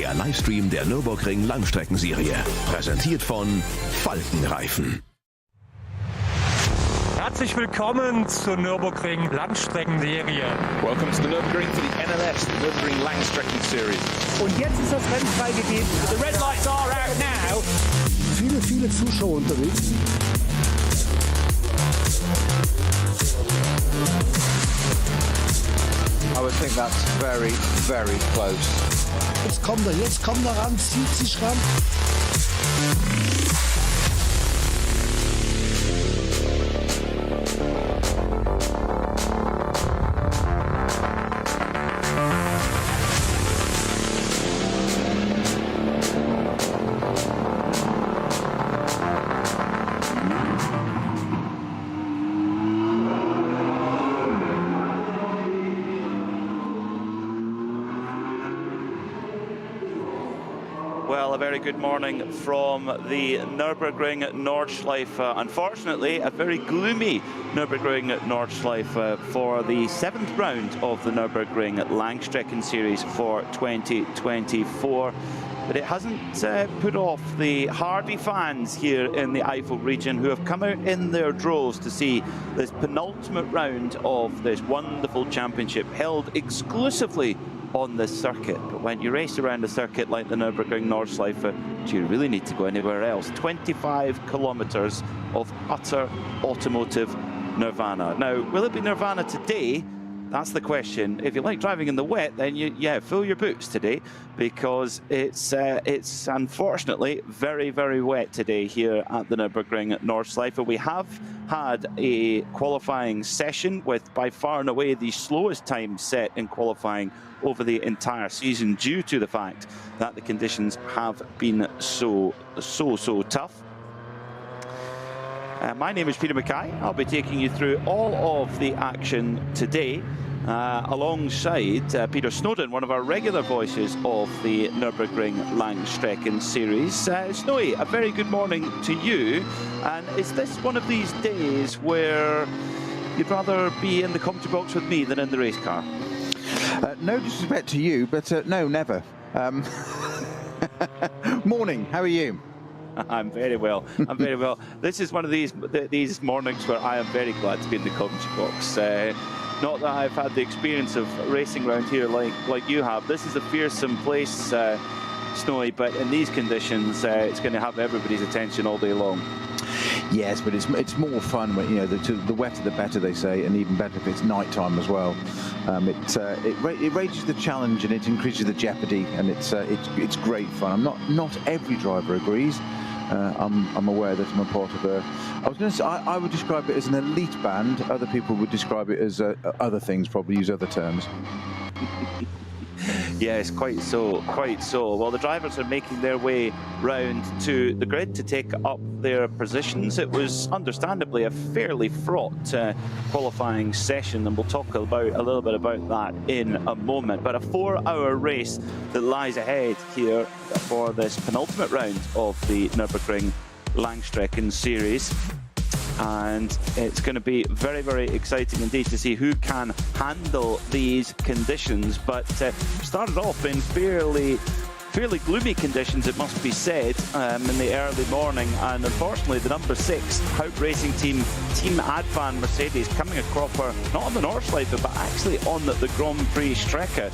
der Livestream der Nürburgring Langstrecken-Serie. Präsentiert von Falkenreifen. Herzlich willkommen zur Nürburgring Langstrecken-Serie. Welcome to the Nürburgring for the NLS, the Nürburgring Langstrecken-Series. Und jetzt ist das Rennen freigegeben. The red lights are out now. Viele Zuschauer unterwegs. I would think that's very, very close. Jetzt kommt er ran, zieht sich ran. Well, a very good morning from the Nürburgring Nordschleife. Unfortunately, a very gloomy Nürburgring Nordschleife for the 7th round of the Nürburgring Langstrecken Series for 2024. But it hasn't put off the hardy fans here in the Eifel region who have come out in their droves to see this penultimate round of this wonderful championship held exclusively on this circuit. But when you race around a circuit like the Nürburgring Nordschleife, do you really need to go anywhere else? 25 kilometres of utter automotive nirvana. Now, will it be nirvana today? That's the question. If you like driving in the wet, then fill your boots today, because it's unfortunately very, very wet today here at the Nürburgring Nordschleife. We have had a qualifying session with by far and away the slowest time set in qualifying over the entire season, due to the fact that the conditions have been so tough. My name is Peter Mackay. I'll be taking you through all of the action today, alongside Peter Snowden, one of our regular voices of the Nürburgring Langstrecken Series. Snowy, a very good morning to you. And is this one of these days where you'd rather be in the commentary box with me than in the race car? No disrespect to you, but no, never. Morning, how are you? I'm very well. I'm very well. This is one of these mornings where I am very glad to be in the commentary box. Not that I've had the experience of racing around here like you have. This is a fearsome place, Snowy, but in these conditions, it's going to have everybody's attention all day long. Yes, but it's more fun when, the wetter the better, they say, and even better if it's night time as well. It raises the challenge and it increases the jeopardy, and it's great fun. Not every driver agrees. I'm aware that I'm a part of I would describe it as an elite band. Other people would describe it as other things, probably use other terms. Yes, quite so. Well, the drivers are making their way round to the grid to take up their positions. It was understandably a fairly fraught qualifying session, and we'll talk a little bit about that in a moment. But a 4-hour race that lies ahead here for this penultimate round of the Nürburgring Langstrecken Series. And it's going to be very, very exciting indeed to see who can handle these conditions. But started off in fairly gloomy conditions, it must be said, in the early morning. And unfortunately, the number 6 Haupt Racing Team Advan Mercedes coming across her, not on the Nordschleife, but actually on the Grand Prix Strecke.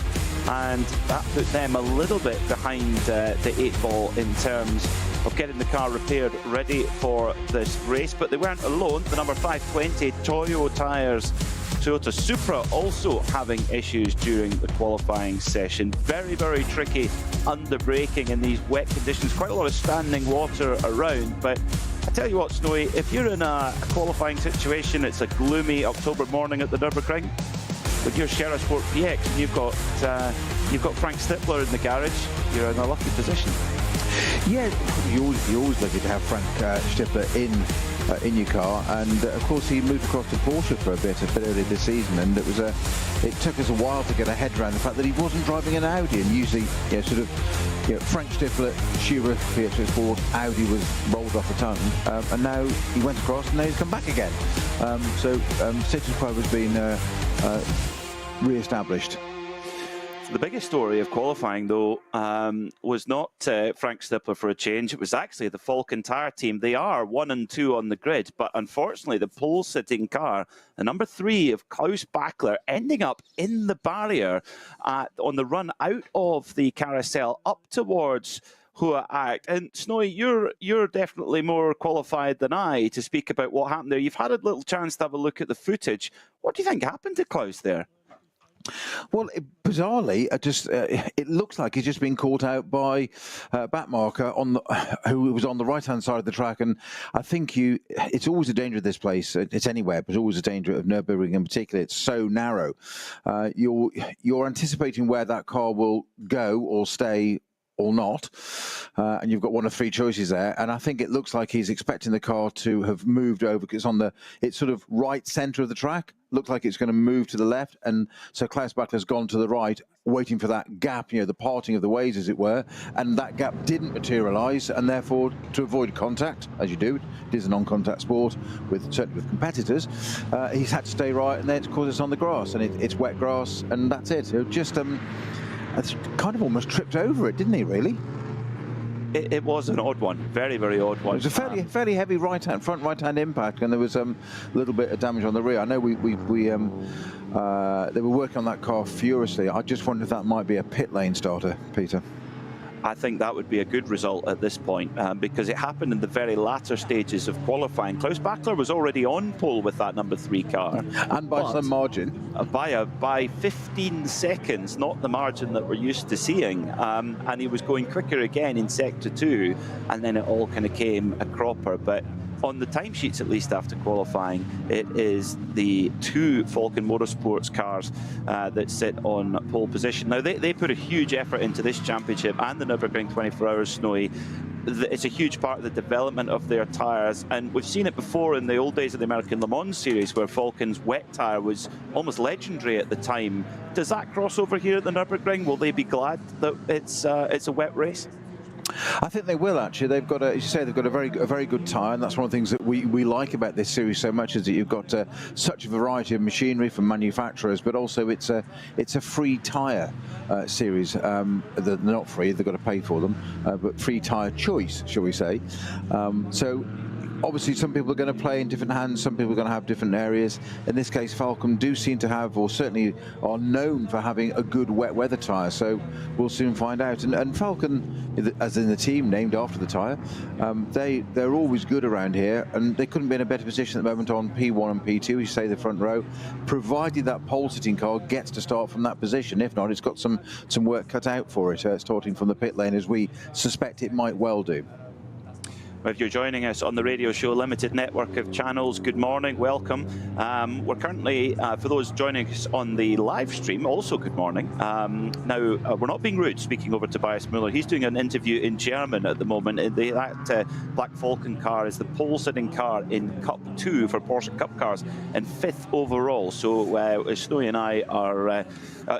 And that put them a little bit behind the 8 ball in terms of getting the car repaired, ready for this race. But they weren't alone. The number 520 Toyota Supra also having issues during the qualifying session. Very, very tricky under braking in these wet conditions. Quite a lot of standing water around. But I tell you what, Snowy, if you're in a qualifying situation, it's a gloomy October morning at the Nürburgring, with your Shera Sport PX, and you've got Frank Stippler in the garage, you're in a lucky position. Yeah, you're always lucky to have Frank Stippler in your car, and of course he moved across to Porsche for a bit earlier this season, and it took us a while to get our head around the fact that he wasn't driving an Audi, and usually Frank Stippler, Shera PX Sport, Audi was rolled off the tongue, and now he went across and now he's come back again. So status quo has been re-established. The biggest story of qualifying, though, was not Frank Stippler for a change. It was actually the Falcon tyre team. They are 1 and 2 on the grid, but unfortunately, the pole-sitting car, the number 3 of Klaus Bachler, ending up in the barrier on the run out of the carousel up towards Hua Act. And Snowy, you're definitely more qualified than I to speak about what happened there. You've had a little chance to have a look at the footage. What do you think happened to Klaus there? Well, bizarrely, it looks like he's just been caught out by Backmarker who was on the right-hand side of the track. And I think it's always a danger of this place. It's anywhere, but always a danger of Nürburgring in particular. It's so narrow. You're anticipating where that car will go or stay or not, and you've got one of 3 choices there. And I think it looks like he's expecting the car to have moved over because it's sort of right centre of the track. Looks like it's going to move to the left, and so Klaus Bachler's gone to the right, waiting for that gap, the parting of the ways, as it were, and that gap didn't materialise, and therefore, to avoid contact, as you do, it is a non-contact sport, certainly with competitors, he's had to stay right, and then of course it's on the grass, and it's wet grass, and that's it. It's kind of almost tripped over it, didn't he, really? It was an odd one, very, very odd one. It was a fairly heavy front right-hand impact, and there was a little bit of damage on the rear. I know they were working on that car furiously. I just wonder if that might be a pit lane starter, Peter. I think that would be a good result at this point because it happened in the very latter stages of qualifying. Klaus Bachler was already on pole with that number 3 car. And by some margin. By 15 seconds, not the margin that we're used to seeing. And he was going quicker again in Sector 2, and then it all kind of came a cropper. But on the timesheets, at least after qualifying, it is the 2 Falcon Motorsports cars that sit on pole position. Now, they put a huge effort into this championship and the Nürburgring 24 Hours, Snowy. It's a huge part of the development of their tyres, and we've seen it before in the old days of the American Le Mans series, where Falcon's wet tyre was almost legendary at the time. Does that cross over here at the Nürburgring? Will they be glad that it's a wet race? I think they will, actually. They've got, as you say, they've got a very good tyre, and that's one of the things that we like about this series so much, is that you've got such a variety of machinery from manufacturers, but also it's a free tyre series. They're not free; they've got to pay for them, but free tyre choice, shall we say? So. Obviously, some people are going to play in different hands, some people are going to have different areas. In this case, Falcon do seem to have, or certainly are known for having, a good wet weather tyre, so we'll soon find out. And Falcon, as in the team named after the tyre, they're always good around here, and they couldn't be in a better position at the moment on P1 and P2, you say the front row, provided that pole-sitting car gets to start from that position. If not, it's got some work cut out for it, starting from the pit lane, as we suspect it might well do. If you're joining us on the radio show Limited Network of Channels, good morning, welcome. We're currently, for those joining us on the live stream, also good morning. Now, we're not being rude, speaking over Tobias Muller. He's doing an interview in German at the moment. That Black Falcon car is the pole-sitting car in Cup 2 for Porsche Cup cars and 5th overall. So Snowy and I are...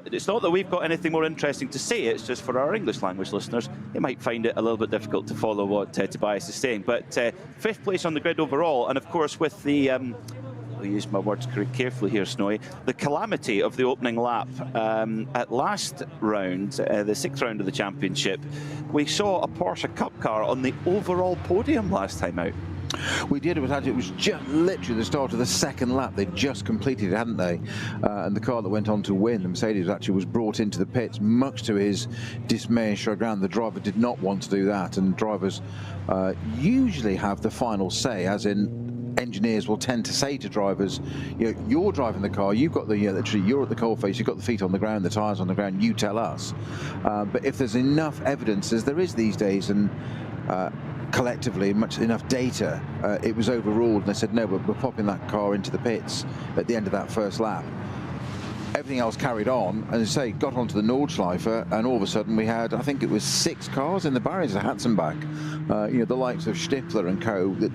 it's not that we've got anything more interesting to say, it's just for our English language listeners, they might find it a little bit difficult to follow what Tobias is saying. But 5th place on the grid overall, and of course with the, I'll use my words carefully here, Snowy, the calamity of the opening lap at last round, the 6th round of the championship, we saw a Porsche Cup car on the overall podium last time out. We did. It was just literally the start of the 2nd lap. They'd just completed it, hadn't they? And the car that went on to win, the Mercedes, actually was brought into the pits, much to his dismay and chagrin. The driver did not want to do that, and drivers usually have the final say, as in engineers will tend to say to drivers, you're driving the car, you've got literally, you're at the coalface, you've got the feet on the ground, the tyres on the ground, you tell us. But if there's enough evidence, as there is these days, and collectively enough data, it was overruled, and they said no, we're popping that car into the pits at the end of that 1st lap. Everything else carried on, and as I say, got onto the Nordschleife, and all of a sudden we had, I think it was 6 cars in the barriers at Hatzenbach. The likes of Stippler and co, that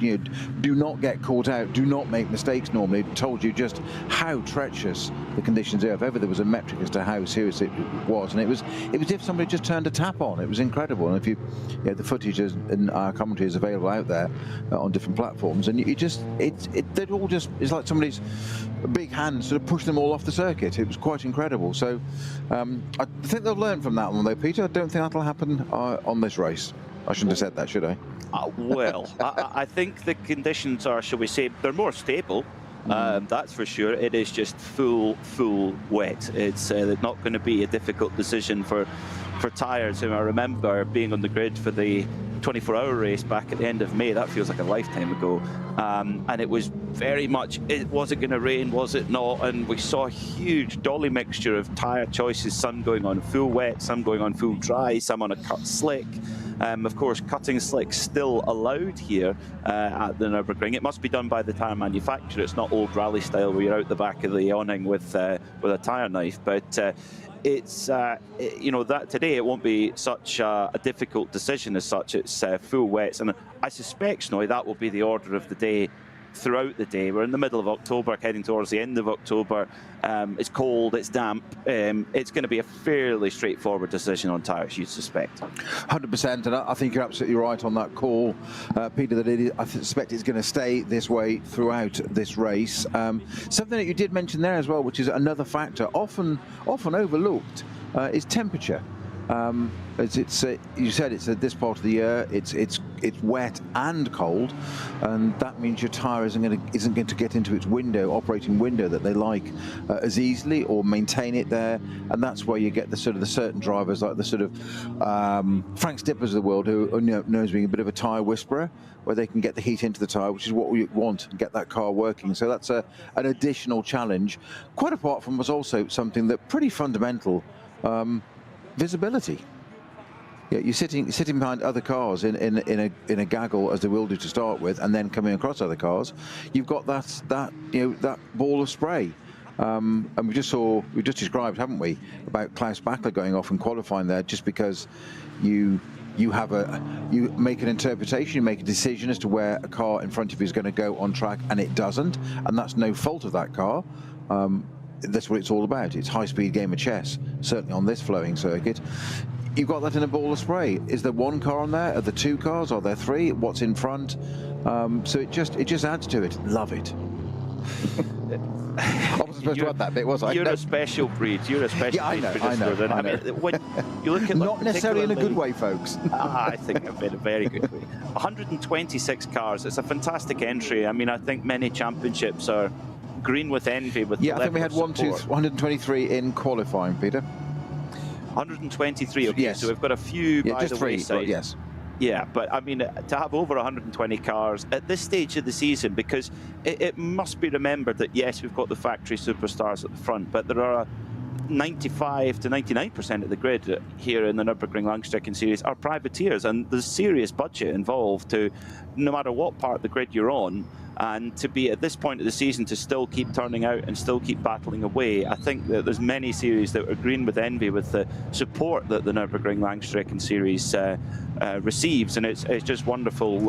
do not get caught out, do not make mistakes normally. It told you just how treacherous the conditions are. If ever there was a metric as to how serious it was, and it was if somebody just turned a tap on. It was incredible. And if the footage and our commentary is available out there on different platforms, and it's like somebody's big hand sort of pushed them all off the circuit. it was quite incredible. So I think they'll learn from that one, though, Peter. I don't think that'll happen on this race. I shouldn't have said that, should I? Well, I think the conditions are, shall we say, they're more stable. That's for sure. It is just full wet. It's not going to be a difficult decision for tyres. I remember being on the grid for the 24-hour race back at the end of May. That feels like a lifetime ago. And it was very much, was it going to rain, was it not? And we saw a huge dolly mixture of tyre choices, some going on full wet, some going on full dry, some on a cut slick. Of course, cutting slick still allowed here at the Nürburgring. It must be done by the tyre manufacturer. It's not old rally style where you're out the back of the awning with a tyre knife. But it's you know, that today it won't be such a difficult decision as such. It's full wets, and I suspect, Snowy, that will be the order of the day throughout the day. We're in the middle of October, heading towards the end of October. It's cold, it's damp. It's going to be a fairly straightforward decision on tyres, you'd suspect. 100%, and I think you're absolutely right on that call, Peter, that I suspect it's going to stay this way throughout this race. Something that you did mention there as well, which is another factor often overlooked, is temperature. You said it's at this part of the year. It's wet and cold, and that means your tyre isn't going to get into its operating window that they like as easily, or maintain it there. And that's where you get the certain drivers like the Frank Stippers of the world, who are known as being a bit of a tyre whisperer, where they can get the heat into the tyre, which is what we want, and get that car working. So that's an additional challenge. Quite apart from was also something that pretty fundamental. Visibility. Yeah, you're sitting behind other cars in a gaggle, as they will do to start with, and then coming across other cars. You've got that ball of spray, and we just described, haven't we, about Klaus Bachler going off and qualifying there, just because you make an interpretation, you make a decision as to where a car in front of you is going to go on track, and it doesn't, and that's no fault of that car. That's what it's all about. It's high-speed game of chess, certainly on this flowing circuit. You've got that in a ball of spray. Is there one car on there? Are there two cars? Are there three? What's in front? So it just adds to it. Love it. I wasn't supposed to add that bit, was I? You're a special breed. You're a special breed. I know. I mean, when you look at not necessarily in a good way, folks. I think in a very good way. 126 cars. It's a fantastic entry. I mean, I think many championships are green with envy. With I think we had 123 in qualifying, Peter. 123. Okay, yes. So we've got a few by just the three, wayside. Yes. Yeah, but I mean, to have over 120 cars at this stage of the season, because it must be remembered that yes, we've got the factory superstars at the front, but there are 95 to 99% of the grid here in the Nürburgring Langstrecken Series are privateers, and there's serious budget involved to, no matter what part of the grid you're on, and to be at this point of the season to still keep turning out and still keep battling away. I think that there's many series that are green with envy with the support that the Nürburgring Langstrecken Series receives, and it's just wonderful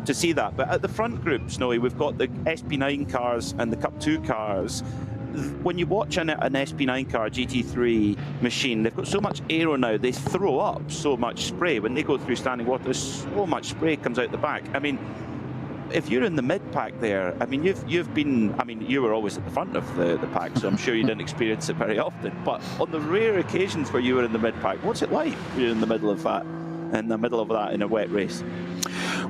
to see that. But at the front group, Snowy, we've got the SP9 cars and the Cup 2 cars. When you watch an SP9 car, GT3 machine, they've got so much aero now, they throw up so much spray. When they go through standing water, so much spray comes out the back. I mean, if you're in the mid-pack there, I mean, you've been, I mean, you were always at the front of the pack, so I'm sure you didn't experience it very often. But on the rare occasions where you were in the mid-pack, what's it like when you're in the middle of that in a wet race?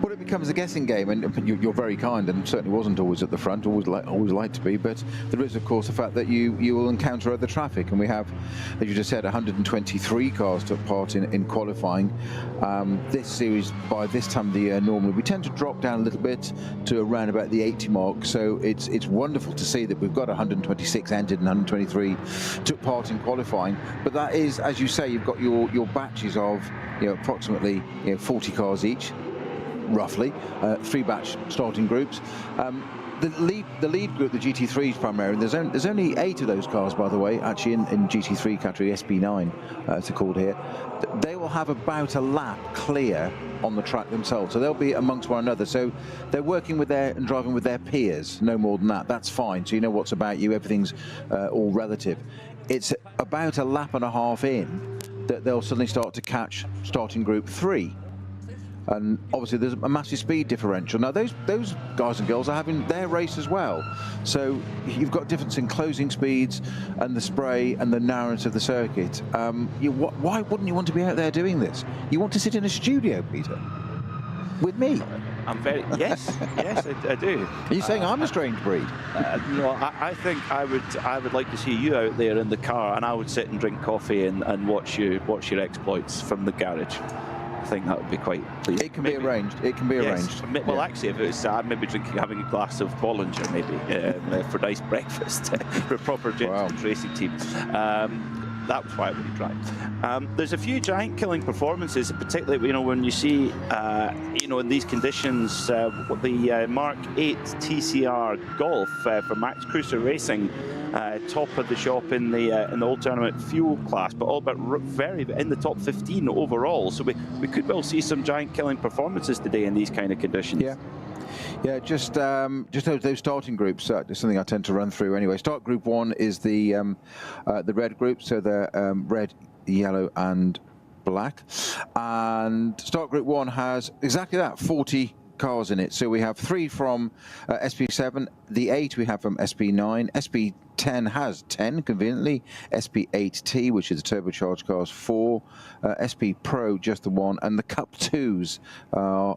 Well, it becomes a guessing game, and you're very kind, and certainly wasn't always at the front, always like to be, but there is, of course, the fact that you will encounter other traffic, and we have, as you just said, 123 cars took part in qualifying. This series, by this time of the year, normally we tend to drop down a little bit to around about the 80 mark, so it's wonderful to see that we've got 126 entered and 123 took part in qualifying. But that is, as you say, you've got your batches of approximately 40 cars each, roughly, 3 batch starting groups. The lead group, the GT3s primarily, there's only 8 of those cars, by the way, actually in GT3 category, SP9 it's called here. They will have about a lap clear on the track themselves, so they'll be amongst one another, so they're working with and driving with their peers, no more than that. That's fine, so you know what's about you, everything's all relative. It's about a lap and a half in that they'll suddenly start to catch starting group 3. And obviously there's a massive speed differential. Now those guys and girls are having their race as well. So you've got difference in closing speeds and the spray and the narrowness of the circuit. Why wouldn't you want to be out there doing this? You want to sit in a studio, Peter, with me. Yes, I do. Are you saying I'm a strange breed? No, I think I would like to see you out there in the car, and I would sit and drink coffee and watch your exploits from the garage. I think that would be quite pleasing. It can be arranged. It can be arranged. Well, actually, if it was maybe having a glass of Bollinger, maybe for nice breakfast for a proper gentleman's racing team. That was why I would drive. There's a few giant-killing performances, particularly when you see in these conditions the Mark 8 TCR Golf for Max Cruiser Racing. Top of the shop in the All Tournament fuel class, but all but very in the top 15 overall. So we could well see some giant-killing performances today in these kind of conditions. Yeah, just those starting groups. Just something I tend to run through anyway. Start group 1 is the red group, so the red, yellow, and black. And start group 1 has exactly that, 40 cars in it. So we have 3 from SP7, the 8 we have from SP9, SP10 has 10 conveniently, SP8T, which is the turbocharged cars, 4, SP Pro just the 1, and the Cup 2s are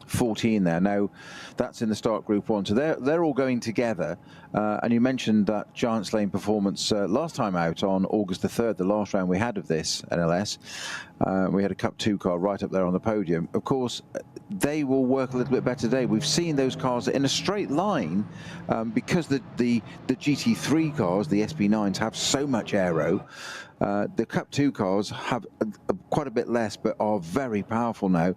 14 there. Now that's in the start group 1, so they're all going together. And you mentioned that giant slaying performance last time out on August the 3rd, the last round we had of this NLS. We had a Cup 2 car right up there on the podium. Of course, they will work a little bit better today. We've seen those cars in a straight line because the GT3 cars, the SP9s, have so much aero. The Cup 2 cars have quite a bit less, but are very powerful now.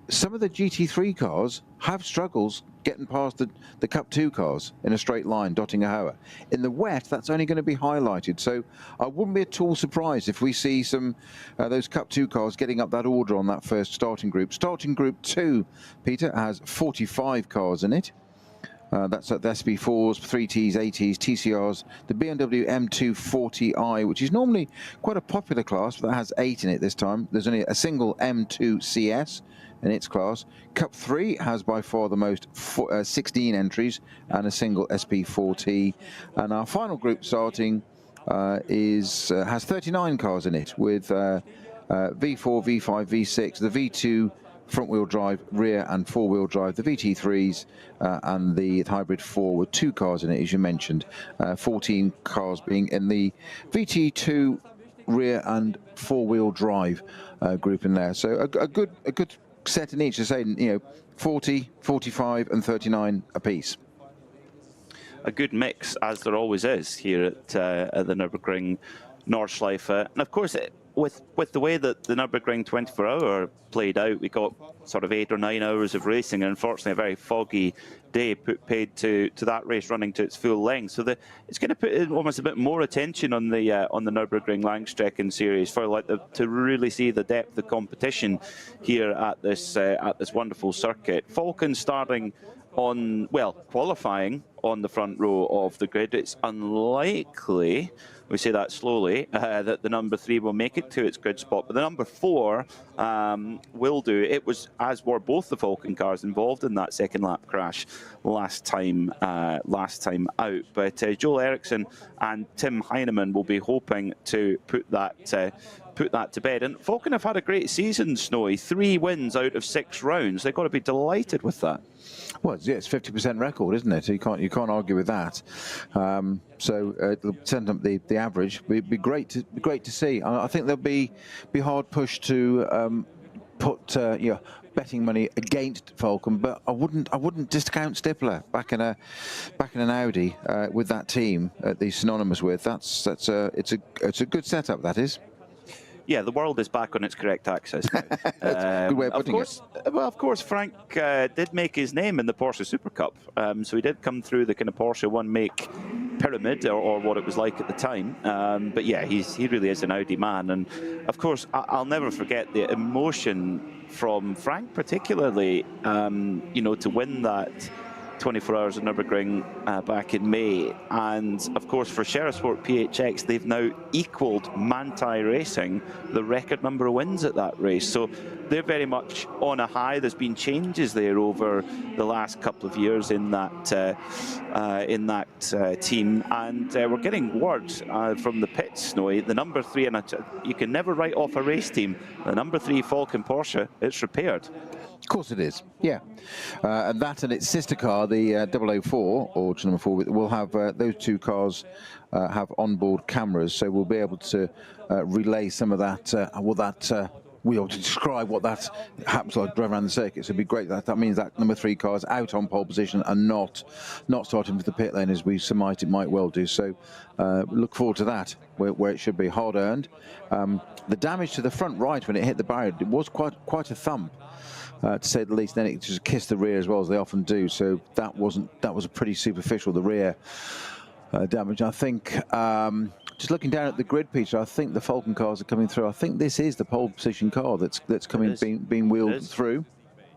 Some of the GT3 cars have struggles getting past the Cup 2 cars in a straight line, dotting a Hoa. In the wet, that's only going to be highlighted. So I wouldn't be at all surprised if we see some those Cup 2 cars getting up that order on that first starting group. Starting group 2, Peter, has 45 cars in it. That's at the SP4s, 3Ts, 80s, TCRs, the BMW M240i, which is normally quite a popular class, but that has 8 in it this time. There's only a single M2 CS in its class. Cup 3 has by far the most 16 entries and a single SP4T. And our final group starting has 39 cars in it with V4, V5, V6, the V2 front-wheel drive, rear and four-wheel drive, the VT3s and the hybrid 4 with 2 cars in it, as you mentioned. 14 cars being in the VT2 rear and four-wheel drive group in there. So a good set in each, to say 40, 45 and 39 apiece. A good mix, as there always is here at the Nürburgring Nordschleife. And of course, with the way that the Nürburgring 24-hour played out, we got sort of 8 or 9 hours of racing, and unfortunately a very foggy day paid to that race running to its full length. So it's going to put in almost a bit more attention on the Nürburgring Langstrecken Series for to really see the depth of competition here at this wonderful circuit. Falcon starting on, qualifying on the front row of the grid. It's unlikely, we say that slowly, that the number 3 will make it to its grid spot, but the number 4 will do. It was, as were both the Falcon cars involved in that second lap crash last time out. But Joel Eriksson and Tim Heinemann will be hoping to put that to bed. And Falcon have had a great season, Snowy. 3 wins out of 6 rounds. They've got to be delighted with that. Well, yeah, it's 50% record, isn't it? You can't argue with that. So it'll send up the average. It'd be great to see. I think they'll be hard pushed to put betting money against Falcon, but I wouldn't discount Stifler back in an Audi with that team that he's synonymous with. It's a good setup, that is. Yeah, the world is back on its correct axis now. That's a good way of putting it. Well, of course, Frank did make his name in the Porsche Super Cup. So he did come through the kind of Porsche one-make pyramid, or what it was like at the time. But yeah, he really is an Audi man. And of course, I'll never forget the emotion from Frank, particularly, to win that 24 Hours of Nürburgring back in May. And of course, for Sport PHX, they've now equaled Manthey Racing, the record number of wins at that race. So they're very much on a high. There's been changes there over the last couple of years in that team, and we're getting word from the pits, Snowy, the number 3, and you can never write off a race team. The number 3 Falcon Porsche, it's repaired. Of course it is, yeah. And that and its sister car, the 004, or number 4, will have those two cars have onboard cameras, so we'll be able to relay some of that. We ought to describe what that happens like drive around the circuit. So it'd be great. That means that number 3 car is out on pole position and not starting for the pit lane as we surmised it might well do. So look forward to that, where it should be hard earned. The damage to the front right when it hit the barrier, it was quite a thump. To say the least. Then it just kissed the rear as well, as they often do. So that was a pretty superficial, the rear damage. I think just looking down at the grid, Peter, I think the Falcon cars are coming through. I think this is the pole position car that's coming, being wheeled through.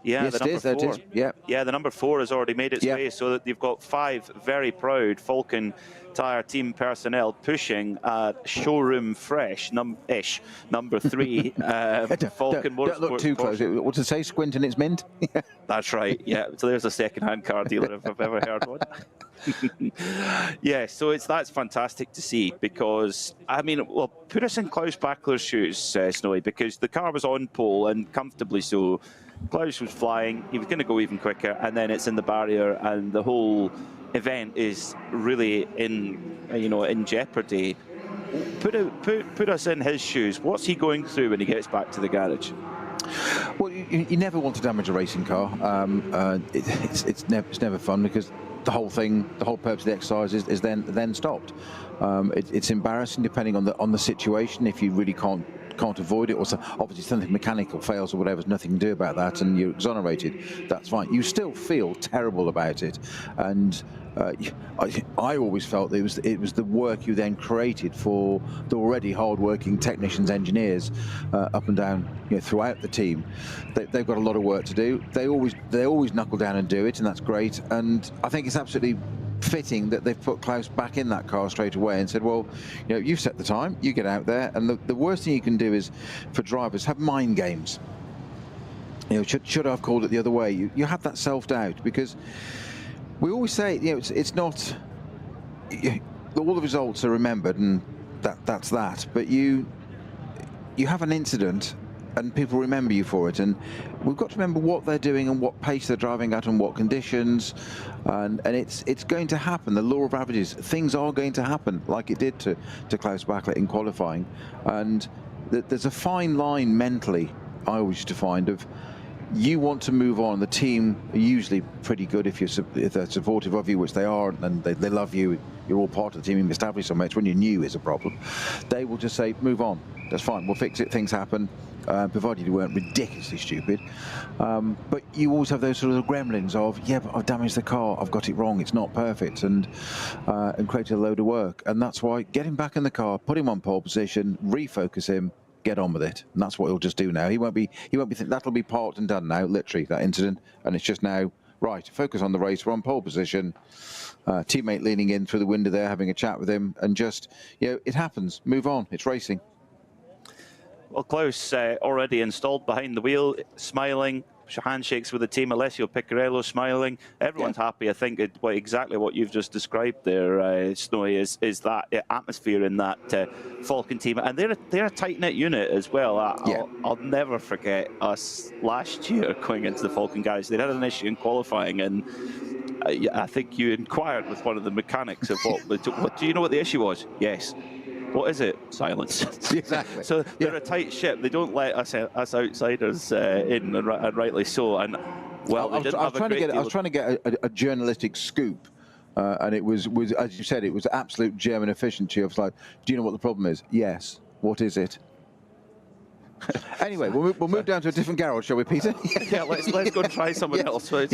Yeah, yes, the number 4. It is. Yeah. Yeah, the number 4 has already made its way, so that you've got 5 very proud Falcon Tyre team personnel pushing showroom fresh ish number 3 Falcon Motorsport. Don't look too close. What's it say? Squint and it's mint. That's right. Yeah. So there's a second-hand car dealer if I've ever heard one. Yeah, so that's fantastic to see, because I mean, well, put us in Klaus Bachler's shoes, Snowy, because the car was on pole and comfortably so. Klaus was flying, he was going to go even quicker, and then it's in the barrier, and the whole event is really in jeopardy. Put us in his shoes. What's he going through when he gets back to the garage? Well, you never want to damage a racing car. It's never fun, because the whole purpose of the exercise is then stopped. It's embarrassing depending on the situation. If you really can't avoid it, or obviously something mechanical fails or whatever, there's nothing you can do about that, and you're exonerated, that's fine. You still feel terrible about it, and I always felt it was the work you then created for the already hard-working technicians, engineers up and down, throughout the team. They've got a lot of work to do. They always knuckle down and do it, and that's great. And I think it's absolutely fitting that they've put Klaus back in that car straight away and said, well, you set the time, you get out there, and the worst thing you can do is, for drivers, have mind games. Should I have called it the other way? You have that self-doubt, because we always say, it's not, all the results are remembered, and that's that, but you have an incident and people remember you for it, and we've got to remember what they're doing and what pace they're driving at and what conditions, and it's going to happen. The law of averages, things are going to happen, like it did to Klaus Bachler in qualifying, and there's a fine line mentally, I always used to find, of you want to move on. The team are usually pretty good if they're supportive of you, which they are, and they love you. You're all part of the team. You've established so much. When you're new is a problem. They will just say, move on. That's fine. We'll fix it. Things happen, provided you weren't ridiculously stupid. But you always have those sort of gremlins of, yeah, but I've damaged the car. I've got it wrong. It's not perfect, and created a load of work. And that's why get him back in the car, put him on pole position, refocus him, get on with it, and that's what he'll just do now. He won't be that'll be parked and done now, literally, that incident, and it's just now, right, focus on the race. We're on pole position. Teammate leaning in through the window there, having a chat with him, and just, it happens. Move on. It's racing. Well, Klaus already installed behind the wheel, smiling, handshakes with the team. Alessio Piccarello smiling. Everyone's happy. I think exactly what you've just described there, Snowy, is that atmosphere in that Falcon team, and they're a tight-knit unit as well. I'll never forget us last year going into the Falcon guys. They had an issue in qualifying, and I think you inquired with one of the mechanics of what do you know what the issue was? Yes. What is it? Silence. Exactly. So they're a tight ship. They don't let us outsiders in, and rightly so. And well, I was trying to get a journalistic scoop, and it was as you said, it was absolute German efficiency. I was like, do you know what the problem is? Yes. What is it? Anyway, we'll move down to a different garage, shall we, Peter? Yeah, let's go and try someone else. So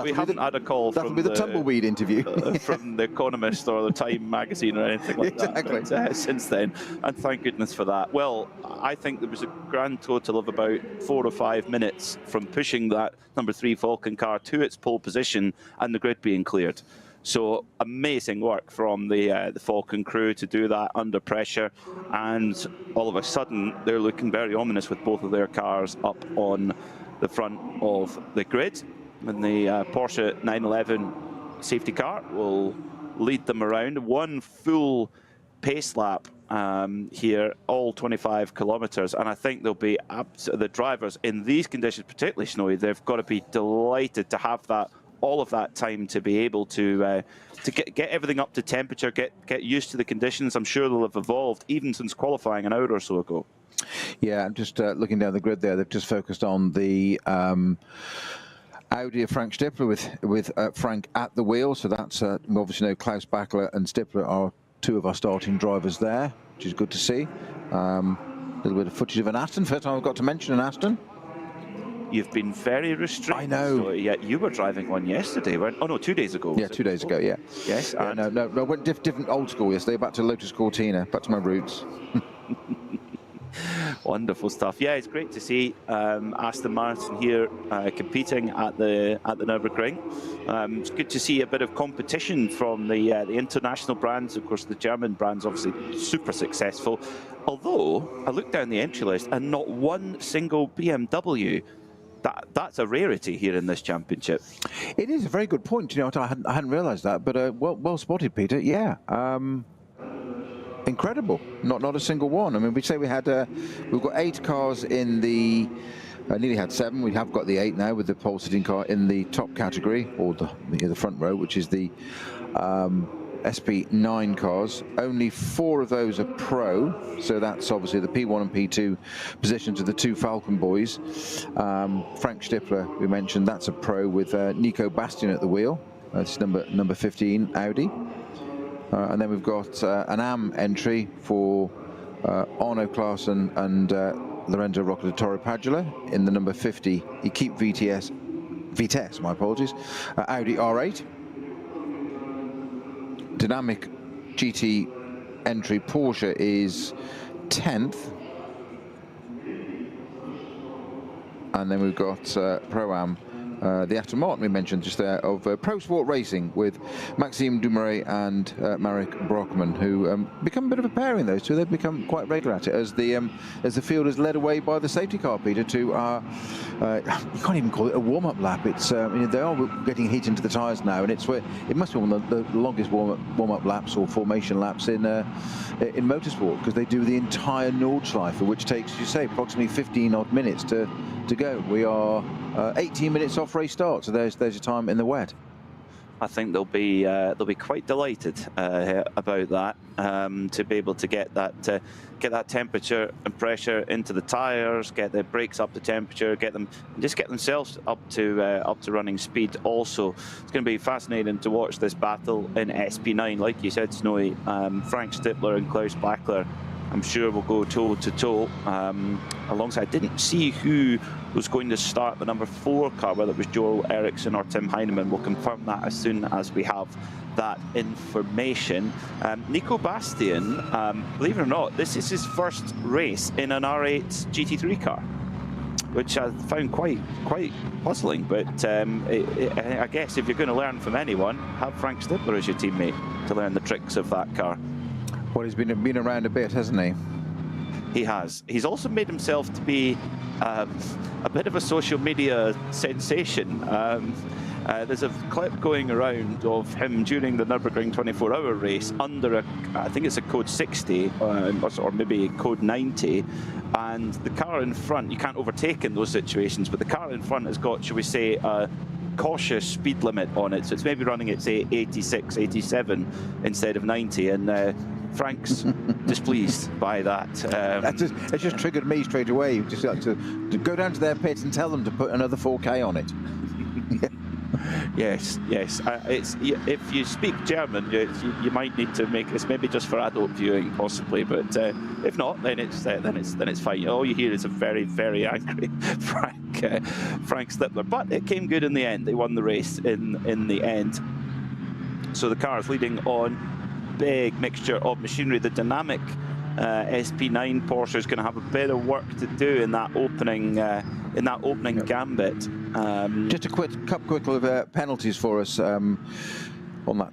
we haven't had a call that'll from be the tumbleweed interview from The Economist or the Time magazine or anything like exactly. that. But, since then, and thank goodness for that. Well, I think there was a grand total of about 4 or 5 minutes from pushing that number 3 Falcon car to its pole position and the grid being cleared. So amazing work from the Falcon crew to do that under pressure, and all of a sudden they're looking very ominous with both of their cars up on the front of the grid. And the Porsche 911 safety car will lead them around. One full pace lap here, all 25 kilometers, and I think they'll be the drivers in these conditions, particularly snowy, they've got to be delighted to have that. All of that time to be able to get everything up to temperature, get used to the conditions. I'm sure they'll have evolved even since qualifying an hour or so ago. Yeah, I'm just looking down the grid there. They've just focused on the Audi of Frank Stippler with Frank at the wheel. So that's we obviously know Klaus Bachler and Stippler are 2 of our starting drivers there, which is good to see. A little bit of footage of an Aston. First time I've got to mention an Aston. You've been very restricted. I know. So, yeah, you were driving one yesterday, weren't? Oh no, 2 days ago. Yeah, 2 days ago. Yeah. Yes. Yeah, no. I went different old school yesterday. Back to Lotus Cortina. Back to my roots. Wonderful stuff. Yeah, it's great to see Aston Martin here competing at the Nürburgring. It's good to see a bit of competition from the international brands. Of course, the German brands obviously super successful. Although I looked down the entry list and not one single BMW. That's a rarity here in this championship. It is a very good point. You know, I hadn't realised that, but well spotted, Peter. Yeah. Incredible. Not a single one. I mean, we say we've got 8 cars in the. Nearly had 7. We have got the 8 now with the pole sitting car in the top category, or the front row, which is the SP9 cars. Only 4 of those are pro, so that's obviously the P1 and P2 positions of the 2 Falcon boys. Frank Stippler, we mentioned, that's a pro with Nico Bastian at the wheel. That's number 15 Audi. And then we've got an AM entry for Arno Klaassen and Lorenzo Rocca di Toro Padula in the number 50 Equipe Vitesse, my apologies, Audi R8. Dynamic GT entry Porsche is 10th. And then we've got Pro-Am, the Aston Martin we mentioned just there, of Pro Sport Racing with Maxime Dumouriez and Marek Brockman, who become a bit of a pairing, those two. They've become quite regular at it as the field is led away by the safety car, Peter, to you can't even call it a warm-up lap. It's you know, they are getting heat into the tyres now, and it must be one of the longest warm-up laps or formation laps in motorsport, because they do the entire Nordschleife, which takes, you say, approximately 15 odd minutes to go. We are 18 minutes off race start, so there's your time in the wet. I think they'll be quite delighted about that, to be able to get that temperature and pressure into the tyres, get their brakes up to temperature, get themselves up to running speed. Also, it's going to be fascinating to watch this battle in SP9, like you said, Snowy. Frank Stippler and Klaus Bachler, I'm sure will go toe to toe alongside. I didn't see who was going to start the number 4 car, whether it was Joel Eriksson or Tim Heinemann. We'll confirm that as soon as we have that information. Nico Bastian, believe it or not, this is his first race in an R8 GT3 car, which I found quite puzzling. But I guess if you're going to learn from anyone, have Frank Stippler as your teammate to learn the tricks of that car. Well, he's been around a bit, hasn't he? He has. He's also made himself to be a bit of a social media sensation. There's a clip going around of him during the Nürburgring 24-hour race under I think it's a code 60 or maybe code 90, and the car in front, you can't overtake in those situations, but the car in front has got, shall we say, a cautious speed limit on it, so it's maybe running at, say, 86, 87 instead of 90, and Frank's displeased by that. It just triggered me straight away. Just like to go down to their pits and tell them to put another 4K on it. Yes. If you speak German, you might need to make this maybe just for adult viewing, possibly. But if not, then it's fine. All you hear is a very, very angry Frank Slipler. But it came good in the end. They won the race in the end. So the car is leading on. Big mixture of machinery. The dynamic SP9 Porsche is going to have a bit of work to do in that opening gambit. Just a couple of penalties for us on that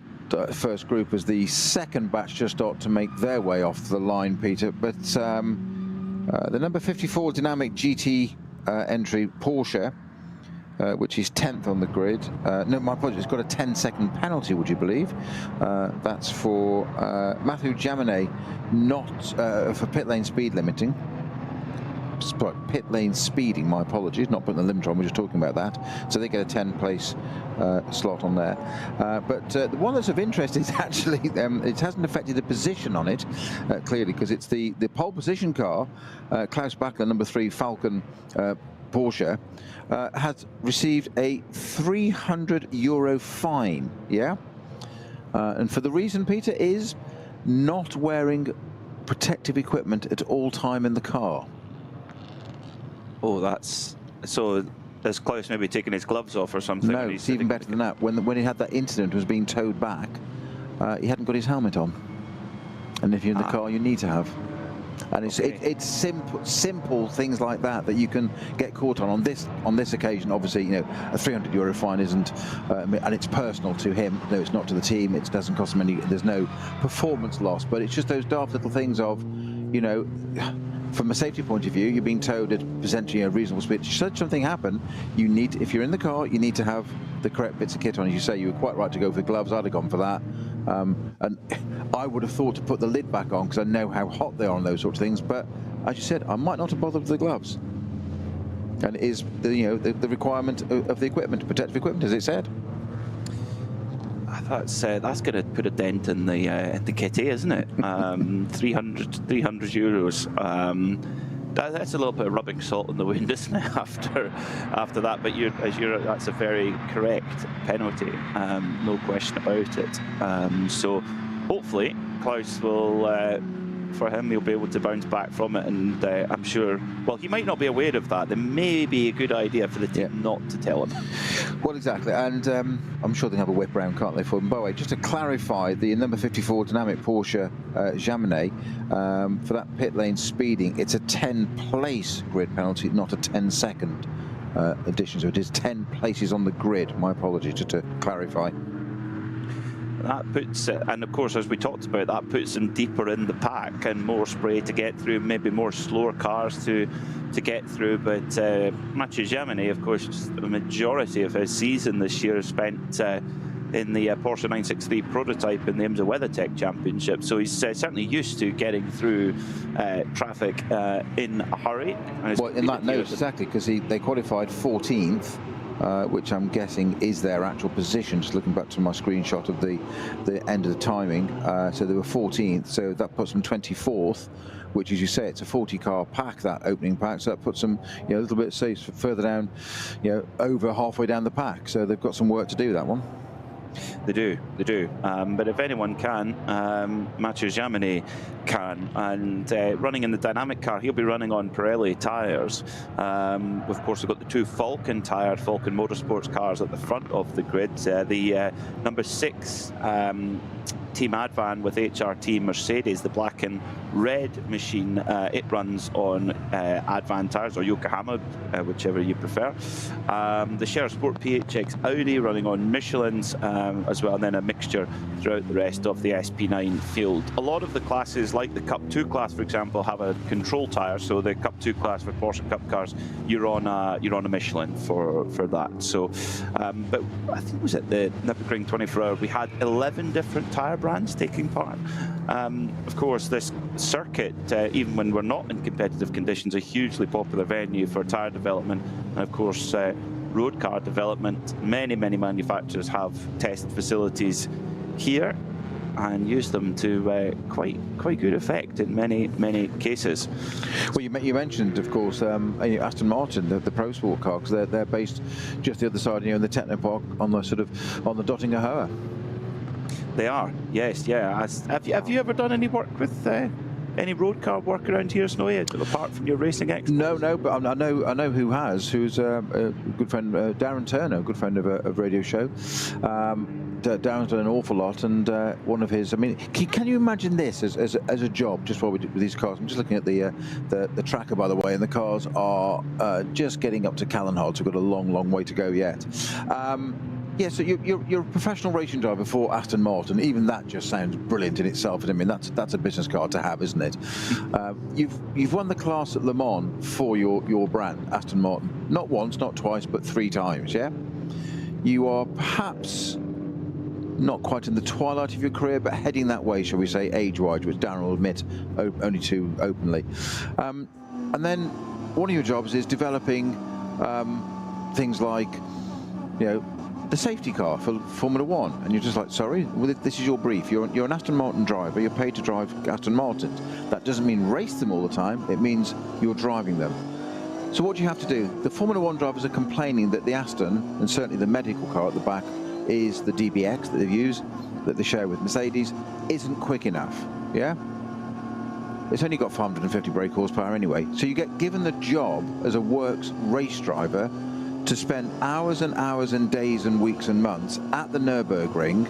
first group as the second batch just start to make their way off the line, Peter. But the number 54 dynamic GT entry Porsche, which is 10th on the grid. No, my apologies, it's got a 10-second penalty, would you believe? That's for Matthew Jaminet, not for pit lane speed limiting. Pit lane speeding, my apologies, not putting the limiter on, we're just talking about that. So they get a 10-place slot on there. But the one that's of interest is actually, it hasn't affected the position on it, clearly, because it's the pole position car, Klaus Bachler, number 3 Falcon Porsche, has received a €300 fine, yeah? And for the reason, Peter, is not wearing protective equipment at all time in the car. Oh, that's so. Has Klaus maybe taken his gloves off or something? No, it's even better than that. When he had that incident, was being towed back, he hadn't got his helmet on. And if you're in the car, you need to have. And it's simple things like that you can get caught on this occasion. Obviously, you know, a €300 fine isn't, and it's personal to him. No, it's not to the team. It doesn't cost him any. There's no performance loss, but it's just those daft little things of, you know, from a safety point of view, you're being towed at potentially a reasonable speed. Should something happen, you need, if you're in the car, you need to have the correct bits of kit on. As you say, you were quite right to go for the gloves. I'd have gone for that. And I would have thought to put the lid back on because I know how hot they are on those sorts of things. But as you said, I might not have bothered with the gloves. And it is the requirement of the equipment, protective equipment, as it said. That's going to put a dent in the kitty, isn't it? 300 euros. That's a little bit of rubbing salt in the wound, isn't it? After that, but that's a very correct penalty, no question about it. So hopefully Klaus will. For him, he'll be able to bounce back from it, and I'm sure, well, he might not be aware of that. There may be a good idea for the team not to tell him. Well, exactly, and I'm sure they have a whip round, can't they, for him? By the way, just to clarify, the number 54 dynamic Porsche Jaminet, for that pit lane speeding, it's a 10-place grid penalty, not a 10-second addition, so it is 10 places on the grid. My apologies, just to clarify. That puts it, and of course, as we talked about, that puts them deeper in the pack and more spray to get through, maybe more slower cars to get through. But Mathieu Jaminet, of course, the majority of his season this year spent in the Porsche 963 prototype in the IMSA WeatherTech Championship. So he's certainly used to getting through traffic in a hurry. Well, in that note, exactly, because they qualified 14th. Which I'm guessing is their actual position, just looking back to my screenshot of the end of the timing. So they were 14th, so that puts them 24th, which, as you say, it's a 40-car pack, that opening pack, so that puts them, a little bit, say, further down, over halfway down the pack. So they've got some work to do, that one. They do. But if anyone can, Mathieu Jaminet can. And running in the dynamic car, he'll be running on Pirelli tyres. Of course, we've got the 2 Falcon Motorsports cars at the front of the grid. The number 6 Team Advan with HRT Mercedes, the black and red machine, it runs on Advan tyres, or Yokohama, whichever you prefer. The Share Sport PHX Audi running on Michelin's as well, and then a mixture throughout the rest of the SP9 field. A lot of the classes, like the Cup 2 class, for example, have a control tyre. So the Cup 2 class for Porsche Cup cars, you're on a Michelin for that. So, but I think it was at the Nürburgring 24 Hour, we had 11 different tyre brands taking part. Of course, this circuit, even when we're not in competitive conditions, a hugely popular venue for tyre development, and of course road car development. Many manufacturers have test facilities here. and use them to quite good effect in many cases. Well, you mentioned, of course, Aston Martin, the Pro Sport car, because they're based just the other side, in the Technopark on the Dottinger Höhe. They are, yes, yeah. Have you ever done any work with any road car work around here, Snowy, apart from your racing experience? No, but I know who's a good friend, Darren Turner, a good friend of Radio Show. Darren's done an awful lot, and one of his. I mean, can you imagine this as a job? Just while we do with these cars, I'm just looking at the tracker, by the way, and the cars are just getting up to Callenhard, so we've got a long way to go yet. Yeah, so you're a professional racing driver for Aston Martin. Even that just sounds brilliant in itself. I mean, that's a business car to have, isn't it? You've won the class at Le Mans for your brand, Aston Martin. Not once, not twice, but 3 times. Yeah. You are perhaps not quite in the twilight of your career, but heading that way, shall we say, age-wise, which Darren will admit only too openly. And then one of your jobs is developing things like, the safety car for Formula One, and you're just like, sorry, well, this is your brief. You're an Aston Martin driver. You're paid to drive Aston Martins. That doesn't mean race them all the time. It means you're driving them. So what do you have to do? The Formula One drivers are complaining that the Aston, and certainly the medical car at the back, is the DBX that they've used, that they share with Mercedes, isn't quick enough. Yeah. It's only got 550 brake horsepower anyway. So you get given the job as a works race driver to spend hours and hours and days and weeks and months at the Nürburgring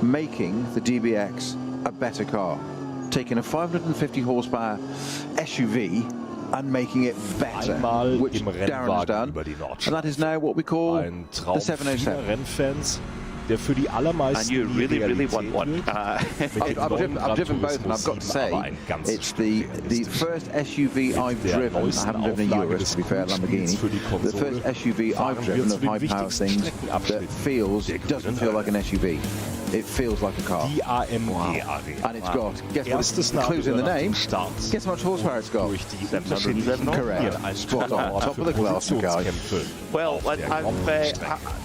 making the DBX a better car, taking a 550 horsepower SUV and making it better, which Darren's done, and that is now what we call the 707. Der für die allermeisten and you really want one. I've driven both, and I've got to say, it's the first SUV I've driven. I haven't driven a Urus, to be fair, Lamborghini. The first SUV I've driven of high power things that doesn't feel like an SUV. It feels like a car. AMG wow. And it's got, guess what it includes in the name? Guess how much horsepower it's got? Correct. Spot on. Top of the class, guy. Well,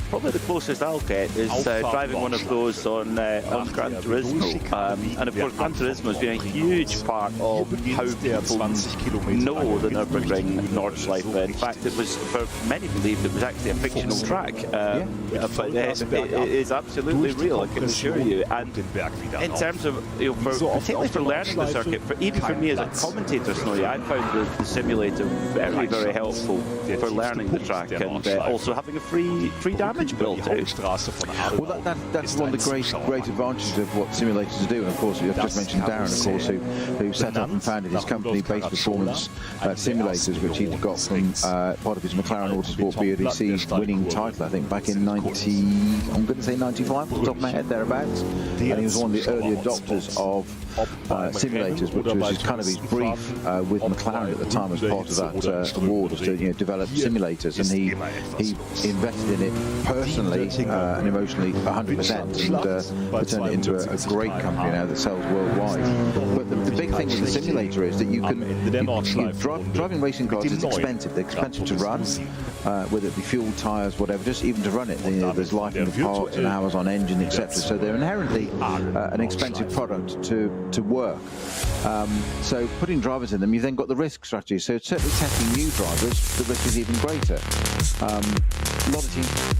probably the closest I'll get is driving one of those on Gran Turismo. And of course, Gran Turismo has been a huge part of how people know the Nürburgring Nordschleife. In fact, it was, for many believed it was actually a fictional track. But it is absolutely real, I can assure you. And in terms of, particularly for learning the circuit, even for me as a commentator, Snowy, I found the simulator very helpful for learning the track, and also having a free damage built in. Well, that's one of the great advantages of what simulators do. And of course, you've just mentioned Darren, of course, who set up and founded his company, Base Performance Simulators, which he got from part of his McLaren Autosport BODC winning title, I think, back in I'm going to say 95, off the top of my head, thereabouts. And he was one of the early adopters of simulators, which was kind of his brief with McLaren at the time as part of that award, was to develop simulators, and he invested in it personally and emotionally 100%, and turned it into a great company now that sells worldwide. But the big thing with the simulator is that driving racing cars is expensive. They're expensive to run, whether it be fuel, tyres, whatever, just even to run it. There's life in the parts and hours on engine, etc. So they're inherently an expensive product to work. So putting drivers in them, you've then got the risk strategy. So certainly testing new drivers, the risk is even greater. A lot of teams.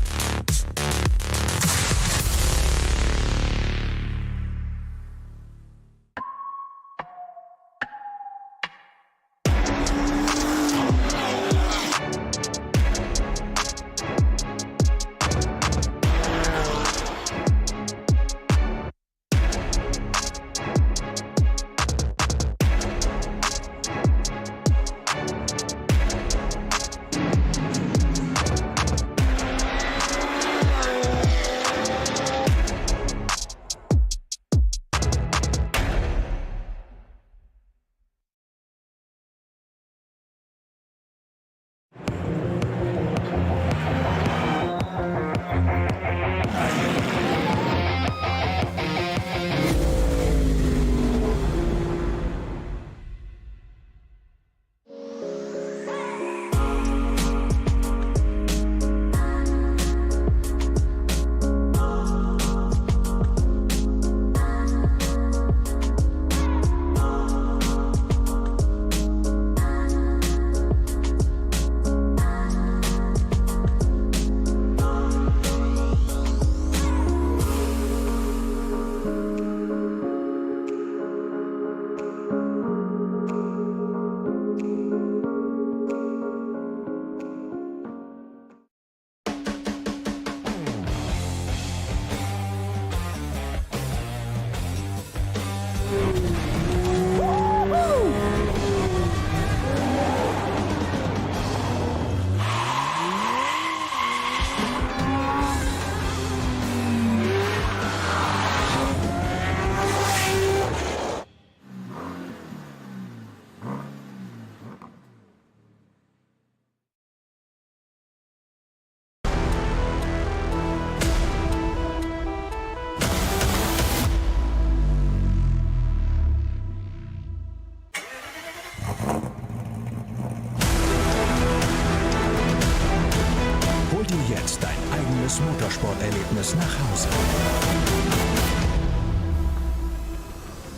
jetzt dein eigenes Motorsporterlebnis nach Hause.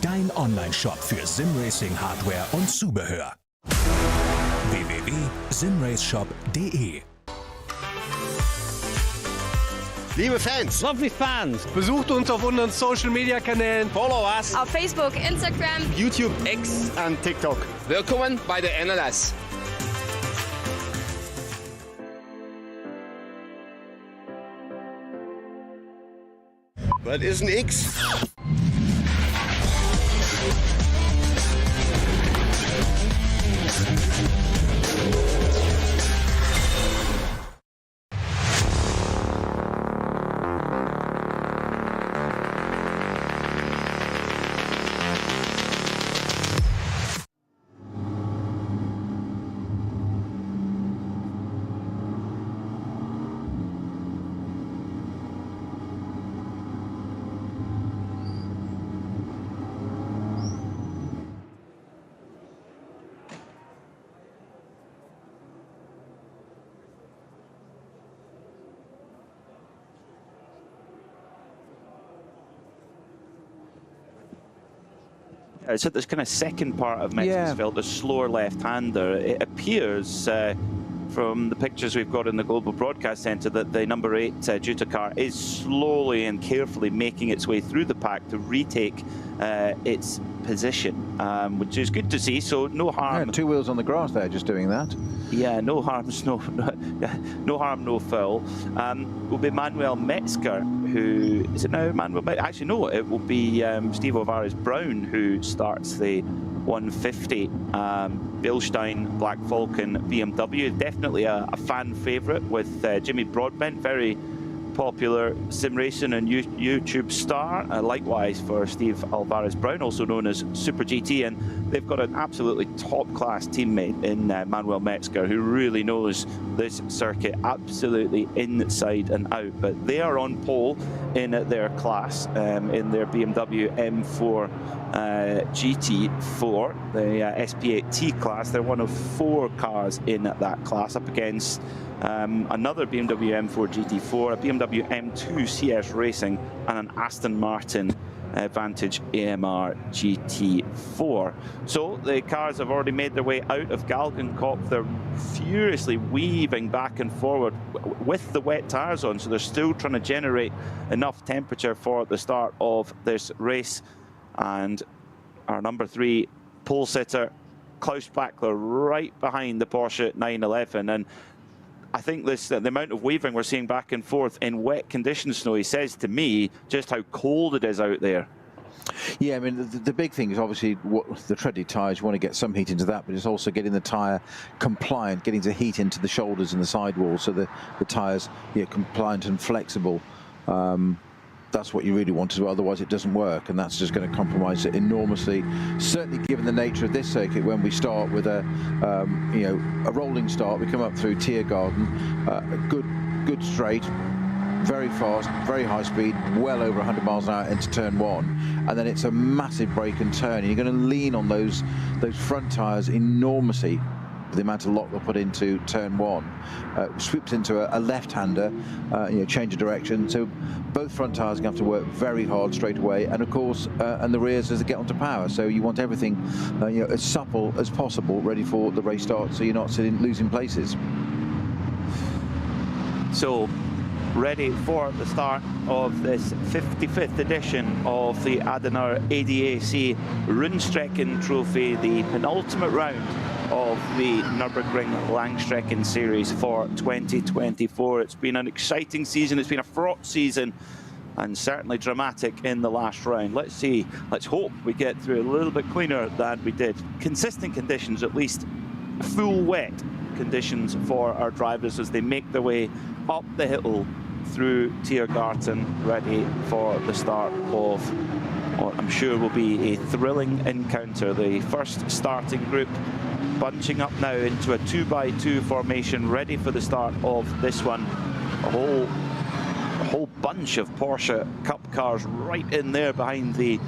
Dein Online-Shop für Simracing-Hardware und Zubehör. www.simraceshop.de. Liebe Fans, lovely fans, Besucht uns auf unseren Social-Media-Kanälen. follow us Auf Facebook, Instagram, YouTube, X und TikTok. Willkommen bei der NLS. Was ist ein X? It's at this kind of second part of Metzgersfeld, the slower left-hander. It appears from the pictures we've got in the Global Broadcast Centre that the number 8 Jutta car is slowly and carefully making its way through the pack to retake its position, which is good to see. So no harm. Yeah, 2 wheels on the grass there, just doing that. Yeah, no harm, no harm, no foul. Will be Manuel Metzger, who is it now? Manuel, actually no, it will be Steve Alvarez Brown who starts the 150 Bilstein Black Falcon BMW. Definitely a fan favourite with Jimmy Broadbent, very popular sim racing and YouTube star. Likewise for Steve Alvarez Brown, also known as Super GT, and they've got an absolutely top-class teammate in Manuel Metzger, who really knows this circuit absolutely inside and out. But they are on pole in their class, in their BMW M4 GT4, the SP8T class. They're one of 4 cars in that class, up against another BMW M4 GT4, a BMW M2 CS Racing, and an Aston Martin Vantage AMR GT4. So the cars have already made their way out of Galgenkopf. They're furiously weaving back and forward with the wet tires on, so they're still trying to generate enough temperature for the start of this race. And our number 3 pole sitter, Klaus Bachler, right behind the Porsche 911. And I think this the amount of weaving we're seeing back and forth in wet conditions, Snowy, says to me just how cold it is out there. Yeah, I mean, the big thing is obviously the treaded tyres. You want to get some heat into that, but it's also getting the tyre compliant, getting the heat into the shoulders and the sidewalls, so the tyres compliant and flexible. That's what you really want as well, otherwise it doesn't work, and that's just going to compromise it enormously. Certainly given the nature of this circuit, when we start with a rolling start, we come up through Tiergarten, a good straight, very fast, very high speed, well over 100 miles an hour into turn 1, and then it's a massive break and turn, and you're going to lean on those front tyres enormously. The amount of lock they'll put into turn 1, sweeps into a left-hander, change of direction. So both front tyres are going to have to work very hard straight away, and of course, and the rears as they get onto power. So you want everything, as supple as possible, ready for the race start, so you're not losing places. So, ready for the start of this 55th edition of the Adenauer ADAC Rundstrecken-Trophy, the penultimate round of the Nürburgring Langstrecken Series for 2024. It's been an exciting season, it's been a fraught season, and certainly dramatic in the last round. Let's see, let's hope we get through a little bit cleaner than we did. Consistent conditions, at least full wet conditions for our drivers as they make their way up the hill through Tiergarten, ready for the start of what I'm sure will be a thrilling encounter. The first starting group bunching up now into a 2x2 formation, ready for the start of this one. A whole bunch of Porsche Cup cars right in there behind the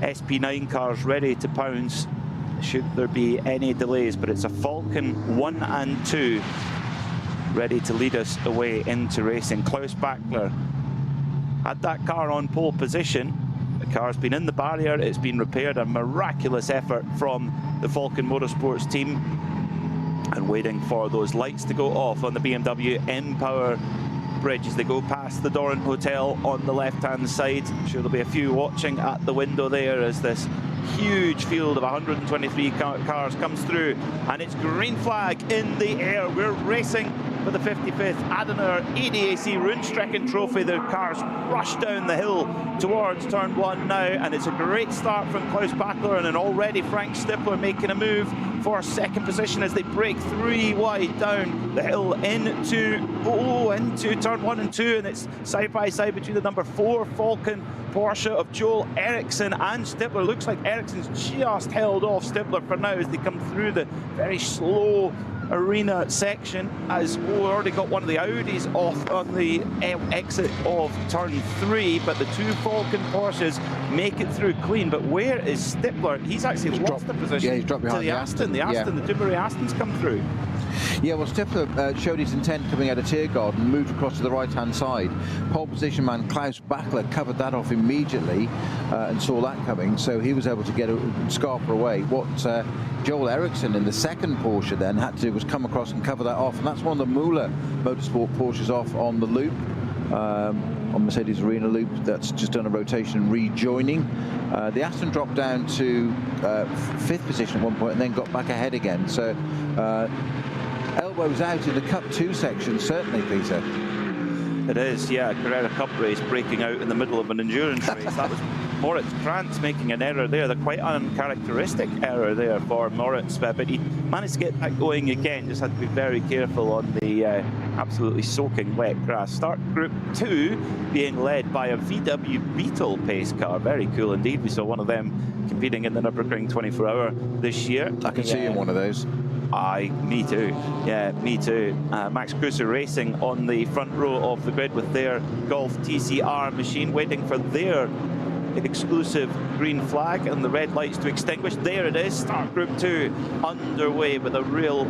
SP9 cars, ready to pounce should there be any delays. But it's a Falcon 1 and 2 ready to lead us away into racing. Klaus Bachler had that car on pole position. The car's been in the barrier, it's been repaired, a miraculous effort from the Falcon Motorsports team. And waiting for those lights to go off on the BMW M-Power bridge as they go past the Doran Hotel on the left-hand side. I'm sure there'll be a few watching at the window there as this huge field of 123 cars comes through, and it's green flag in the air. We're racing for the 55th Adenauer ADAC Rundstrecken-Trophy. The cars rush down the hill towards turn 1 now, and it's a great start from Klaus Bachler, and already Frank Stippler making a move for second position as they break 3 wide down the hill into turn 1 and 2, and it's side by side between the number 4 Falcon Porsche of Joel Eriksson and Stippler. Looks like Eriksson's just held off Stippler for now as they come through the very slow arena section, as we've already got one of the Audis off on the exit of turn 3, but the 2 Falcon Porsches make it through clean. But where is Stippler? He's actually lost the position. Yeah, he's dropped behind to the Aston. The Timbury Aston's come through. Yeah, well, Stippler showed his intent coming out of Tiergarten and moved across to the right-hand side. Pole position man Klaus Bachler covered that off immediately and saw that coming, so he was able to get a scarper away. What Joel Eriksson in the second Porsche then had to do was come across and cover that off, and that's one of the Müller Motorsport Porsches off on the loop, on Mercedes Arena loop. That's just done a rotation and rejoining. The Aston dropped down to 5th position at one point and then got back ahead again. So elbows out in the Cup 2 section, certainly, Peter. It is, yeah. Carrera Cup race breaking out in the middle of an endurance race. That was Moritz Krantz making an error there, the quite uncharacteristic error there for Moritz, but he managed to get that going again. Just had to be very careful on the absolutely soaking wet grass. Start Group 2 being led by a VW Beetle pace car. Very cool indeed. We saw one of them competing in the Nürburgring 24-hour this year. I can see in one of those. Me too. Yeah, me too. Max Kruse Racing on the front row of the grid with their Golf TCR machine, waiting for their exclusive green flag and the red lights to extinguish. There it is. Start Group 2 underway with a real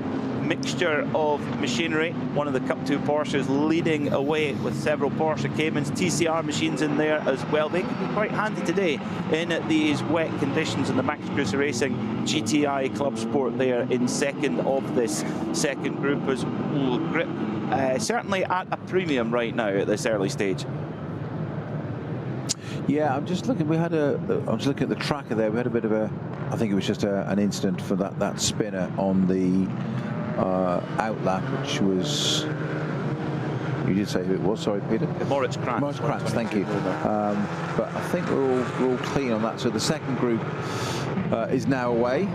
mixture of machinery. One of the Cup 2 Porsches leading away with several Porsche Caymans, TCR machines in there as well. They could be quite handy today in these wet conditions, and the Max Kruse Racing GTI Club Sport there in second of this second group as grip certainly at a premium right now at this early stage. Yeah, I'm just looking. I'm just looking at the tracker there. We had a bit of a, I think it was just an incident for that spinner on the outlap, which was. You did say who it was. Sorry, Peter. Moritz Krantz. Moritz Krantz. Thank you. But I think we're all clean on that. So the second group is now away.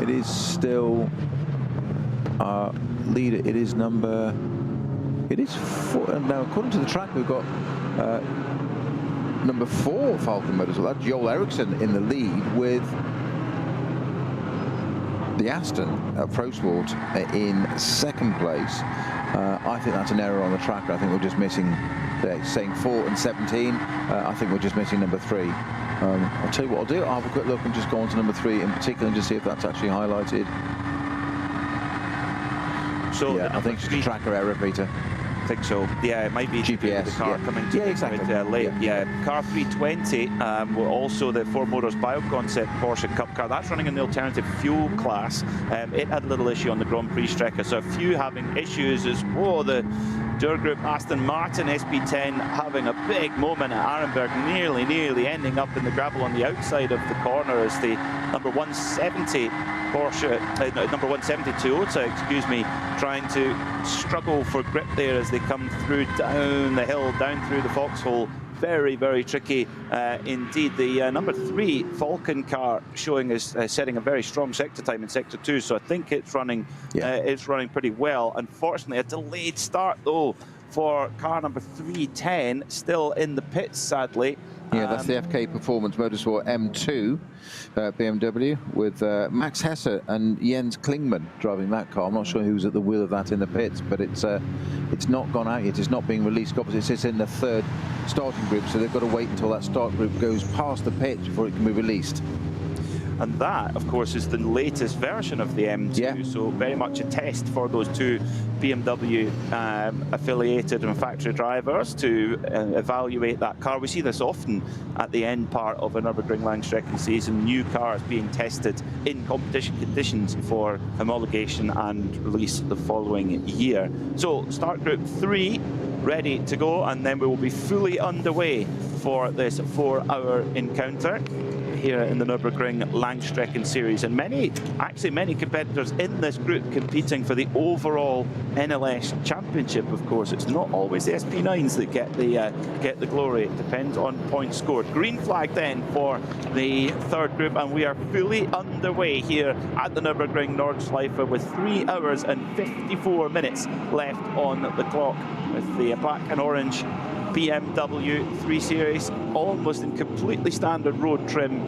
It is still leader. It is number. It is 4. Now, according to the track, we've got. Number 4 Falcon Motorsport, that's Joel Eriksson in the lead with the Aston Pro Sport in second place. I think that's an error on the tracker. I think we're just missing, saying 4 and 17. I think we're just missing number 3. I'll tell you what I'll do. I'll have a quick look and just go on to number 3 in particular and just see if that's actually highlighted. So yeah, I think it's a tracker error, Peter. I think so. Yeah, it might be GPS. The car coming to exactly. Late. Yeah, car 320. Also the Ford Motors BioConcept Porsche Cup car. That's running in the alternative fuel class. It had a little issue on the Grand Prix Strecke, so a few having issues as well. The Dürr Group Aston Martin SP10 having a big moment at Arenberg, nearly ending up in the gravel on the outside of the corner as the number 170 Porsche, number 170 Toyota, excuse me, trying to struggle for grip there as they come through down the hill, down through the foxhole. Very, very tricky indeed. The number 3 Falcon car showing is setting a very strong sector time in sector 2, so I think it's running pretty well. Unfortunately, a delayed start though for car number 310, still in the pits sadly. Yeah, that's the FK Performance Motorsport M2 BMW with Max Hesse and Jens Klingmann driving that car. I'm not sure who's at the wheel of that in the pits, but it's not gone out yet. It's not being released. Obviously, it's in the 3rd starting group, so they've got to wait until that start group goes past the pits before it can be released. And that, of course, is the latest version of the M2. Yeah. So very much a test for those two BMW affiliated and factory drivers to evaluate that car. We see this often at the end part of a Nürburgring Langstrecken season, new cars being tested in competition conditions for homologation and release the following year. So start group 3 ready to go, and then we will be fully underway for this 4-hour encounter here in the Nürburgring Langstrecken Series. And many competitors in this group competing for the overall NLS championship. Of course, it's not always the SP9s that get the glory. It depends on points scored. Green flag then for the third group, and we are fully underway here at the Nürburgring Nordschleife with 3 hours and 54 minutes left on the clock, with the black and orange BMW 3 Series, almost in completely standard road trim.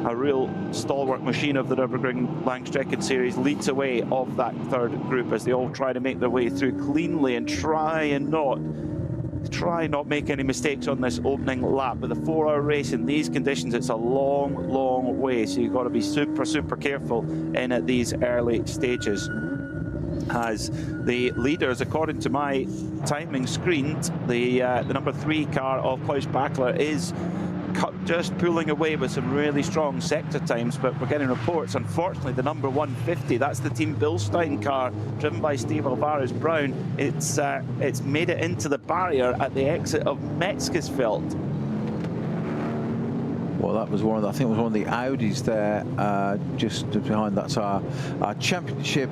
A real stalwart machine of the Nürburgring Langstrecken Series leads away of that third group as they all try to make their way through cleanly and try not make any mistakes on this opening lap. With a 4-hour race in these conditions, it's a long way, so you've got to be super careful in at these early stages. As the leaders, according to my timing screen, the number 3 car of Klaus Bachler is just pulling away with some really strong sector times, but we're getting reports, unfortunately, the number 150, that's the Team Bilstein car driven by Steve Alvarez Brown. It's made it into the barrier at the exit of Metzgesfeld. Well, that was I think it was one of the Audis there, just behind. That's our championship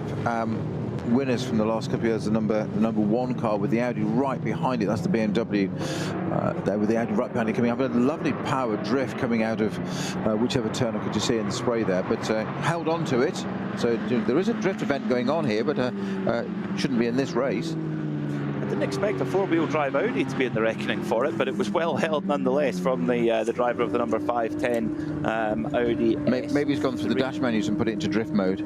winners from the last couple of years. The number 1 car with the Audi right behind it. That's the BMW there with the Audi right behind it coming up. A lovely power drift coming out of whichever turn. I could just see in the spray there, but held on to it. So there is a drift event going on here, but shouldn't be in this race. I didn't expect a 4-wheel drive Audi to be in the reckoning for it, but it was well held nonetheless from the driver of the number 510 Audi. Maybe he's gone through the dash menus and put it into drift mode.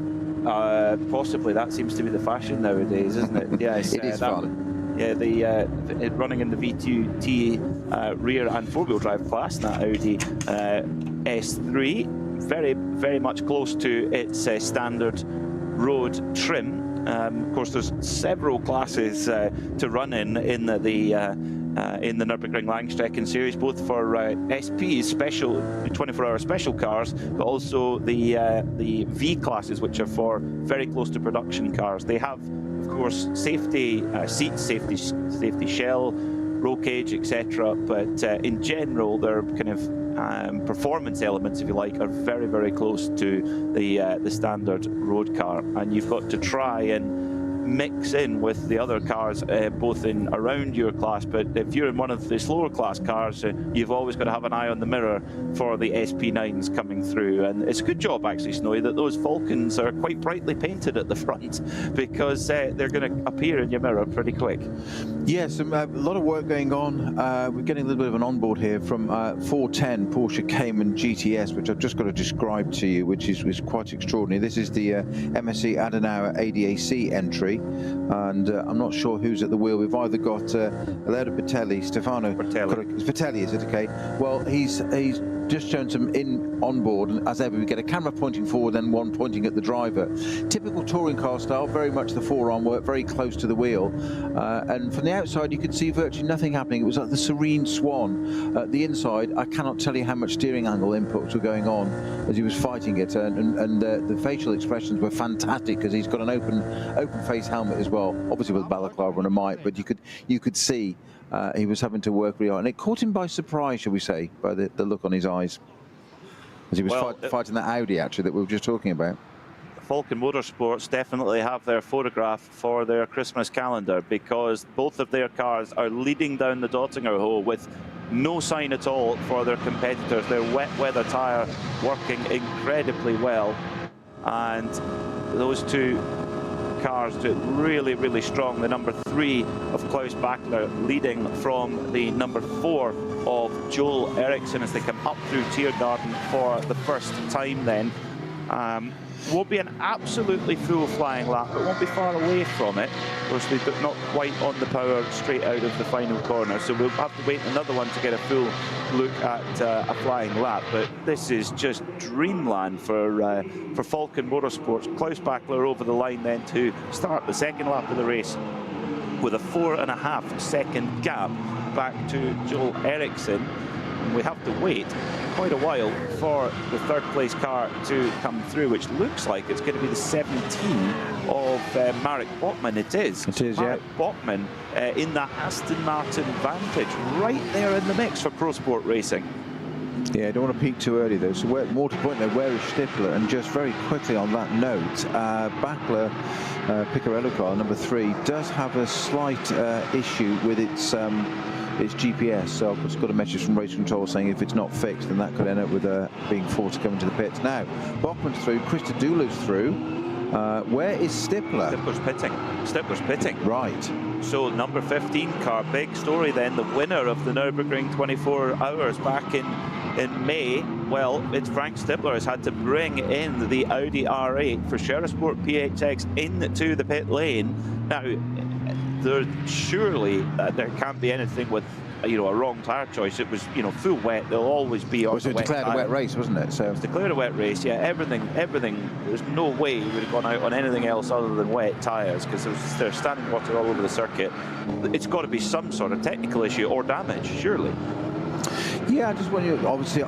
Possibly. That seems to be the fashion nowadays, isn't it? Yes, it is fun. Yeah, running in the V2T rear and 4-wheel drive class, that Audi S3, very much close to its standard road trim. Of course, there's several classes to run in the Nürburgring Langstrecken Series, both for SPs, special 24-hour special cars, but also the V classes, which are for very close to production cars. They have, of course, safety seats, safety shell, roll cage, etc. But in general, their kind of performance elements, if you like, are very close to the standard road car, and you've got to try and mix in with the other cars, both in around your class. But if you're in one of the slower class cars, you've always got to have an eye on the mirror for the SP9s coming through. And it's a good job, actually, Snowy, that those Falcons are quite brightly painted at the front, because they're going to appear in your mirror pretty quick. Yes, a lot of work going on. We're getting a little bit of an onboard here from 410 Porsche Cayman GTS, which I've just got to describe to you, which is quite extraordinary. This is the MSC Adenauer ADAC entry, and I'm not sure who's at the wheel. We've either got Alberto Patelli, Stefano Patelli, is it? Okay. Well, he's just shown some on board, and as ever we get a camera pointing forward and one pointing at the driver. Typical touring car style, very much the forearm work, very close to the wheel, and from the outside you could see virtually nothing happening. It was like the serene swan. At the inside, I cannot tell you how much steering angle inputs were going on as he was fighting it, and the facial expressions were fantastic, because he's got an open face helmet as well, obviously with a balaclava and a mic, but you could see he was having to work really hard, and it caught him by surprise, shall we say, by the look on his eyes as he was fighting that Audi, actually, that we were just talking about. Falcon Motorsports definitely have their photograph for their Christmas calendar, because both of their cars are leading down the Dottinger hole with no sign at all for their competitors. Their wet weather tyre working incredibly well, and those two cars do it really strong. The number 3 of Klaus Bachler leading from the number 4 of Joel Eriksson as they come up through Tiergarten for the first time then. Won't be an absolutely full flying lap, but won't be far away from it. Of course, they've not quite on the power straight out of the final corner, so we'll have to wait another one to get a full look at a flying lap. But this is just dreamland for Falcon Motorsports. Klaus Bachler over the line then to start the second lap of the race with a 4.5 second gap back to Joel Eriksson. And we have to wait quite a while for the third place car to come through, which looks like it's going to be the 17 of Marek Botman. It is, Marek Botman in that Aston Martin Vantage, right there in the mix for Pro Sport Racing. Yeah, I don't want to peak too early though. So more to point there, where is Stippler? And just very quickly on that note, Bachler Picarello car number 3 does have a slight issue with its GPS. So I've just got a message from race control saying if it's not fixed, then that could end up with being forced to come into the pits. Now, Bachman's through, Christodoulou's through. Where is Stippler? Stippler's pitting. Right. So number 15 car, big story then, the winner of the Nürburgring 24 hours back in May. Well, it's Frank Stippler has had to bring in the Audi R8 for Sherasport PHX into the pit lane. Now, surely there can't be anything with a wrong tyre choice. It was full wet. They'll always be on. It was declared a wet race, wasn't it? So it was declared a wet race. Yeah, everything. There's no way he would have gone out on anything else other than wet tyres, because there's standing water all over the circuit. It's got to be some sort of technical issue or damage, surely. Yeah, I just want you, obviously,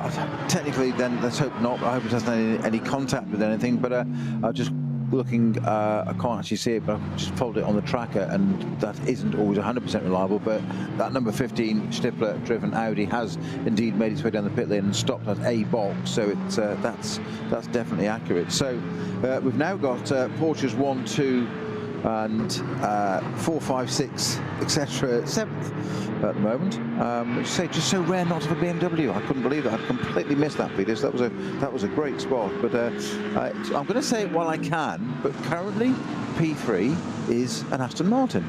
technically, then let's hope not. I hope it doesn't have any contact with anything. But I just looking, I can't actually see it, but I've just followed it on the tracker, and that isn't always 100% reliable. But that number 15 Stippler driven Audi has indeed made its way down the pit lane and stopped at a box, so it's that's definitely accurate. So we've now got Porsche's 1, 2 and 4, 5, 6, etc. 7th at the moment. Which say just so rare not to have a BMW. I couldn't believe that. I'd completely missed that, Peters. That was a great spot. But I'm going to say it while I can. But currently, P3 is an Aston Martin.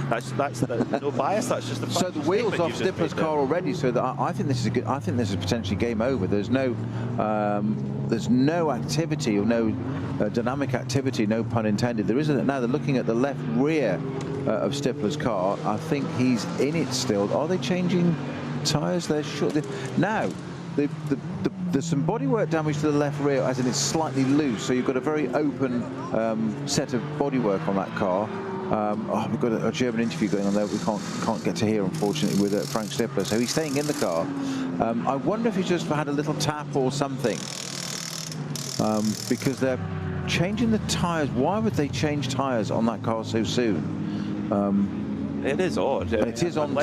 That's no bias. That's just the fact. So the wheels off Stippler's car already. So that I think this is a good. I think this is potentially game over. There's no activity or no dynamic activity. No pun intended. There isn't. Now they're looking at the left rear of Stippler's car. I think he's in it still. Are they changing tyres? They're sure. Now, there's some bodywork damage to the left rear, as in it's slightly loose. So you've got a very open set of bodywork on that car. We've got a German interview going on there. We can't get to hear, unfortunately, with Frank Stippler. So he's staying in the car. I wonder if he's just had a little tap or something, because they're changing the tyres. Why would they change tyres on that car so soon? It is odd. It is on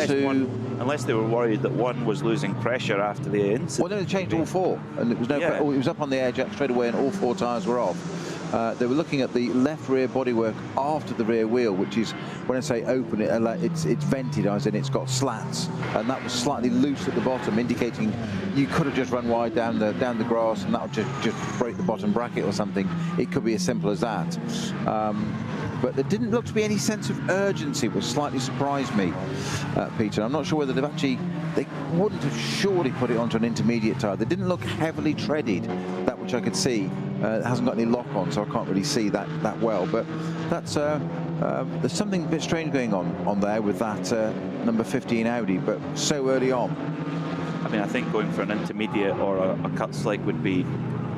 unless they were worried that one was losing pressure after the incident. Well, no, they changed all 4, and it was it was up on the air jack straight away, and all 4 tyres were off. They were looking at the left rear bodywork after the rear wheel, which is, when I say open, it's vented, as in it's got slats, and that was slightly loose at the bottom, indicating you could have just run wide down the grass, and that would just break the bottom bracket or something. It could be as simple as that. But there didn't look to be any sense of urgency, which slightly surprised me, Peter. I'm not sure whether they wouldn't have surely put it onto an intermediate tyre. They didn't look heavily treaded, that which I could see. It hasn't got any lock on, so I can't really see that well. But that's there's something a bit strange going on there with that number 15 Audi, but so early on. I mean, I think going for an intermediate or a cut slick would be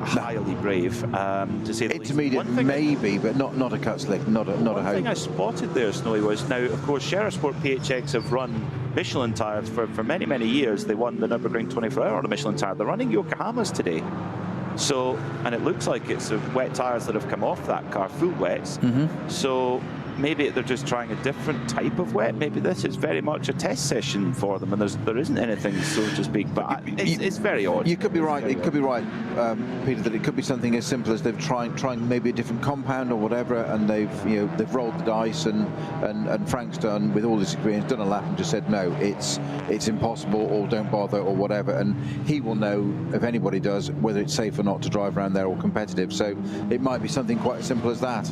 highly brave, to say the least. Intermediate maybe, but not a cut slick, not a One thing I spotted there, Snowy, was now, of course, Sherasport PHX have run Michelin tyres for many, many years. They won the Nürburgring 24-hour on a Michelin tyre. They're running Yokohamas today. So, and it looks like it's wet tyres that have come off that car, full wets. So maybe they're just trying a different type of wet. Maybe this is very much a test session for them, and there isn't anything, so to speak. But it's very odd. You could be right. It could be right, Peter, that it could be something as simple as they've trying maybe a different compound or whatever, and they've rolled the dice, and Frank's done, with all his experience, done a lap and just said no, it's impossible, or don't bother, or whatever, and he will know, if anybody does, whether it's safe or not to drive around there or competitive. So it might be something quite as simple as that.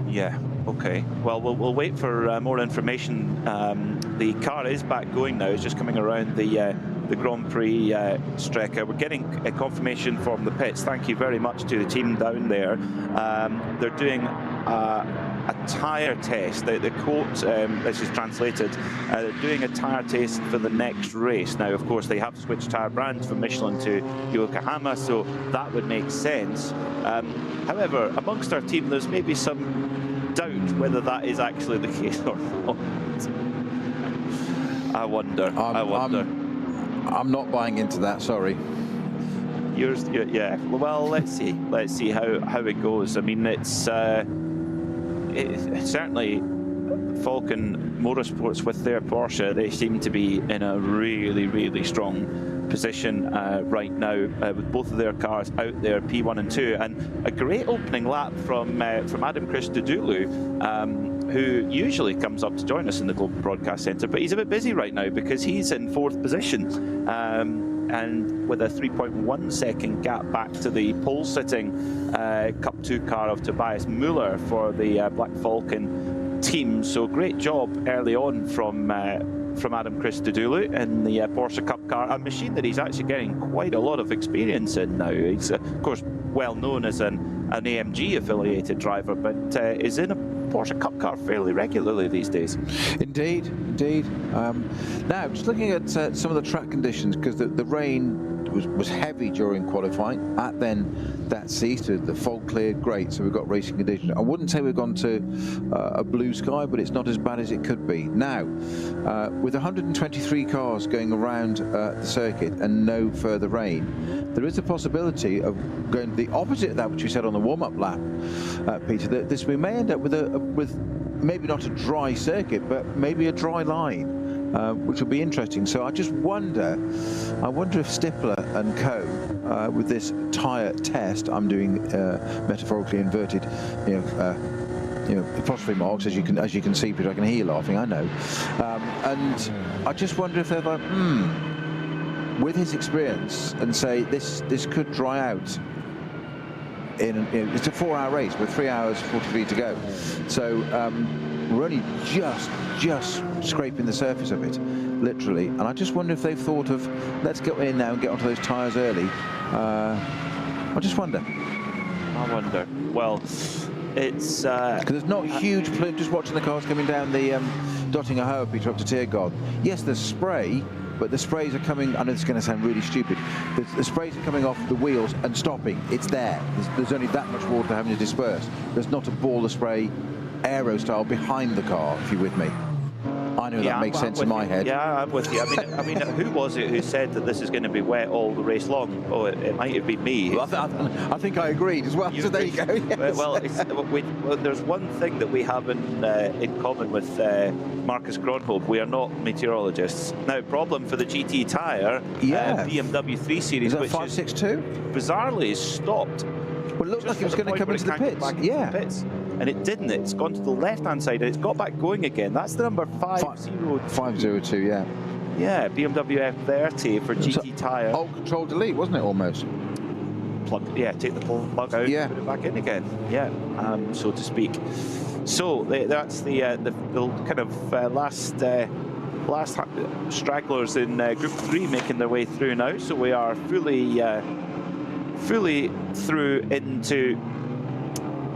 Yeah, okay. Well, we'll wait for more information. The car is back going now. It's just coming around the the Grand Prix Strecke. We're getting a confirmation from the pits. Thank you very much to the team down there. They're doing a tyre test. The quote, this is translated, they're doing a tyre test for the next race. Now, of course, they have switched tyre brands from Michelin to Yokohama, so that would make sense. However, amongst our team, there's maybe some doubt whether that is actually the case or not. I wonder. I'm not buying into that, sorry. Yeah, well, let's see how it goes. I mean, it's certainly Falcon Motorsports with their Porsche, they seem to be in a really strong position right now with both of their cars out there, P1 and 2, and a great opening lap from Adam Christodoulou, who usually comes up to join us in the Global Broadcast Centre, but he's a bit busy right now because he's in 4th position. And with a 3.1 second gap back to the pole-sitting Cup 2 car of Tobias Müller for the Black Falcon team. So great job early on from Adam Christodoulou in the Porsche Cup car, a machine that he's actually getting quite a lot of experience in now. He's of course well known as an AMG affiliated driver, but is in a Porsche Cup car fairly regularly these days. Indeed. Now, just looking at some of the track conditions, because the rain was heavy during qualifying. Then that ceased. The fog cleared, great. So we've got racing conditions. I wouldn't say we've gone to a blue sky, but it's not as bad as it could be. Now, with 123 cars going around the circuit and no further rain, there is a possibility of going to the opposite of that which we said on the warm-up lap, Peter. That we may end up with maybe not a dry circuit, but maybe a dry line. Which will be interesting. So I just wonder if Stifler and co, with this tyre test, I'm doing metaphorically inverted, apostrophe marks, as you can see, Peter. I can hear you laughing, I know. And I just wonder if they're like, with his experience, and say this could dry out. It's a 4-hour race with 3 hours 43 to go. So we're only just scraping the surface of it, literally. And I just wonder if they've thought of, let's get in now and get onto those tyres early. I just wonder. Well, it's because there's not huge plume. Just watching the cars coming down the Dottinger Höhe, Peter, up to Tiergarten. Yes, there's spray, but the sprays are coming. I know it's going to sound really stupid. The sprays are coming off the wheels and stopping. It's there. There's only that much water having to disperse. There's not a ball of spray, aero style, behind the car. If you're with me. I know that makes sense in my head. Yeah, I'm with you. I mean, who was it who said that this is going to be wet all the race long? Oh, it might have been me. Well, I think I agreed as well. So there you go. Yes. Well, there's one thing that we have in common with Marcus Gronholm. We are not meteorologists. Now, problem for the GT tyre, BMW 3 Series, is that which 562? Bizarrely is stopped. Well, it looked like it was going to come into the pits. And it didn't. It's gone to the left-hand side, and it's got back going again. That's the number 502. Yeah. Yeah, BMW F30 for GT tyre. Oh, control delete, wasn't it almost? Take the plug out, put it back in again. Yeah, so to speak. So that's the kind of last stragglers in Group 3 making their way through now. So we are fully through into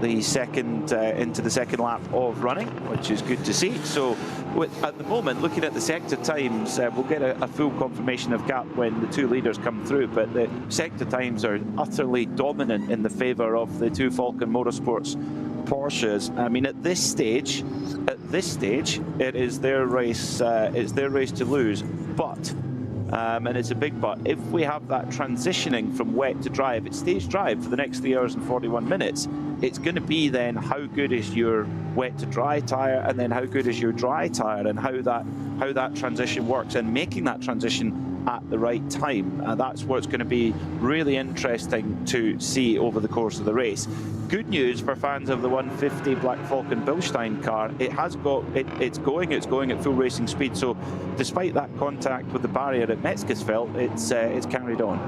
the second lap of running, which is good to see. So at the moment, looking at the sector times, we'll get a full confirmation of gap when the two leaders come through, but the sector times are utterly dominant in the favour of the two Falcon Motorsports Porsches. I mean, at this stage, it is their race. It's their race to lose, but. And it's a big but. If we have that transitioning from wet to dry, if it stays dry for the next 3 hours and 41 minutes, it's going to be then how good is your wet to dry tyre, and then how good is your dry tyre, and how that transition works, and making that transition at the right time. That's what's going to be really interesting to see over the course of the race. Good news for fans of the 150 Black Falcon Bilstein car, it's going at full racing speed. So despite that contact with the barrier at Metzgesfeld, it's carried on.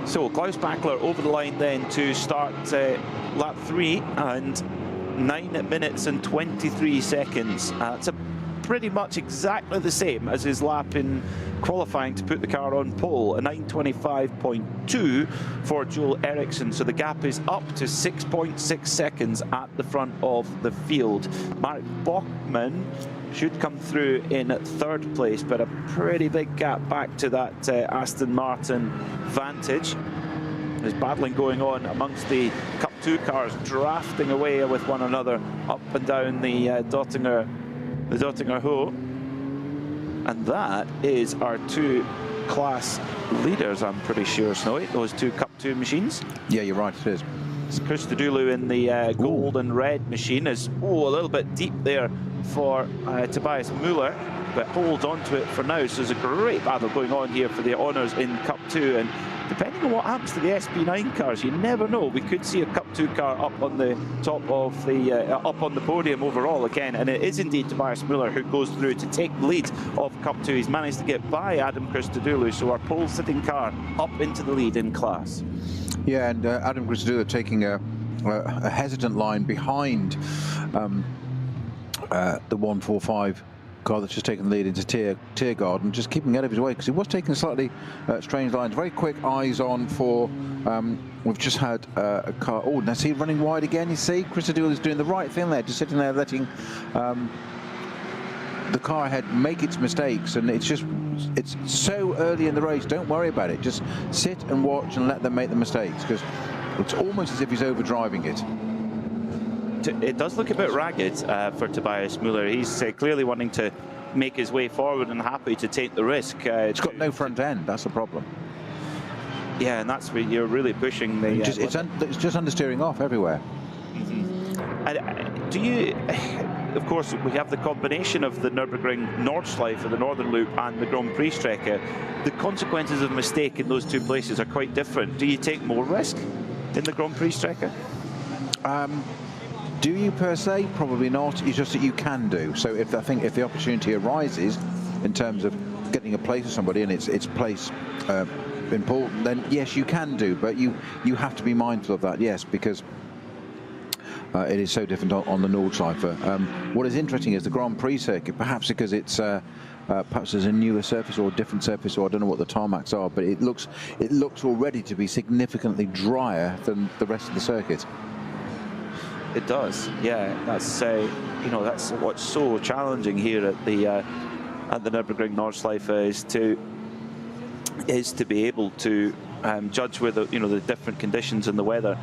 So Klaus Bachler over the line then to start lap 3, and 9 minutes and 23 seconds. That's a pretty much exactly the same as his lap in qualifying to put the car on pole, a 9:25.2 for Joel Eriksson. So the gap is up to 6.6 seconds at the front of the field. Mark Bachmann should come through in third place, but a pretty big gap back to that Aston Martin Vantage. There's battling going on amongst the Cup 2 cars, drafting away with one another up and down the Dottinger Hoe. And that is our two class leaders, I'm pretty sure, Snowy, those two Cup 2 machines. Yeah, you're right, it is. It's Christodoulou in the gold and red machine is a little bit deep there for Tobias Müller, but holds on to it for now. So there's a great battle going on here for the honours in Cup 2, and depending on what happens to the SP9 cars, you never know. We could see a Cup 2 car up on the top of the up on the podium overall again, and it is indeed Tobias Müller who goes through to take the lead of Cup 2. He's managed to get by Adam Christodoulou, so our pole-sitting car up into the lead in class. Yeah, and Adam Christodoulou taking a hesitant line behind the 145 car that's just taken the lead into Tiergarten, and just keeping out of his way because he was taking slightly strange lines. Very quick eyes on for, we've just had a car, oh, now see running wide again, you see, Christodoulou is doing the right thing there, just sitting there letting the car ahead make its mistakes, and it's so early in the race, don't worry about it, just sit and watch and let them make the mistakes, because it's almost as if he's overdriving it. It does look a bit ragged for Tobias Müller. He's clearly wanting to make his way forward and happy to take the risk. It's got no front end, that's the problem. Yeah, and that's where you're really pushing the... it's just understeering off everywhere. Do you... Of course, we have the combination of the Nürburgring Nordschleife, the Northern Loop, and the Grand Prix Strecke. The consequences of mistake in those two places are quite different. Do you take more risk in the Grand Prix Strecke? Do you per se? Probably not. It's just that you can do. So if the opportunity arises in terms of getting a place for somebody and it's place important, then yes, you can do. But you have to be mindful of that, yes, because it is so different on the Nordschleife. What is interesting is the Grand Prix circuit, perhaps because it's perhaps there's a newer surface or a different surface, or I don't know what the tarmacs are, but it looks already to be significantly drier than the rest of the circuit. It does, yeah. That's that's what's so challenging here at the Nürburgring Nordschleife is to be able to judge with the different conditions and the weather.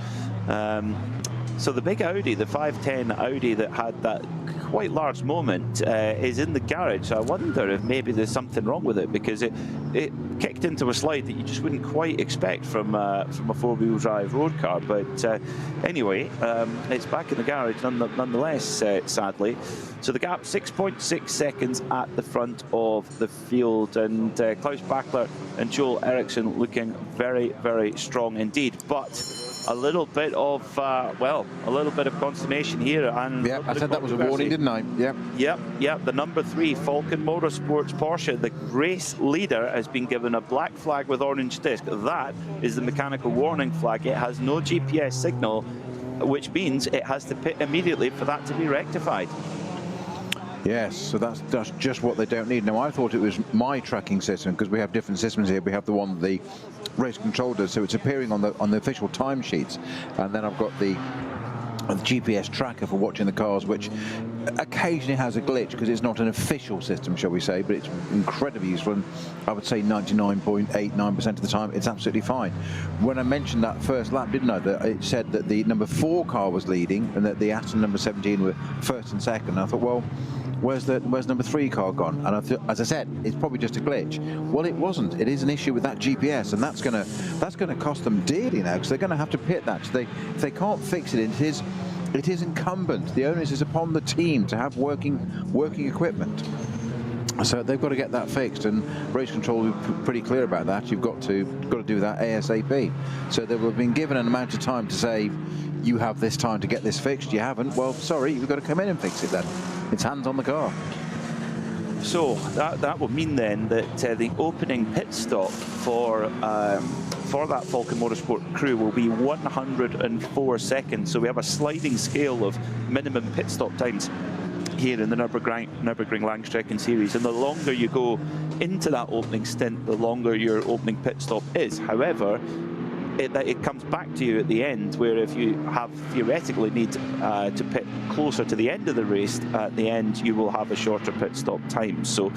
So the big Audi, the 510 Audi that had that quite large moment, is in the garage. I wonder if maybe there's something wrong with it, because it kicked into a slide that you just wouldn't quite expect from a four-wheel drive road car. But anyway, it's back in the garage nonetheless, sadly. So the gap 6.6 seconds at the front of the field, and Klaus Bachler and Joel Eriksson looking very, very strong indeed. But a little bit of consternation here. And yeah, I said that was a warning, didn't I? Yeah. Yep. The number 3 Falcon Motorsports Porsche, the race leader, has been given a black flag with orange disc. That is the mechanical warning flag. It has no GPS signal, which means it has to pit immediately for that to be rectified. Yes, so that's just what they don't need. Now, I thought it was my tracking system, because we have different systems here. We have the one the race control does, so it's appearing on the official timesheets, and then I've got the GPS tracker for watching the cars, which occasionally has a glitch because it's not an official system, shall we say, but it's incredibly useful, and I would say 99.89% of the time it's absolutely fine. When I mentioned that first lap, didn't I, that it said that the number 4 car was leading and that the Aston number 17 were first and second, and I thought, well, where's number 3 car gone? And I thought, as I said, it's probably just a glitch. Well, it wasn't. It is an issue with that GPS, and that's going to cost them dearly now, because they're going to have to pit that. So if they can't fix it, it is incumbent. The onus is upon the team to have working equipment. So they've got to get that fixed, and race control will be pretty clear about that. You've got to do that ASAP. So they will have been given an amount of time to say, you have this time to get this fixed. You haven't. Well, sorry, you've got to come in and fix it then. It's hands on the car. So that would mean then that the opening pit stop for that Falcon Motorsport crew will be 104 seconds. So we have a sliding scale of minimum pit stop times here in the Nürburgring Langstrecken Series, and the longer you go into that opening stint, the longer your opening pit stop is. However, it comes back to you at the end, where if you have theoretically need to pit closer to the end of the race, at the end you will have a shorter pit stop time. So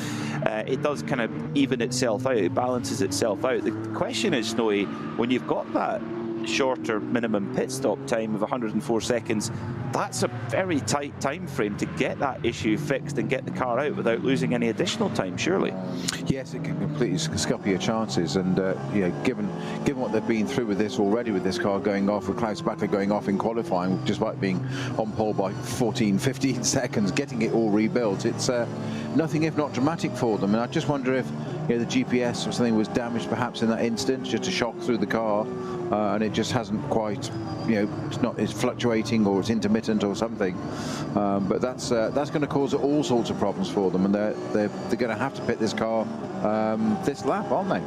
it does kind of even itself out, it balances itself out. The question is, Snowy, when you've got that shorter minimum pit stop time of 104 seconds, that's a very tight time frame to get that issue fixed and get the car out without losing any additional time, surely. Yes, it can completely scupper your chances, and you know, given what they've been through with this already, with this car going off, with Klaus Bachler going off in qualifying, despite being on pole by 14-15 seconds, getting it all rebuilt, it's nothing if not dramatic for them. And I just wonder if, you know, the GPS or something was damaged perhaps in that instance, just a shock through the car, and it just hasn't quite, you know, it's fluctuating or it's intermittent or something. But that's going to cause all sorts of problems for them, and they're going to have to pit this car this lap, aren't they?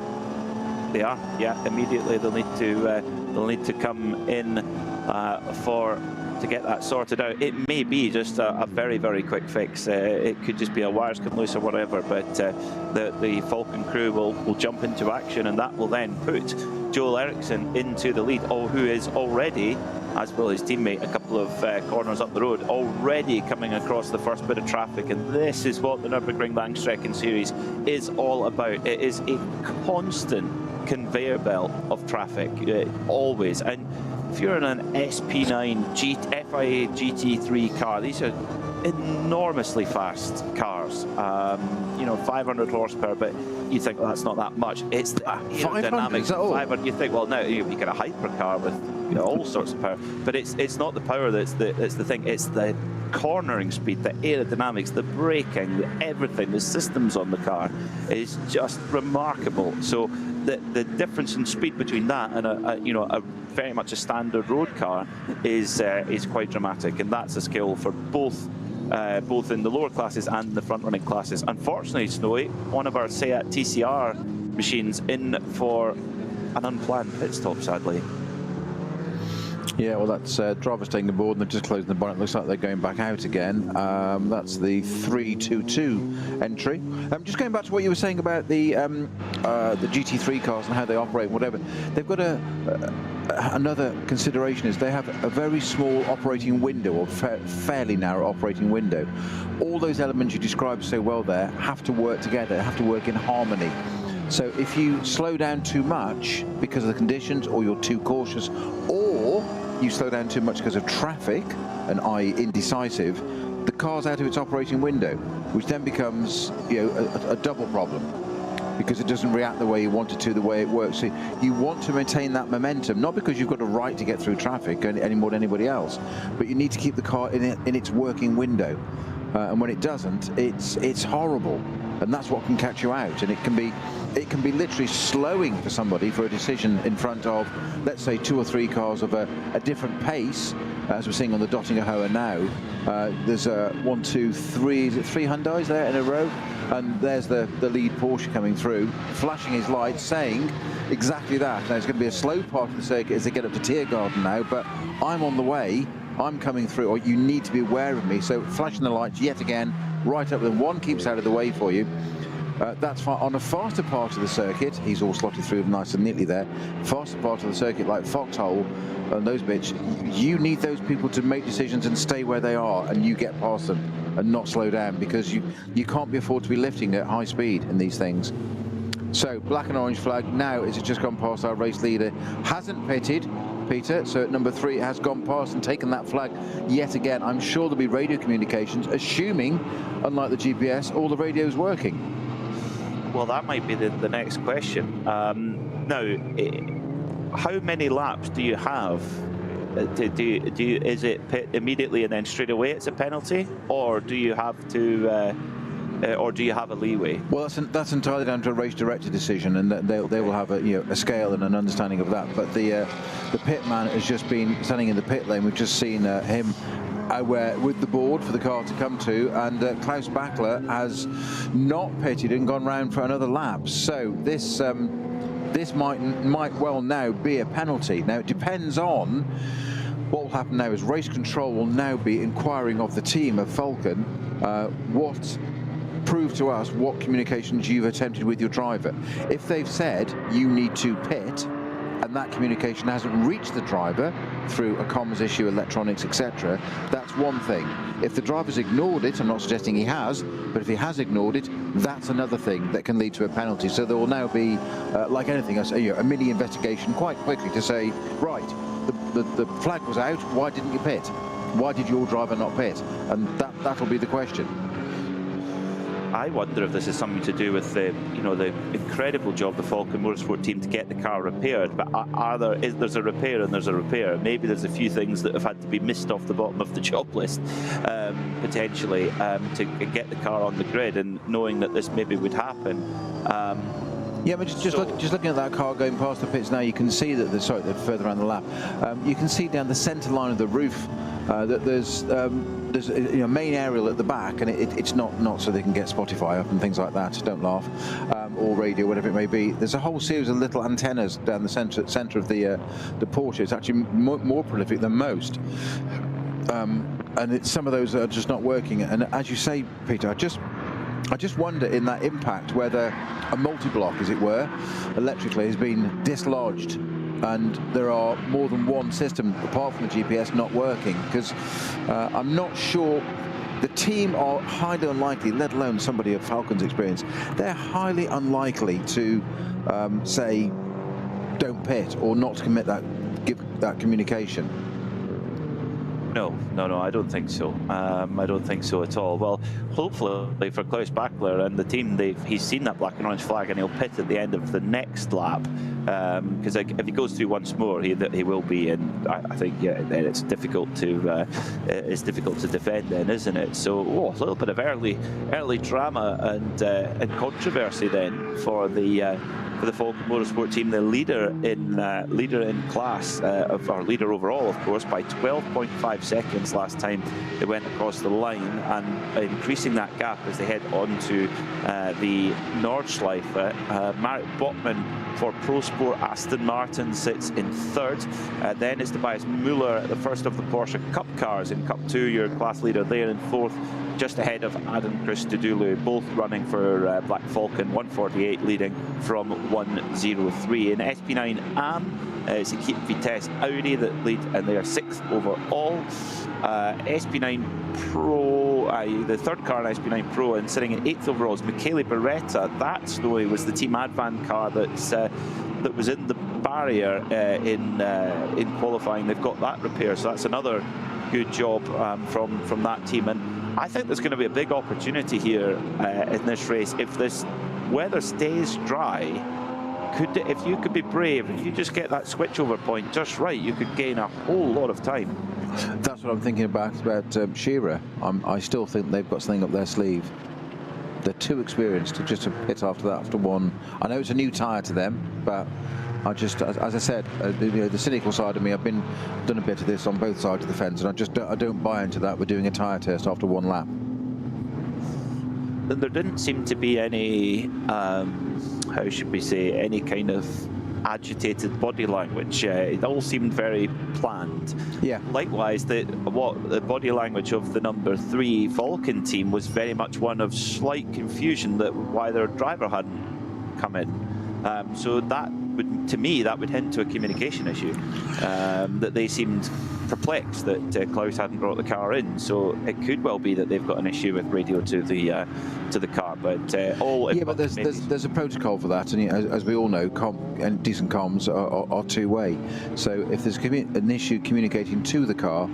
They are, yeah. Immediately they'll need to come in to get that sorted out. It may be just a very, very quick fix. It could just be a wires come loose or whatever, but the Falcon crew will jump into action, and that will then put Joel Eriksson into the lead, who is already, as will his teammate, a couple of corners up the road, already coming across the first bit of traffic. And this is what the Nürburgring Langstrecken Series is all about. It is a constant conveyor belt of traffic, always. And if you're in an SP9 FIA GT3 car, these are enormously fast cars. You know, 500 horsepower, but you think, well, that's not that much. It's the aerodynamics. 500. You think, well, no, you get a hypercar with, you know, all sorts of power, but it's not the power that's the thing. It's the cornering speed, the aerodynamics, the braking, everything, the systems on the car is just remarkable. So the difference in speed between that and a very much a standard road car is quite dramatic, and that's a skill for both in the lower classes and the front running classes. Unfortunately, Snowy, one of our Seat TCR machines in for an unplanned pit stop, sadly. Yeah, well, that's drivers taking the board and they're just closing the bonnet. Looks like they're going back out again. That's the 322 entry. Just going back to what you were saying about the GT3 cars and how they operate, whatever. They've got another consideration is they have a very small operating window, or fairly narrow operating window. All those elements you described so well there have to work together, have to work in harmony. So if you slow down too much because of the conditions, or you're too cautious, or you slow down too much because of traffic, and i.e. indecisive, the car's out of its operating window, which then becomes, you know, a double problem, because it doesn't react the way you want it to, the way it works. So you want to maintain that momentum, not because you've got a right to get through traffic any more than anybody else, but you need to keep the car in its working window. And when it doesn't, it's horrible, and that's what can catch you out. And it can be literally slowing for somebody for a decision in front of, let's say, 2 or 3 cars of a different pace, as we're seeing on the Dottinger Hoa now. There's 1, 2, 3, is it 3 Hyundais there in a row? And there's the lead Porsche coming through, flashing his lights, saying exactly that. Now, it's going to be a slow part of the circuit as they get up to Tiergarten now, but I'm on the way, I'm coming through, or you need to be aware of me. So flashing the lights yet again, right up with them. One keeps out of the way for you. That's fine. On a faster part of the circuit, he's all slotted through nice and neatly there. Faster part of the circuit, like Foxhole and those bits, you need those people to make decisions and stay where they are, and you get past them and not slow down, because you can't be afford to be lifting at high speed in these things. So black and orange flag now, is it just gone past our race leader? Hasn't pitted, Peter, so at number 3 it has gone past and taken that flag yet again. I'm sure there'll be radio communications, assuming, unlike the GPS, all the radio's working. Well, that might be the next question. Now, how many laps do you have? Is it pit immediately and then straight away it's a penalty, or do you have to, or do you have a leeway? Well, that's entirely down to a race director decision, and they will have a scale and an understanding of that. But the pit man has just been standing in the pit lane. We've just seen him with the board for the car to come to, and Klaus Bachler has not pitted and gone round for another lap. So this might well now be a penalty. Now it depends on what will happen now is race control will now be inquiring of the team of Falcon prove to us what communications you've attempted with your driver. If they've said you need to pit and that communication hasn't reached the driver through a comms issue, electronics, etc., that's one thing. If the driver's ignored it, I'm not suggesting he has, but if he has ignored it, that's another thing that can lead to a penalty. So there will now be, like anything else, a mini investigation quite quickly to say, right, the flag was out, why didn't you pit? Why did your driver not pit? And that'll be the question. I wonder if this is something to do with the incredible job the Falcon Motorsport team to get the car repaired. But there's a repair and there's a repair. Maybe there's a few things that have had to be missed off the bottom of the job list, potentially, to get the car on the grid. And knowing that this maybe would happen. Yeah, but just looking at that car going past the pits now, you can see that they're further around the lap. You can see down the centre line of the roof that there's a main aerial at the back, and it's not so they can get Spotify up and things like that. Don't laugh, or radio, whatever it may be. There's a whole series of little antennas down the centre of the Porsche. It's actually more prolific than most. And some of those are just not working. And as you say, Peter, I just wonder in that impact whether a multi-block, as it were, electrically has been dislodged and there are more than one system apart from the GPS not working, because I'm not sure. The team are highly unlikely, let alone somebody of Falcon's experience, they're highly unlikely to say don't pit or not to give that communication. No, I don't think so. I don't think so at all. Well, hopefully for Klaus Bachler and the team, he's seen that black and orange flag and he'll pit at the end of the next lap. Because if he goes through once more, he will be. And I think then it's difficult to defend then, isn't it? So a little bit of early drama and controversy then for the Falcon Motorsport team, the leader in class, or leader overall, of course, by 12.5 seconds last time they went across the line, and increasing that gap as they head on to the Nordschleife. Marek Botman for Pro Sport Aston Martin sits in third. Then it's Tobias Müller, the first of the Porsche Cup cars in Cup 2, your class leader there in fourth, just ahead of Adam Christodoulou, both running for Black Falcon, 148 leading from 103. In SP9 AM, it's Equipe Vitesse Audi that lead, and they are sixth overall. SP9 Pro, the third car in SP9 Pro, and sitting in eighth overall is Michele Beretta. That, Snowy, was the Team Advan car that was in the barrier in qualifying. They've got that repair, so that's another good job from that team. And I think there's going to be a big opportunity here in this race. If this weather stays dry, if you could be brave, if you just get that switchover point just right, you could gain a whole lot of time. That's what I'm thinking about Shearer. I still think they've got something up their sleeve. They're too experienced to just pit after that, after one. I know it's a new tyre to them, but I just, as I said, the cynical side of me, I've done a bit of this on both sides of the fence, and I don't buy into that. We're doing a tyre test after one lap. There didn't seem to be any, how should we say, any kind of agitated body language. It all seemed very planned. Yeah. Likewise, the body language of the number 3 Falcon team was very much one of slight confusion that why their driver hadn't come in. So that would, to me, that would hint to a communication issue, that they seemed perplexed that Klaus hadn't brought the car in. So it could well be that they've got an issue with radio to the car. But but there's a protocol for that, and as we all know, and decent comms are two-way. So if there's an issue communicating to the car,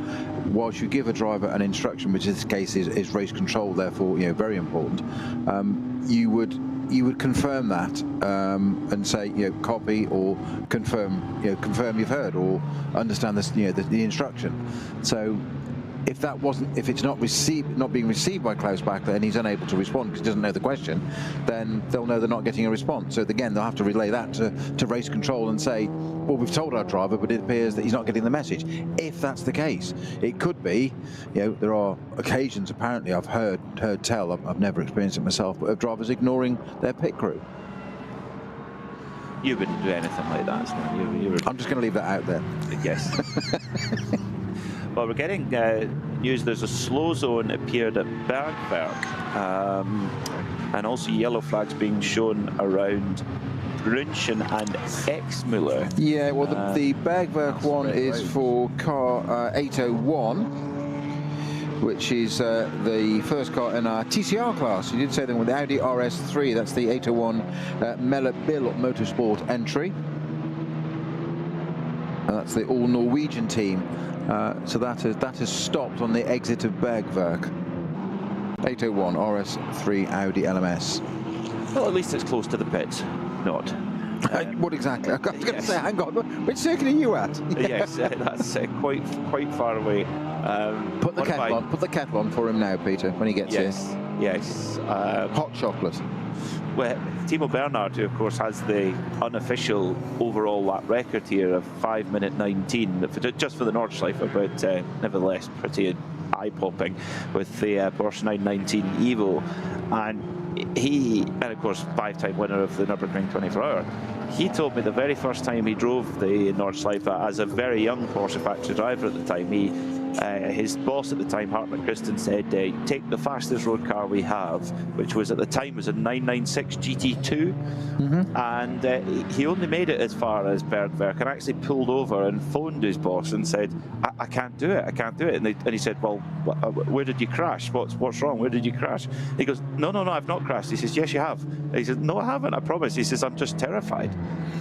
whilst you give a driver an instruction, which in this case is race control, therefore very important, you would confirm that and say copy or confirm you've heard or understand this the instruction. So if it's not being received by Klaus Bachler and he's unable to respond because he doesn't know the question, then they'll know they're not getting a response. So again, they'll have to relay that to race control and say, well, we've told our driver, but it appears that he's not getting the message. If that's the case, it could be, there are occasions, apparently, I've heard tell, I've never experienced it myself, but of drivers ignoring their pit crew. You wouldn't do anything like that, so I'm just going to leave that out there. Yes. Well, we're getting news there's a slow zone appeared at Bergwerk, and also yellow flags being shown around Brünchen and Exmüller. Yeah, well, the Bergwerk one is for car 801, which is the first car in our TCR class. You did say them with the Audi RS3. That's the 801 Bill Motorsport entry. And that's the all-Norwegian team. So that has stopped on the exit of Bergwerk. 801 RS3 Audi LMS. Well, at least it's close to the pits. Not. What exactly? I was going to say, hang on, which circuit are you at? Yes, that's quite far away. Put the kettle on for him now, Peter, when he gets here. Yes. Hot chocolate. Well, Timo Bernhard, who of course has the unofficial overall lap record here of 5 minute 19, just for the Nordschleife, but nevertheless pretty eye-popping with the Porsche 919 Evo, and of course 5-time winner of the Nürburgring 24-hour. He told me the very first time he drove the Nordschleife as a very young Porsche factory driver at the time, his boss at the time, Hartmut Christen, said, take the fastest road car we have, which was at the time was a 996 GT2, and he only made it as far as Bergwerk and actually pulled over and phoned his boss and said, I can't do it, and he said, well, where did you crash? What's wrong? Where did you crash? He goes, no, I've not crashed. He says, yes, you have. He says, no, I haven't, I promise. He says, I'm just terrified.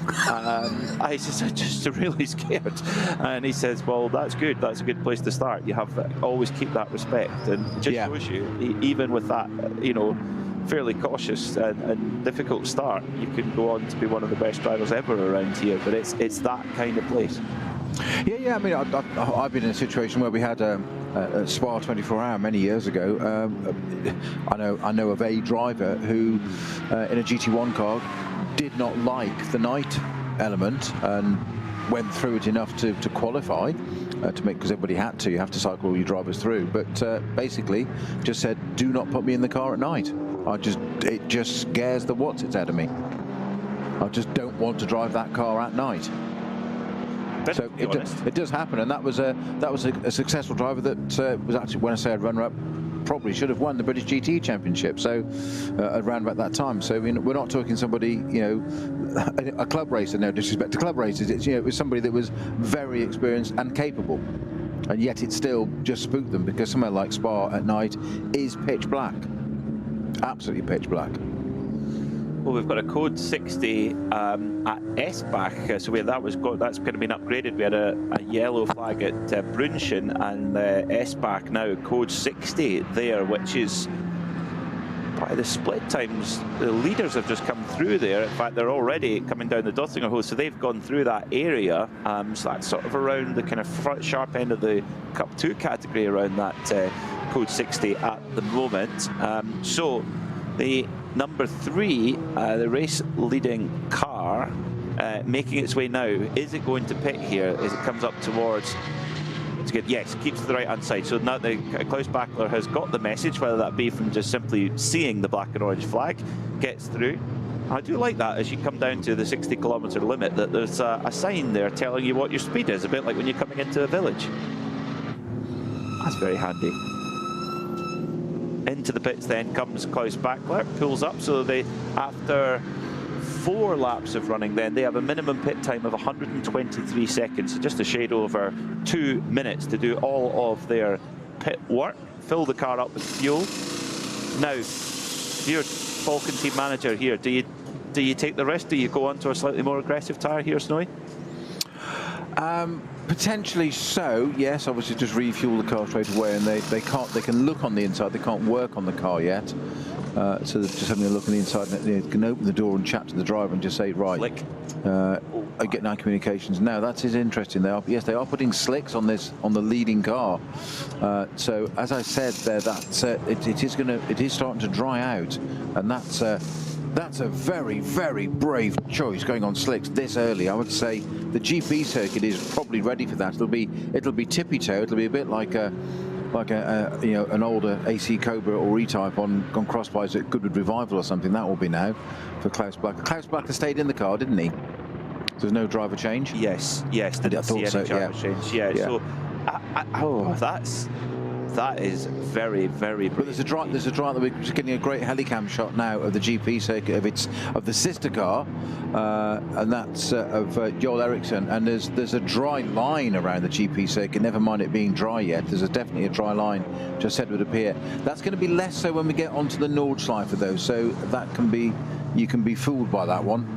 I says, I'm just really scared. And he says, well, that's good. That's a good place to start. You have always keep that respect, and it just shows you, even with that, fairly cautious and difficult start, you can go on to be one of the best drivers ever around here. But it's that kind of place. Yeah. I mean, I've been in a situation where we had a Spa 24-hour many years ago. I know of a driver who, in a GT1 car, did not like the night element and went through it enough to qualify, to make, because everybody had to. You have to cycle all your drivers through. But basically, just said, do not put me in the car at night. It just scares the what's-its out of me. I just don't want to drive that car at night. So it does happen, and that was a successful driver that was actually, when I say a runner-up, probably should have won the British GT Championship. So around about that time. So we're not talking somebody, a club racer. No disrespect to club racers. It's it was somebody that was very experienced and capable, and yet it still just spooked them, because somewhere like Spa at night is pitch black, absolutely pitch black. Well, we've got a code 60 at Esbach, so that's kind of been upgraded. We had a yellow flag at Brünchen, and Esbach now code 60 there, which is by the split times. The leaders have just come through there. In fact, they're already coming down the Dottinger hole, so they've gone through that area. So that's sort of around the kind of front sharp end of the Cup 2 category, around that code 60 at the moment. So the number 3, the race leading car, making its way now. Is it going to pit here as it comes up towards? It's good. Yes, keeps to the right hand side. So now Klaus Bachler has got the message, whether that be from just simply seeing the black and orange flag, gets through. I do like that as you come down to the 60-kilometre limit, that there's a sign there telling you what your speed is, a bit like when you're coming into a village. That's very handy. Into the pits then comes Klaus Bachler, pulls up, so after 4 laps of running then, they have a minimum pit time of 123 seconds, so just a shade over 2 minutes to do all of their pit work, fill the car up with fuel. Now, you're Falcon team manager here, do you take the risk? Do you go on to a slightly more aggressive tyre here, Snowy? Potentially so, yes. Obviously, just refuel the car straight away, and they can look on the inside. They can't work on the car yet. So they're just having a look on the inside, and they can open the door and chat to the driver and just say, right, I get now communications. Now that is interesting. They are putting slicks on the leading car. So as I said there, it is starting to dry out, and that's a very, very brave choice, going on slicks this early. I would say the GP circuit is probably ready for that. It'll be tippy toe. It'll be a bit like an older AC Cobra or E-Type on crossbars at Goodwood Revival or something. That will be now for Klaus Bachler. Klaus Bachler stayed in the car, didn't he? There's no driver change? Yes. I thought so, change. Yeah. So That is very, very. But there's a drive that we're just getting a great helicam shot now of the GP circuit of the sister car, and that's of Joel Eriksson. And there's a dry line around the GP circuit. Never mind it being dry yet. There's definitely a dry line, which I said would appear. That's going to be less so when we get onto the Nordschleife though. So that can be, you can be fooled by that one.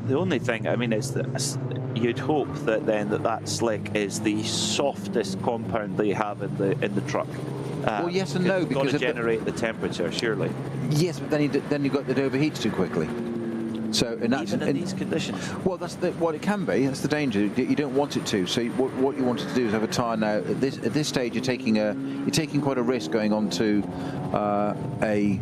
The only thing, I mean, is that you'd hope that then that slick is the softest compound they have in the truck. Well, yes and no, because it's got to generate the temperature, surely. Yes, but then you've got it overheats too quickly. So in these conditions. Well, that's what it can be. That's the danger. You don't want it to. So what you want it to do is have a tyre now. At this stage, you're taking quite a risk going on to a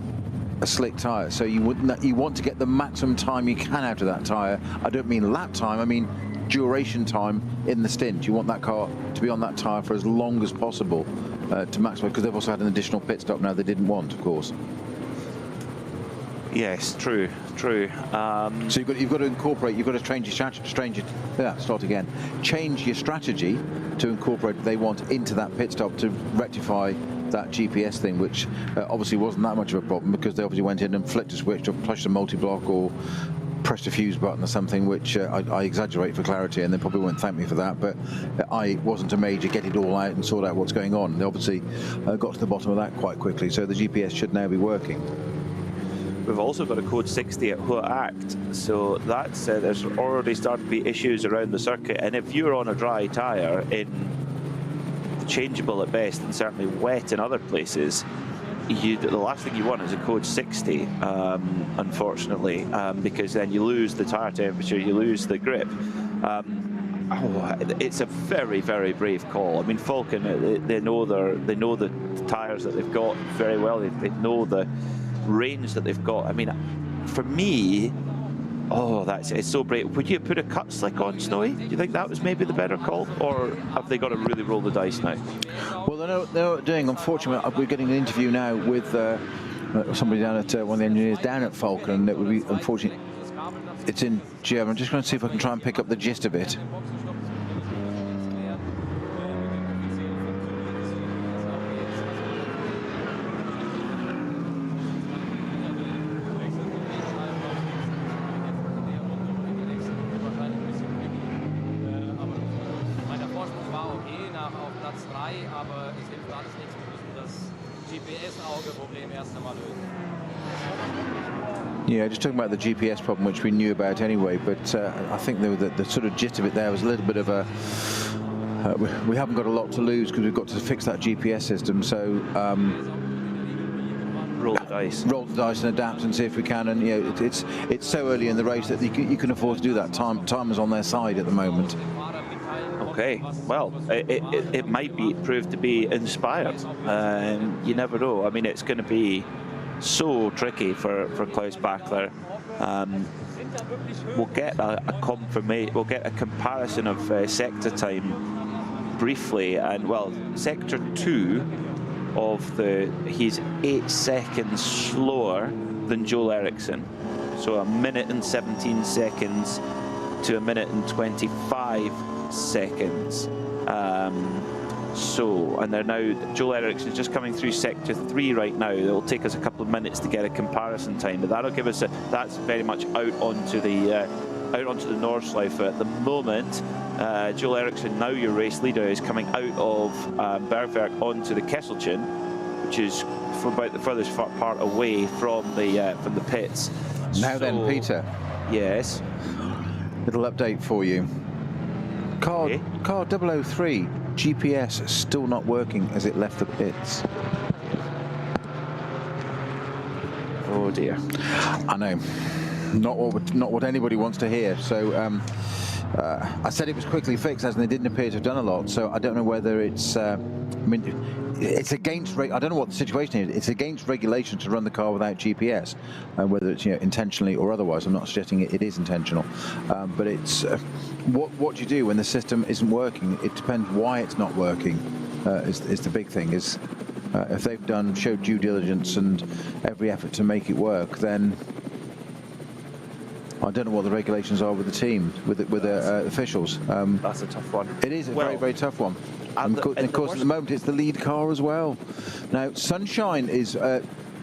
slick tyre. So you want to get the maximum time you can out of that tyre. I don't mean lap time. I mean duration time in the stint. You want that car to be on that tyre for as long as possible to maximize, because they've also had an additional pit stop now they didn't want, of course. Yes, true. So you've got to incorporate. You've got to change your strategy. Change your strategy to incorporate what they want into that pit stop to rectify that GPS thing, which obviously wasn't that much of a problem, because they obviously went in and flicked a switch or pushed a multi-block or pressed a fuse button or something, which I exaggerate for clarity, and they probably won't thank me for that, but I wasn't a major get it all out and sort out what's going on. They obviously got to the bottom of that quite quickly, so the GPS should now be working. We've also got a code 60 at ADAC, so that's there's already started to be issues around the circuit, and if you're on a dry tyre in changeable at best and certainly wet in other places, the last thing you want is a code 60, unfortunately, because then you lose the tyre temperature, you lose the grip. It's a very, very brave call. I mean, Falcon, they know the tyres that they've got very well. They know the range that they've got. I mean, for me, it's so brave. Would you put a cut slick on, Snowy? Do you think that was maybe the better call, or have they got to really roll the dice now? Well, they're doing. Unfortunately, we're getting an interview now with somebody down at one of the engineers down at Falcon. It would be unfortunate. It's in German. I'm just going to see if I can try and pick up the gist of it. Yeah, just talking about the GPS problem, which we knew about anyway, but I think the sort of gist of it there was a little bit of a... we haven't got a lot to lose because we've got to fix that GPS system, so... roll the dice. Roll the dice and adapt and see if we can, and you know, it's so early in the race that you can afford to do that. Timer's on their side at the moment. Okay, well, it might prove to be inspired. You never know. I mean, it's going to be so tricky for Klaus Bachler. We'll get we'll get a comparison of sector time briefly, and well, sector 2 of he's 8 seconds slower than Joel Eriksson, so 1 minute and 17 seconds to 1 minute and 25 seconds. And they're now, Joel Eriksson is just coming through sector 3 right now. It'll take us a couple of minutes to get a comparison time, but that'll give us that's very much out onto the Nordschleife at the moment. Joel Eriksson, now your race leader, is coming out of Bergwerk onto the Kesselchen, which is for about the furthest part away from the pits. Now then, Peter. Yes. Little update for you. Car 003, GPS still not working as it left the pits. Oh dear. I know. Not what anybody wants to hear. So I said it was quickly fixed, as they didn't appear to have done a lot. So I don't know whether it's. I mean, it's against. I don't know what the situation is. It's against regulation to run the car without GPS, whether it's intentionally or otherwise. I'm not suggesting it is intentional, but it's what you do when the system isn't working. It depends why it's not working. Is the big thing. Is if they've showed due diligence and every effort to make it work, then I don't know what the regulations are with the team, with the officials. That's a tough one. It is a very, very tough one. And of course, at the moment, it's the lead car as well. Now, sunshine is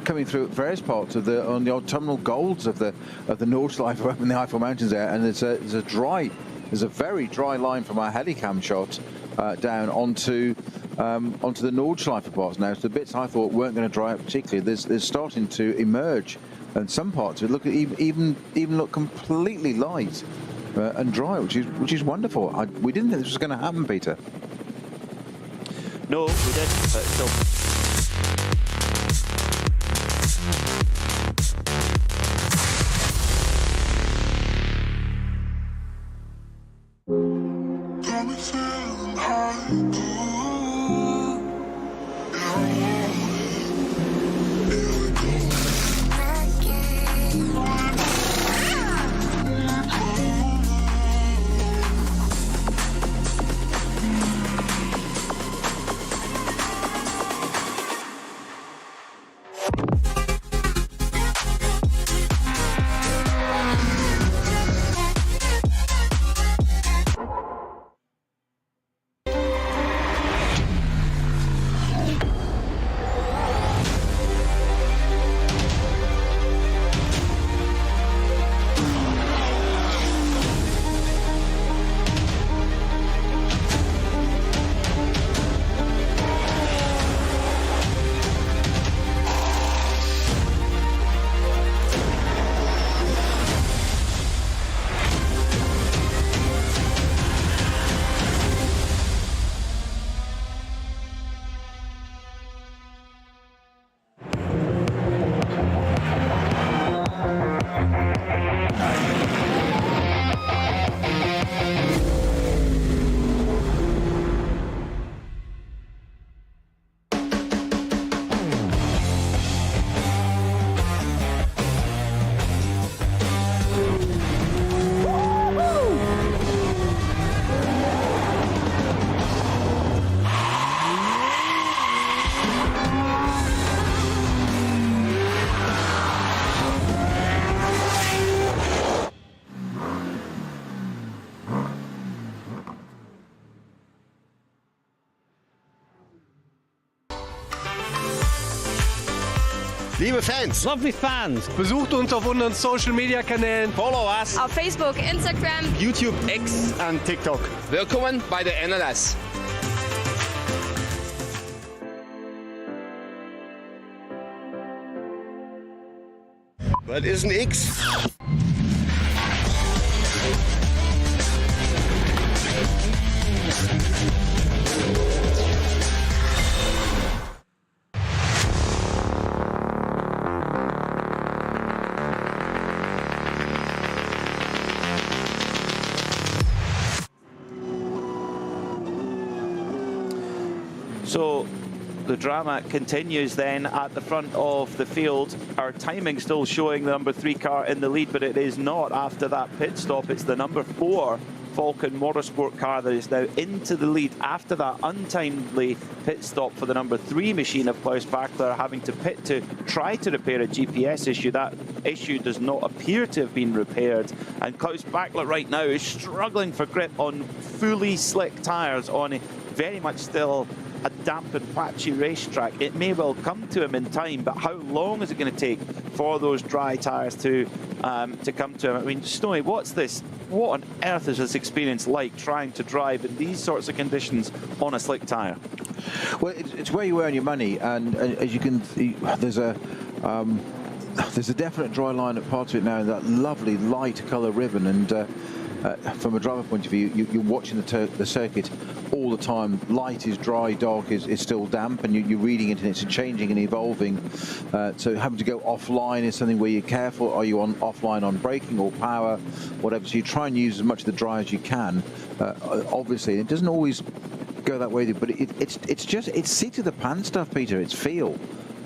coming through at various parts of on the autumnal golds of the Nordschleife up in the Eifel Mountains there, and there's a very dry line from our helicam shot down onto the Nordschleife parts now. So the bits I thought weren't going to dry up particularly, there's starting to emerge, and some parts of it even look completely light and dry, which is wonderful. We didn't think this was going to happen, Peter. No, we didn't, but still. Liebe Fans, Lovely fans. besucht uns auf unseren Social Media Kanälen. Follow us. Auf Facebook, Instagram, YouTube, X und TikTok. Willkommen bei der NLS. Was ist ein X? So the drama continues then at the front of the field. Our timing still showing the number 3 car in the lead, but it is not after that pit stop. It's the number 4 Falcon Motorsport car that is now into the lead after that untimely pit stop for the number 3 machine of Klaus Bachler, having to pit to try to repair a GPS issue. That issue does not appear to have been repaired, and Klaus Bachler right now is struggling for grip on fully slick tyres on very much still a damp and patchy racetrack. It may well come to him in time, but how long is it going to take for those dry tyres to come to him? I mean, Snowy, what on earth is this experience like trying to drive in these sorts of conditions on a slick tyre? Well, it's where you earn your money, and as you can see, there's a definite dry line at parts of it now, that lovely light colour ribbon, and from a driver point of view, you're watching the circuit all the time. Light is dry, dark is still damp, and you're reading it, and it's changing and evolving. So having to go offline is something where you're careful. Are you offline on braking or power, whatever? So you try and use as much of the dry as you can. Obviously, it doesn't always go that way, but it's seat of the pants stuff, Peter. It's feel.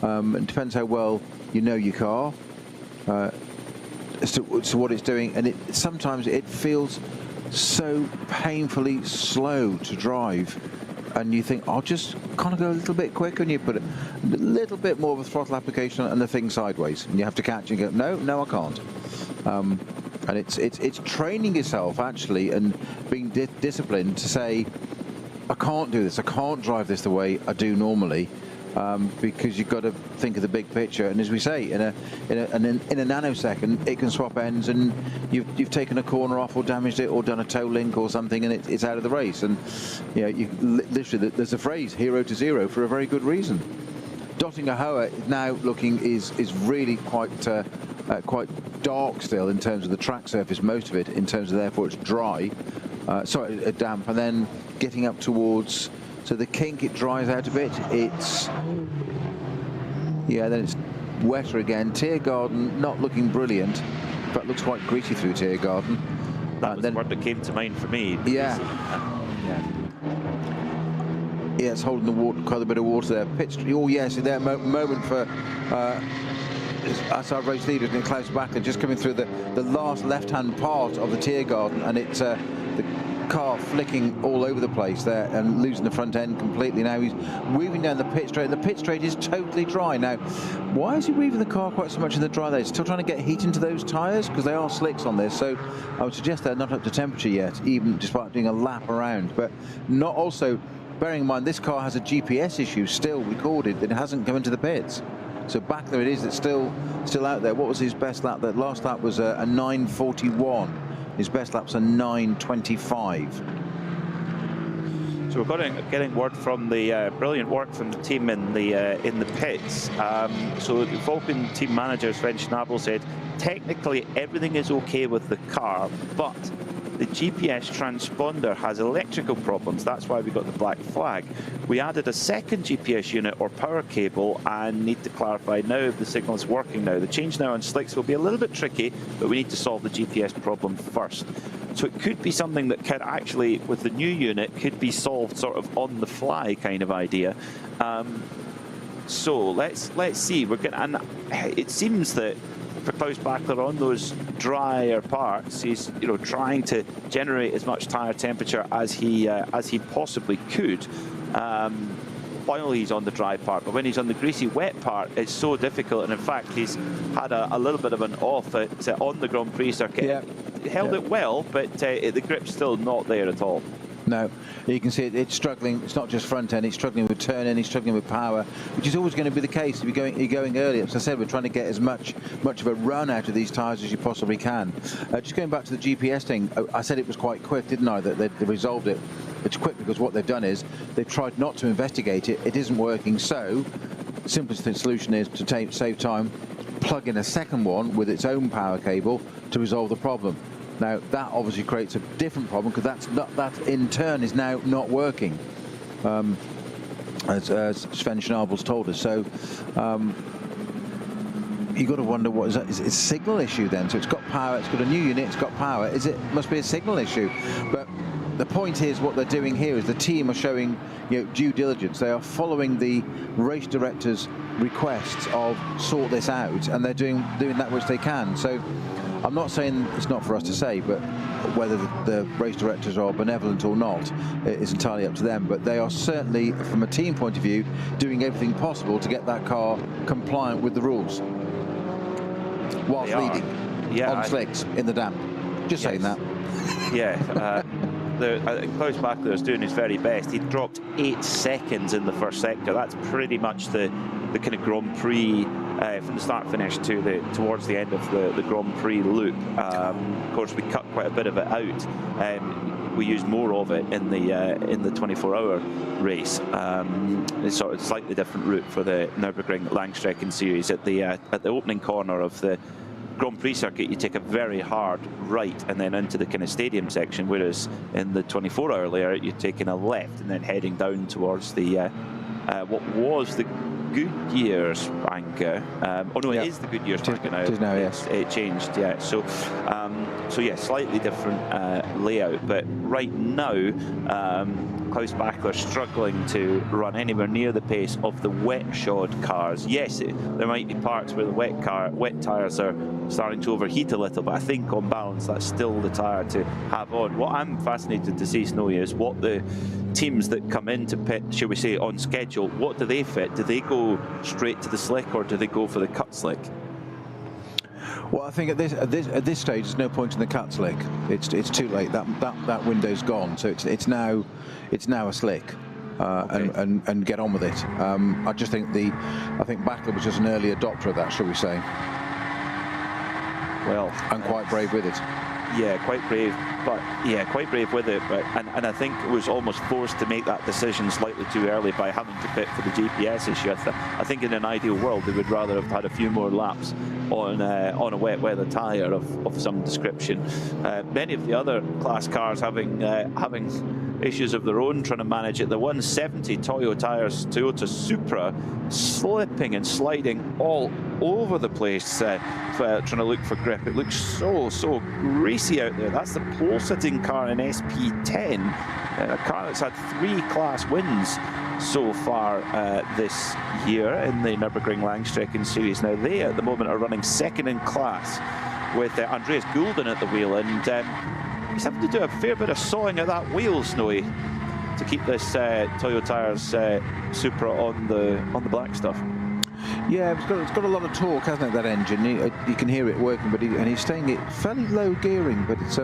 It depends how well you know your car. So what it's doing, and sometimes it feels so painfully slow to drive, and you think, I'll just kind of go a little bit quicker, and you put a little bit more of a throttle application and the thing sideways, and you have to catch and go, no, I can't. And it's training yourself actually, and being disciplined to say, I can't do this. I can't drive this the way I do normally, because you've got to think of the big picture. And as we say, in a nanosecond, it can swap ends, and you've taken a corner off, or damaged it, or done a toe link or something, and it's out of the race. And you know, literally, there's a phrase, "hero to zero," for a very good reason. Dottingerhoe now looking is really quite dark still in terms of the track surface, most of it, in terms of therefore it's dry, damp, and then getting up towards, so the kink, it dries out a bit, it's, yeah, then it's wetter again. Tiergarten not looking brilliant, but looks quite greasy through Tiergarten. That was the word that came to mind for me. Yeah. Yeah, it's holding the water, quite a bit of water there. Oh yes, there moment for our race leader, Klaus Bachler, just coming through the last left-hand part of the Tiergarten, and it's the car flicking all over the place there and losing the front end completely. Now he's weaving down the pit straight. The pit straight is totally dry. Now, why is he weaving the car quite so much in the dry there? He's still trying to get heat into those tyres, because they are slicks on this, so I would suggest they're not up to temperature yet, even despite doing a lap around. But not also, bearing in mind, this car has a GPS issue still recorded that hasn't come into the pits. So back there it is, it's still out there. What was his best lap? That last lap was a 9:41. His best lap's a 9:25. So we're getting word from the brilliant work from the team in the pits. So the Vulcan team manager Sven Schnabel said, technically everything is okay with the car, but the GPS transponder has electrical problems. That's why we got the black flag. We added a second GPS unit or power cable and need to clarify now if the signal is working now. The change now on slicks will be a little bit tricky, but we need to solve the GPS problem first. So it could be something that could actually, with the new unit, could be solved sort of on the fly kind of idea. So let's see. And it seems that for Klaus Bachler on those drier parts, he's trying to generate as much tyre temperature as he possibly could while he's on the dry part. But when he's on the greasy wet part, it's so difficult. And in fact, he's had a little bit of an off on the Grand Prix circuit. Yeah. He held it well, but the grip's still not there at all. No, you can see it's struggling. It's not just front end, it's struggling with turn in, it's struggling with power, which is always going to be the case if you're going early. As I said, we're trying to get as much of a run out of these tyres as you possibly can. Just going back to the GPS thing, I said it was quite quick, didn't I, that they resolved it. It's quick because what they've done is they've tried not to investigate it. It isn't working, so the simplest solution is to save time, plug in a second one with its own power cable to resolve the problem. Now that obviously creates a different problem, because that in turn is now not working, as Sven Schnabel's told us. So you've got to wonder, what is that? It's a signal issue then. So it's got power, it's got a new unit, it's got power. Must be a signal issue. But the point is, what they're doing here is the team are showing due diligence. They are following the race director's requests of sort this out, and they're doing that which they can. So I'm not saying it's not for us to say, but whether the race directors are benevolent or not is entirely up to them. But they are certainly, from a team point of view, doing everything possible to get that car compliant with the rules, whilst leading on slicks in the damp. Just saying that. Yeah. Klaus Bachler is doing his very best. He dropped 8 seconds in the first sector. That's pretty much the kind of Grand Prix from the start finish to towards the end of the Grand Prix loop. Of course, we cut quite a bit of it out. We used more of it in the 24-hour race. It's sort of slightly different route for the Nürburgring Langstrecken Series. At the opening corner of the Grand Prix circuit, you take a very hard right and then into the kind of stadium section, whereas in the 24-hour layer, you're taking a left and then heading down towards the what was the Goodyear's banker. It is the Goodyear's banker now. It is now, yes. It changed, yeah. So yeah, slightly different layout, but right now, Klaus Bachler struggling to run anywhere near the pace of the wet-shod cars. Yes, there might be parts where the wet tyres are starting to overheat a little, but I think on balance that's still the tyre to have on. What I'm fascinated to see, Snowy, is what the teams that come into pit, shall we say, on schedule, what do they fit? Do they go straight to the slick, or do they go for the cut slick? Well, I think at this stage, there's no point in the cut slick. It's too late. That window's gone. So it's now a slick. Okay. and get on with it. I just think Battle was just an early adopter of that, shall we say? Well, and quite brave with it. Yeah, quite brave, but quite brave with it. But and I think it was almost forced to make that decision slightly too early by having to pit for the GPS issue. I think in an ideal world they would rather have had a few more laps on a wet weather tyre of some description. Many of the other class cars having issues of their own trying to manage it. The 170 Toyota Supra slipping and sliding all over the place, trying to look for grip. It looks so greasy out there. That's the pole-sitting car in SP10, a car that's had 3 class wins so far this year in the Nürburgring Langstrecken Series. Now they at the moment are running second in class with Andreas Gulden at the wheel, and he's having to do a fair bit of sawing at that wheel, Snowy, to keep this Toyo Tires Supra on the black stuff. Yeah, it's got a lot of torque, hasn't it, that engine? You can hear it working, but he's staying at fairly low gearing, but it's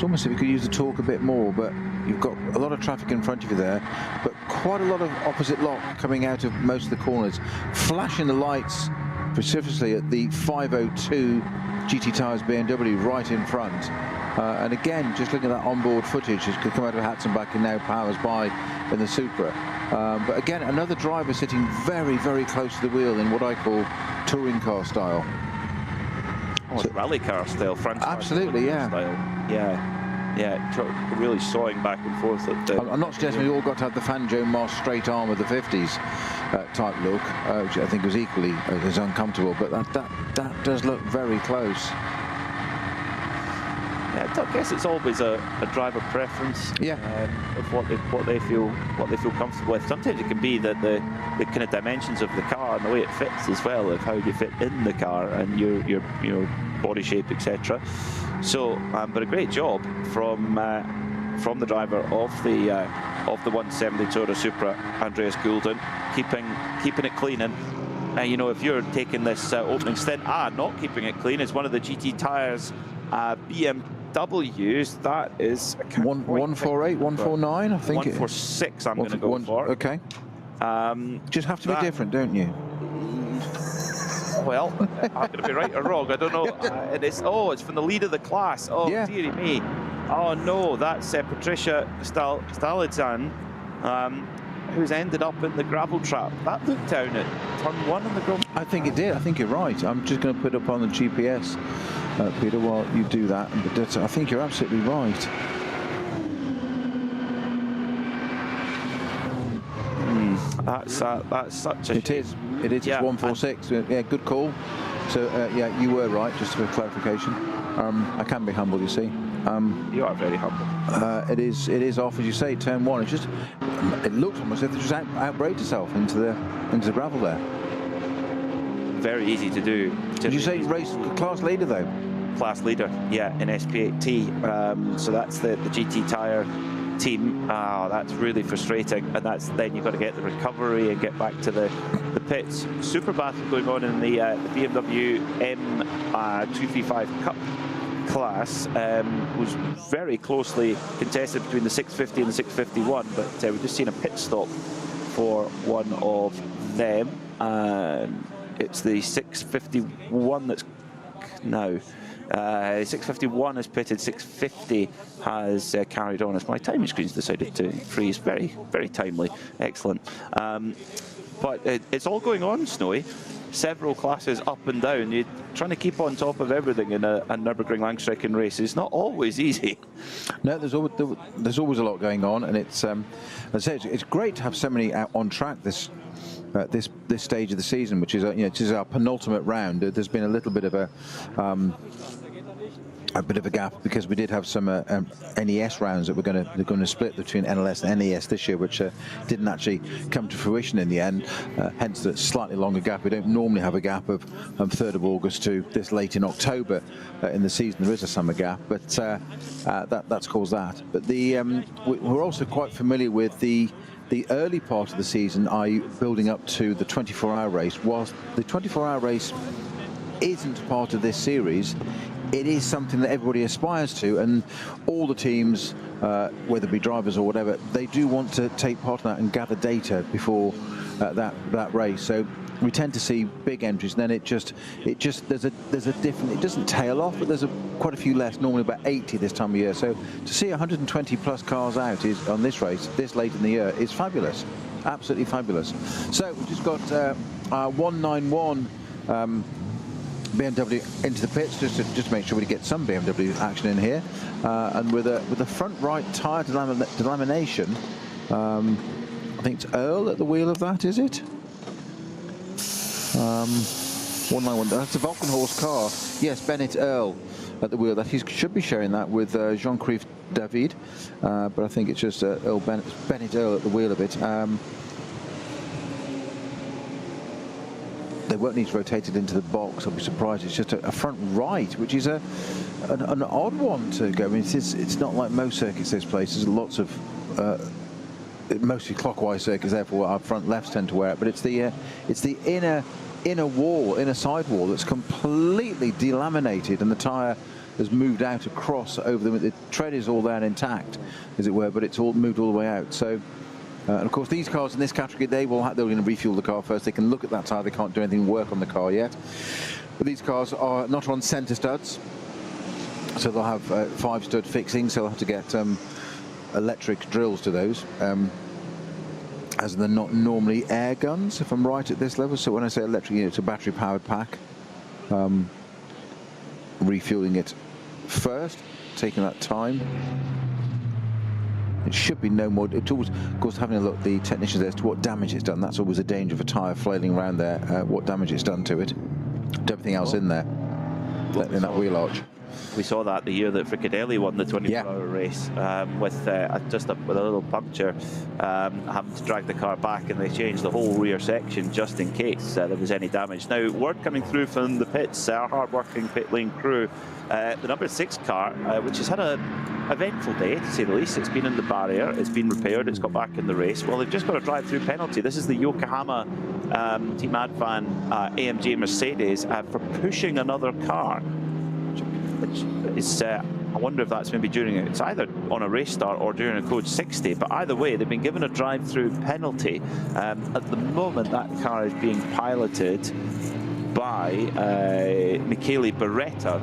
almost if you could use the torque a bit more, but you've got a lot of traffic in front of you there, but quite a lot of opposite lock coming out of most of the corners, flashing the lights precipitously at the 502 GT Tires BMW right in front. And again, just looking at that onboard footage, it could come out of Hatzenbach and now powers by in the Supra. But again, another driver sitting very, very close to the wheel in what I call touring car style. Oh, so, rally car style, French absolutely, yeah. Style. Yeah, really sawing back and forth. I'm not suggesting we all got to have the Fanjo Moss straight arm of the 50s type look, which I think was equally as uncomfortable, but that does look very close. Yeah, I guess it's always a driver preference. Yeah. Of what they feel comfortable with. Sometimes it can be that the kind of dimensions of the car and the way it fits as well, of how you fit in the car and your body shape, etc. So, but a great job from the driver of the 170 Toyota Supra, Andreas Gulden, keeping it clean. And you know, if you're taking this opening stint, not keeping it clean, it's one of the GT Tires BMWs. That is 148, 149, I think. 146. I'm going to go for. Okay. Just have to be different, don't you? Well, I'm going to be right or wrong. I don't know. It's from the lead of the class. Oh, yeah. Dearie me. Oh no, that's Patricia Stalidzan, who's ended up in the gravel trap. That looked down at turn 1 in the gravel. I think it did. I think you're right. I'm just going to put up on the GPS, Peter, while you do that. But I think you're absolutely right. That's such a. It is. It is. Yeah, it's 146. Yeah, good call. So yeah, you were right. Just for clarification, I can be humble. You see. You are very humble. It is off, as you say, turn 1. It looks almost as if they just outbraked itself into the gravel there. Very easy to do. Did you say race class leader though? Class leader, yeah, in SP8T. So that's the GT Tire team. That's really frustrating, and then you've got to get the recovery and get back to the pits. Super battle going on in the BMW M235 Cup class. Was very closely contested between the 650 and the 651, but we've just seen a pit stop for one of them, and it's the 651 that's now 651 has pitted, 650 has carried on as my timing screen's decided to freeze. Very, very timely. Excellent. But it's all going on, Snowy. Several classes up and down. You're trying to keep on top of everything in a Nürburgring Langstrecken race. It's not always easy. No, there's always a lot going on, and it's as I say, it's great to have so many out on track this stage of the season, which is it is our penultimate round. There's been a little bit of a gap because we did have some NES rounds that they're going to split between NLS and NES this year, which didn't actually come to fruition in the end. Hence the slightly longer gap. We don't normally have a gap of 3rd of August to this late in October in the season. There is a summer gap, but that's caused that. But we're also quite familiar with the early part of the season, building up to the 24-hour race. Whilst the 24-hour race isn't part of this series, it is something that everybody aspires to, and all the teams, whether it be drivers or whatever, they do want to take part in that and gather data before that race. So we tend to see big entries, and then there's a different, it doesn't tail off, but there's quite a few less, normally about 80 this time of year. So to see 120 plus cars out on this race this late in the year is fabulous, absolutely fabulous. So we've just got 191 BMW into the pits, just to make sure we get some BMW action in here, and with a front right tyre delamination. I think it's Earl at the wheel of that, is it? 191. That's a Valkenhorst car. Yes, Bennett Earl at the wheel. That he should be sharing that with Jean-Christophe David, but I think it's just Bennett Earl at the wheel of it. They won't need to rotate it into the box. I'll be surprised. It's just a front right, which is an odd one to go. I mean, it's not like most circuits. This place there's lots of mostly clockwise circuits. Therefore, our front lefts tend to wear it. But it's the inner side wall that's completely delaminated, and the tyre has moved out across over them. The tread is all there intact, as it were, but it's all moved all the way out. So. And of course, these cars in this category, they're going to refuel the car first. They can look at that tyre. They can't do anything work on the car yet. But these cars are not on centre studs, so they'll have 5-stud fixings. So they'll have to get electric drills to those, as they're not normally air guns, if I'm right at this level. So when I say electric, it's a battery-powered pack. Refueling it first, taking that time. It should be no more. It's always, of course, having a look at the technicians there as to what damage it's done. That's always a danger of a tyre flailing around there. What damage it's done to it. Everything else in there, in that wheel arch. We saw that the year that Frickadelli won the 24-hour race, with a little puncture, having to drag the car back, and they changed the whole rear section just in case there was any damage. Now, word coming through from the pits, our hard-working pit lane crew, the number 6 car, which has had a eventful day, to say the least. It's been in the barrier, it's been repaired, it's got back in the race. Well, they've just got a drive-through penalty. This is the Yokohama Team Advan AMG Mercedes for pushing another car. Which is, I wonder if that's maybe it's either on a race start or during a code 60, but either way, they've been given a drive-through penalty. At the moment, that car is being piloted by Michele Beretta.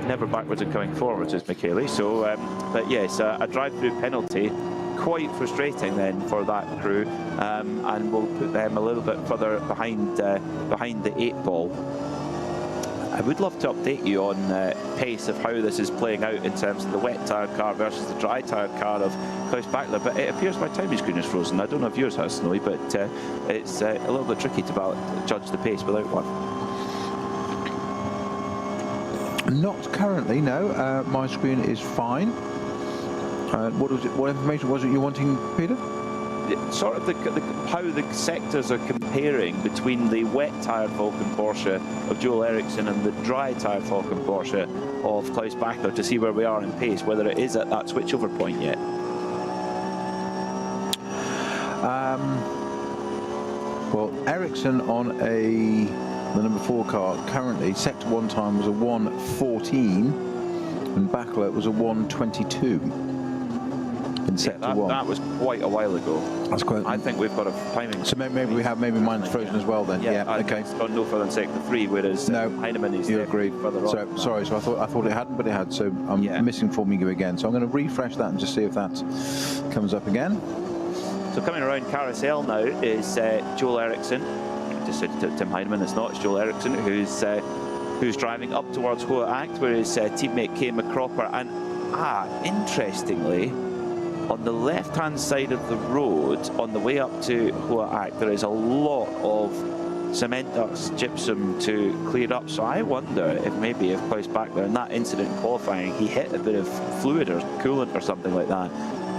Never backwards and coming forwards is Michele. So, but yes, a drive-through penalty. Quite frustrating then for that crew, and will put them a little bit further behind the 8 ball. I would love to update you on pace of how this is playing out in terms of the wet tyre car versus the dry tyre car of Klaus Bachler, but it appears my timing screen is frozen. I don't know if yours has, Snowy, but it's a little bit tricky to judge the pace without one. Not currently, no. My screen is fine. What information was it you're wanting, Peter? Sort of how the sectors are comparing between the wet tyre Falcon Porsche of Joel Eriksson and the dry tyre Falcon Porsche of Klaus Bachler, to see where we are in pace, whether it is at that switchover point yet. Well, Eriksson on the number 4 car currently, sector 1 time was a 1:14, and Bachler was a 1:22. That was quite a while ago. That's quite. I think we've got a timing. So maybe mine's frozen as well then. Yeah, okay. It's gone no further than sector 3, whereas Heinemann is. You agreed. Further on. Sorry. So I thought it hadn't, but it had. So I'm misinforming you again. So I'm going to refresh that and just see if that comes up again. So coming around Carousel now is Joel Eriksson. I just said to Tim Heinemann, it's not. It's Joel Eriksson who's driving up towards Hoa Act, where his teammate Kay McCropper. And interestingly, on the left-hand side of the road, on the way up to Hoa Act, there is a lot of cement ducts, gypsum to clear up. So I wonder if Klaus Bachler, in that incident in qualifying, he hit a bit of fluid or coolant or something like that,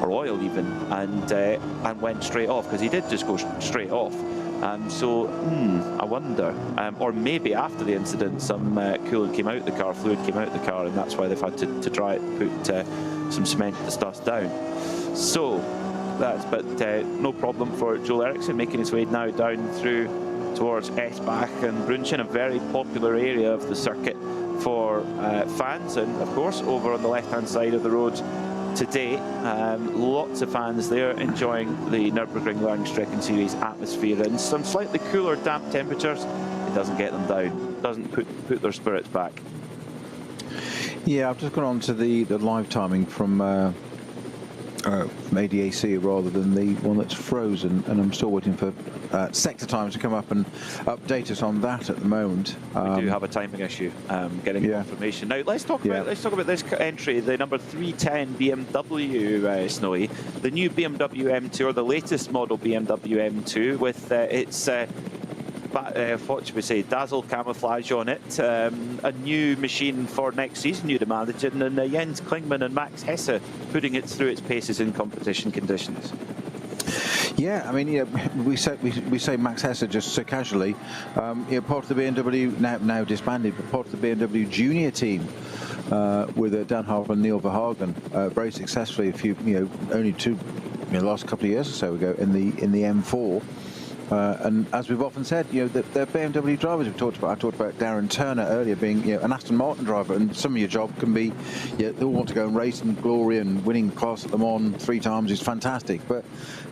or oil even, and went straight off, because he did just go straight off. I wonder, or maybe after the incident, some coolant came out the car, fluid came out the car, and that's why they've had to try it, put some cement dust down. So but no problem for Joel Eriksson, making his way now down through towards Esbach and Brunchen, a very popular area of the circuit for fans, and of course over on the left-hand side of the road today, lots of fans there enjoying the Nürburgring Langstrecken Series atmosphere. In some slightly cooler, damp temperatures, it doesn't get them down, doesn't put their spirits back. Yeah, I've just gone on to the live timing from ADAC rather than the one that's frozen, and I'm still waiting for sector times to come up and update us on that at the moment. We do have a timing issue getting confirmation. Now let's talk about this entry, the number 310 BMW Snowy, the new BMW M2, or the latest model BMW M2 with its what should we say, dazzle camouflage on it, a new machine for next season, you'd imagine, and Jens Klingmann and Max Hesse putting it through its paces in competition conditions. Yeah, I mean, we say Max Hesse just so casually. Part of the BMW now disbanded, but part of the BMW Junior team with Dan Harper and Neil Verhagen very successfully only the last couple of years or so ago in the M4. And as we've often said, they're BMW drivers. I talked about Darren Turner earlier being an Aston Martin driver, and some of your job can be they all want to go and race and glory, and winning class at Le Mans 3 times is fantastic, but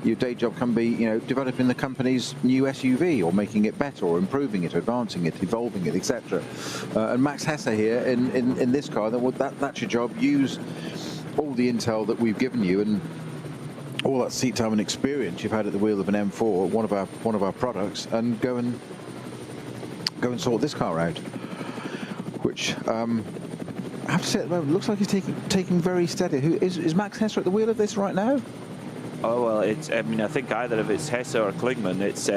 your day job can be developing the company's new SUV, or making it better, or improving it, advancing it, evolving it, etc. And Max Hesse here in this car, that's your job. Use all the intel that we've given you and all that seat time and experience you've had at the wheel of an M4, one of our products, and go and sort this car out. Which I have to say, at the moment, looks like he's taking very steady. Is Max Hesse at the wheel of this right now? Oh well, I think either if it's Hesse or Klingmann, it's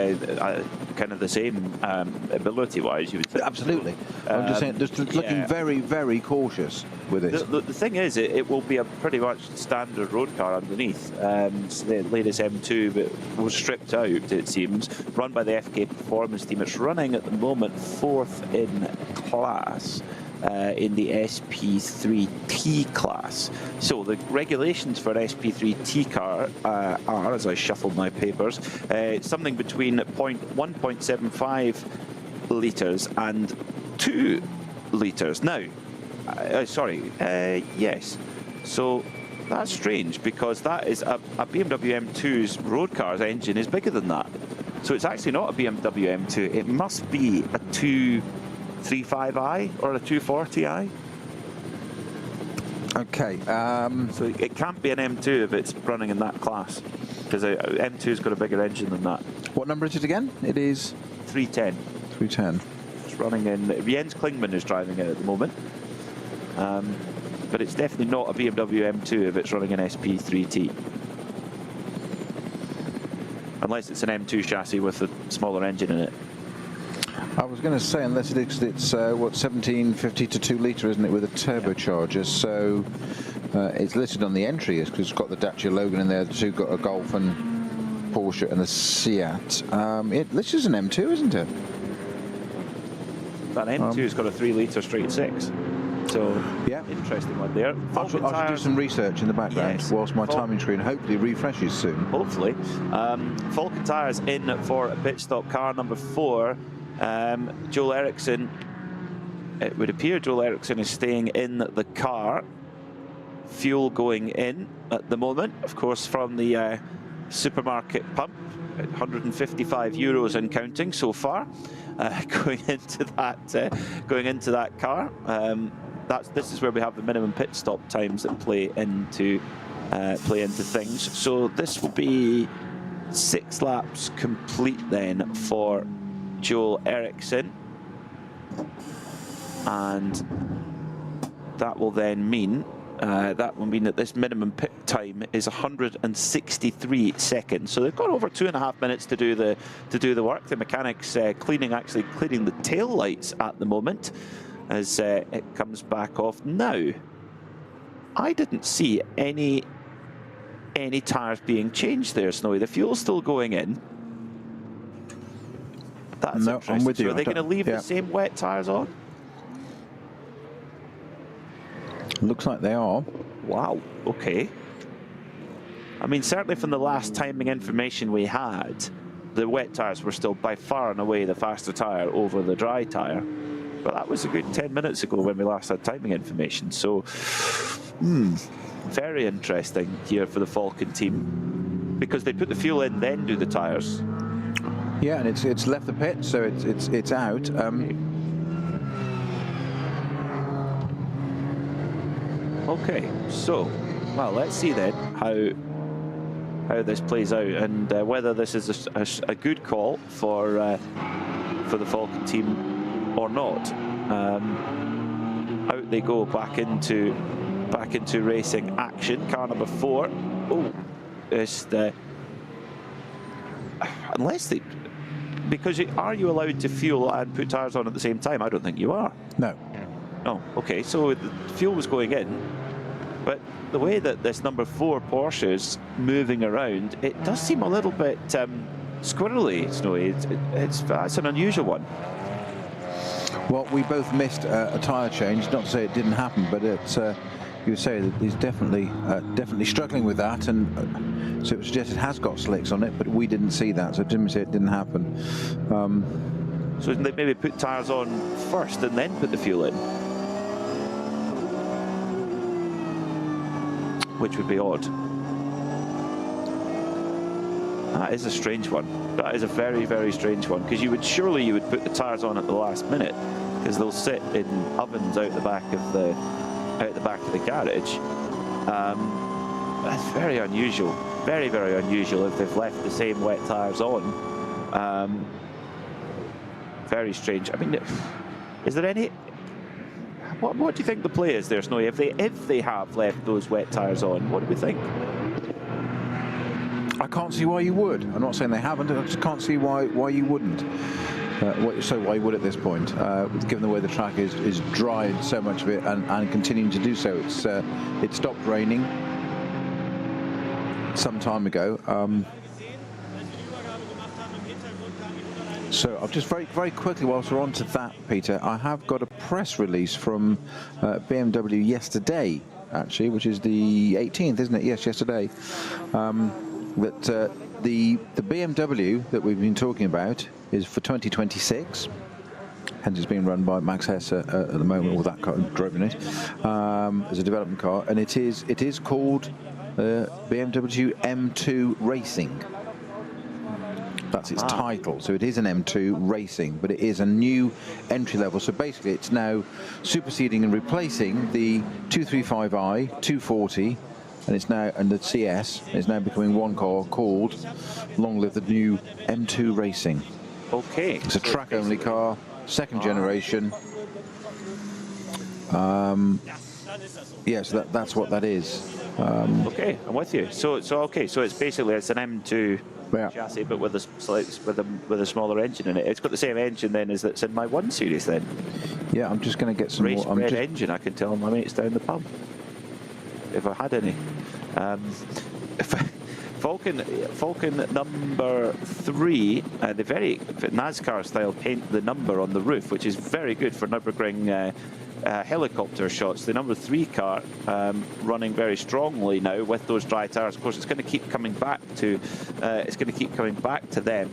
kind of the same ability-wise, you would think. Absolutely. I'm just saying, just looking very, very cautious with it. The thing is, it will be a pretty much standard road car underneath. It's the latest M2, but was stripped out, it seems, run by the FK Performance team. It's running at the moment 4th in class. In the SP3T class. So the regulations for an SP3T car are, as I shuffle my papers, something between 1.75 litres and 2 litres. Now, yes. So that's strange, because that is a BMW M2's road car's engine is bigger than that. So it's actually not a BMW M2. It must be a 235i or a 240i. Okay. So it can't be an M2 if it's running in that class, because M2's got a bigger engine than that. What number is it again? It is 310. 310. It's running in. Jens Klingmann is driving it at the moment, but it's definitely not a BMW M2 if it's running an SP3T, unless it's an M2 chassis with a smaller engine in it. I was going to say, unless it's 1750 to 2 litre, isn't it, with a turbocharger? So it's listed on the entry because it's got the Dacia Logan in there. The two got a Golf and Porsche and a Seat. It lists as an M2, isn't it? That M2's got a 3 litre straight 6. So yeah, interesting one there. I should do some research in the background whilst my timing screen hopefully refreshes soon. Hopefully. Falcon Tyres in for pit stop car number 4. Joel Eriksson, it would appear Joel Eriksson is staying in the car. Fuel going in at the moment, of course, from the supermarket pump, at 155 euros and counting so far. Going into that car. This is where we have the minimum pit stop times that play into things. So this will be 6 laps complete then for Joel Eriksson, and that will then mean that this minimum pit time is 163 seconds. So they've got over 2.5 minutes to do the work. The mechanics cleaning the tail lights at the moment as it comes back off. Now, I didn't see any tyres being changed there, Snowy. The fuel's still going in. That's interesting. I'm with you. So are they going to leave the same wet tyres on? Looks like they are. Wow, okay. I mean, certainly from the last timing information we had, the wet tyres were still by far and away the faster tyre over the dry tyre. But that was a good 10 minutes ago when we last had timing information. So, very interesting here for the Falcon team, because they put the fuel in, then do the tyres. Yeah, and it's left the pit, so it's out. Okay, so, well, let's see then how this plays out, and whether this is a good call for the Falcon team or not. Out they go back into racing action. Car number 4. Oh, it's unless they, because are you allowed to fuel and put tyres on at the same time? I don't think you are. No. No. Okay, so the fuel was going in, but the way that this number 4 Porsche is moving around, it does seem a little bit squirrely, Snowy. That's an unusual one. Well, we both missed a tyre change. Not to say it didn't happen, but it's you would say that he's definitely struggling with that, and so it suggests it has got slicks on it, but we didn't see that, so Jimmy said it didn't happen. So they maybe put tyres on first and then put the fuel in, which would be odd. That is a strange one. That is a very, very strange one, because you would put the tyres on at the last minute, because they'll sit in ovens out the back of the garage. That's very unusual. Very, very unusual if they've left the same wet tyres on. Very strange. I mean, is there any? What do you think the play is there, Snowy? If they have left those wet tyres on, what do we think? I can't see why you would. I'm not saying they haven't. I just can't see why you wouldn't. Why you would at this point, given the way the track is dry and so much of it, and continuing to do so. It stopped raining some time ago. So I'll just very quickly, whilst we're on to that, Peter, I have got a press release from BMW yesterday, actually, which is the 18th, isn't it? Yes, yesterday. That the BMW that we've been talking about is for 2026. Hence, it's being run by Max Hesse at the moment, or that car driving it as a development car, and it is called BMW M2 Racing. That's its title. So it is an M2 Racing, but it is a new entry level. So basically, it's now superseding and replacing the 235i, 240. And the CS is now becoming one car called, long live the new M2 Racing. Okay. It's a track-only car, second generation. Yeah, so that's what that is. Okay, I'm with you. So it's basically an M2 chassis, but with a smaller engine in it. It's got the same engine then as that's in my 1 Series then. Yeah, I'm just going to get some race more. bred engine. I can tell my mates down the pub, if I had any. Falcon number 3, the very NASCAR style paint the number on the roof, which is very good for Nürburgring helicopter shots. The number 3 car running very strongly now with those dry tyres. Of course, it's going to keep coming back to them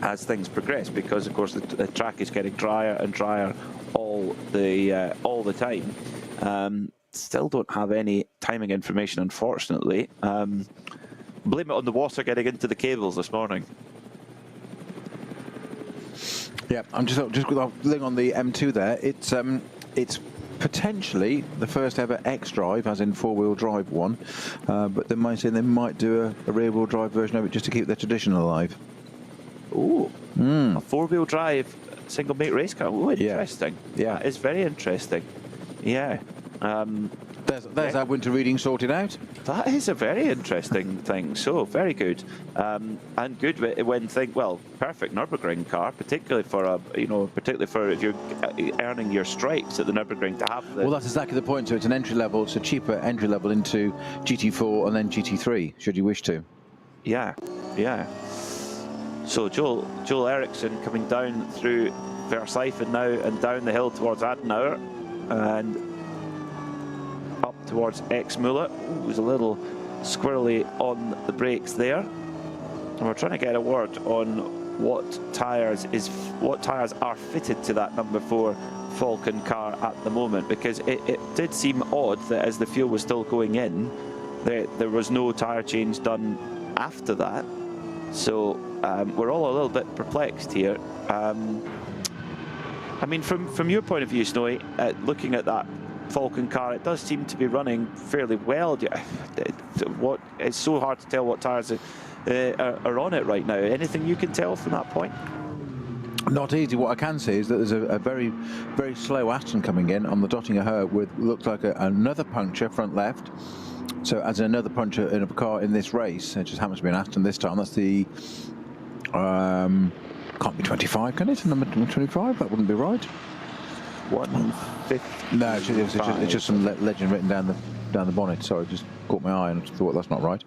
as things progress, because of course the track is getting drier and drier all the time. Still don't have any timing information, unfortunately. Blame it on the water getting into the cables this morning. Yeah, I'm just looking on the M2 there. It's potentially the first ever X-Drive, as in 4-wheel drive one, but they might say they might do a rear-wheel drive version of it just to keep their tradition alive. Ooh, a 4-wheel drive single mate race car. Oh, interesting. Yeah, that is very interesting. Yeah. There's our winter reading sorted out. That is a very interesting thing. So very good, and good when perfect Nürburgring car, particularly for if you're earning your stripes at the Nürburgring to have the. Well, that's exactly the point. So it's an entry level. It's a cheaper entry level into GT4 and then GT3, should you wish to. Yeah, yeah. So Joel Eriksson coming down through Nordschleife now and down the hill towards Adenauer, and up towards Exmüller. It was a little squirrely on the brakes there. And we're trying to get a word on what tyres are fitted to that number 4 Falcon car at the moment, because it did seem odd that as the fuel was still going in, there was no tyre change done after that. So we're all a little bit perplexed here. I mean, from your point of view, Snowy, looking at that Falcon car, it does seem to be running fairly well. It's so hard to tell what tyres are on it right now. Anything you can tell from that point? Not easy. What I can say is that there's a very, very slow Aston coming in on the Dottinger Her with looks like another puncture front left. So as another puncture in a car in this race, it just happens to be an Aston this time. That's the can't be 25, can it? Number 25? That wouldn't be right. 150. No, it's just some legend written down the bonnet. Sorry, just caught my eye and thought that's not right.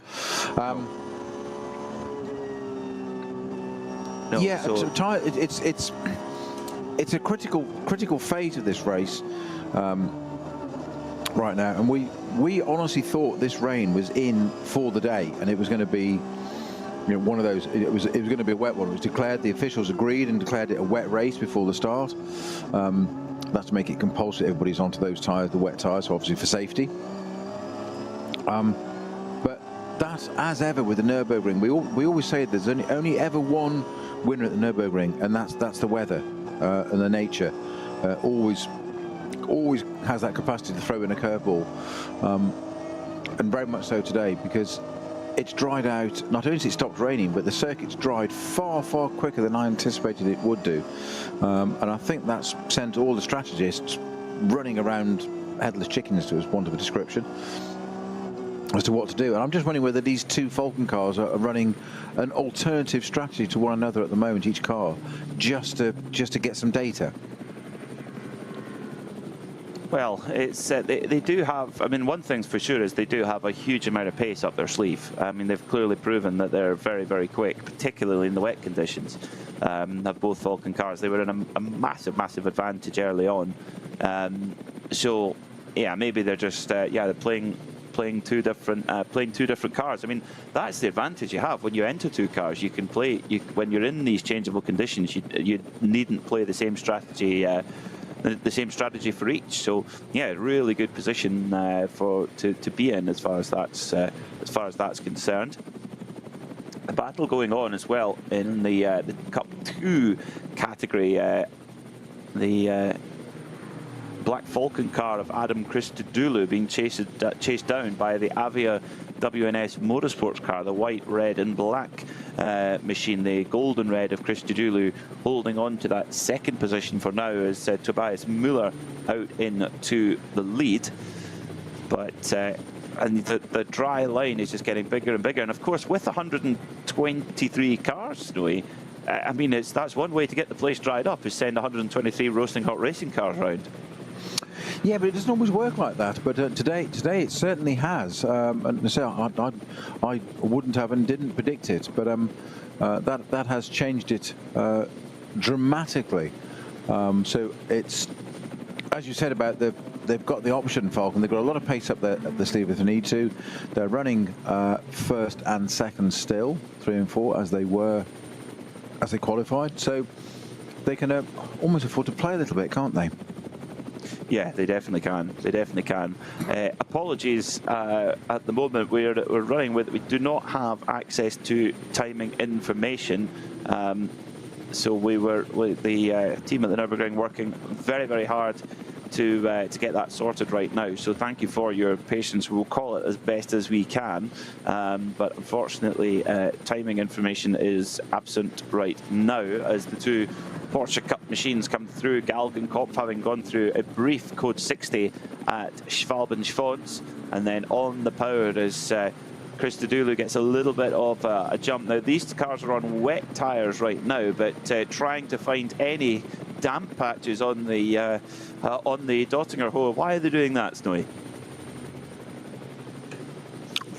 No, yeah, so it's a critical phase of this race right now, and we honestly thought this rain was in for the day, and it was going to be, one of those. It was going to be a wet one. It was declared. The officials agreed and declared it a wet race before the start. That's to make it compulsory. Everybody's onto those tyres, the wet tyres, so obviously for safety. But that's as ever with the Nürburgring. We always say there's only ever one winner at the Nürburgring, and that's the weather and the nature. Always has that capacity to throw in a curveball, and very much so today, because it's dried out. Not only has it stopped raining, but the circuit's dried far quicker than I anticipated it would do, and I think that's sent all the strategists running around headless chickens, to want of a description, as to what to do. And I'm just wondering whether these two Falcon cars are running an alternative strategy to one another at the moment, each car, just to get some data. Well, it's they do have. I mean, one thing's for sure is they do have a huge amount of pace up their sleeve. I mean, they've clearly proven that they're very quick, particularly in the wet conditions. Have both Falcon cars. They were in a massive advantage early on. So yeah, maybe they're just they're playing two different cars. I mean, that's the advantage you have when you enter two cars. You can play. When you're in these changeable conditions, you needn't play the same strategy. The same strategy for each. So yeah, really good position to be in as far as that's concerned. A battle going on as well in the Cup 2 category. The Black Falcon car of Adam Christodoulou being chased down by the Avia WNS Motorsports car, the white, red and black machine, the golden red of Christodoulou, holding on to that second position for now as Tobias Müller out into the lead. But and the dry line is just getting bigger and bigger, and of course with 123 cars, Snowy, I mean, that's one way to get the place dried up, is send 123 roasting hot racing cars around. Yeah, but it doesn't always work like that. But today it certainly has. And so I wouldn't have and didn't predict it, but that has changed it dramatically. So it's, as you said about they've got the option, Falcon. They've got a lot of pace up the sleeve if they need to. They're running first and second still, 3 and 4 as they qualified. So they can almost afford to play a little bit, can't they? Yeah, they definitely can. They definitely can. Apologies, at the moment we're running with. We do not have access to timing information. So we were with the team at the Nürburgring working very hard to get that sorted right now. So thank you for your patience. We'll call it as best as we can, but unfortunately timing information is absent right now as the two Porsche Cup machines come through. Galgenkopf having gone through a brief code 60 at Schwalben-Schwanz, and then on the power as Christodoulou gets a little bit of a jump. Now these cars are on wet tyres right now, but trying to find any damp patches on the Dottinger Hoe. Why are they doing that, Snowy?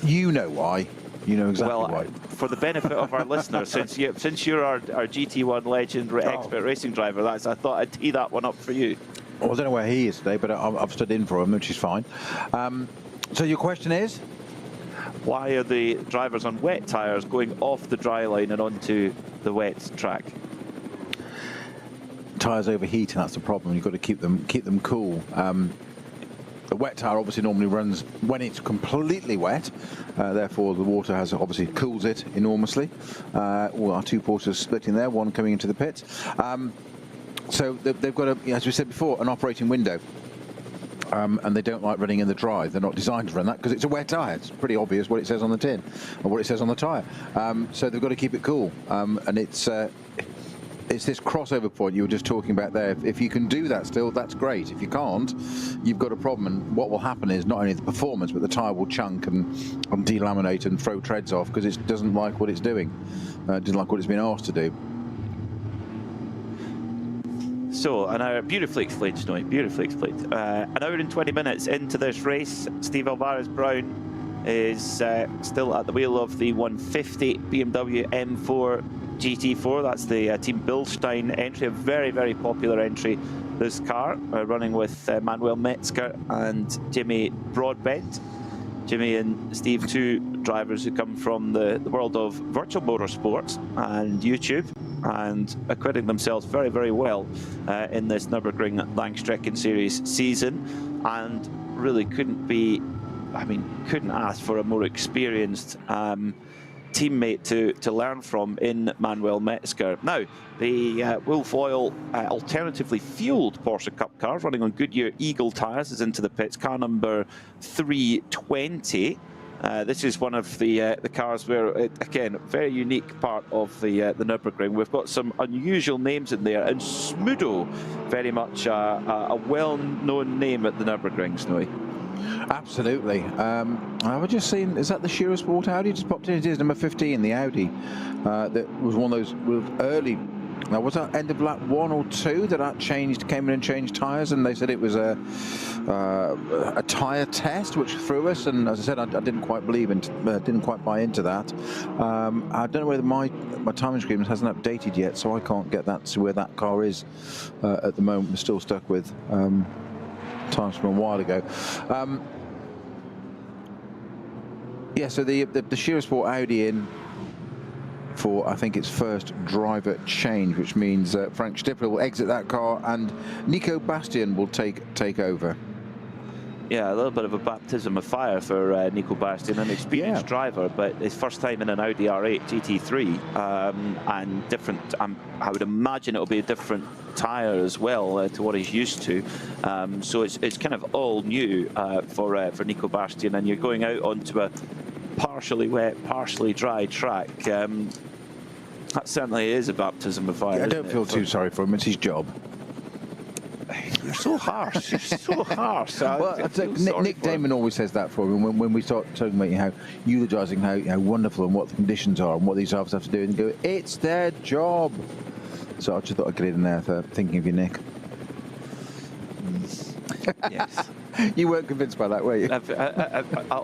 You know why. You know exactly why. For the benefit of our listeners, since you're our GT1 legend expert racing driver, I thought I'd tee that one up for you. Well, I don't know where he is today, but I've stood in for him, which is fine. So your question is? why are the drivers on wet tyres going off the dry line and onto the wet track? Tyres overheat, and that's the problem. You've got to keep them cool. The wet tyre obviously normally runs when it's completely wet, therefore the water has obviously cools it enormously. Well, our two Porsches splitting there, one coming into the pits. So they've got, as we said before, an operating window. And they don't like running in the dry. They're not designed to run that because it's a wet tyre. It's pretty obvious what it says on the tin or what it says on the tyre. So they've got to keep it cool. And it's this crossover point you were just talking about there. If you can do that still, that's great. If you can't, you've got a problem. And what will happen is not only the performance, but the tyre will chunk and delaminate and throw treads off because it doesn't like what it's doing. It doesn't like what it's been asked to do. So, an hour, beautifully explained, Snowy, beautifully explained. An hour and 20 minutes into this race, Steve Alvarez-Brown is still at the wheel of the 150 BMW M4 GT4. That's the Team Bilstein entry, a very, very popular entry, this car, running with Manuel Metzger and Jimmy Broadbent. Jimmy and Steve, two drivers who come from the world of virtual motorsports and YouTube, and acquitting themselves very, very well in this Nürburgring Langstrecken Series season, and really couldn't ask for a more experienced teammate to learn from in Manuel Metzger. Now, the Wolf Oil alternatively fueled Porsche Cup car running on Goodyear Eagle tyres is into the pits, car number 320. This is one of the cars where, again, very unique part of the Nürburgring. We've got some unusual names in there, and Smudo, very much a well-known name at the Nürburgring, Snowy. Absolutely. I was just seeing, is that the Shearer Sport Audi? Just popped in. It is number 15, the Audi. That was one of those early. Now, was that end of lap 1 or 2 that came in and changed tyres, and they said it was a tyre test which threw us, and as I said, I didn't quite didn't quite buy into that. I don't know whether my timing screen hasn't updated yet, so I can't get that to where that car is at the moment. We're still stuck with times from a while ago. Yeah, so the Shearer Sport Audi in for, I think, its first driver change, which means Frank Stippler will exit that car and Nico Bastian will take over. Yeah, a little bit of a baptism of fire for Nico Bastian, an experienced driver, but his first time in an Audi R8 GT3, and different. I would imagine it'll be a different tyre as well to what he's used to. So it's kind of all new for Nico Bastian, and you're going out onto a partially wet, partially dry track. That certainly is a baptism of fire. Yeah, I don't feel too sorry for him. It's his job. You're so harsh. You're so harsh. Well, Nick Damon always says that for him when we start talking about how eulogising how wonderful and what the conditions are and what these drivers have to do, and go, it's their job. So I just thought I'd get in there for thinking of you, Nick. Yes. You weren't convinced by that, were you?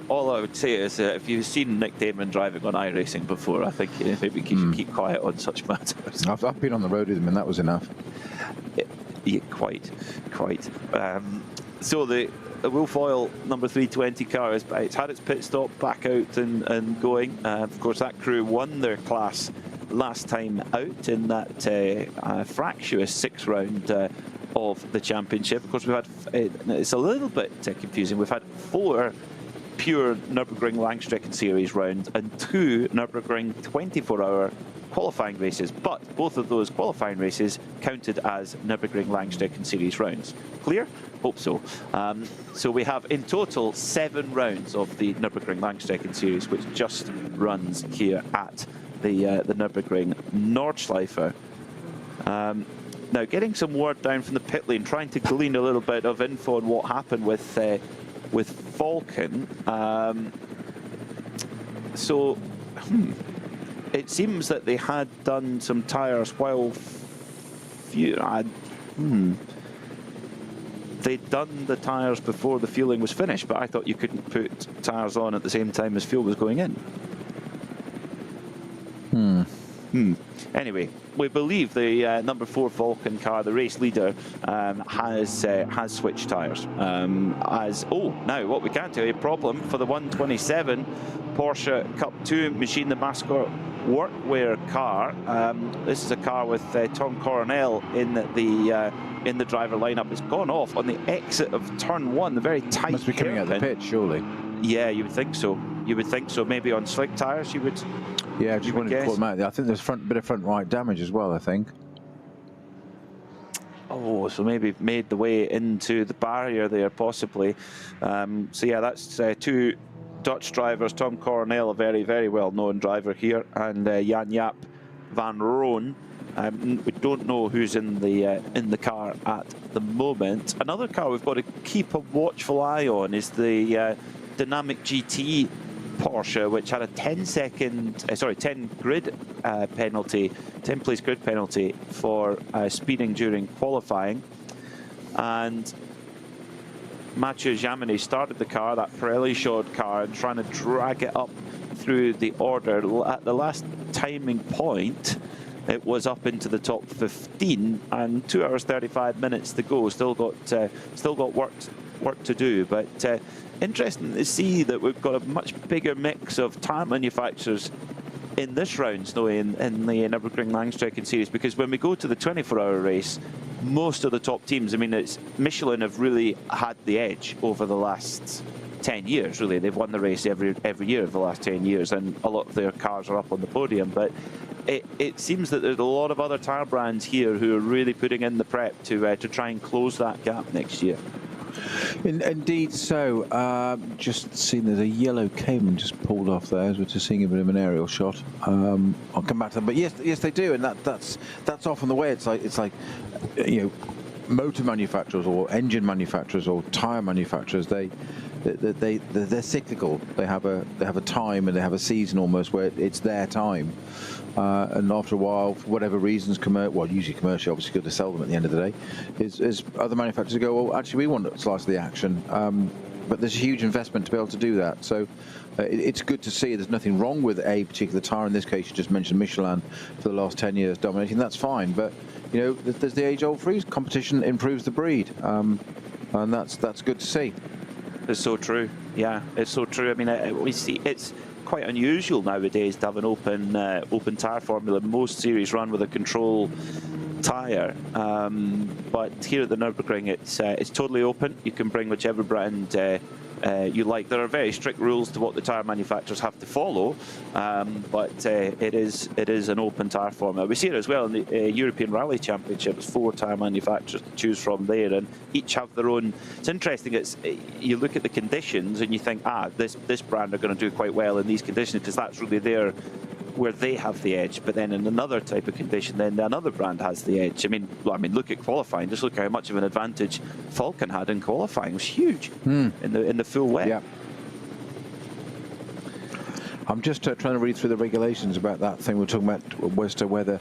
All I would say is if you've seen Nick Damon driving on iRacing before, I think maybe you should keep quiet on such matters. I've been on the road with him, and that was enough. Yeah, quite. So the Wolf Oil number 320 car it's had its pit stop, back out and going. Of course, that crew won their class last time out in that fractious 6th round of the championship. Of course, we've had, it's a little bit confusing, we've had 4 pure Nürburgring Langstrecken Series rounds and 2 Nürburgring 24-hour qualifying races, but both of those qualifying races counted as Nürburgring Langstrecken Series rounds. Clear? Hope so. So we have in total 7 rounds of the Nürburgring Langstrecken Series, which just runs here at the Nürburgring Nordschleife. Now, getting some word down from the pit lane, trying to glean a little bit of info on what happened with Falcon. It seems that they had done some tyres while they'd done the tyres before the fueling was finished, but I thought you couldn't put tyres on at the same time as fuel was going in. Anyway, we believe the number 4 Falcon car, the race leader, has switched tyres. Now what we can tell you, problem for the 127 Porsche Cup 2 Machine the Mascot workwear car. This is a car with Tom Coronel in the driver lineup. It's gone off on the exit of turn 1, the very tight. Must be coming out the pit, surely. Yeah, you would think so. You would think so. Maybe on slick tyres, you would. Yeah, I just wanted to call them out. I think there's a bit of front right damage as well, I think. Oh, so maybe made the way into the barrier there, possibly. So yeah, that's 2 Dutch drivers. Tom Coronel, a very, very well-known driver here, and Jan-Jaap van Roon. We don't know who's in the car at the moment. Another car we've got to keep a watchful eye on is the Dynamic GT Porsche, which had a 10 grid penalty, 10 place grid penalty for speeding during qualifying. And Mathieu Jaminet started the car, that Pirelli-shod car, and trying to drag it up through the order. At the last timing point, it was up into the top 15, and 2 hours 35 minutes to go. Still got work to do, but interesting to see that we've got a much bigger mix of tyre manufacturers in this round, Snowy, in the Nürburgring Langstrecken Series, because when we go to the 24-hour race, most of the top teams, I mean, it's Michelin have really had the edge over the last 10 years, really. They've won the race every year of the last 10 years, and a lot of their cars are up on the podium, but it seems that there's a lot of other tyre brands here who are really putting in the prep to try and close that gap next year. Indeed so. Just seen there's a yellow Cayman just pulled off there, as we're just seeing a bit of an aerial shot. I'll come back to them, but yes they do, and that's often the way. It's like you know, motor manufacturers or engine manufacturers or tyre manufacturers, they're cyclical. They have a time and they have a season almost where it's their time, and after a while, for whatever reasons, usually commercially, obviously good to sell them at the end of the day, is other manufacturers go, well, actually we want a slice of the action, but there's a huge investment to be able to do that. So it's good to see there's nothing wrong with a particular tyre. In this case, you just mentioned Michelin for the last 10 years dominating. That's fine, but you know, there's the age-old phrase: competition improves the breed, and that's good to see. It's so true. Yeah, it's so true. I mean, we see it's quite unusual nowadays to have an open tyre formula. Most series run with a control tyre, but here at the Nürburgring, it's totally open. You can bring whichever brand you like. There are very strict rules to what the tyre manufacturers have to follow, but it is an open tyre formula. We see it as well in the European Rally Championships. 4 tyre manufacturers to choose from there, and each have their own. It's interesting. You look at the conditions and you think, this brand are going to do quite well in these conditions, because that's really where they have the edge. But then in another type of condition, then another brand has the edge. I mean, look at qualifying. Just look how much of an advantage Falcon had in qualifying. It was huge in the full wet. Yeah. I'm just trying to read through the regulations about that thing we're talking about, as to whether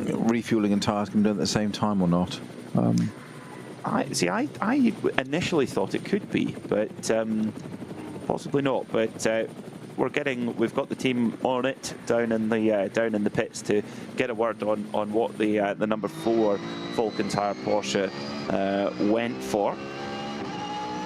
refueling and tyres can be done at the same time or not. I initially thought it could be, but possibly not. But we've got the team on it down in the pits to get a word on what the number 4 Falcon tyre Porsche went for.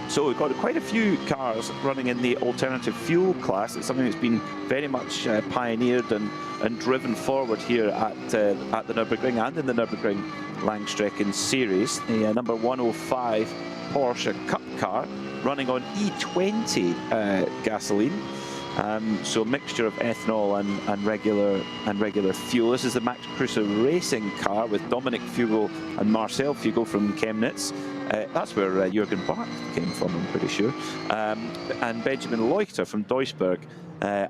So we've got quite a few cars running in the alternative fuel class. It's something that's been very much pioneered and driven forward here at the Nürburgring and in the Nürburgring Langstrecken Series. The number 105 Porsche Cup car running on E20 gasoline. So a mixture of ethanol and regular fuel. This is the Max Kruse racing car with Dominic Fugel and Marcel Fugel from Chemnitz. That's where Jürgen Bart came from, I'm pretty sure. And Benjamin Leuchter from Duisburg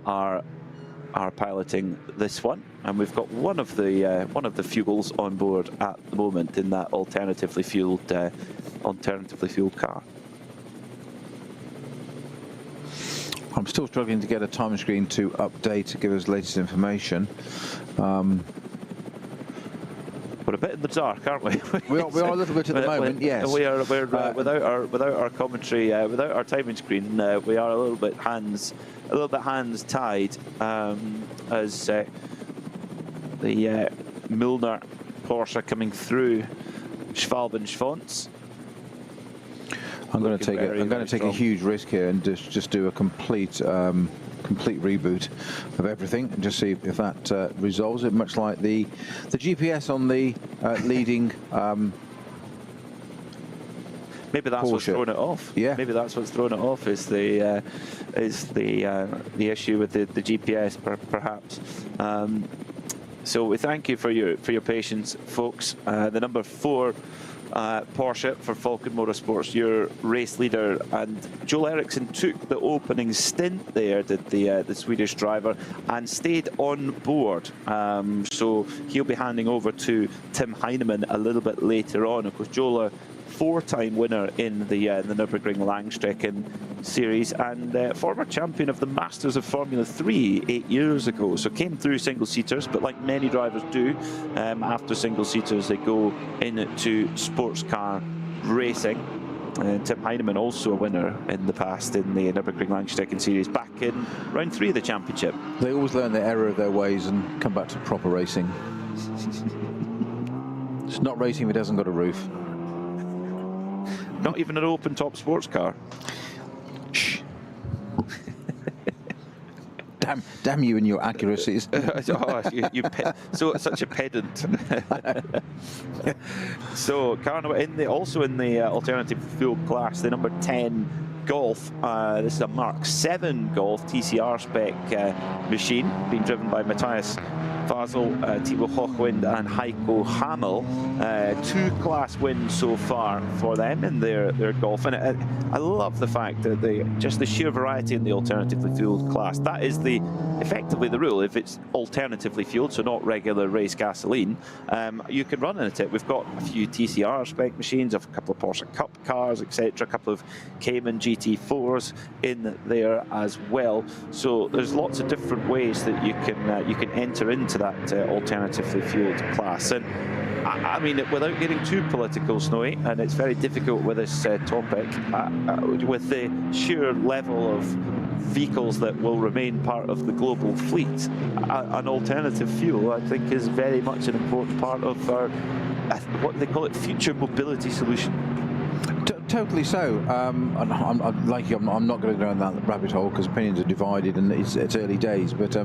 are piloting this one, and we've got one of the Fugels on board at the moment in that alternatively fueled car. I'm still struggling to get a time screen to update to give us latest information. We're a bit in the dark, aren't we? we are a little bit at the moment, yes. We're without our commentary, without our timing screen. We are a little bit hands tied, as the Müllner Porsche coming through Schwalbenschwanz. I'm going to take a huge risk here and just do a complete reboot of everything and just see if that resolves it. Much like the GPS on the leading. Maybe that's Porsche. what's throwing it off. Yeah. Maybe that's what's throwing it off is the issue with the GPS, perhaps. So we thank you for your patience, folks. The number 4 Porsche for Falcon Motorsports, your race leader, and Joel Eriksson took the opening stint there, did the Swedish driver, and stayed on board. So he'll be handing over to Tim Heinemann a little bit later on. Of course, Joel, a 4-time winner in the Nürburgring Langstrecken Series and former champion of the Masters of Formula 3 8 years ago. So came through single-seaters, but like many drivers do, after single-seaters they go into sports car racing. Tim Heinemann also a winner in the past in the Nürburgring Langstrecken Series back in round 3 of the championship. They always learn the error of their ways and come back to proper racing. It's not racing if it hasn't got a roof. Not even an open-top sports car. Shh. Damn you and your accuracies. Such a pedant. So Carno also in the alternative fuel class, the number 10 Golf. This is a Mark 7 Golf TCR spec machine, being driven by Matthias Fasel, Thibaut Hochwind and Heiko Hamel. 2 class wins so far for them in their Golf, and I love the fact that just the sheer variety in the alternatively fueled class. That is effectively the rule. If it's alternatively fueled, so not regular race gasoline, you can run in it. We've got a few TCR spec machines, a couple of Porsche Cup cars, etc., a couple of Cayman GT4s in there as well. So there's lots of different ways that you can enter into that alternatively fueled class. And I mean, without getting too political, Snowy, and it's very difficult with this topic, with the sheer level of vehicles that will remain part of the global fleet, an alternative fuel, I think, is very much an important part of our, what they call it, future mobility solution. Totally so. I'm like you, I'm not going to go down that rabbit hole because opinions are divided and it's early days. But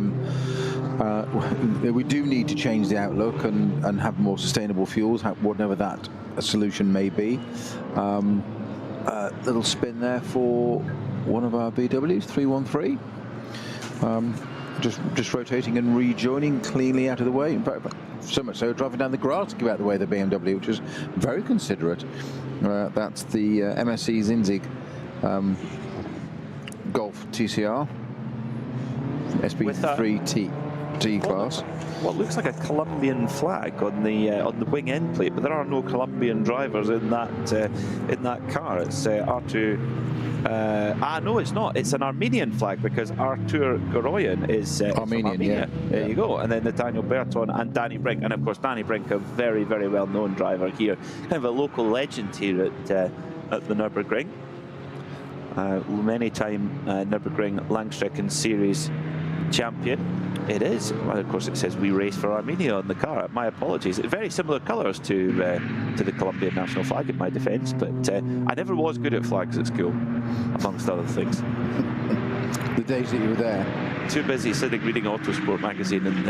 we do need to change the outlook and have more sustainable fuels, whatever that solution may be. Little spin there for one of our BWs, 313. Just rotating and rejoining cleanly out of the way. In fact, so much so, driving down the grass to give out the way of the BMW, which is very considerate. That's the MSC Zinzig Golf TCR SB3T class. What looks like a Colombian flag on the wing end plate, but there are no Colombian drivers in that car. It's R2. No, it's not. It's an Armenian flag because Artur Goroyan is Armenia. Yeah. There you go. And then Nathaniel Berton and Danny Brink, and of course Danny Brink, a very, very well-known driver here, kind of a local legend here at the Nürburgring. Many-time Nürburgring Langstrecken Series champion. It is. Well, of course, it says "We Race for Armenia" on the car. My apologies. It's very similar colours to the Colombian national flag, in my defence. But I never was good at flags at school, amongst other things. The days that you were there. Too busy sitting reading Autosport magazine in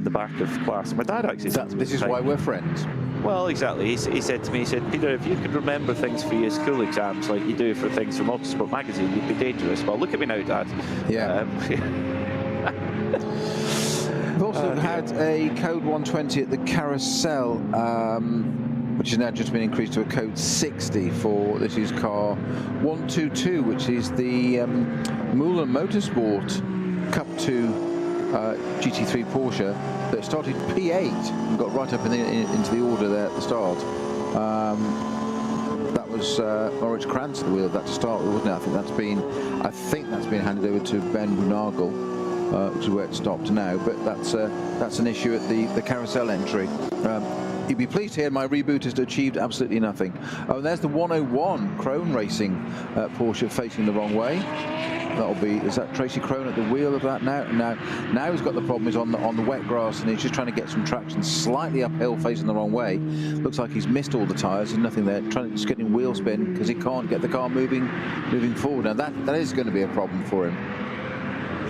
the back of class. My dad actually. This is why we're friends. Well, exactly. He said to me, he said, "Peter, if you could remember things for your school exams like you do for things from Autosport magazine, you'd be dangerous." Well, look at me now, Dad. Yeah. We've also had a code 120 at the Carousel, which has now just been increased to a code 60 for this is car 122, which is the Müller Motorsport Cup 2 GT3 Porsche that started P8 and got right up into the order there at the start. That was Moritz Krantz the wheel of that to start with, wasn't it? I think that's been handed over to Ben Brunagel. Which is where it stopped now, but that's an issue at the Carousel entry. You'd be pleased to hear my reboot has achieved absolutely nothing. Oh, there's the 101 Krone Racing Porsche facing the wrong way. That'll be, is that Tracy Krone at the wheel of that now? Now he's got the problem, he's on the wet grass, and he's just trying to get some traction slightly uphill facing the wrong way. Looks like he's missed all the tyres, there's nothing there. Just getting wheel spin because he can't get the car moving forward. Now that is going to be a problem for him.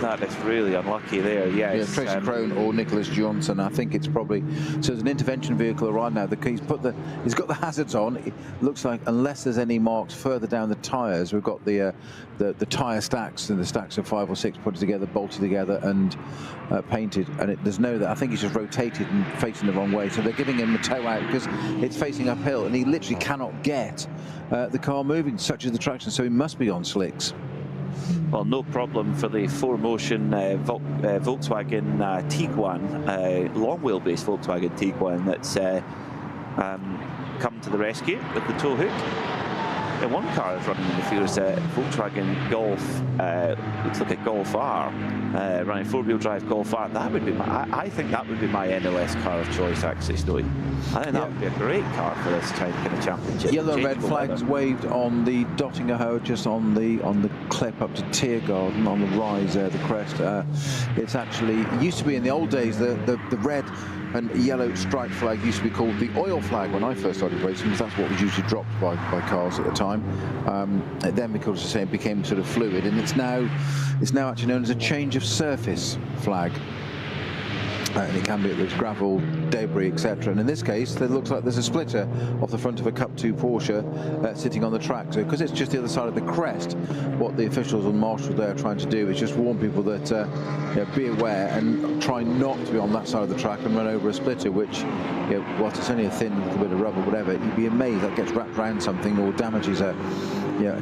That is really unlucky there, yes. Yeah, Tracy Krone or Nicholas Johnson. I think it's probably, so there's an intervention vehicle around now. He's got the hazards on. It looks like, unless there's any marks further down the tyres, we've got the tyre stacks, and the stacks of 5 or 6 put together, bolted together and painted. And there's no that. I think he's just rotated and facing the wrong way. So they're giving him a tow out because it's facing uphill, and he literally cannot get the car moving, such as the traction. So he must be on slicks. Well, no problem for the 4Motion Volkswagen Tiguan, long wheelbase Volkswagen Tiguan that's come to the rescue with the tow hook. And one car is running in the field is a Volkswagen Golf, looks like a Golf R, running 4-wheel drive Golf R. That would be I think that would be my NLS car of choice, actually, Snowy. I think that would be a great car for this kind of championship. Yellow and red flags waved on the Dottinger Hoe, just on the clip up to Tiergarten on the rise there, the crest. It's actually, it used to be in the old days, the red and yellow striped flag used to be called the oil flag when I first started racing, because that's what was usually dropped by cars at the time. Then, because it became sort of fluid, and it's now actually known as a change of surface flag. And it can be there's gravel, debris, etc. And in this case, it looks like there's a splitter off the front of a Cup 2 Porsche sitting on the track. So, because it's just the other side of the crest, what the officials and marshals there are trying to do is just warn people that be aware and try not to be on that side of the track and run over a splitter, which, whilst it's only a thin little bit of rubber, whatever, you'd be amazed that gets wrapped around something or damages a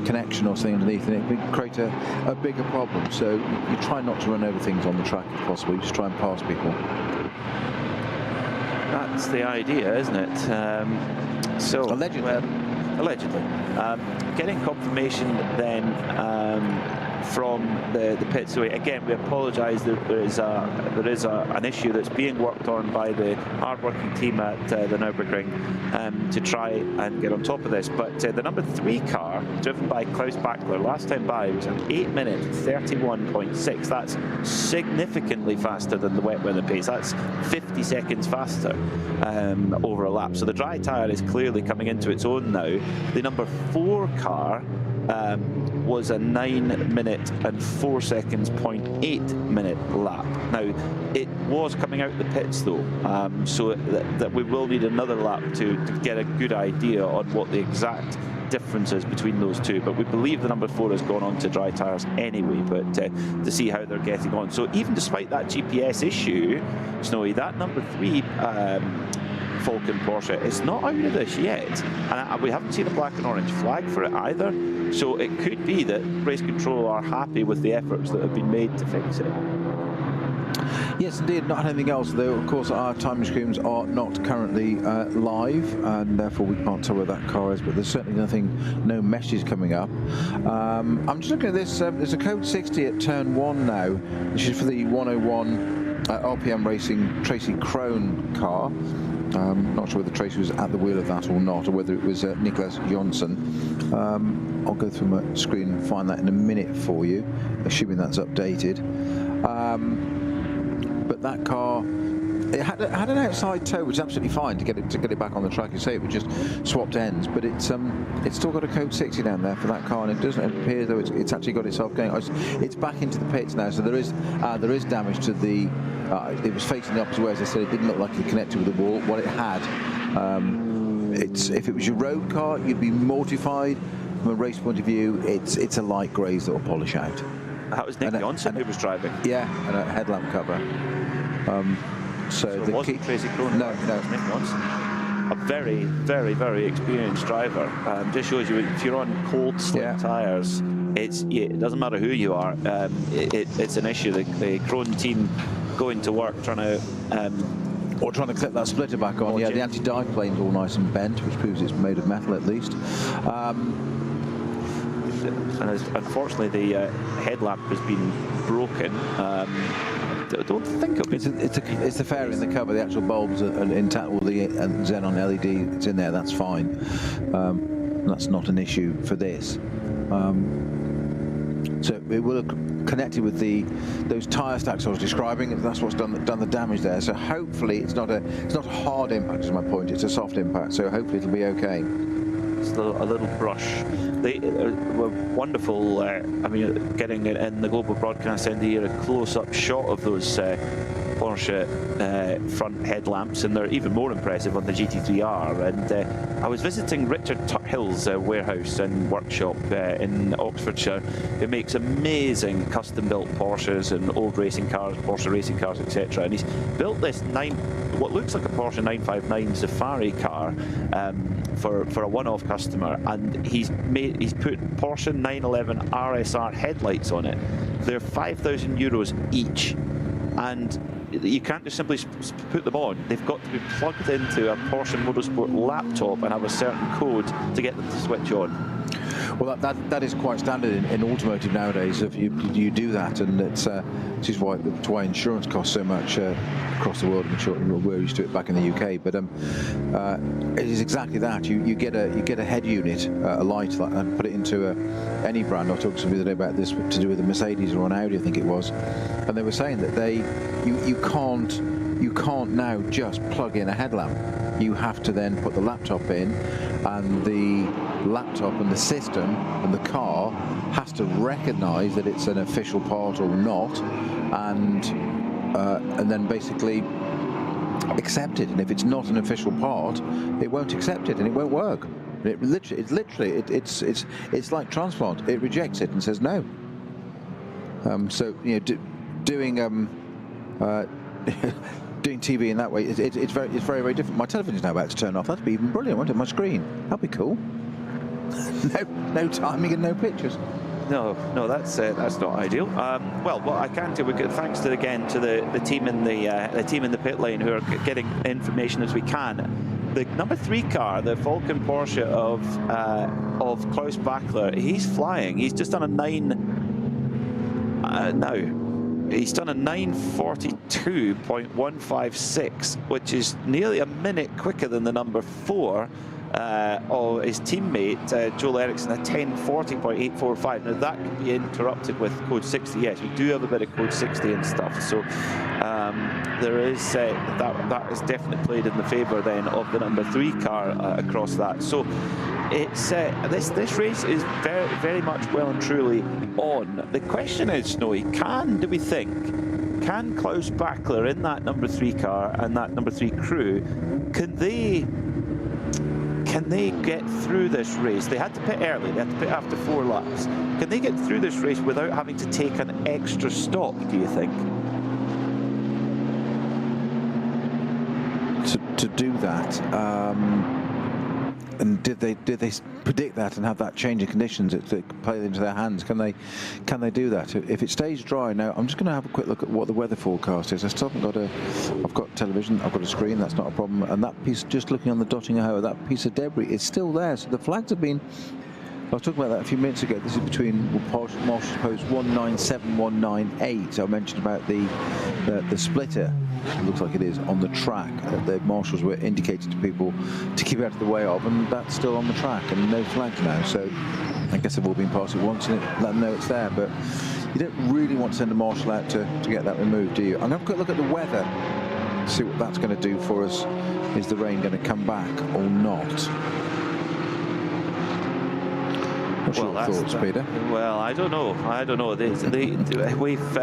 connection or something underneath, and it could create a bigger problem. So you try not to run over things on the track if possible. You just try and pass people. That's the idea, isn't it? So allegedly. Allegedly. Getting confirmation then from the pit. So again, we apologise that there is an issue that's being worked on by the hard-working team at the Nürburgring to try and get on top of this. But the number 3 car, driven by Klaus Bachler, last time by was an 8-minute 31.6. That's significantly faster than the wet weather pace. That's 50 seconds faster over a lap. So the dry tyre is clearly coming into its own now. The number 4 car was a 9-minute and 4 seconds 0.8-minute lap. Now, it was coming out the pits though, so that we will need another lap to get a good idea on what the exact difference is between those two. But we believe the number 4 has gone on to dry tyres anyway, but to see how they're getting on. So even despite that GPS issue, Snowy, that number 3 Falcon Porsche is not out of this yet, and we haven't seen a black and orange flag for it either, so it could be that race control are happy with the efforts that have been made to fix it. Yes, indeed, not anything else, though. Of course, our timing screens are not currently live, and therefore we can't tell where that car is, but there's certainly no message coming up. I'm just looking at this, there's a code 60 at turn 1 now, which is for the 101 RPM Racing Tracy Krone car. Not sure whether Tracy was at the wheel of that or not, or whether it was Nicholas Johnson. I'll go through my screen and find that in a minute for you, assuming that's updated. But that car, it had an outside toe, which is absolutely fine to get it back on the track. You say it would just swapped ends, but it's still got a code 60 down there for that car, and it doesn't appear though it's actually got itself going. It's back into the pits now, so there is damage to the. It was facing the opposite way, as I said. It didn't look like it connected with the wall. What it had, if it was your road car, you'd be mortified. From a race point of view, it's a light graze that will polish out. That was Nick Johnson who was driving. Yeah, and a headlamp cover. So it wasn't Tracy Krone. No. Nick Johnson. A very, very, very experienced driver. Just shows you if you're on cold, slick tyres, it doesn't matter who you are. It's an issue. The Krone team going to work trying to clip that splitter back on. Yeah, the anti-dive plane's all nice and bent, which proves it's made of metal at least. And unfortunately, the headlamp has been broken. don't think it'll be. It's the fairing in the cover. The actual bulbs are intact. All the xenon LED, it's in there. That's fine. That's not an issue for this. So it will have connected with those tyre stacks I was describing. That's what's done the damage there. So hopefully it's not a hard impact. Is my point. It's a soft impact. So hopefully it'll be okay. It's a little brush. They were wonderful. I mean, getting it in the global broadcast end here, a close-up shot of those Porsche front headlamps, and they're even more impressive on the GT3R. And I was visiting Richard Tuthill's warehouse and workshop in Oxfordshire, who makes amazing custom-built Porsches and old racing cars, Porsche racing cars, etc. And he's built this what looks like a Porsche 959 Safari car for a one-off customer, and he's put Porsche 911 RSR headlights on it. They're €5,000 each, and you can't just simply put them on. They've got to be plugged into a Porsche Motorsport laptop and have a certain code to get them to switch on. Well, that is quite standard in automotive nowadays. If you do that, and it's which is why insurance costs so much across the world. I'm sure we're used to it back in the UK, but it is exactly that. You get a head unit, a light, and put it into any brand. I talked to somebody the other day about this to do with a Mercedes or an Audi, I think it was, and they were saying that you can't now just plug in a headlamp. You have to then put the laptop in, and the laptop and the system and the car has to recognize that it's an official part or not, and then basically accept it. And if it's not an official part, it won't accept it and it won't work. It's like transplant. It rejects it and says no. So doing doing TV in that way, it's very, very different. My television's now about to turn off. That'd be even brilliant, wouldn't it? My screen. That'd be cool. No timing and no pictures. No, that's not ideal. Well, what I can do, thanks again to the team in the team in the pit lane who are getting information as we can. The number 3 car, the Falcon Porsche of Klaus Bachler, he's flying. He's just done a 9:42.156, which is nearly a minute quicker than the number 4. Or his teammate Joel Eriksson at 10:40.845. Now that can be interrupted with code 60. Yes, we do have a bit of code 60 and stuff. So there is that is definitely played in the favour then of the number 3 car across that. So it's this race is very, very much well and truly on. The question is, Snowy, can Klaus Bachler in that number 3 car and that number 3 crew, can they get through this race? They had to pit early, they had to pit after 4 laps. Can they get through this race without having to take an extra stop, do you think? To do that, and did they predict that and have that change in conditions to play into their hands? Can they do that? If it stays dry now, I'm just going to have a quick look at what the weather forecast is. I still haven't got I've got television, I've got a screen, that's not a problem. And that piece, just looking on the dotting Ohio, that piece of debris is still there. So the flags have been. I was talking about that a few minutes ago. This is between Marshall's Post 197, 198. I mentioned about the splitter. It looks like it is on the track. The marshals were indicated to people to keep out of the way of, and that's still on the track and no flags now. So I guess they've all been past it once and let them know it's there. But you don't really want to send a marshal out to get that removed, do you? I'm going to have a quick look at the weather, see what that's going to do for us. Is the rain going to come back or not? What's your thoughts, Peter? Well, I don't know. We've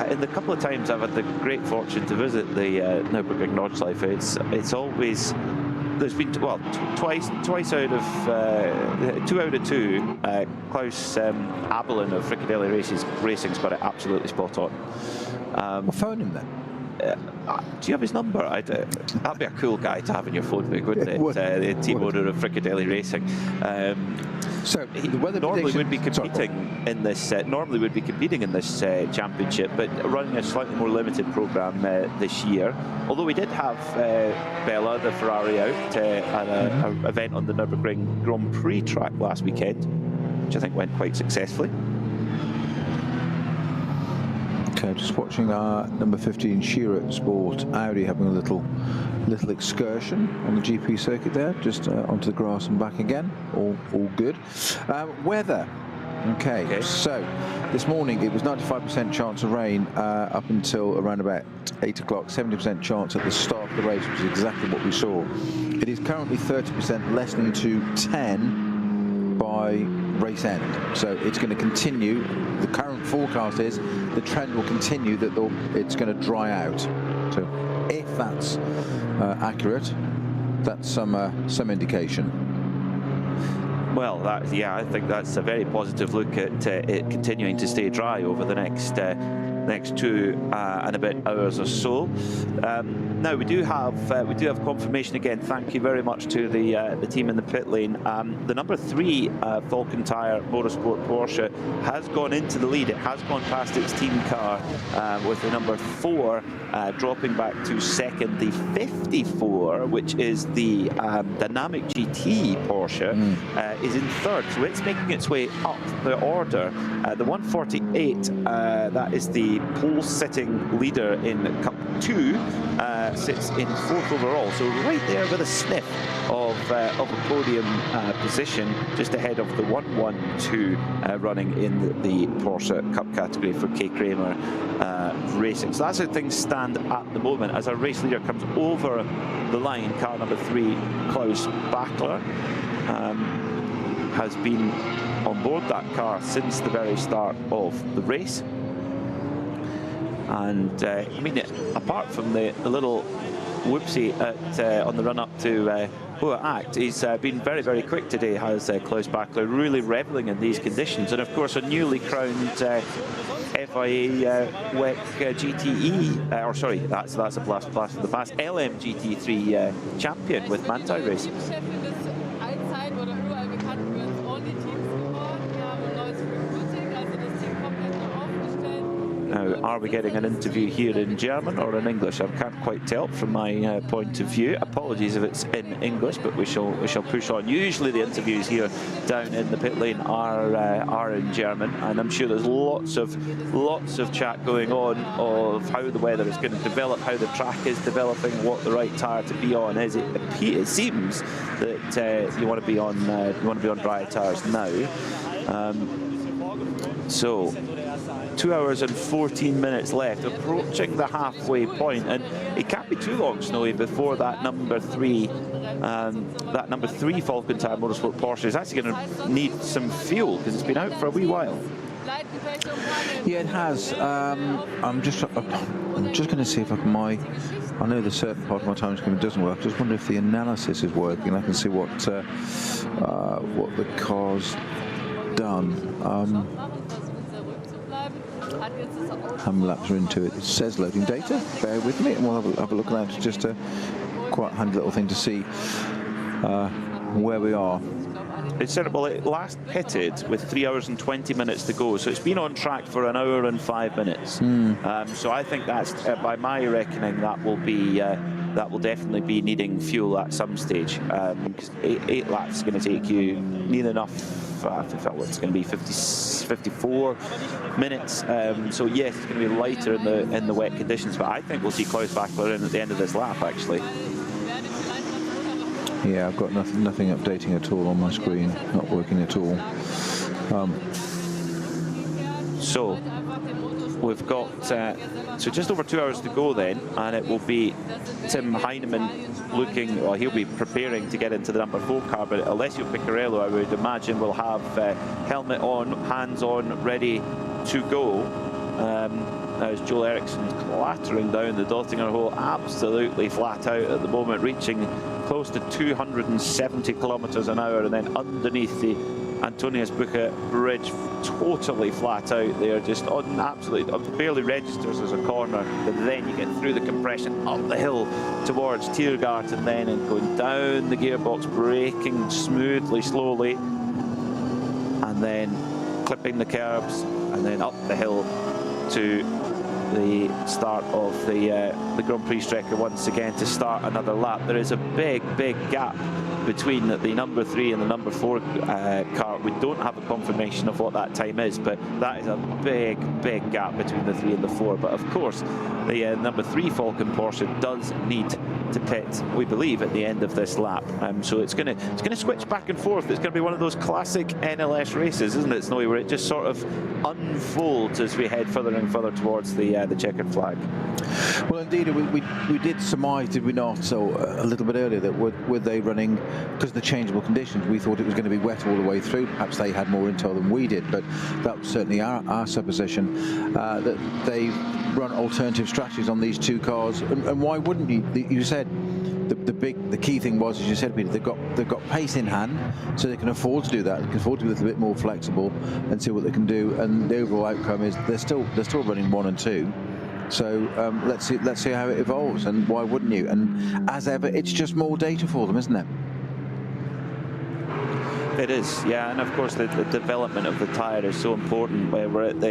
in the couple of times I've had the great fortune to visit the Nürburgring Nordschleife, it's always, there's been twice out of 2 out of 2. Klaus Abelin of Frickadelli Racing's got it absolutely spot on. I'll phone him then. Do you have his number? That'd be a cool guy to have in your phone book, wouldn't it? The team owner of Frickadelli Racing. So the weather normally would be competing in this. Normally would be competing in this championship, but running a slightly more limited program this year. Although we did have Bella, the Ferrari, out at an event on the Nürburgring Grand Prix track last weekend, which I think went quite successfully. Okay. Okay, just watching our number 15 Shearer Sport Audi having a little excursion on the GP circuit there, just onto the grass and back again. All good. Weather. Okay, so this morning it was 95% chance of rain up until around about 8 o'clock, 70% chance at the start of the race, which is exactly what we saw. It is currently 30% less than to 10 by race end. So it's going to continue. The current forecast is the trend will continue, that it's going to dry out. So if that's accurate, that's some indication. Well, I think that's a very positive look at it continuing to stay dry over the next 2 and a bit hours or so. Now we do have confirmation again. Thank you very much to the team in the pit lane. The number 3 Falcon Tire Motorsport Porsche has gone into the lead. It has gone past its team car, with the number 4 dropping back to second. The 54, which is the Dynamic GT Porsche, is in third. So it's making its way up the order. The 148, that is the pole-sitting leader in Cup 2, sits in 4th overall, so right there with a sniff of a podium position, just ahead of the 112 running in the Porsche Cup category for K. Kramer Racing. So that's how things stand at the moment as our race leader comes over the line. Car number 3, Klaus Bachler, has been on board that car since the very start of the race. And I mean, apart from the little whoopsie on the run-up to ADAC, he's been very, very quick today, has Klaus Bachler, really reveling in these conditions. And of course, a newly crowned FIA WEC GTE, or sorry, that's a blast from the past, LMGT3 champion with Manthey Racing. Now, are we getting an interview here in German or in English? I can't quite tell from my point of view. Apologies if it's in English, but we shall push on. Usually the interviews here down in the pit lane are in German, and I'm sure there's lots of chat going on of how the weather is going to develop, how the track is developing, what the right tyre to be on is. It seems that you want to be on dry tyres now. So 2 hours and 14 minutes left, approaching the halfway point, and it can't be too long, Snowy, before that number 3 Falcon Tire Motorsport Porsche is actually going to need some fuel, because it's been out for a wee while. Yeah, it has. I'm just going to see if I can. I know the certain part of my time screen doesn't work. I just wonder if the analysis is working. I can see what the car's done. How many laps are into it? It says loading data. Bear with me, and we'll have a look at that. It's just a quite handy little thing to see where we are. It said, well, it last pitted with 3 hours and 20 minutes to go, so it's been on track for 1 hour and 5 minutes. So I think that's, by my reckoning, that will definitely be needing fuel at some stage. Because 8 laps is going to take you near enough. It's going to be 54 minutes. So yes, it's going to be lighter in the wet conditions. But I think we'll see Klaus Bachler in at the end of this lap, actually. Yeah, I've got nothing updating at all on my screen, not working at all. So we've got so just over 2 hours to go then, and it will be Tim Heinemann looking, well, he'll be preparing to get into the number 4 car, but Alessio Piccarello, I would imagine, will have helmet on, hands on, ready to go. As Joel Eriksson's clattering down the Dottinger hole, absolutely flat out at the moment, reaching close to 270 kilometers an hour, and then underneath the Antonius Bucher bridge, totally flat out there, just on absolutely, barely registers as a corner, but then you get through the compression up the hill towards Tiergarten then, and going down the gearbox, braking smoothly, slowly, and then clipping the curbs, and then up the hill to the start of the Grand Prix Strecker once again to start another lap. There is a big gap between the number 3 and the number 4 car. We don't have a confirmation of what that time is, but that is a big gap between the 3 and the 4. But of course, the number 3 Falcon Porsche does need to pit, we believe, at the end of this lap. So it's going to switch back and forth. It's going to be one of those classic NLS races, isn't it, Snowy, where it just sort of unfolds as we head further and further towards the checkered flag. Well, indeed, we did surmise, did we not, so a little bit earlier, that were they running, because of the changeable conditions, we thought it was going to be wet all the way through. Perhaps they had more intel than we did, but that was certainly our supposition, that they run alternative strategies on these two cars. And why wouldn't you? You said the key thing was, as you said, Peter, they've got pace in hand, so they can afford to do that. They can afford to be a little bit more flexible and see what they can do. And the overall outcome is they're still running 1 and 2. So let's see how it evolves, and why wouldn't you? And as ever, it's just more data for them, isn't it? It is, yeah, and of course the development of the tyre is so important. Where we're at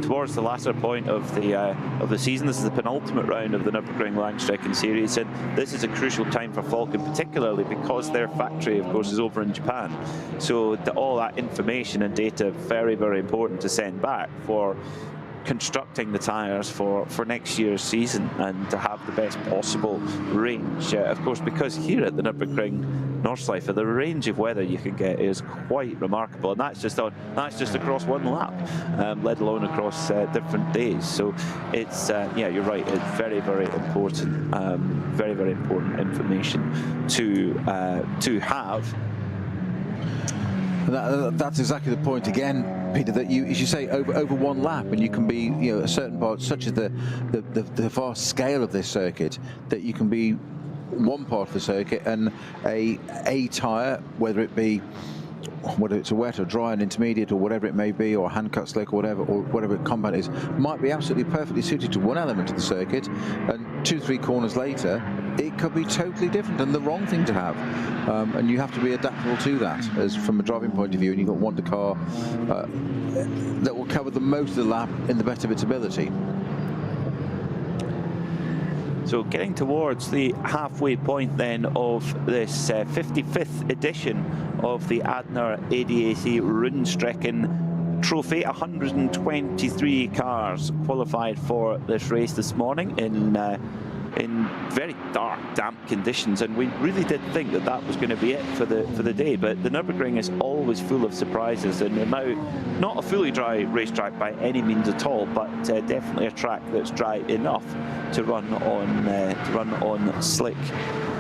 towards the latter point of the season. This is the penultimate round of the Nürburgring Langstrecken Series, and this is a crucial time for Falcon, particularly because their factory, of course, is over in Japan. So all that information and data very important to send back for constructing the tyres for next year's season and to have the best possible range. Of course, because here at the Nürburgring Nordschleife, the range of weather you can get is quite remarkable, and that's just across one lap, let alone across different days. So it's yeah, you're right. It's very important, very important information to have. That's exactly the point again, Peter, that as you say, over one lap, and you can be, a certain part, such as the vast scale of this circuit, that you can be one part of the circuit, and a tyre, whether it's a wet or dry and intermediate or whatever it may be, or hand cut slick or whatever compound is, might be absolutely perfectly suited to one element of the circuit, and 2-3 corners later it could be totally different and the wrong thing to have, and you have to be adaptable to that as from a driving point of view, and you've got one car that will cover the most of the lap in the best of its ability. So getting towards the halfway point then of this 55th edition of the Adenauer ADAC Rundstrecken-Trophy. 123 cars qualified for this race this morning in very dark, damp conditions, and we really did think that was going to be it for the day. But the Nürburgring is always full of surprises, and they're now not a fully dry racetrack by any means at all, but definitely a track that's dry enough to run on slick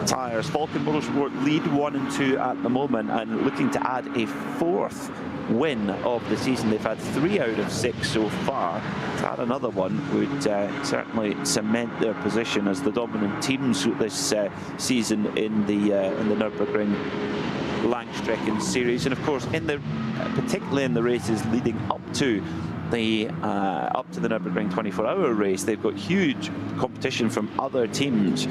tyres. Falcon Motorsport lead 1 and 2 at the moment, and looking to add a 4th win of the season. They've had 3 out of 6 so far. To add another one would certainly cement their position as the dominant teams this season in the Nürburgring Langstrecken Series. And of course, particularly in the races leading up to the Nürburgring 24-hour race, they've got huge competition from other teams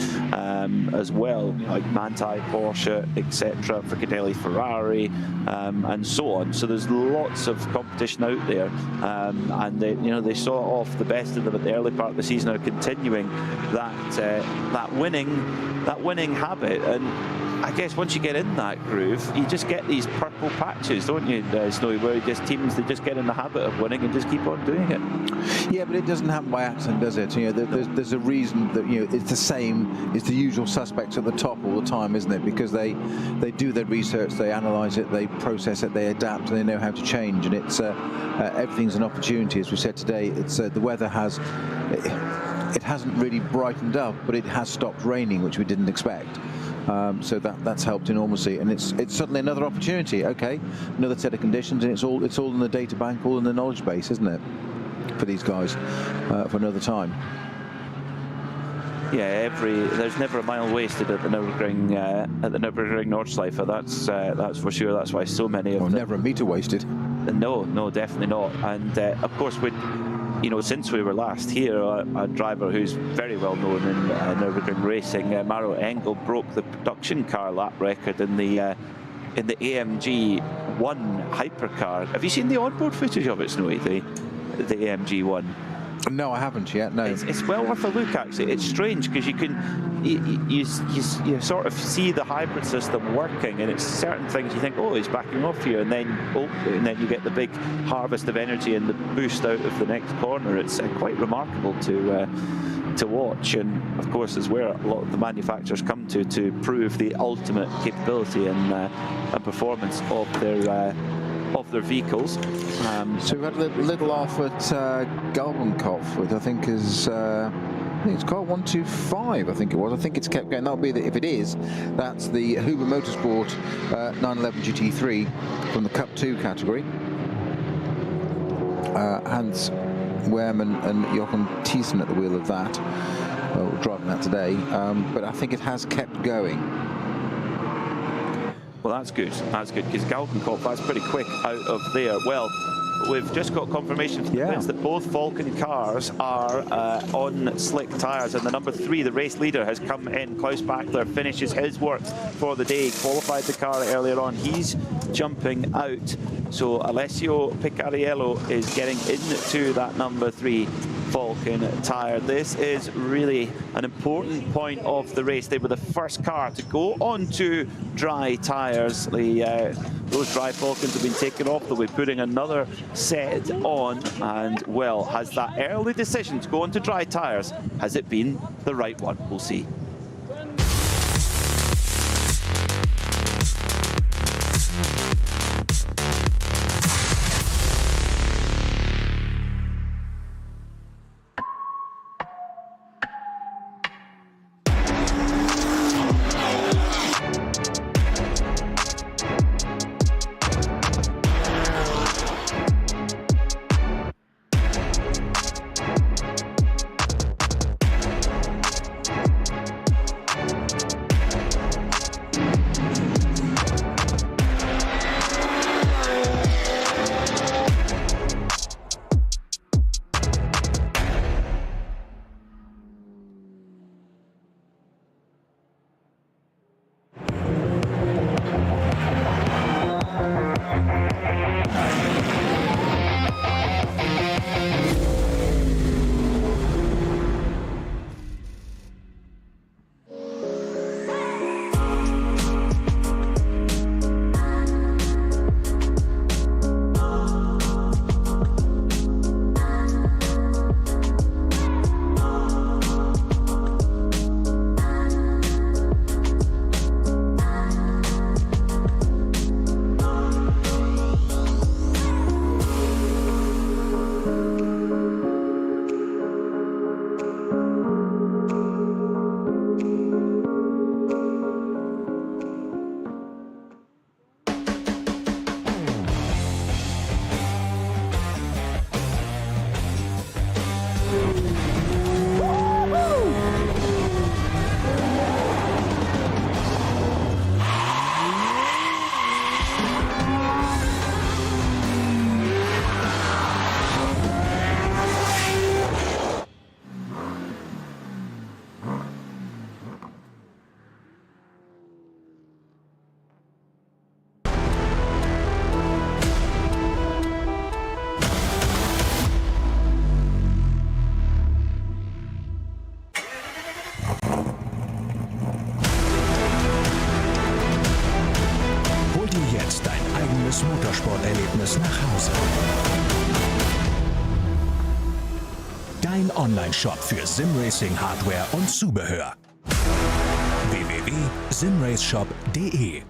as well, like Manthey, Porsche, etc., Fricadelli, Ferrari, and so on. So there's lots of competition out there, and they saw off the best of them at the early part of the season, are continuing that winning habit. And I guess once you get in that groove, you just get these purple patches, don't you, Snowy, where teams, they just get in the habit of winning and just keep on doing it. Yeah, but it doesn't happen by accident, does it? There's a reason that it's the same. It's the usual suspects at the top all the time, isn't it? Because they do their research, they analyse it, they process it, they adapt, and they know how to change. And it's everything's an opportunity, as we said today. It's the weather it hasn't really brightened up, but it has stopped raining, which we didn't expect. So that's helped enormously, and it's suddenly another opportunity. Okay, another set of conditions, and it's all in the data bank, all in the knowledge base, isn't it, for these guys for another time. Yeah, there's never a mile wasted at the Nürburgring Nordschleife. That's for sure. That's why so many of them. Never a meter wasted. No, definitely not. And of course, since we were last here, a driver who's very well known in Nürburgring racing, Maro Engel, broke the production car lap record in the AMG 1 hypercar. Have you seen the onboard footage of it, Snowy? The AMG 1. No, I haven't yet. No, it's well worth a look. Actually, it's strange because you can you sort of see the hybrid system working, and it's certain things you think, oh, he's backing off here, and then you get the big harvest of energy and the boost out of the next corner. It's quite remarkable to watch, and of course is where a lot of the manufacturers come to prove the ultimate capability and performance of their vehicles. So we've had a little off at Galbenkopf, which I think is I think it's car 125. I think it was. I think it's kept going. That'll be if it is, that's the Huber Motorsport 911 GT3 from the Cup 2 category. Hans Wehrmann and Jochen Thiessen at the wheel of that. We're driving that today, but I think it has kept going. Well, that's good. That's good, because Galbenkopf, that's pretty quick out of there. Well, we've just got confirmation from the pits that both Falcon cars are on slick tyres, and the number 3, the race leader, has come in. Klaus Bachler finishes his work for the day. Qualified the car earlier on. He's jumping out. So Alessio Picariello is getting into that number 3 Falcon tyre. This is really an important point of the race. They were the first car to go onto dry tyres. Those dry Falcons have been taken off. They'll be putting another set on, and well, has that early decision to go onto dry tyres, has it been the right one? We'll see. Motorsporterlebnis nach Hause. Dein Online-Shop für Simracing-Hardware und Zubehör. www.simraceshop.de.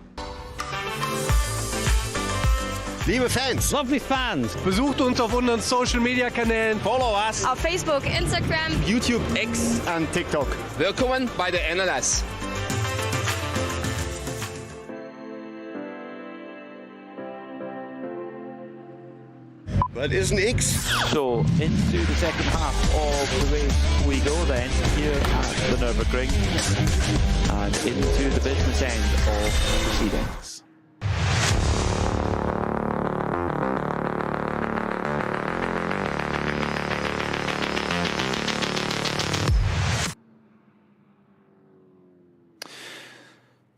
Liebe Fans, Lovely fans. besucht uns auf unseren Social-Media-Kanälen. Follow us. Auf Facebook, Instagram, YouTube, X und TikTok. Willkommen bei der NLS. What is an X? So, into the second half of the race we go then, here at the Nürburgring, and into the business end of proceedings.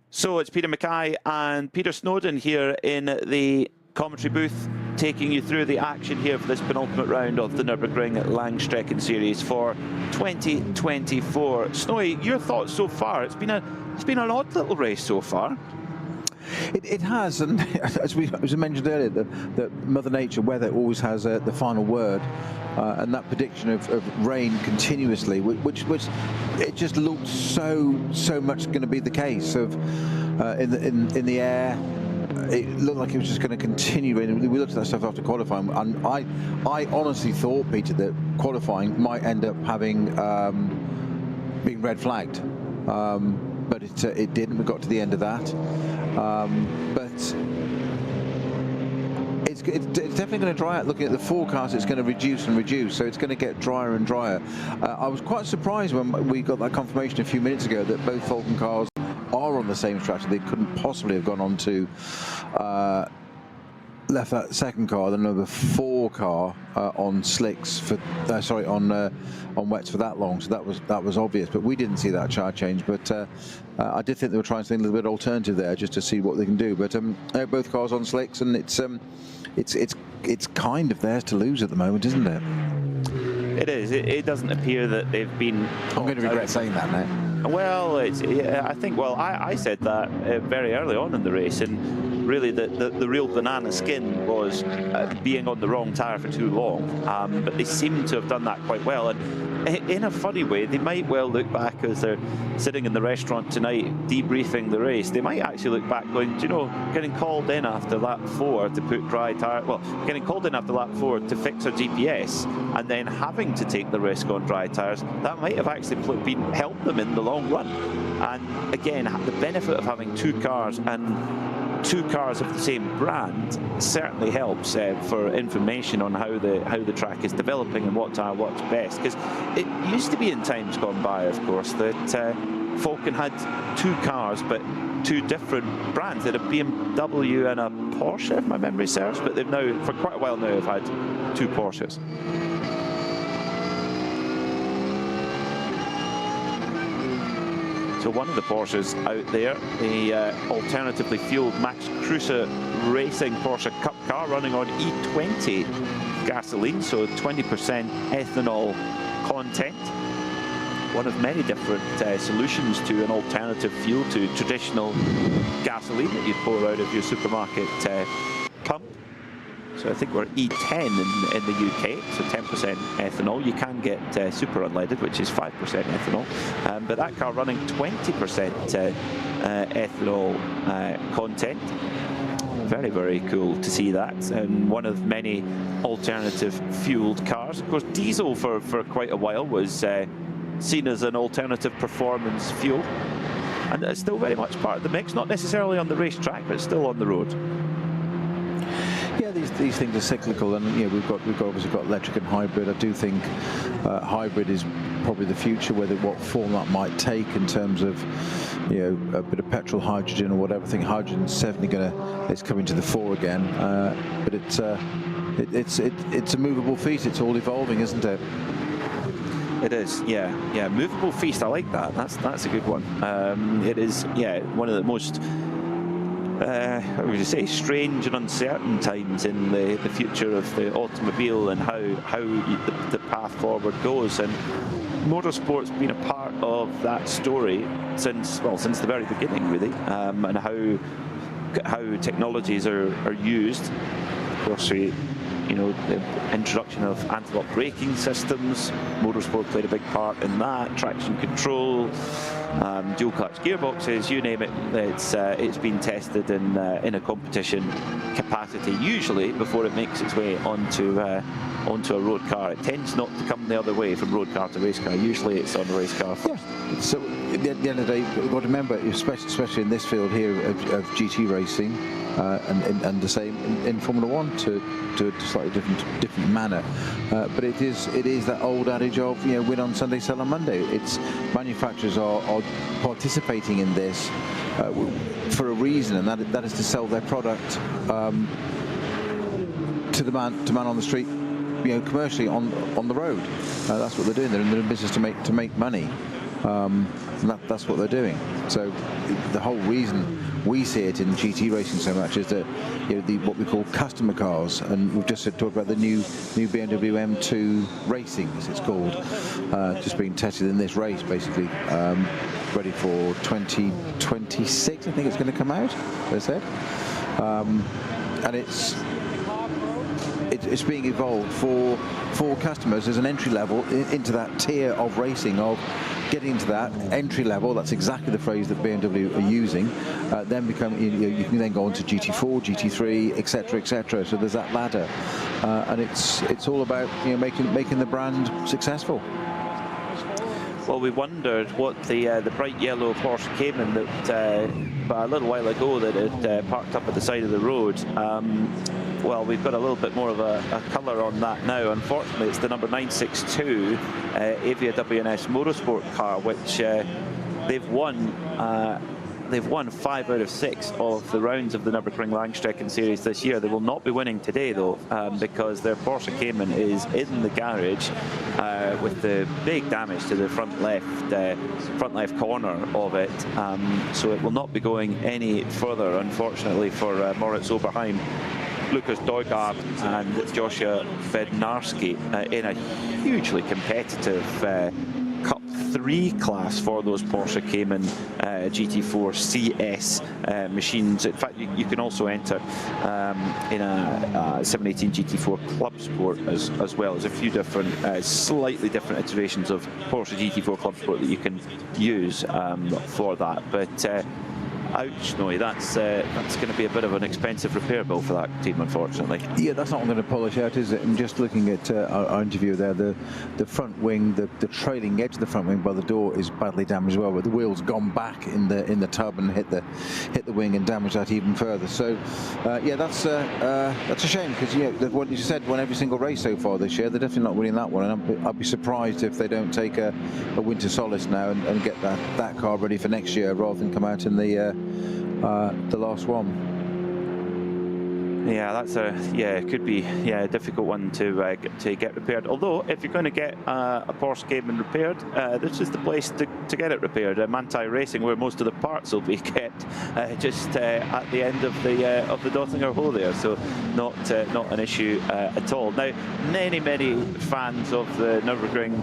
So it's Peter Mackay and Peter Snowden here in the commentary booth taking you through the action here for this penultimate round of the Nürburgring Langstrecken Series for 2024. Snowy, your thoughts so far? It's been an odd little race so far. It has, and as we mentioned earlier, that Mother Nature, weather always has the final word, and that prediction of rain continuously, which it just looked so much going to be the case of in the air. It looked like it was just going to continue. We looked at that stuff after qualifying, and I honestly thought, Peter, that qualifying might end up having being red flagged. But it didn't. We got to the end of that, but it's definitely going to dry out. Looking at the forecast, it's going to reduce and reduce, so it's going to get drier and drier. I was quite surprised when we got that confirmation a few minutes ago that both Falcon cars are on the same strategy. They couldn't possibly have gone on to left that second car, the number 4 car, on slicks for on wets for that long. So that was obvious, but we didn't see that chart change. But I did think they were trying something a little bit alternative there, just to see what they can do. But both cars on slicks, and it's kind of theirs to lose at the moment, isn't it? It is. It doesn't appear that they've been. I'm going to regret saying that now. Well, I think. Well, I said that very early on in the race, and really the real banana skin was being on the wrong tyre for too long. But they seem to have done that quite well, and in a funny way, they might well look back as they're sitting in the restaurant tonight debriefing the race. They might actually look back, going, do you know, getting called in after lap 4 to put dry tyre. Well, getting called in after lap 4 to fix our GPS, and then having to take the risk on dry tyres. That might have actually helped them in the long run. And again, the benefit of having 2 cars and 2 cars of the same brand certainly helps for information on how the track is developing and what tyre works best. Because it used to be in times gone by, of course, that Falcon had 2 cars, but 2 different brands. They had a BMW and a Porsche, if my memory serves, but they've now, for quite a while now, have had 2 Porsches. So one of the Porsches out there, the alternatively fueled Max Kruse Racing Porsche Cup car, running on E20 gasoline, so 20% ethanol content. One of many different solutions to an alternative fuel to traditional gasoline that you pour out of your supermarket pump. So I think we're E10 in the UK, so 10% ethanol. You can get super unleaded, which is 5% ethanol, but that car running 20% ethanol content. Very, very cool to see that, and one of many alternative fueled cars. Of course, diesel for quite a while was seen as an alternative performance fuel, and it's still very much part of the mix, not necessarily on the racetrack, but still on the road. Yeah, these things are cyclical, and you know, we've obviously got electric and hybrid. I do think hybrid is probably the future, what form that might take in terms of, you know, a bit of petrol, hydrogen, or whatever. I think hydrogen's certainly it's coming to the fore again, but it's a movable feast. It's all evolving, isn't it? It is, yeah, movable feast. I like that. That's a good one. It is, yeah, one of the most how would you say, strange and uncertain times in the future of the automobile, and how the path forward goes. And motorsport's been a part of that story since the very beginning, really, and how technologies are used. Of course, the introduction of anti-lock braking systems, motorsport played a big part in that. Traction control, dual clutch gearboxes, you name it. It's been tested in a competition capacity, usually before it makes its way onto a road car. It tends not to come the other way from road car to race car. Usually it's on a race car first. Yeah. So at the end of the day, we've got to remember, especially in this field here of GT racing, and the same in Formula 1 to a slightly different manner, but it is that old adage of, you know, win on Sunday, sell on Monday. It's manufacturers are participating in this for a reason, and that is to sell their product to the man on the street, you know, commercially on the road. That's what they're doing. They're in the business to make money, and that's what they're doing. So the whole reason we see it in GT racing so much is that, you know, what we call customer cars, and we've just talked about the new BMW M2 Racing, as it's called, just being tested in this race, basically, ready for 2026. I think it's going to come out, they said, and it's being evolved for customers as an entry level into that tier of racing, of getting into that entry level. That's exactly the phrase that BMW are using. Then become, you can then go on to GT4, GT3, etc., etc. So there's that ladder, and it's all about, you know, making the brand successful. Well, we wondered what the bright yellow Porsche Cayman that a little while ago that had parked up at the side of the road. Well, we've got a little bit more of a colour on that now. Unfortunately, it's the number 962 Avia WNS Motorsport car, which they've won. They've won 5 out of 6 of the rounds of the Nürburgring Langstrecken Series this year. They will not be winning today, though, because their Porsche Cayman is in the garage with the big damage to the front left corner of it. So it will not be going any further, unfortunately, for Moritz Oberheim, Lukas Dojgaard and Joshua Bednarski in a hugely competitive Cup 3 class for those Porsche Cayman GT4 CS machines. In fact, you can also enter in a 718 GT4 Club Sport as well. There's a few different, slightly different iterations of Porsche GT4 Club Sport that you can use for that. But ouch, Snowy, that's going to be a bit of an expensive repair bill for that team, unfortunately. Yeah, that's not going to polish out, is it? I'm just looking at our interview there. The front wing, the trailing edge of the front wing by the door is badly damaged as well, but the wheel's gone back in the tub and hit the wing and damaged that even further. So yeah, that's a shame, because what you said, won every single race so far this year. They're definitely not winning that one, and I'd be surprised if they don't take a winter solace now and get that car ready for next year rather than come out in the last one. Yeah, that's it could be a difficult one to get repaired. Although, if you're going to get a Porsche Cayman repaired, this is the place to get it repaired. Manthey Racing, where most of the parts will be kept, just at the end of the Dottinger Hole there. So not an issue at all. Now, many fans of the Nürburgring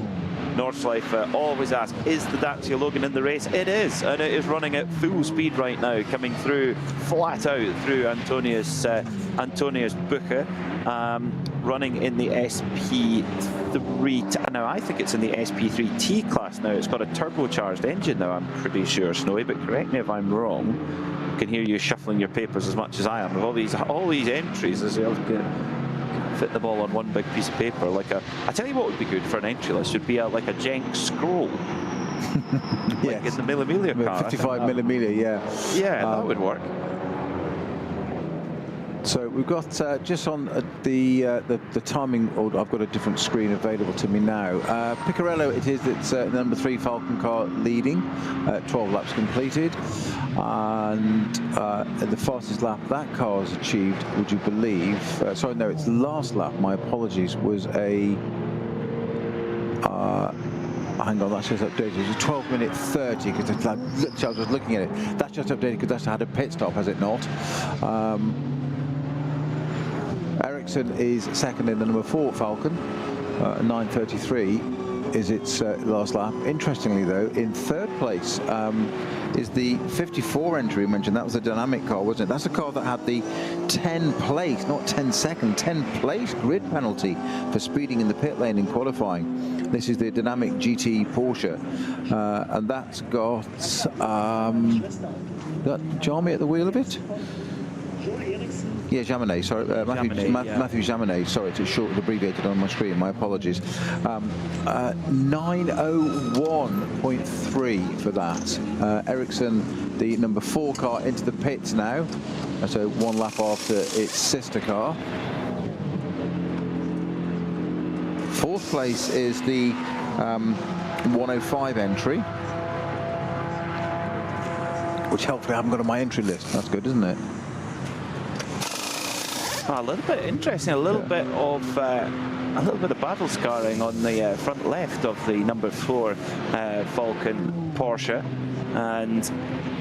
Nordschleife always ask, is the Dacia Logan in the race? It is, and it is running at full speed right now, coming through flat out through Antonius Bucher, running in the SP3. Now I think it's in the SP3T class now. It's got a turbocharged engine now, I'm pretty sure, Snowy, but correct me if I'm wrong. I can hear you shuffling your papers as much as I am with all these entries as well. Fit them all on one big piece of paper. I tell you what would be good for an entry list would be like a Jenk scroll. Like in the Mille Miglia car. 55 Mille Miglia, yeah. Yeah, that would work. So we've got just on the timing. I've got a different screen available to me now. Picarello, it's the number 3 Falcon car leading, 12 laps completed, and the fastest lap that car has achieved, would you believe? Sorry, no, its last lap. My apologies. Was a hang on, that's just updated. It was a 12-minute 30 because I was looking at it. That's just updated because that's had a pit stop, has it not? Ericsson is second in the number 4 Falcon, 9:33 is its last lap. Interestingly, though, in third place is the 54 entry we mentioned. That was the dynamic car, wasn't it? That's a car that had the 10 place, not 10 second, 10 place grid penalty for speeding in the pit lane in qualifying. This is the dynamic GT Porsche, and that's got Jarmy at the wheel of it. Yeah, Jaminet, sorry, Matthew Jaminet, sorry, it's short, abbreviated on my screen, my apologies. 9:01.3 for that. Ericsson, the number 4 car, into the pits now, so 1 lap after its sister car. 4th place is the 105 entry, which helpfully I haven't got on my entry list. That's good, isn't it? A little bit interesting, a little bit of battle scarring on the front left of the number 4 Falcon Porsche. and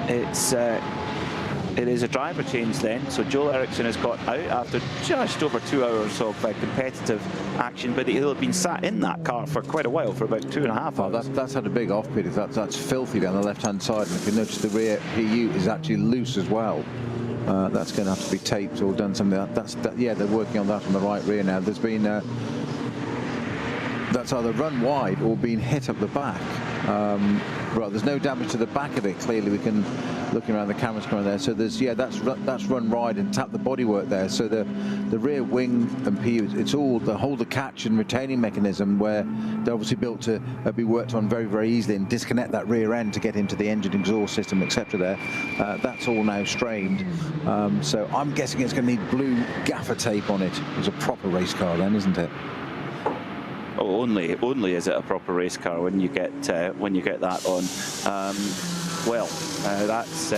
it is a driver change then. So Joel Eriksson has got out after just over 2 hours of competitive action, but he'll have been sat in that car for quite a while, for about 2.5 hours. That's had a big off-pit. That's filthy down the left-hand side, and if you notice, the rear PU is actually loose as well. That's going to have to be taped or done something. Yeah, they're working on that on the right rear now. There's been that's either run wide or been hit up the back. Right, there's no damage to the back of it. Clearly, we can, looking around the camera screen there. So there's, yeah, that's run wide and tapped the bodywork there. So the rear wing and PU, it's all the hold, the catch and retaining mechanism, where they're obviously built to be worked on very, very easily and disconnect that rear end to get into the engine exhaust system, etc. There, that's all now strained. So I'm guessing it's going to need blue gaffer tape on it. It's a proper race car then, isn't it? Oh, only is it a proper race car when you get that on. That's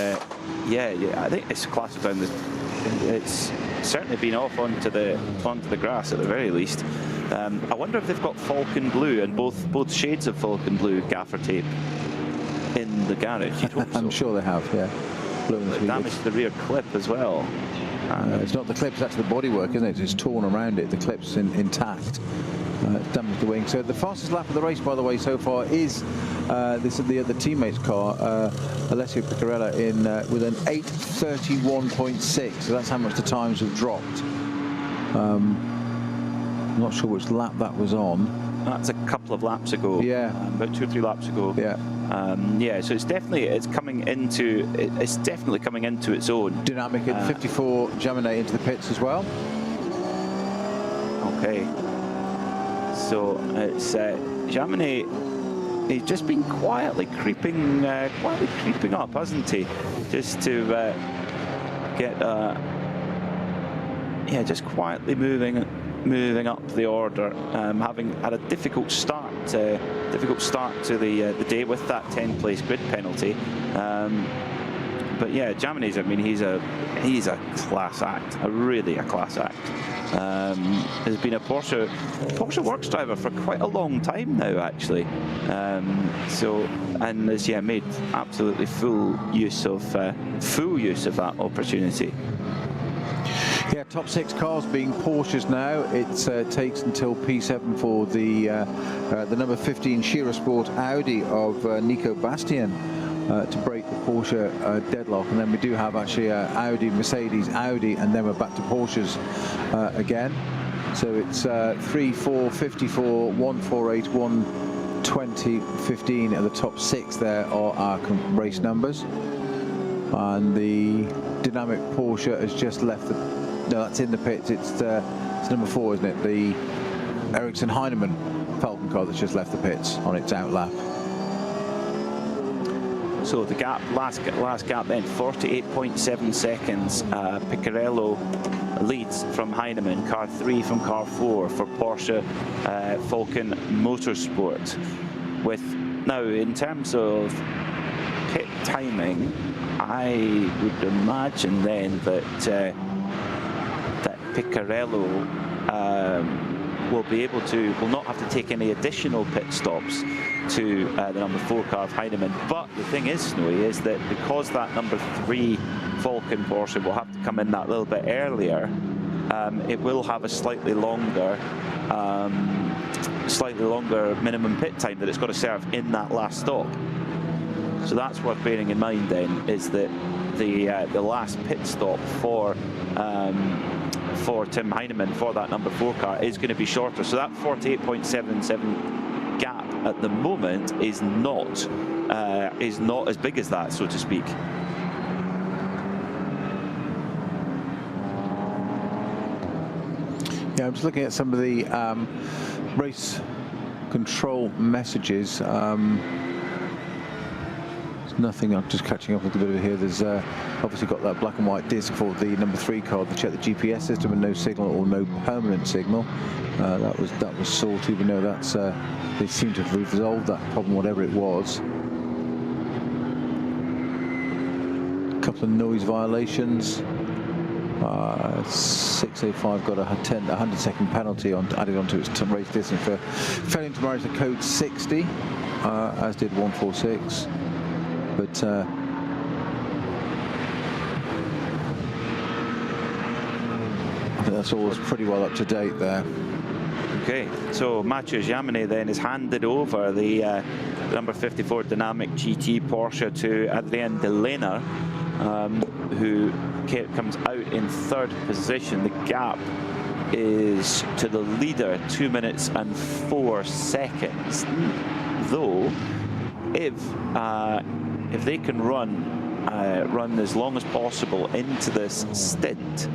yeah. I think it's classified down. It's certainly been off onto the grass at the very least. I wonder if they've got Falcon Blue and both shades of Falcon Blue gaffer tape in the garage. You'd hope so. I'm sure they have. Yeah. Blue and damaged the rear clip as well. It's not the clip; it's actually the bodywork, isn't it? It's torn around it. The clip's intact. Damaged the wing. So the fastest lap of the race, by the way, so far is this is the other teammate's car, Alessio Piccarella, in with an 8:31.6. So that's how much the times have dropped. I'm not sure which lap that was on. That's a couple of laps ago. Yeah, about 2 or 3 laps ago. Yeah. Yeah. So it's definitely coming into its own. Dynamic at 54. Jaminet into the pits as well. Okay. So it's Jaminet. He's just been quietly creeping up, hasn't he? Just to get, just quietly moving up the order. Having had a difficult start to the day with that 10th-place grid penalty. But yeah, Jaminet's, I mean, he's a class act, really a class act. Has been a Porsche works driver for quite a long time now, actually. And has made absolutely full use of that opportunity. Yeah, top 6 cars being Porsches now. It takes until P7 for the number 15 Shearer Sport Audi of Nico Bastian to break the Porsche deadlock, and then we do have actually Audi, Mercedes, Audi, and then we're back to Porsches again. So it's 3, 4, 54, 148, 120, 15 at the top 6 there are our race numbers. And the dynamic Porsche has just left the... No, that's in the pits. It's number 4, isn't it? The Ericsson Heinemann Falcon car that's just left the pits on its out lap. So the gap, last gap then, 48.7 seconds. Piccarello leads from Heinemann, car 3 from car 4 for Porsche Falcon Motorsport. With now, in terms of pit timing, I would imagine then that Piccarello will not have to take any additional pit stops to the number 4 car of Heinemann. But the thing is, Snowy, is that because that number 3 Falcon Porsche will have to come in that little bit earlier, it will have a slightly longer minimum pit time that it's got to serve in that last stop. So that's worth bearing in mind then, is that the last pit stop for Tim Heinemann for that number 4 car is going to be shorter. So that 48.77 gap at the moment is not as big as that, so to speak. Yeah, I'm just looking at some of the race control messages. Nothing, I'm just catching up a little bit here. There's obviously got that black and white disc for the number 3 car to check the GPS system, and no signal or no permanent signal. That was sorted. We know that's they seem to have resolved that problem, whatever it was. A couple of noise violations. 605 got a 100-second penalty added onto its race distance for failing to manage the code 60, as did 146. But I think that's all pretty well up to date there. Okay, so Mathieu Jaminet then is handed over the number 54 Dynamic GT Porsche to Adrien Delena, who comes out in third position. The gap is to the leader 2 minutes and 4 seconds. Though, if they can run as long as possible into this stint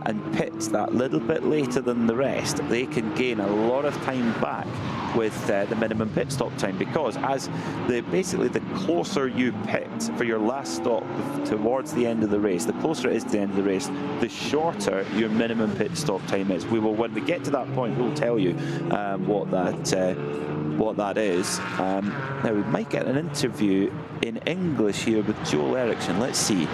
and pit that little bit later than the rest, they can gain a lot of time back with the minimum pit stop time, because as basically the closer you pit for your last stop towards the end of the race, the closer it is to the end of the race, the shorter your minimum pit stop time is. When we get to that point, we'll tell you what that is. Now we might get an interview in English here with Joel Eriksson. Let's see.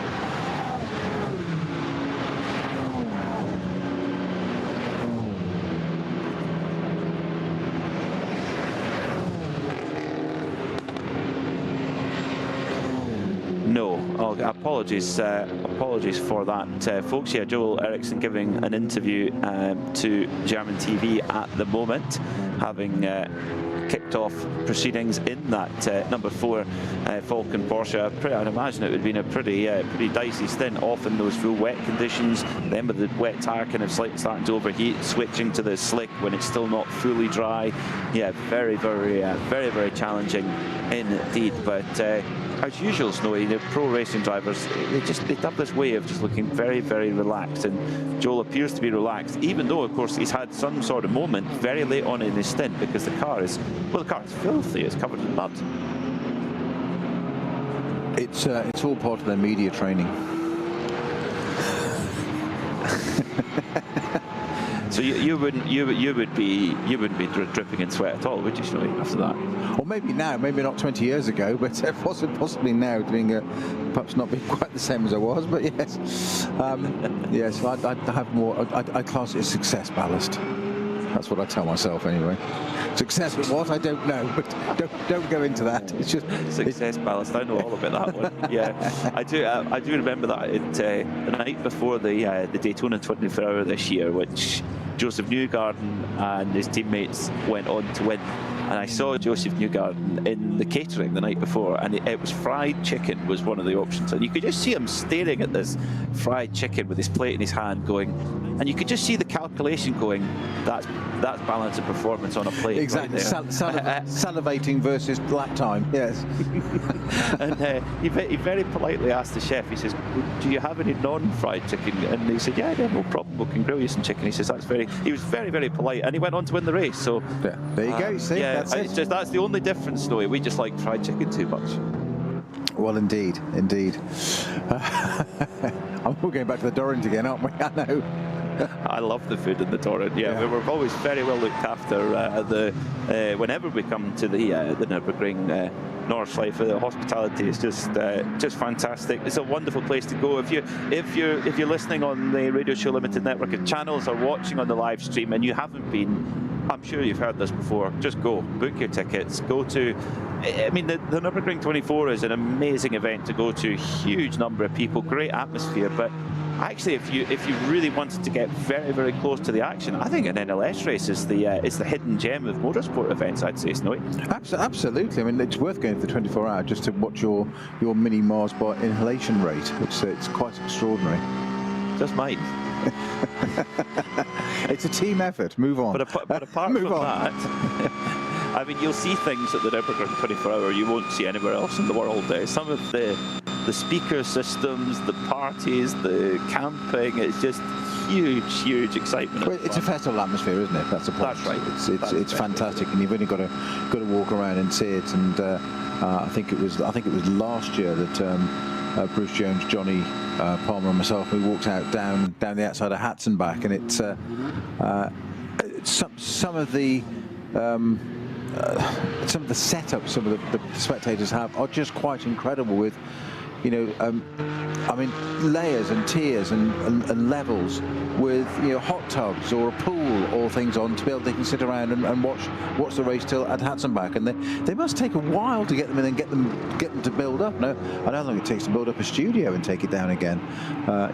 No, apologies for that, folks. Yeah, Joel Eriksson giving an interview to German TV at the moment, having kicked off proceedings in that number 4 Falcon Porsche. I'd imagine it would have been a pretty dicey stint, off in those full wet conditions, then with the wet tyre kind of slightly starting to overheat, switching to the slick when it's still not fully dry. Yeah, very challenging indeed. But as usual, Snowy, the pro racing drivers, they have this way of just looking very relaxed, and Joel appears to be relaxed, even though of course he's had some sort of moment very late on in his stint, because the car is filthy, it's covered in mud. It's all part of their media training. So you wouldn't be dripping in sweat at all, would you, Snowy, after that? Or maybe now, maybe not 20 years ago, but possibly now, doing perhaps not being quite the same as I was, but yes. Yes, I have more, I class it as success ballast. That's what I tell myself anyway. Success at what? I don't know, but don't go into that. It's just success ballast. I know all about that one. Yeah, I do remember that the night before the Daytona 24-hour this year, which Joseph Newgarden and his teammates went on to win. And I saw Joseph Newgarden in the catering the night before, and it was fried chicken was one of the options. And you could just see him staring at this fried chicken with his plate in his hand going, and you could just see the calculation going, that's balance of performance on a plate. Exactly, right salivating versus lap time, yes. And he very politely asked the chef, he says, do you have any non-fried chicken? And he said, yeah, no problem, we can grill you some chicken. He says, he was very polite, and he went on to win the race. So yeah, there you go, see, yeah, that's the only difference, Snowy. We just like fried chicken too much. Well, indeed. I'm going back to the Dorrent again, aren't we? I know. I love the food in the Dorrent. Yeah, we were always very well looked after whenever we come to the Nürburgring Nordschleife. The hospitality is just fantastic. It's a wonderful place to go. If you're listening on the Radio Show Limited network of channels or watching on the live stream and you haven't been, I'm sure you've heard this before, just go, book your tickets, go to, I mean, the Nürburgring 24 is an amazing event to go to, huge number of people, great atmosphere, but actually if you really wanted to get very close to the action, I think an NLS race is the hidden gem of motorsport events, I'd say, Snowy. Absolutely. I mean, it's worth going for the 24-hour just to watch your mini Mars bar inhalation rate. It's quite extraordinary. Just mine. It's a team effort. Move on. But apart from that, I mean, you'll see things at the Nürburgring 24-hour you won't see anywhere else in the world. Some of the speaker systems, the parties, the camping, it's just huge excitement. Well, it's a festival atmosphere, isn't it? That's the point. That's right. It's fantastic, and you've only got to walk around and see it. And I think it was last year that Bruce Jones, Johnny Palmer, and myself, we walked out down the outside of Hatzenbach, and it's some of the setups some of the spectators have are just quite incredible, with you know, I mean, layers and tiers and levels with, you know, hot tubs or a pool or things on to be able they can sit around and watch the race till at Hatzenbach, and they must take a while to get them in and get them to build up. No, I don't think it takes to build up a studio and take it down again.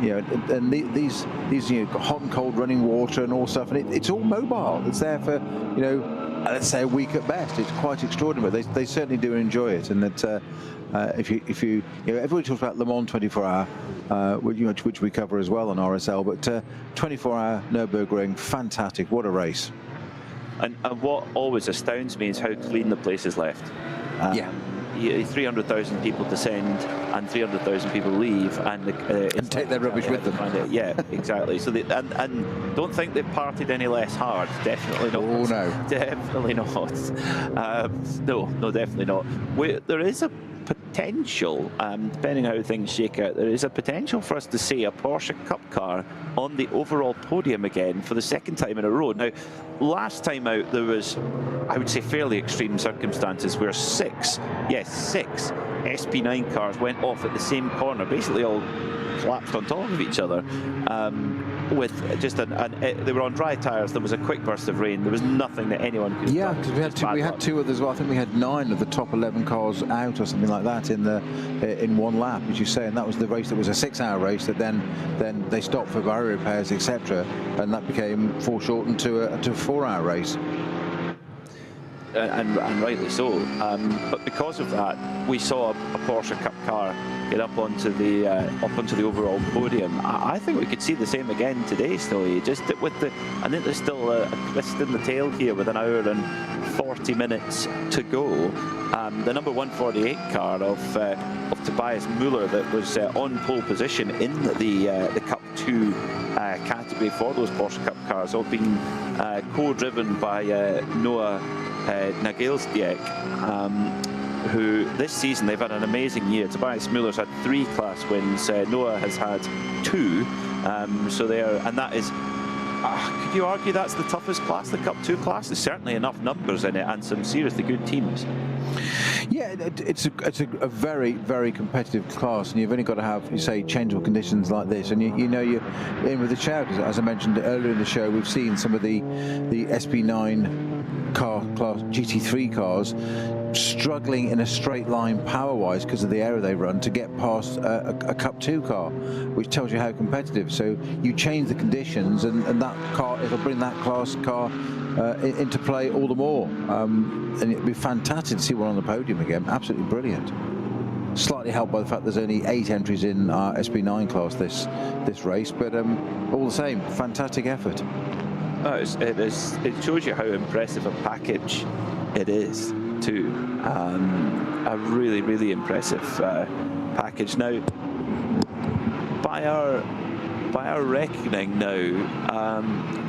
You know, and these you know, hot and cold running water and all stuff, and it's all mobile. It's there for, you know, let's say a week at best. It's quite extraordinary. They certainly do enjoy it, and that. If you know, everybody talks about Le Mans 24-hour, which we cover as well on RSL, but 24-hour Nürburgring, fantastic! What a race! And what always astounds me is how clean the place is left. Yeah. 300,000 people descend and 300,000 people leave, and take their rubbish with them. Yeah, exactly. So and don't think they've partied any less hard. Definitely not. Oh no, definitely not. No, definitely not. There is a potential, depending on how things shake out, there is a potential for us to see a Porsche Cup car on the overall podium again for the second time in a row. Now, last time out there was, I would say, fairly extreme circumstances where six SP9 cars went off at the same corner, basically all collapsed on top of each other. With just they were on dry tyres. There was a quick burst of rain. There was nothing that anyone could. Yeah, because we had two others. Well, I think we had 9 of the top 11 cars out or something like that in one lap, as you say. And that was the race that was a 6-hour race that then they stopped for barrier repairs, etc. And that became foreshortened to a 4-hour race. And rightly so. But because of that, we saw a Porsche Cup car get up onto the overall podium. I think we could see the same again today, still. Just with I think there's still a twist in the tail here with 1 hour and 40 minutes to go. The number 148 car of Tobias Müller that was on pole position in the Cup 2 category for those Porsche Cup cars, all being co-driven by Noah Nagelstiek, who this season they've had an amazing year. Tobias Müller's had 3 class wins. Noah has had 2. So and that is, could you argue that's the toughest class, the Cup 2 class? There's certainly enough numbers in it and some seriously good teams. Yeah, it's a very, very competitive class, and you've only got to have, you say, changeable conditions like this, and you know you're in with a shout. As I mentioned earlier in the show, we've seen some of the SP9 car class GT3 cars struggling in a straight line power-wise because of the area they run to get past a Cup 2 car, which tells you how competitive. So you change the conditions, and that car, it'll bring that class car into play all the more. And it'd be fantastic to see one on the podium again. Absolutely brilliant. Slightly helped by the fact there's only 8 entries in our SP9 class this race, but all the same, fantastic effort. It shows you how impressive a package it is too. A really, really impressive package. Now, by our reckoning now,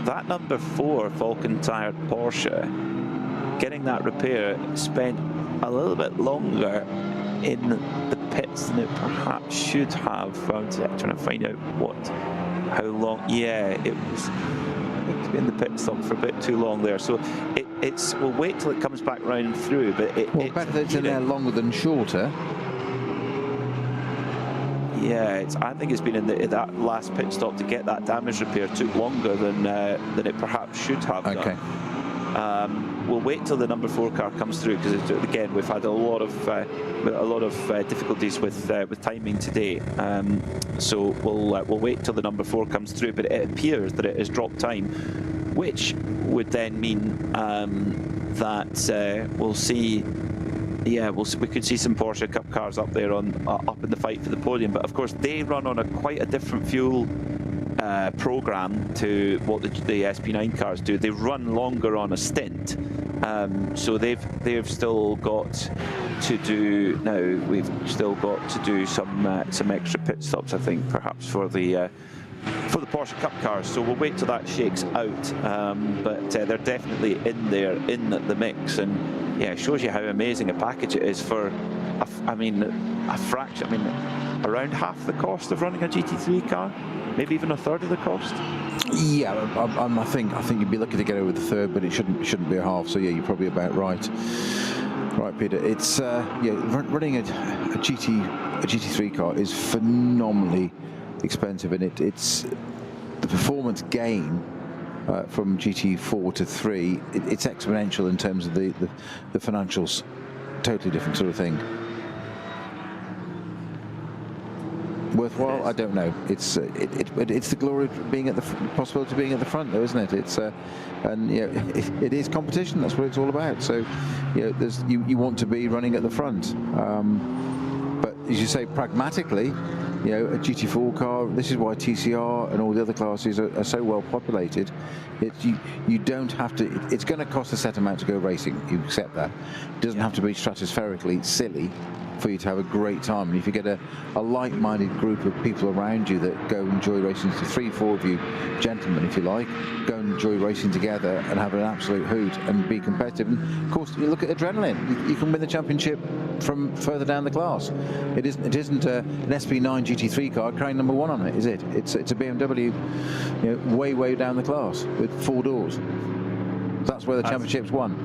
that number 4 Falcon tired Porsche, getting that repair, spent a little bit longer in the pits than it perhaps should have. I'm trying to find out how long. Yeah, it was to be in the pit stop for a bit too long there. So we'll wait till it comes back round through. But better that it's in there longer than shorter. Yeah, I think it's been in that last pit stop to get that damage repair took longer than it perhaps should have done. We'll wait till the number 4 car comes through, because again we've had a lot of difficulties with timing today. So we'll wait till the number 4 comes through. But it appears that it has dropped time, which would then mean that we'll see. Yeah, we could see some Porsche Cup cars up there up in the fight for the podium. But of course, they run on quite a different fuel program to what the SP9 cars do. They run longer on a stint, so they've still got to do. Now we've still got to do some extra pit stops, I think, perhaps for the Porsche Cup cars. So we'll wait till that shakes out. But they're definitely in there in the mix, and yeah, it shows you how amazing a package it is for. A fraction. I mean, around half the cost of running a GT3 car. Maybe even a third of the cost. Yeah, I think you'd be lucky to get over the third, but it shouldn't be a half. So yeah, you're probably about right. Right, Peter. It's running a GT3 car is phenomenally expensive, and it's the performance gain from GT4 to 3. It's exponential in terms of the financials. Totally different sort of thing. Worthwhile? I don't know. It's the glory of being at the possibility of being at the front, though, isn't it? It's and it is competition. That's what it's all about. So you want to be running at the front, but as you say, pragmatically, a GT4 car. This is why TCR and all the other classes are so well populated. You don't have to. It's going to cost a set amount to go racing. You accept that. It doesn't have to be stratospherically silly for you to have a great time. And if you get a like-minded group of people around you that go enjoy racing, to 3-4 of you gentlemen, if you like, go and enjoy racing together and have an absolute hoot and be competitive. And of course, you look at adrenaline. You can win the championship from further down the class. It isn't an SP9 GT3 car carrying #1 on it, is it? It's a BMW, way down the class with 4 doors. That's where the championship's won.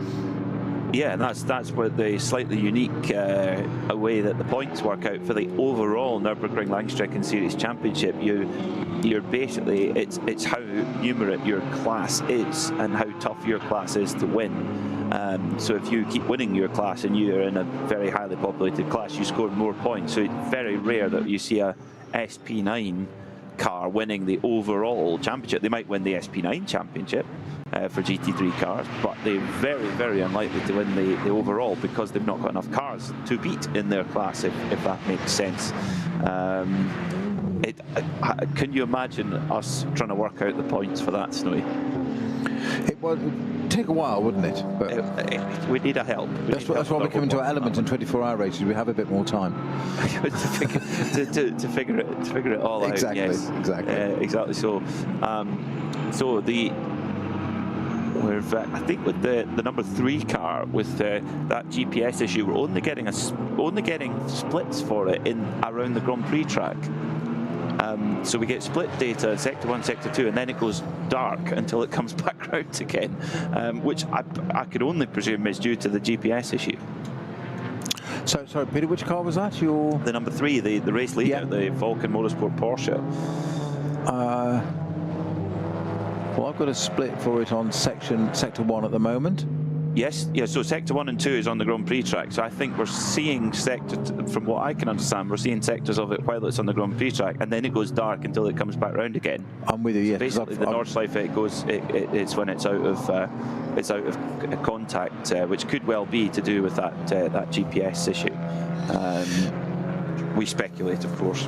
Yeah, and that's where the slightly unique way that the points work out for the overall Nürburgring Langstrecken Series Championship. You're basically, it's how numerate your class is and how tough your class is to win. So if you keep winning your class and you're in a very highly populated class, you score more points. So it's very rare that you see a SP9 car winning the overall championship. They might win the SP9 championship for GT3 cars, but they're very, very unlikely to win the overall because they've not got enough cars to beat in their class, if that makes sense. Can you imagine us trying to work out the points for that, Snowy? It would take a while, wouldn't it? But we need a help. That's why we come into our element in 24-hour races. We have a bit more time to figure it all exactly, out. Yes. Exactly. So, I think with the number 3 car with that GPS issue, we're only getting splits for it in around the Grand Prix track. So we get split data, sector 1, sector 2, and then it goes dark until it comes back round again, which I could only presume is due to the GPS issue. So, sorry, Peter, which car was that? The number 3, the race leader, the Vulcan Motorsport Porsche. Well, I've got a split for it on sector 1 at the moment. Yes, yeah. So sector 1 and 2 is on the Grand Prix track. So I think we're seeing from what I can understand, we're seeing sectors of it while it's on the Grand Prix track, and then it goes dark until it comes back round again. I'm with you. Yes. So basically, the Nordschleife it's when it's out of contact, which could well be to do with that GPS issue. We speculate, of course.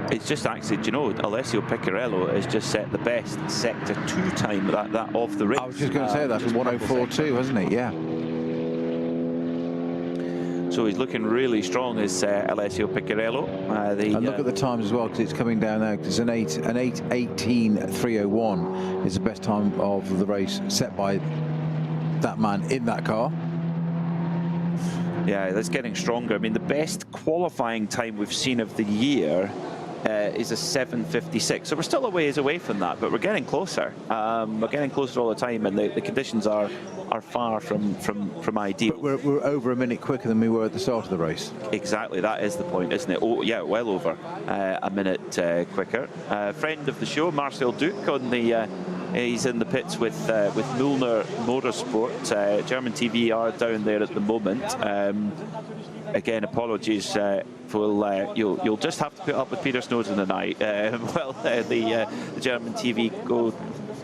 It's just actually, Alessio Piccarello has just set the best sector 2 time that of the race. I was just going to say that, 1:04.2, hasn't he? Yeah. So he's looking really strong, is Alessio Piccarello. And look at the times as well, because it's coming down now. Because an 8:18.301 is the best time of the race set by that man in that car. Yeah, that's getting stronger. I mean, the best qualifying time we've seen of the year is a 7:56. So we're still a ways away from that, but we're getting closer. We're getting closer all the time, and the conditions are far from ideal. But we're over a minute quicker than we were at the start of the race. Exactly, that is the point, isn't it? Oh, yeah, well over a minute quicker. Friend of the show, Marcel Duke, on the. He's in the pits with Müllner Motorsport. German TV are down there at the moment. Again, apologies. You'll just have to put up with Peter Snowden and I while the German TV go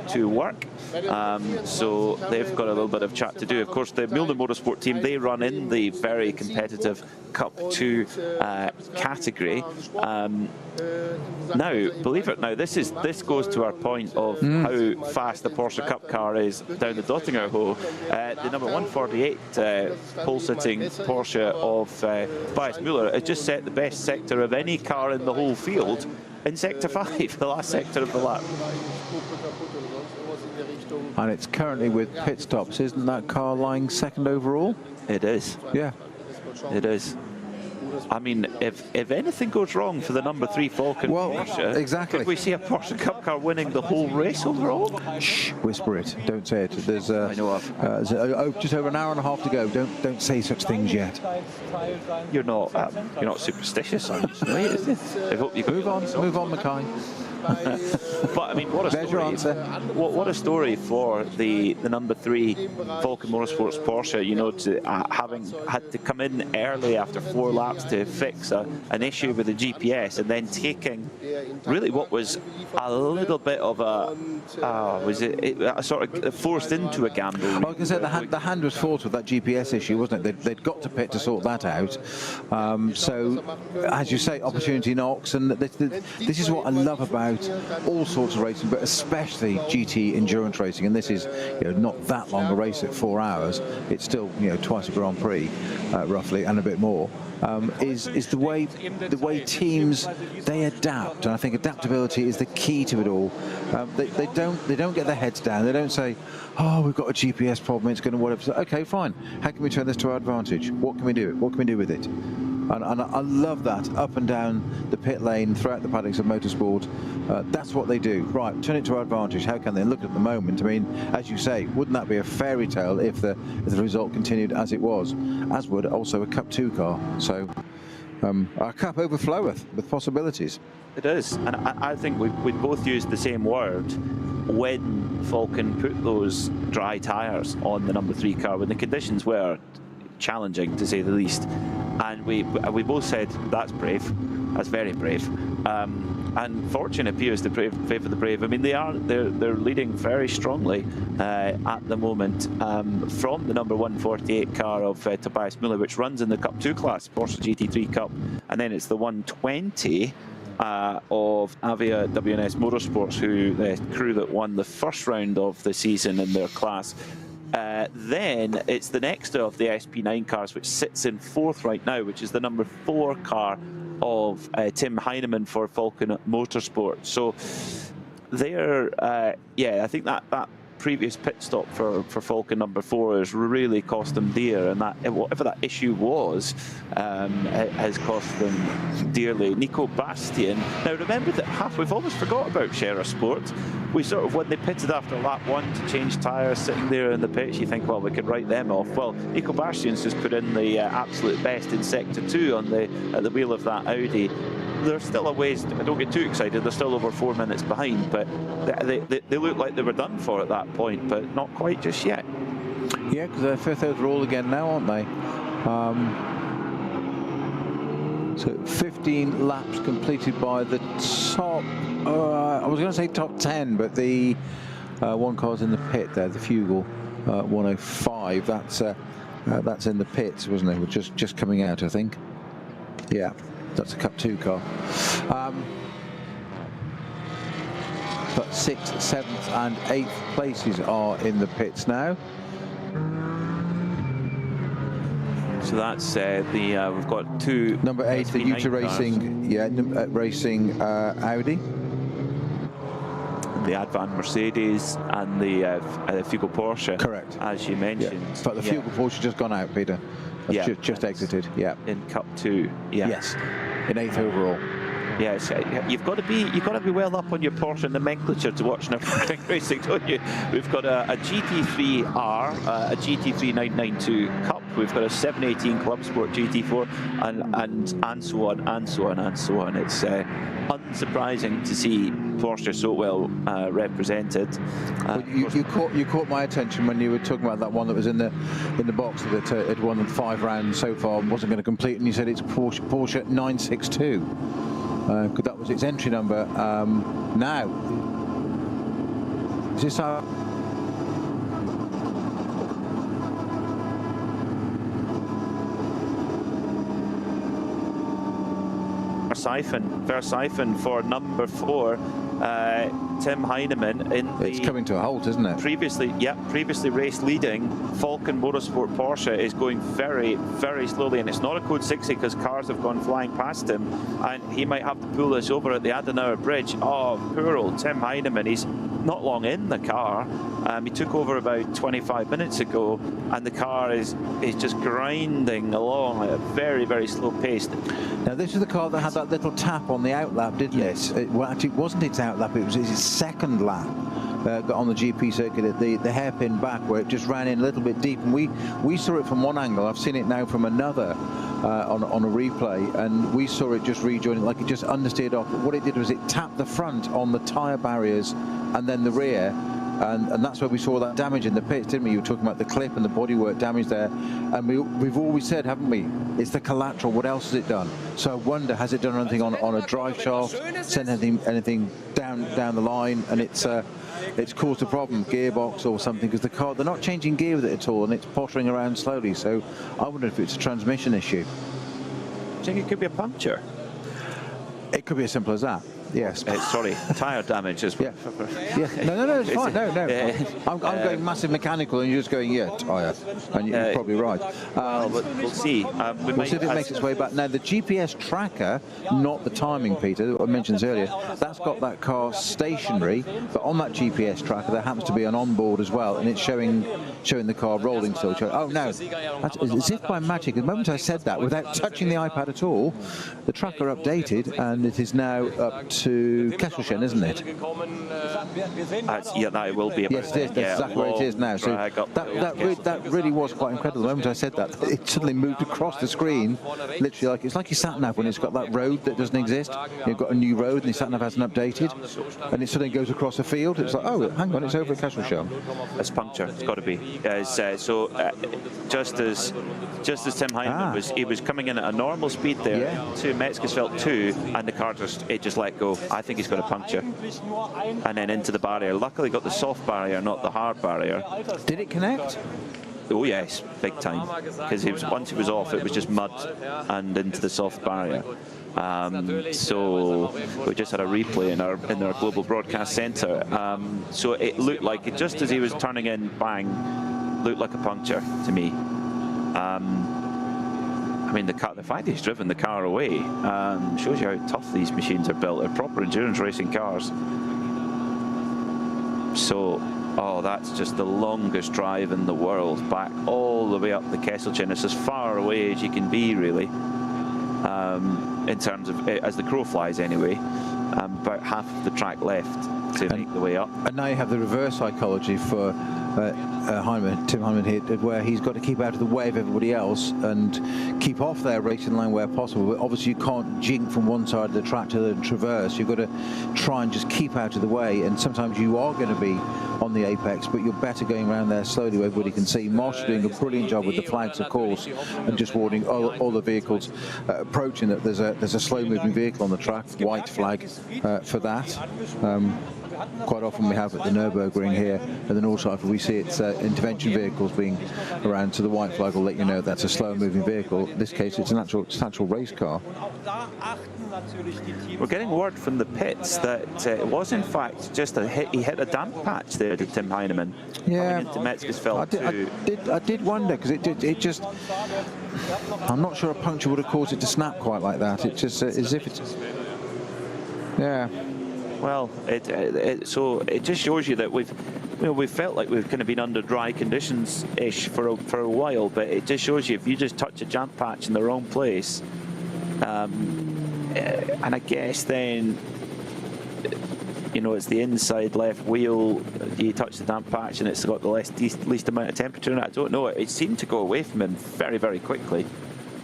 to work. So they've got a little bit of chat to do. Of course, the Müllner Motorsport team, they run in the very competitive Cup 2 category. Now, believe it, this goes to our point of how fast the Porsche Cup car is down the Dottinger Hole. The number 148 pole-sitting Porsche of Tobias Müller has just set the best sector of any car in the whole field in sector 5, the last sector of the lap. And it's currently with pit stops. Isn't that car lying second overall? It is. Yeah. It is. I mean, if anything goes wrong for the number 3 Falcon Porsche, exactly. could we see a Porsche Cup car winning the whole race overall? Shh, whisper it. Don't say it. There's I know just over an hour and a half to go. Don't say such things yet. You're not superstitious, are you? I hope you move on, Mackay. But I mean, what a There's story! Your answer. What a story for the number 3 Falcon Motorsports Porsche. You know, to having had to come in early after 4 laps to fix an issue with the GPS, and then taking really what was a little bit of a sort of forced into a gamble. Well, I can say the hand was forced with that GPS issue, wasn't it? They'd got to pit to sort that out. So, as you say, opportunity knocks, and this is what I love about all sorts of racing, but especially GT endurance racing. And this is not that long a race at 4 hours. It's still twice a Grand Prix, roughly, and a bit more. Is the way teams they adapt, and I think adaptability is the key to it all. They don't get their heads down. They don't say, "Oh, we've got a GPS problem. It's going to whatever." So, okay, fine. How can we turn this to our advantage? What can we do? What can we do with it? And I love that up and down the pit lane throughout the paddocks of motorsport. That's what they do. Right, turn it to our advantage. How can they? Look at the moment. I mean, as you say, wouldn't that be a fairy tale if the result continued as it was? As would also a Cup 2 car. So our cup overfloweth with possibilities. It is, and I think we both used the same word when Falcon put those dry tyres on the number 3 car, when the conditions were challenging, to say the least. And we both said, that's brave, that's very brave. And fortune appears to favour the brave. I mean, they're leading very strongly at the moment from the number 148 car of Tobias Müller, which runs in the Cup 2 class, Porsche GT3 Cup, and then it's the 120 of Avia WNS Motorsports, who the crew that won the first round of the season in their class. Then it's the next of the SP9 cars, which sits in 4th right now, which is the number 4 car of Tim Heinemann for Falcon Motorsport. So they're, I think that previous pit stop for Falcon number 4 has really cost them dear, and that whatever that issue was, it has cost them dearly. Nico Bastian. Now remember that we've almost forgot about Scherer Sport. We sort of, when they pitted after lap 1 to change tyres, sitting there in the pitch, you think, well, we could write them off. Well, Nico Bastian's just put in the absolute best in sector 2 at the wheel of that Audi. There's still a ways, don't get too excited, they're still over 4 minutes behind, but they look like they were done for at that point, but not quite just yet. Yeah, because they're 5th overall again now, aren't they? So 15 laps completed by the top, I was going to say top 10, but the one car's in the pit there, the Fugel 105, that's in the pits, wasn't it? Just coming out, I think. Yeah. That's a Cup 2 car. But 6th, 7th and 8th places are in the pits now. So that's we've got 2 number 8, the Utah Racing, Audi. The Advan Mercedes and the Fugel Porsche. Correct. As you mentioned. Yeah. But the Fugel Porsche just gone out, Peter. Just exited. Yeah. In Cup 2. Yeah. Yes. In 8th overall. Yes, you've got to be well up on your Porsche nomenclature to watch Nürburgring racing, don't you? We've got a GT3R, a GT3 992 Cup. We've got a 718 Club Sport GT4, and so on and so on and so on. It's unsurprising to see Porsche so well represented. You caught my attention when you were talking about that one that was in the box that had won 5 rounds so far and wasn't going to complete, and you said it's Porsche 962. Because that was its entry number. Now, is this our... Versiphon for number 4, Tim Heinemann. It's coming to a halt, isn't it? Previously race leading Falcon Motorsport Porsche is going very, very slowly, and it's not a code 60 because cars have gone flying past him, and he might have to pull this over at the Adenauer bridge. Oh, poor old Tim Heinemann. He's not long in the car. He took over about 25 minutes ago, and the car is just grinding along at a very, very slow pace. Now, this is the car that had that little tap on the outlap, didn't it? Well, actually, it wasn't its outlap, it was its second lap. Got on the GP circuit at the hairpin back, where it just ran in a little bit deep, and we saw it from one angle. I've seen it now from another on a replay, and we saw it just rejoin it, like it just understeered off. But what it did was it tapped the front on the tyre barriers and then the rear, and that's where we saw that damage in the pits, didn't we? You were talking about the clip and the bodywork damage there, and we've always said, haven't we, it's the collateral. What else has it done? So I wonder, has it done anything on a drive shaft, sent anything down the line, and it's caused a problem, gearbox or something, because the car, they're not changing gear with it at all, and it's pottering around slowly. So I wonder if it's a transmission issue. I think it could be a puncture. It could be as simple as that. Yes. Sorry, tyre damage as well. Yeah. No, it's fine. No. I'm going massive mechanical, and you're just going, tyre. And you're probably right. Well, we'll see. We'll see if it makes its way back. Now, the GPS tracker, not the timing, Peter, I mentioned this earlier, that's got that car stationary, but on that GPS tracker, there happens to be an onboard as well, and it's showing the car rolling still. Oh, no. That's as if by magic, the moment I said that, without touching the iPad at all, the tracker updated, and it is now up to Kesselchen, isn't it? Yeah, that will be. Yes, it is. That's exactly where it is now. So that really was quite incredible. The moment I said that, it suddenly moved across the screen, literally it's like your sat-nav when it's got that road that doesn't exist. You've got a new road and the sat-nav hasn't updated, and it suddenly goes across a field. It's like, oh, hang on, it's over at Kesselchen. It's puncture. It's got to be. Just as Tim Heinemann was coming in at a normal speed there to Metzgersfeld 2, and the car just let go. I think he's got a puncture, and then into the barrier. Luckily got the soft barrier, not the hard barrier. Did it connect? Oh yes, big time, because once it was off, it was just mud and into the soft barrier. So we just had a replay in our global broadcast centre. So it looked like it, just as he was turning in, bang, looked like a puncture to me. I mean, the fact he's driven the car away shows you how tough these machines are built. They're proper endurance racing cars. So, that's just the longest drive in the world, back all the way up the Kesselchen. It's as far away as you can be, really, in terms of, as the crow flies anyway. About half of the track left to make the way up. And now you have the reverse psychology for Tim Heinemann here, where he's got to keep out of the way of everybody else and keep off their racing line where possible. But obviously you can't jink from one side of the track to the traverse. You've got to try and just keep out of the way, and sometimes you are going to be on the apex, but you're better going around there slowly where everybody can see. Marshall doing a brilliant job with the flags, of course, and just warning all the vehicles approaching that there's a slow-moving vehicle on the track, white flag for that. Quite often we have at the Nürburgring here at the Nordschleife, we see it's intervention vehicles being around, so the white flag will let you know that's a slow-moving vehicle. In this case, it's an actual race car. We're getting word from the pits that it was in fact just he hit a damp patch there, did Tim Heinemann. Yeah, coming into Metzgersfeld 2. I did wonder, because it just, I'm not sure a puncture would have caused it to snap quite like that. It's just as if it's, yeah. Well, so it just shows you that we've felt like we've kind of been under dry conditions-ish for a while, but it just shows you if you just touch a jam patch in the wrong place, and I guess then, it's the inside left wheel, you touch the damp patch and it's got the least amount of temperature in it. I don't know, it seemed to go away from him very, very quickly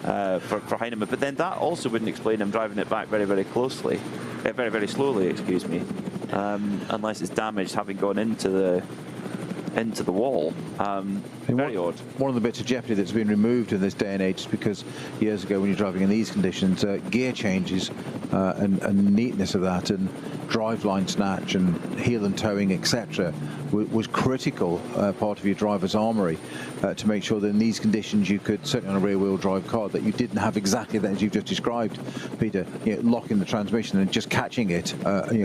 for Heinemann, but then that also wouldn't explain him driving it back very, very closely. Very, very slowly, excuse me, unless it's damaged having gone into the wall. Very odd. One of the bits of jeopardy that's been removed in this day and age is because years ago when you're driving in these conditions, gear changes and neatness of that, and driveline snatch and heel and towing, etc., was critical part of your driver's armoury to make sure that in these conditions you could, certainly on a rear-wheel drive car, that you didn't have exactly that as you've just described, Peter, locking the transmission and just catching it,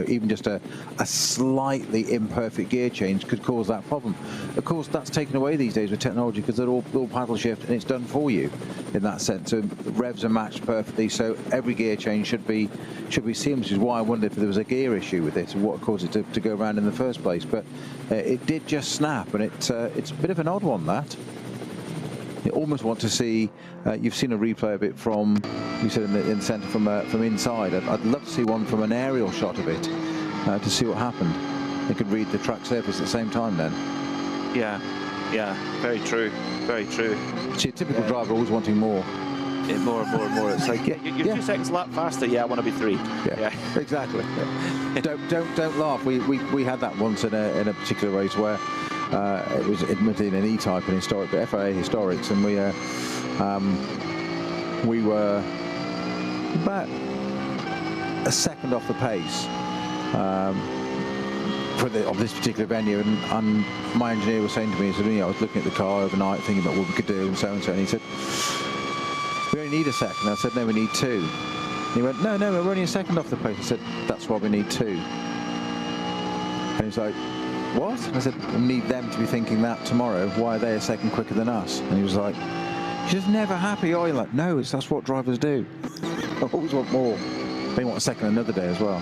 even just a slightly imperfect gear change could cause that problem. Of course, that's taken away these days with technology because they're all paddle shift and it's done for you in that sense. So revs are matched perfectly, so every gear change should be seamless, which is why I wondered if there was a gear issue with it and what caused it to go around in the first place. But it did just snap, and it's a bit of an odd one, that. You almost want to see, you've seen a replay of it from, you said in the centre from inside. I'd love to see one from an aerial shot of it to see what happened. They could read the track surface at the same time then. Yeah, very true, very true. See, a typical driver always wanting more. Yeah, more. It's like, you're 2 seconds a lap faster. Yeah, I want to be 3. Yeah. Exactly. Yeah. Don't laugh. We had that once in a particular race where it was admittedly an E-type and historic, but FIA historics, and we were about a second off the pace of this particular venue, and my engineer was saying to me, he said, I was looking at the car overnight thinking about what we could do and so, and he said, we only need a second. I said, no, we need 2. And he went, no, we're only a second off the pace. I said, that's why we need 2. And he was like, what? I said, we need them to be thinking that tomorrow. Why are they a second quicker than us? And he was like, you're just never happy, are you? Like, no, that's what drivers do. I always want more. They want a second another day as well.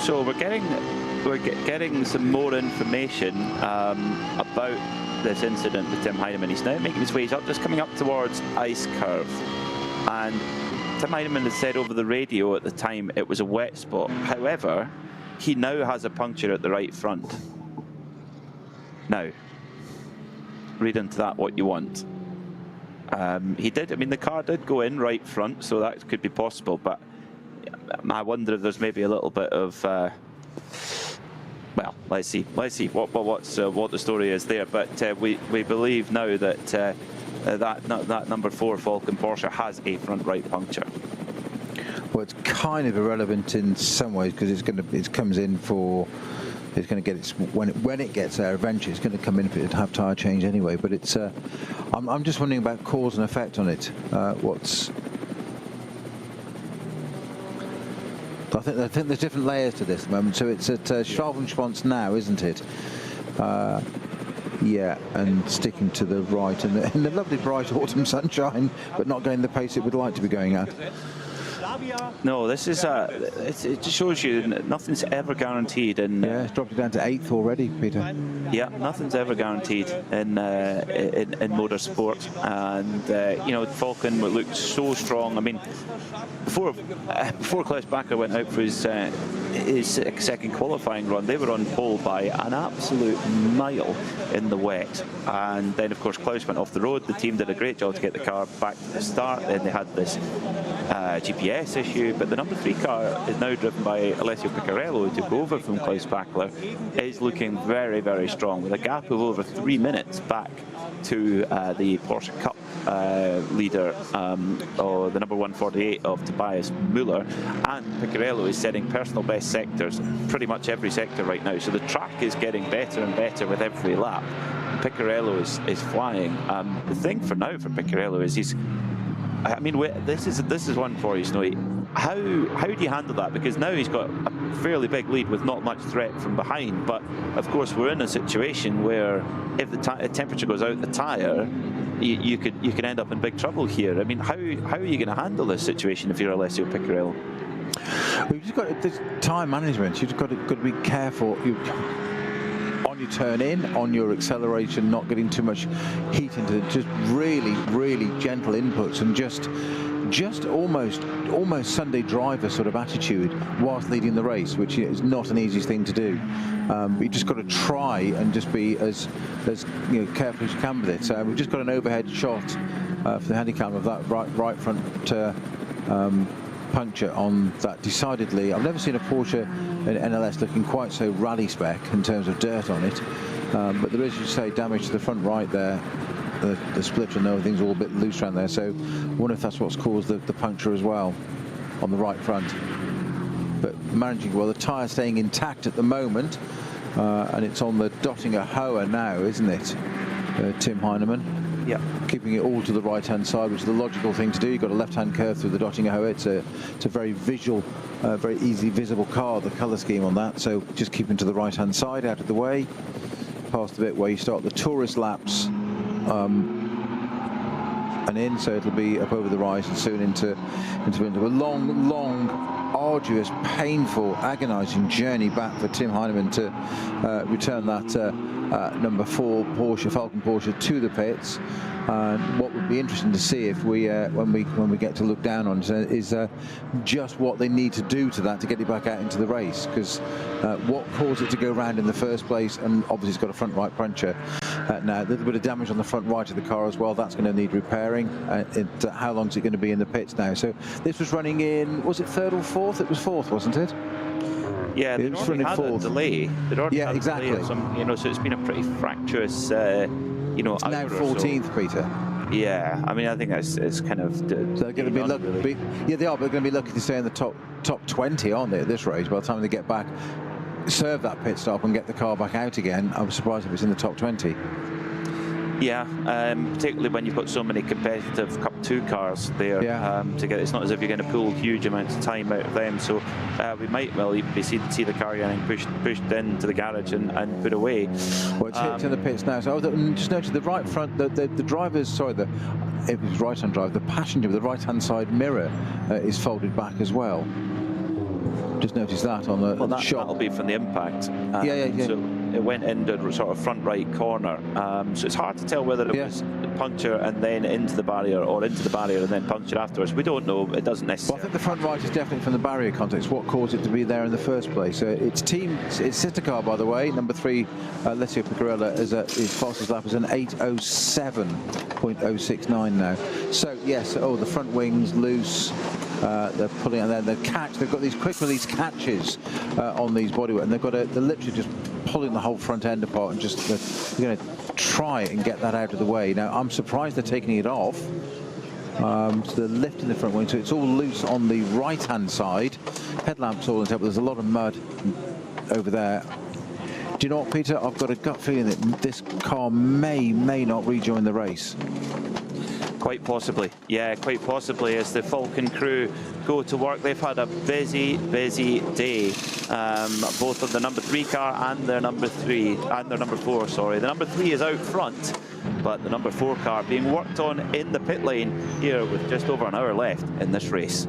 So we're getting some more information about this incident with Tim Heinemann. He's now making his way up, just coming up towards Ice Curve, and Tim Heinemann had said over the radio at the time it was a wet spot. However, he now has a puncture at the right front. Now, read into that what you want. He did, the car did go in right front, so that could be possible, but I wonder if there's maybe a little bit of well, let's see what the story is there. But we believe now that that number 4 Falcon Porsche has a front right puncture. Well, it's kind of irrelevant in some ways because it's going to get its when it gets there eventually. It's going to come in if it have tyre change anyway. But it's I'm just wondering about cause and effect on it. I think there's different layers to this at the moment. So it's at Schwalbenschwanz now, isn't it? Yeah, and sticking to the right in the lovely bright autumn sunshine, but not going the pace it would like to be going at. No, this is it just shows you nothing's ever guaranteed. And yeah, it's dropped it down to 8th already, Peter. Yeah, nothing's ever guaranteed in motorsport, and Falcon looked so strong. Before Klaus Bacher went out for his second qualifying run, they were on pole by an absolute mile in the wet, and then of course Klaus went off the road. The team did a great job to get the car back to the start. Then they had this GPS issue, but the number 3 car is now driven by Alessio Piccarello, who took over from Klaus Bachler, is looking very, very strong, with a gap of over 3 minutes back to the Porsche Cup leader, or the number 148 of Tobias Müller, and Piccarello is setting personal best sectors pretty much every sector right now, so the track is getting better and better with every lap. Piccarello is flying. The thing for now for Piccarello is this is one for you, Snowy. How do you handle that? Because now he's got a fairly big lead with not much threat from behind, but of course we're in a situation where if the temperature goes out the tyre, you could end up in big trouble here. How are you going to handle this situation if you're Alessio Piccarello? Well, you've just got this time management. You've got to be careful. On your turn in, on your acceleration, not getting too much heat into it, just really, really gentle inputs, and just almost Sunday driver sort of attitude whilst leading the race, which is not an easy thing to do. You just got to try and just be as careful as you can with it. So we've just got an overhead shot for the handicap of that right front puncture on that. Decidedly, I've never seen a Porsche in NLS looking quite so rally spec in terms of dirt on it, but there is, as you say, damage to the front right there. The splitter and everything's all a bit loose around there, so I wonder if that's what's caused the puncture as well on the right front. but managing well. The tyre staying intact at the moment, and it's on the Dottinger Hoa now, isn't it, Tim Heinemann? Yeah. Keeping it all to the right-hand side, which is the logical thing to do. You've got a left-hand curve through the Dottinger Hoa. It's a very visual, very easily visible car, the colour scheme on that. So just keeping to the right-hand side, out of the way, past the bit where you start the tourist laps, and in. So it'll be up over the rise and soon into a long, arduous, painful, agonising journey back for Tim Heinemann to return that number 4 Porsche, Falcon Porsche, to the pits. What would be interesting to see if we, when we get to look down on it, is just what they need to do to that to get it back out into the race. Because what caused it to go round in the first place, and obviously it's got a front right puncher. Now a little bit of damage on the front right of the car as well. That's going to need repairing. How long is it going to be in the pits now? So this was running in, was it 3rd or 4th? It was 4th, wasn't it? Yeah, they'd already had a delay. They'd already had exactly. A delay of some, you know, so it's been a pretty fractious, you know, it's now 14th, so. Peter. Yeah, I mean, I think it's kind of. So they're going to be lucky. Really. Yeah, they are. But they're going to be lucky to stay in the top 20, aren't they, at this race? By the time they get back, serve that pit stop and get the car back out again, I'm surprised if it's in the top 20. Yeah, particularly when you've got so many competitive Cup 2 cars there. Yeah. To get, it's not as if you're going to pull huge amounts of time out of them. So we might well even see the car getting pushed into the garage and put away. Well, it's hit to the pits now. So just notice the right front, the driver's, sorry, it was right-hand drive. The passenger with the right-hand side mirror is folded back as well. Just notice that on the shot. That'll be from the impact. Yeah. So it went into sort of front right corner. So it's hard to tell whether it was puncture and then into the barrier, or into the barrier and then puncture afterwards. We don't know. It doesn't necessarily. Well, I think the front right is definitely from the barrier context. What caused it to be there in the first place? It's sister car, by the way. Number 3, Alessio Piccarella, his fastest lap is an 8:07.069 now. So yes, the front wings loose. They're pulling, and then the catch. They've got these quick release catches on these bodywork, and they're literally just pulling the whole front end apart, and just they're going to try and get that out of the way. Now I'm surprised they're taking it off. So they're lifting the front wing, so it's all loose on the right-hand side. Headlamps all on top. There's a lot of mud over there. Do you know what, Peter? I've got a gut feeling that this car may not rejoin the race. Quite possibly, yeah, quite possibly, as the Falcon crew go to work. They've had a busy day, both of the number 3 car and their number 4, sorry. The number 3 is out front, but the number 4 car being worked on in the pit lane here with just over an hour left in this race.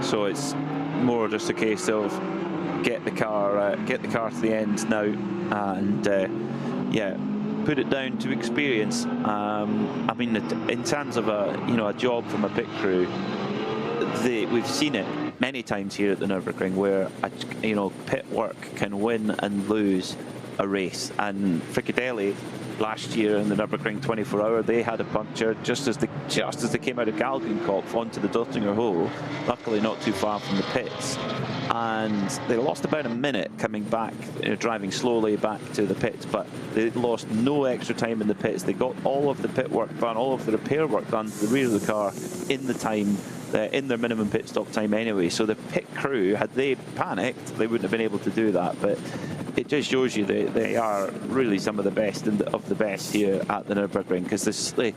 So it's more just a case of get the car to the end now, and yeah, put it down to experience. I mean, in terms of a job from a pit crew, we've seen it many times here at the Nürburgring where pit work can win and lose a race. And Fricadelli last year in the Nürburgring 24-hour, they had a puncture just as they came out of Galgenkopf onto the Dottinger hole, luckily not too far from the pits, and they lost about a minute coming back, driving slowly back to the pits, but they lost no extra time in the pits. They got all of the pit work done, all of the repair work done to the rear of the car in the time, in their minimum pit stop time anyway. So the pit crew, had they panicked, they wouldn't have been able to do that. But it just shows you that they are really some of the best of the best here at the Nürburgring, because the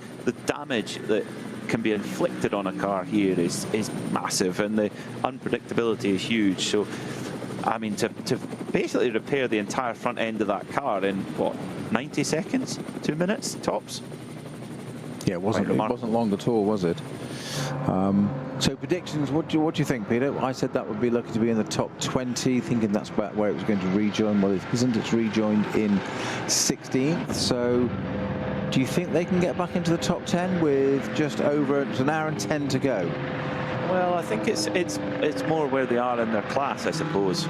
damage that can be inflicted on a car here is massive, and the unpredictability is huge. So I mean, to basically repair the entire front end of that car in what, 90 seconds, 2 minutes tops? Yeah, it wasn't long at all, was it? So predictions, what do you think, Peter? I said that would be lucky to be in the top 20, thinking that's about where it was going to rejoin. Well, it isn't. It's rejoined in 16th. So do you think they can get back into the top 10 with just over an hour and 10 to go? Well, I think it's more where they are in their class, I suppose.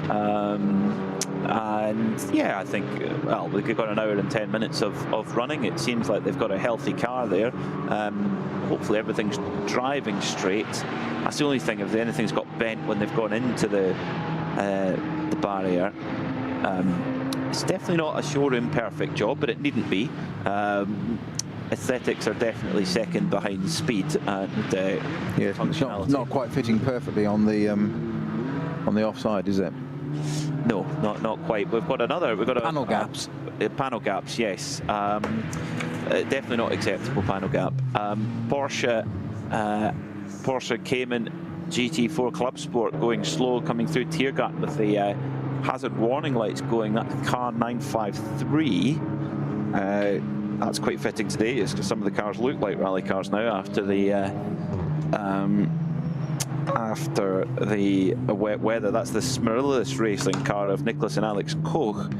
And yeah, I think, well, they've got an hour and 10 minutes of running. It seems like they've got a healthy car there. Hopefully everything's driving straight. That's the only thing, if anything's got bent when they've gone into the barrier. It's definitely not a showroom perfect job, but it needn't be. Aesthetics are definitely second behind speed and yeah, functionality. Not quite fitting perfectly on the offside, is it? No, not quite. We've got panel gaps. Panel gaps, yes. Definitely not acceptable panel gap. Porsche Cayman GT4 Club Sport going slow, coming through Tiergarten with the hazard warning lights going. That's car 953. That's quite fitting today, because some of the cars look like rally cars now after the wet weather. That's the Smerillus racing car of Nicholas and Alex Koch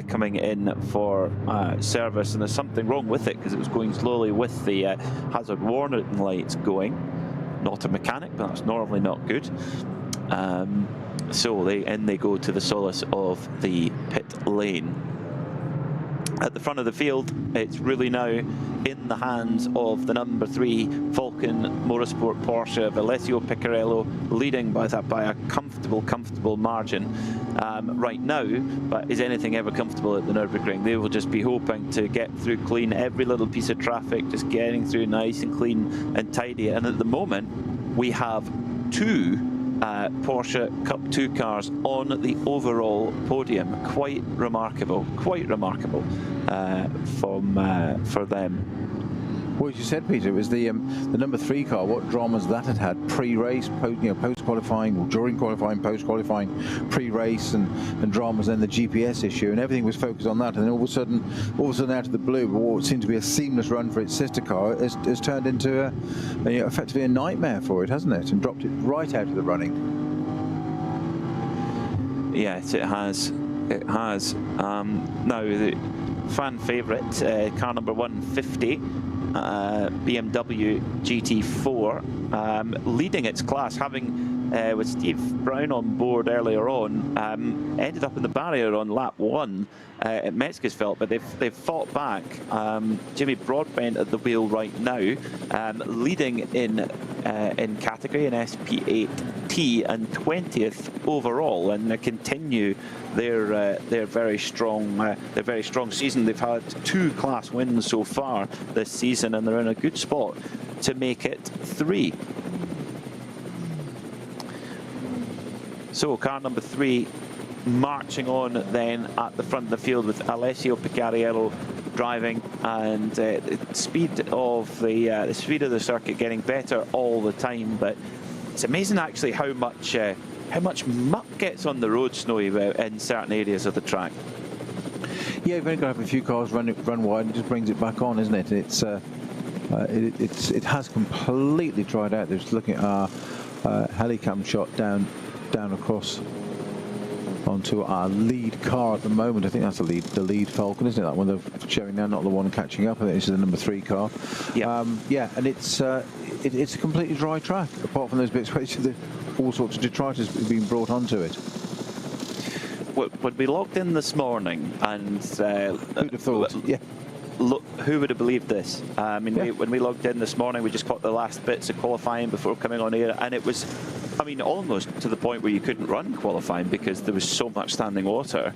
coming in for service, and there's something wrong with it because it was going slowly with the hazard warning lights going. Not a mechanic, but that's normally not good. So they go to the solace of the pit lane. At the front of the field, it's really now in the hands of the number 3 Vulcan Motorsport Porsche of Alessio Piccarello, leading by a comfortable margin right now. But is anything ever comfortable at the Nürburgring? They will just be hoping to get through clean, every little piece of traffic, just getting through nice and clean and tidy. And at the moment, we have 2 Porsche Cup 2 cars on the overall podium. Quite remarkable for them. Well, as you said, Peter, it was the number 3 car. What dramas that had pre-race, post-qualifying, or during qualifying, post-qualifying, pre-race, and dramas, then the GPS issue, and everything was focused on that. And then all of a sudden, out of the blue, what seemed to be a seamless run for its sister car has turned into effectively a nightmare for it, hasn't it? And dropped it right out of the running. Yes, it has. It has. Now, the fan favourite, car number 150. BMW GT4 leading its class, having with Steve Brown on board earlier on, ended up in the barrier on lap 1 at Metzgesfeld, but they've fought back. Jimmy Broadbent at the wheel right now, leading in category in SP8T and 20th overall, and they continue their very strong season. They've had 2 class wins so far this season, and they're in a good spot to make it 3. So car number 3 marching on then at the front of the field with Alessio Picariello driving, and the speed of the circuit getting better all the time. But it's amazing actually how much muck gets on the road, Snowy, in certain areas of the track. Yeah, you've only got to have a few cars run wide, and it just brings it back on, isn't it? It has completely dried out. Just looking at our helicam shot down across onto our lead car at the moment. I think that's the lead Falcon, isn't it? That one they're showing now, not the one catching up. I think this is the number 3 car. Yeah, and it's a completely dry track, apart from those bits where all sorts of detritus being brought onto it. When we logged in this morning, and who'd have thought? Yeah. Look, who would have believed this? I mean, when we logged in this morning, we just got the last bits of qualifying before coming on air, and it was, I mean, almost to the point where you couldn't run qualifying because there was so much standing water,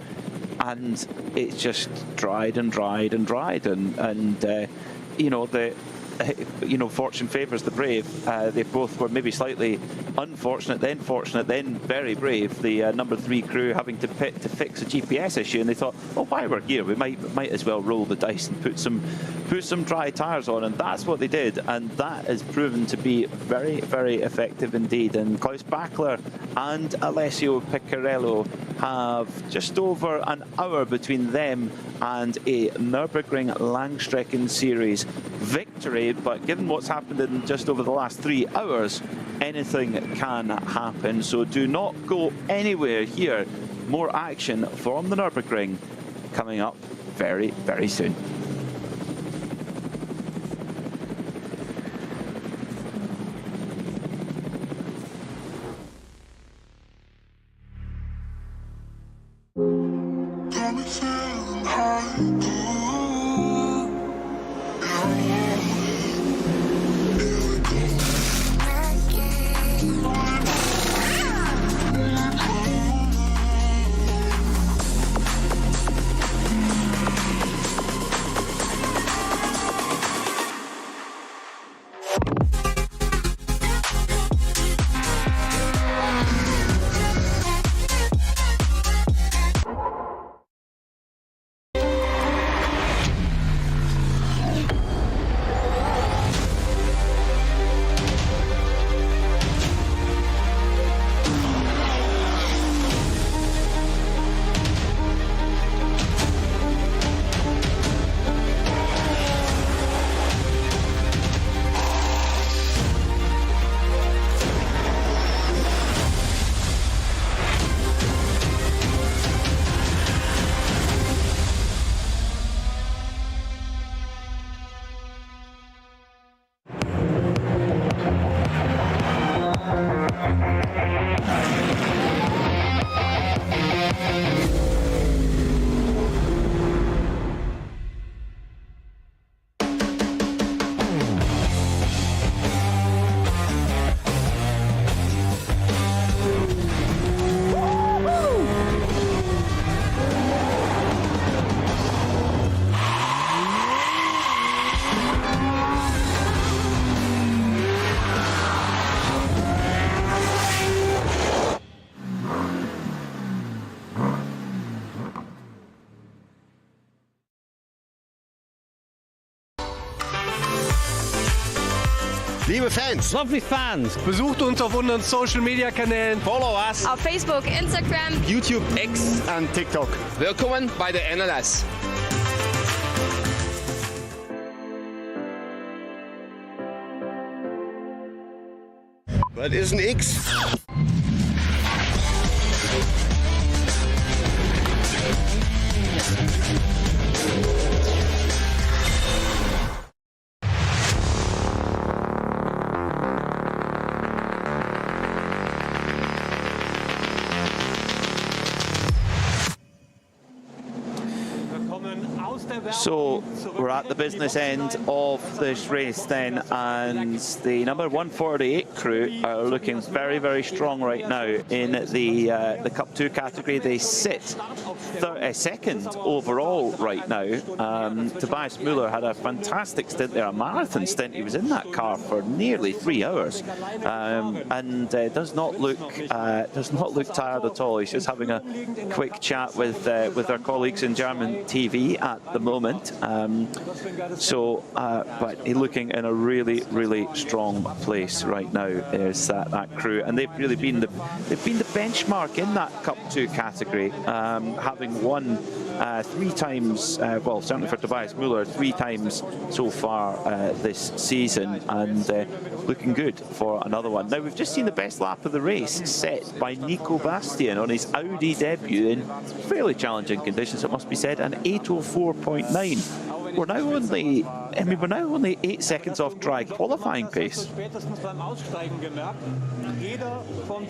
and it just dried and dried and dried, and you know, fortune favours the brave. They both were maybe slightly unfortunate, then fortunate, then very brave. The number 3 crew having to pit to fix a GPS issue, and they thought, well, while we're here, we might as well roll the dice and put some dry tyres on, and that's what they did, and that has proven to be very, very effective indeed. And Klaus Bachler and Alessio Piccarello have just over an hour between them and a Nürburgring Langstrecken Series victory. But given what's happened in just over the last 3 hours, anything can happen. So do not go anywhere here. More action from the Nürburgring coming up very, very soon. Liebe Fans, Lovely fans. besucht uns auf unseren Social Media Kanälen. Follow us. Auf Facebook, Instagram, YouTube, X und TikTok. Willkommen bei der NLS. Was ist ein X? So we're at the business end of this race then, and the number 148 crew are looking very, very strong right now in the Cup 2 category. They sit second overall right now. Tobias Müller had a fantastic stint there, a marathon stint. He was in that car for nearly 3 hours, and does not look tired at all. He's just having a quick chat with our colleagues in German TV at the moment. moment. But he's looking in a really strong place right now. Is that crew, and they've really been the benchmark in that Cup 2 category, having won 3 times. Well, certainly for Tobias Müller, 3 times so far this season, and looking good for another one. Now we've just seen the best lap of the race set by Nico Bastian on his Audi debut in fairly challenging conditions, it must be said, an 8:04.9. We're now only 8 seconds off dry qualifying pace.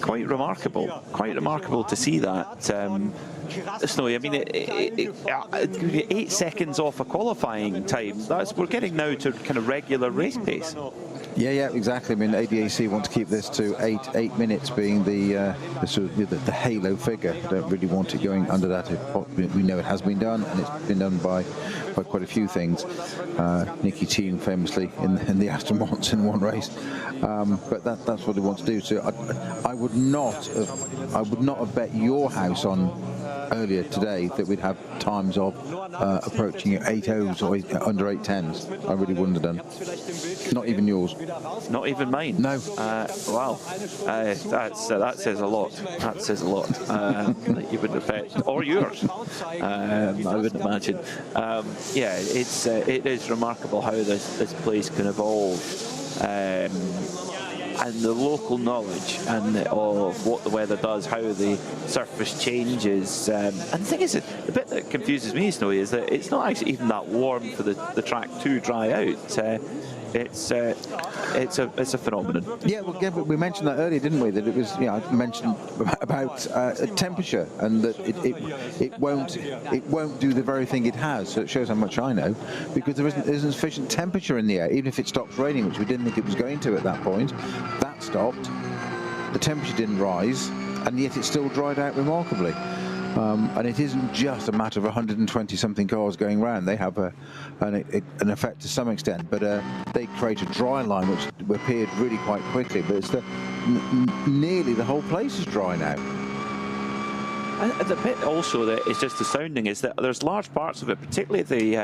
Quite remarkable to see that. Snowy, I mean, 8 seconds off a qualifying time. We're getting now to kind of regular race pace. Yeah, exactly. I mean, ADAC want to keep this to 8 minutes being the sort of the halo figure. Don't really want it going under that. We know it has been done, and it's been done by quite a few things. Nicky Team famously in the Aston Martin in one race, but that's what they want to do. So I would not have bet your house on earlier today that we'd have times of approaching 8.0s or under 8.10s. I really wouldn't have done. Not even yours. Not even mine. No. Wow. That says a lot. That says a lot. That you wouldn't have bet, or yours. I wouldn't imagine. Yeah, it is remarkable how this place can evolve. And the local knowledge of what the weather does, how the surface changes. And the thing is, the bit that confuses me, Snowy, is that it's not actually even that warm for the track to dry out. It's a phenomenon. Yeah, well, we mentioned that earlier, didn't we? That it was, I mentioned about temperature, and that it won't do the very thing it has. So it shows how much I know, because there isn't sufficient temperature in the air, even if it stops raining, which we didn't think it was going to at that point. That stopped. The temperature didn't rise, and yet it still dried out remarkably. And it isn't just a matter of 120-something cars going round. They have an effect to some extent, but they create a dry line which appeared really quite quickly. But it's nearly the whole place is dry now. And the bit also that is just astounding is that there's large parts of it, particularly the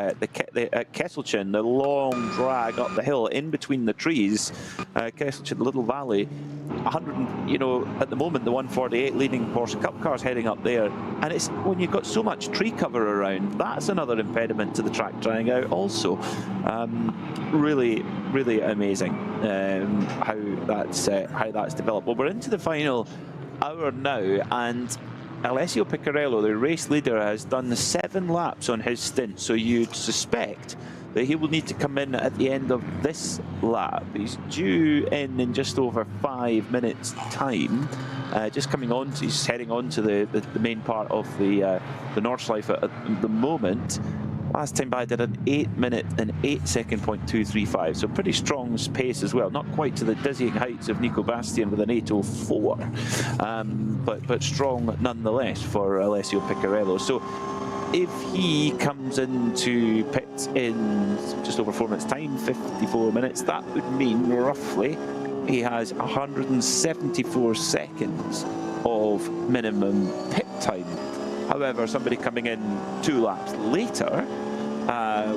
Kesselchen, the long drag up the hill in between the trees. Kesselchen, the little valley, 100, at the moment the 148 leading Porsche Cup cars heading up there, and it's when you've got so much tree cover around, that's another impediment to the track drying out also. Really amazing how that's developed. Well, we're into the final hour now, and Alessio Piccarello, the race leader, has done 7 laps on his stint, so you'd suspect that he will need to come in at the end of this lap. He's due in just over 5 minutes' time. Just coming on, he's heading on to the main part of the Nordschleife at the moment. Last time by did an 8 minute and 8 second .235, so pretty strong pace as well. Not quite to the dizzying heights of Nico Bastian with an 8:04, but strong nonetheless for Alessio Piccarello. So if he comes into pit in just over 4 minutes time, 54 minutes, that would mean roughly he has 174 seconds of minimum pit time. However, somebody coming in 2 laps later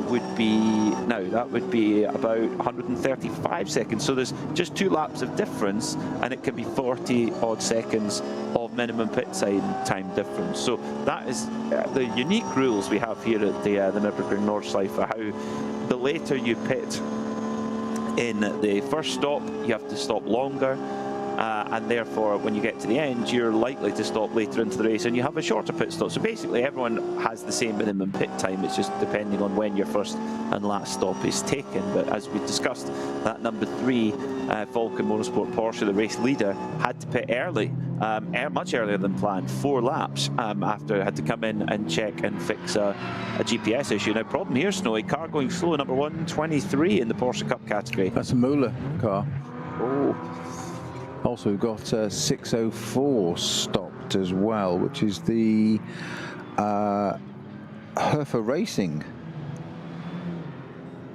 would be about 135 seconds. So there's just 2 laps of difference, and it can be 40 odd seconds of minimum pit time difference. So that is the unique rules we have here at the Nürburgring Nordschleife. How the later you pit in the first stop, you have to stop longer. And therefore, when you get to the end, you're likely to stop later into the race, and you have a shorter pit stop. So basically, everyone has the same minimum pit time. It's just depending on when your first and last stop is taken. But as we discussed, that number 3 Falcon Motorsport Porsche, the race leader, had to pit early, much earlier than planned, 4 laps after it had to come in and check and fix a GPS issue. Now, problem here, Snowy, car going slow, number 123 in the Porsche Cup category. That's a Müller car. Oh. Also, we've got 604 stopped as well, which is the Herfer Racing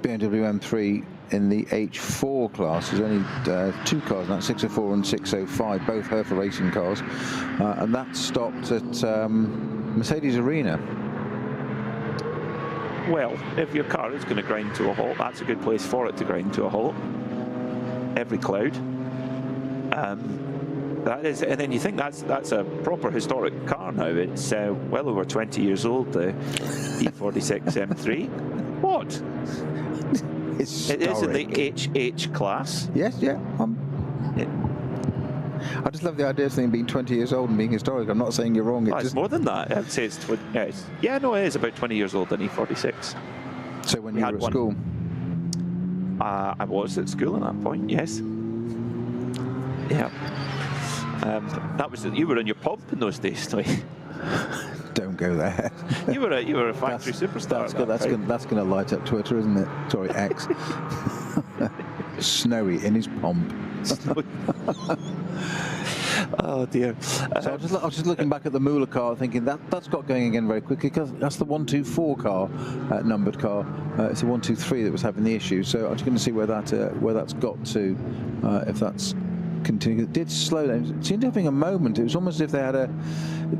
BMW M3 in the H4 class. There's only 2 cars now, 604 and 605, both Herfer Racing cars, and that stopped at Mercedes Arena. well, if your car is going to grind to a halt, that's a good place for it to grind to a halt. Every cloud. That is, and then you think that's a proper historic car now. It's well over 20 years old, the E46 M3. What? It is in the HH class. Yes, yeah. I just love the idea of something being 20 years old and being historic. I'm not saying you're wrong. It's more than that. I'd say it's no, it is about 20 years old, an E46. So when you were at school? I was at school at that point, yes. Yeah. That was you were in your pub in those days, Toy. Don't go there. You were a factory superstar. That's going to light up Twitter, isn't it? Sorry, X. Snowy in his pomp. Oh dear. So I was just looking back at the Muller car, thinking that's got going again very quickly, because that's the 124 car, numbered car. It's the 123 that was having the issue. So I'm just going to see where that's got to, if that's continuing. It did slow down. It seemed to having a moment. It was almost as if they had a,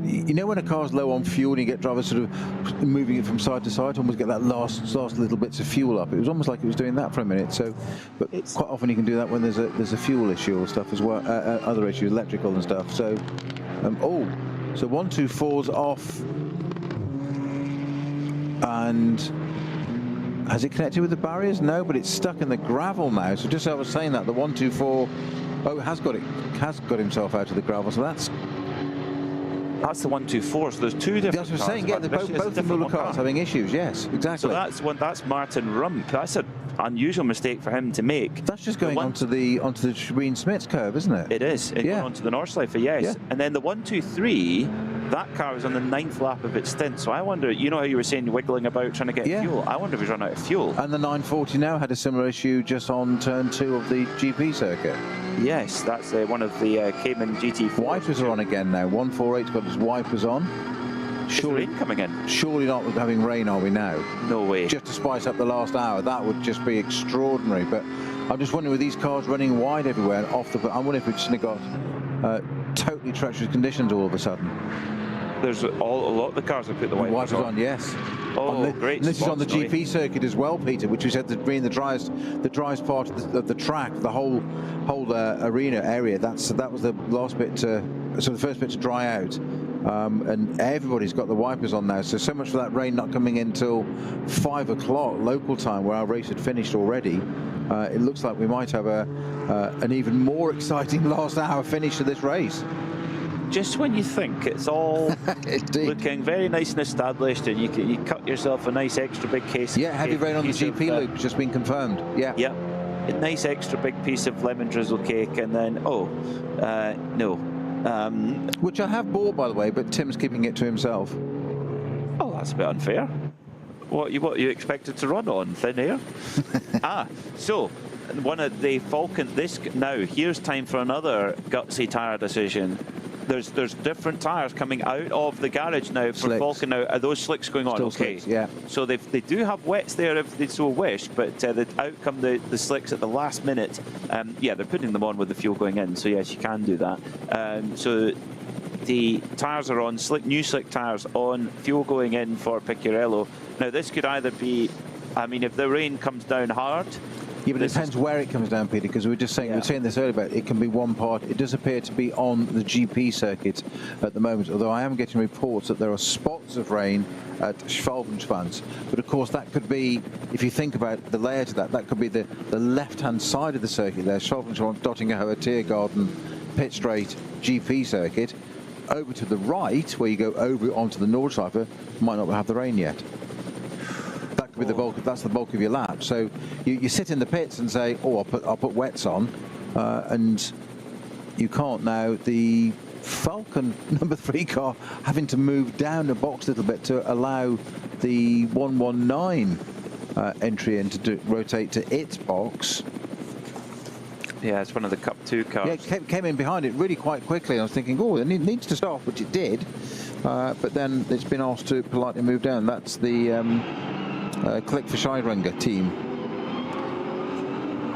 you know, when a car's low on fuel and you get drivers sort of moving it from side to side, almost get that last little bits of fuel up. It was almost like it was doing that for a minute. So, but quite often you can do that when there's a fuel issue or stuff as well, other issues, electrical and stuff. So, so 124's off, and has it connected with the barriers? No, but it's stuck in the gravel now. So just as I was saying that, the 124, has got himself out of the gravel. So that's the 124. So there's two different. That's what I'm saying. Yeah, both the Muller cars having issues. Yes, exactly. So that's Martin Rump. That's an unusual mistake for him to make. That's just going onto the Green-Smits curve, isn't it? It is. Going onto the Nordschleife, yes. Yeah. And then the 123. That car was on the 9th lap of its stint, so I wonder, you know how you were saying wiggling about trying to get fuel? I wonder if he's run out of fuel. And the 940 now had a similar issue just on turn 2 of the GP circuit. Yes, that's one of the Cayman GT4s. Wipers are on again now. 148's got his wipers on. Surely rain coming in? Surely not with having rain, are we now? No way. Just to spice up the last hour, that would just be extraordinary. But I'm just wondering, with these cars running wide everywhere and off the, I wonder if we've just got totally treacherous conditions all of a sudden. There's a lot of the cars have put the wipers on. Yes. Oh, great! And this is on the GP circuit as well, Peter, which we said to be in the driest part of the track, the whole arena area. That was the last bit so the first bit to dry out, and everybody's got the wipers on now. So much for that rain not coming in till 5 o'clock local time, where our race had finished already. It looks like we might have an even more exciting last hour finish to this race. Just when you think it's all looking very nice and established, and you cut yourself a nice extra big case. Yeah, heavy rain on the GP loop just been confirmed. Yeah. Yeah, a nice extra big piece of lemon drizzle cake, and then no. Which I have bought, by the way, but Tim's keeping it to himself. Oh, that's a bit unfair. What you expected to run on thin air? So one of the Falcon. Here's time for another gutsy tyre decision. There's different tyres coming out of the garage now for Falcon now. Are those slicks going on? Still slicks, yeah. So they do have wets there if they so wish, but out come the slicks at the last minute. Yeah, they're putting them on with the fuel going in, so yes, you can do that. So the tyres are on, new slick tyres on, fuel going in for Picciarello. Now this could either be, I mean, if the rain comes down hard. Yeah, but it depends where it comes down, Peter, because we were saying this earlier about it can be one part. It does appear to be on the GP circuit at the moment, although I am getting reports that there are spots of rain at Schwalbenschwanz. But of course, that could be, if you think about the layout of that could be the left-hand side of the circuit there, Schwalbenschwanz, Dottingerhoe, Tiergarten, Pit Straight, GP circuit. Over to the right, where you go over onto the Nordschleife, might not have the rain yet. With the bulk, that's the bulk of your lap. So you sit in the pits and say, I'll put wets on, and you can't now. The Falcon number 3 car having to move down the box a little bit to allow the 119 entry in to rotate to its box. Yeah, it's one of the Cup 2 cars. Yeah, it came in behind it really quite quickly. I was thinking, it needs to stop, which it did, but then it's been asked to politely move down. That's the Click for Scheidringer team.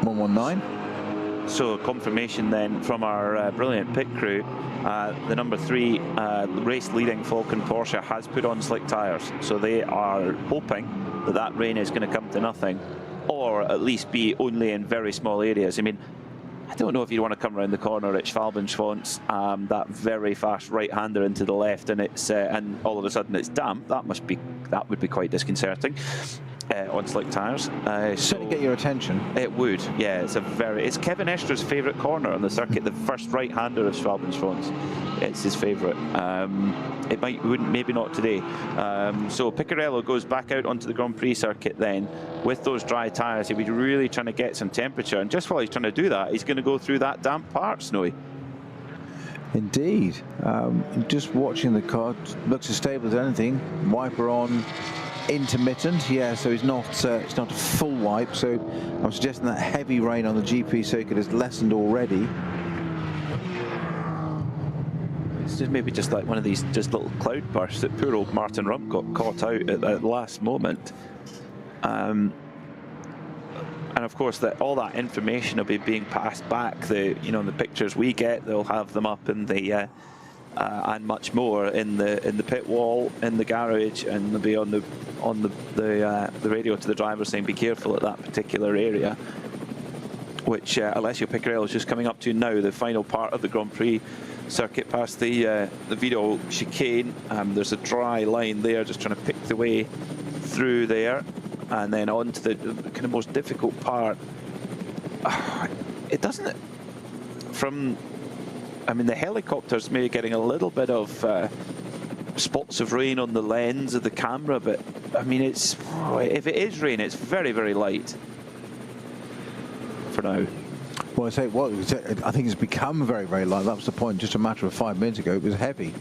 119. So confirmation then from our brilliant pit crew The number 3 race-leading Falcon Porsche has put on slick tyres, so they are hoping that that rain is going to come to nothing, or at least be only in very small areas. I mean, I don't know if you want to come around the corner at Schwalbenschwanz, that very fast right-hander into the left, and it's and all of a sudden it's damp. That would be quite disconcerting on slick tyres. Certainly get your attention. It would, yeah. It's Kevin Estra's favourite corner on the circuit. The first right-hander of Schwalbenschwanz. It's his favourite. Wouldn't, maybe not today. So Piccarello goes back out onto the Grand Prix circuit then with those dry tyres. He'll be really trying to get some temperature, and just while he's trying to do that, he's going to go through that damp part, Snowy. Indeed. Just watching the car, looks as stable as anything. Wiper on, intermittent, yeah, so it's not a full wipe, so I'm suggesting that heavy rain on the GP circuit has lessened already. It's just maybe just like one of these just little cloud bursts that poor old Martin Rump got caught out at the last moment. And of course, that all that information will be being passed back. The pictures we get, they'll have them up in the and much more in the pit wall, in the garage, and they'll be on the radio to the driver saying, "Be careful at that particular area." Which Alessio Piccarello is just coming up to now, the final part of the Grand Prix circuit, past the Vito chicane. There's a dry line there, just trying to pick the way through there, and then on to the kind of most difficult part. It doesn't. The helicopter's maybe getting a little bit of spots of rain on the lens of the camera, but I mean, if it is rain, it's very, very light for now. Well, I think it's become very, very light. That was the point just a matter of 5 minutes ago. It was heavy.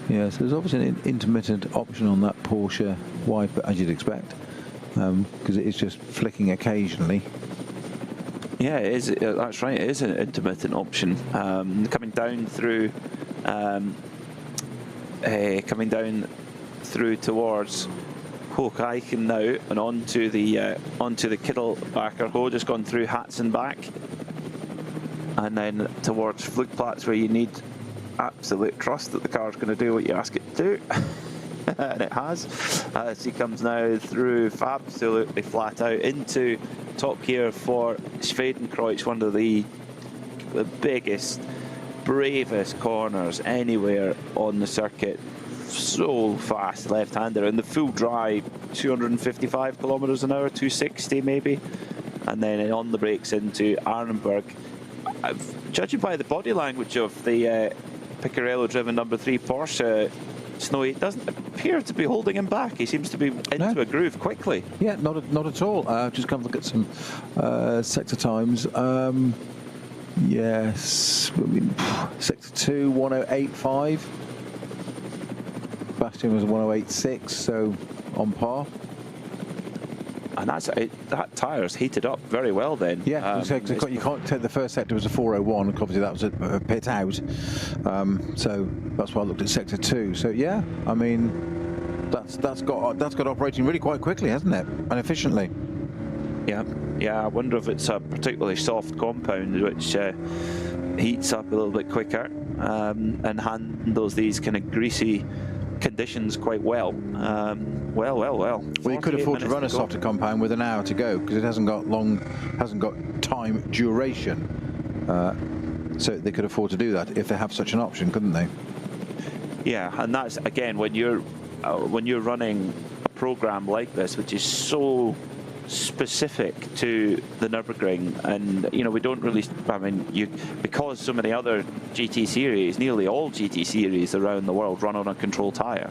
Yeah, so there's obviously an intermittent option on that Porsche wiper, as you'd expect, because it is just flicking occasionally. Yeah, it is. That's right. It is an intermittent option. Coming down through towards Hocheichen now, and onto the Kittelbacher Ho, just gone through Hatzenbach, and then towards Flugplatz, where you need absolute trust that the car's going to do what you ask it to do. And it has. As he comes now through absolutely flat out into top gear for Schwedenkreuz, one of the biggest, bravest corners anywhere on the circuit. So fast, left-hander, and the full dry, 255 kilometers an hour, 260 maybe, and then on the brakes into Arnberg. Judging by the body language of the Piccarello-driven number 3 Porsche, Snowy, it doesn't appear to be holding him back. He seems to be into a groove quickly. Yeah, not at all. Just going to look at some sector times. Yes, sector 2, 108.5. Bastian was 108.6, so on par. And that tyre's heated up very well then. Yeah, you can't take the first sector was a 401, obviously that was a pit out. So that's why I looked at sector 2. So yeah, I mean, that's got operating really quite quickly, hasn't it? And efficiently. Yeah, I wonder if it's a particularly soft compound which heats up a little bit quicker and handles these kind of greasy conditions quite well. Well, you could afford to run a softer compound with an hour to go, because it hasn't got time duration. So they could afford to do that if they have such an option, couldn't they? Yeah, and that's again when you're running a program like this, which is so specific to the Nürburgring, and we don't really, because so many other GT series, nearly all GT series around the world run on a control tyre.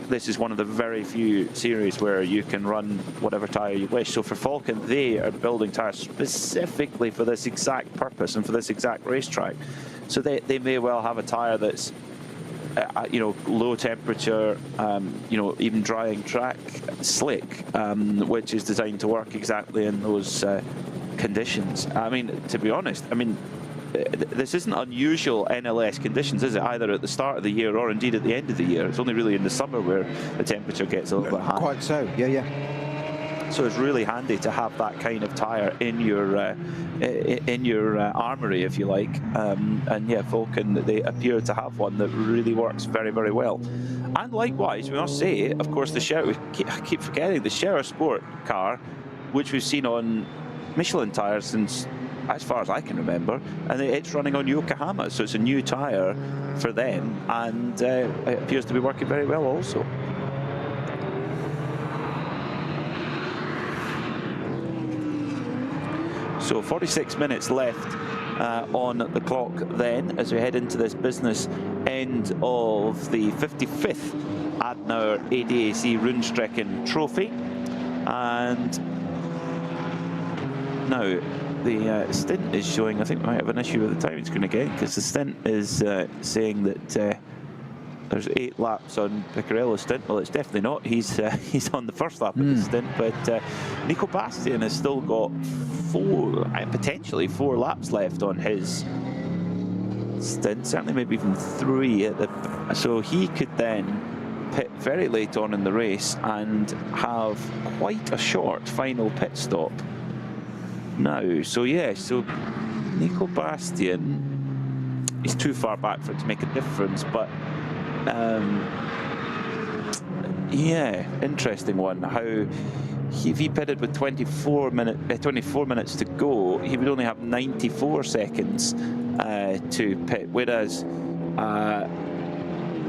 This is one of the very few series where you can run whatever tyre you wish. So for Falcon, they are building tyres specifically for this exact purpose and for this exact racetrack. So they may well have a tyre that's low temperature, even drying track, slick, which is designed to work exactly in those conditions. I mean, to be honest, this isn't unusual NLS conditions, is it? Either at the start of the year or indeed at the end of the year. It's only really in the summer where the temperature gets a little bit high. Quite so, yeah. So it's really handy to have that kind of tyre in your armoury, if you like. And yeah, Vulcan, they appear to have one that really works very, very well. And likewise, we must say, of course, I keep forgetting the Scherer Sport car, which we've seen on Michelin tyres since, as far as I can remember, and it's running on Yokohama, so it's a new tyre for them, and it appears to be working very well also. So 46 minutes left on the clock then, as we head into this business end of the 55th Adenauer ADAC Rundstrecken-Trophy. And now the stint is showing, I think we might have an issue with the timing screen again, because the stint is saying that there's 8 laps on Piccarello's stint. Well, it's definitely not. He's on the first lap of the stint, but Nico Bastian has still got potentially 4 laps left on his stint, certainly maybe even 3 so he could then pit very late on in the race and have quite a short final pit stop now. So yeah, so Nico Bastian, he's too far back for it to make a difference, but yeah, interesting one. How if he pitted with 24 minutes to go, he would only have 94 seconds to pit, whereas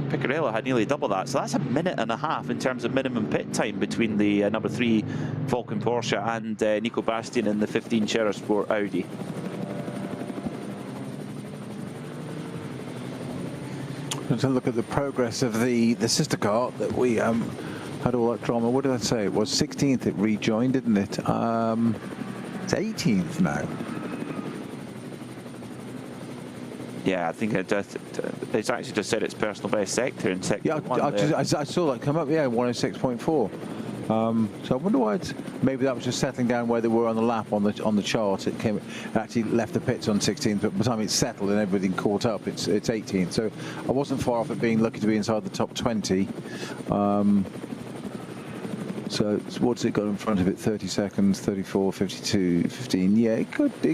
Piccarello had nearly double that. So that's a minute and a half in terms of minimum pit time between the number 3 Vulcan Porsche and Nico Bastian in the 15 Scherer Sport Audi. Let's have a look at the progress of the sister car that we had all that drama. What did I say? It was 16th. It rejoined, didn't it? It's 18th now. Yeah, I think it's actually just said its personal best sector in sector 1. I saw that come up. Yeah, 106.4. So I wonder why it's, maybe that was just settling down where they were on the lap on the chart. It actually left the pits on 16th, but by the time it's settled and everything caught up, it's 18th. So I wasn't far off it being lucky to be inside the top 20. So what's it got in front of it? 30 seconds, 34, 52, 15. Yeah, it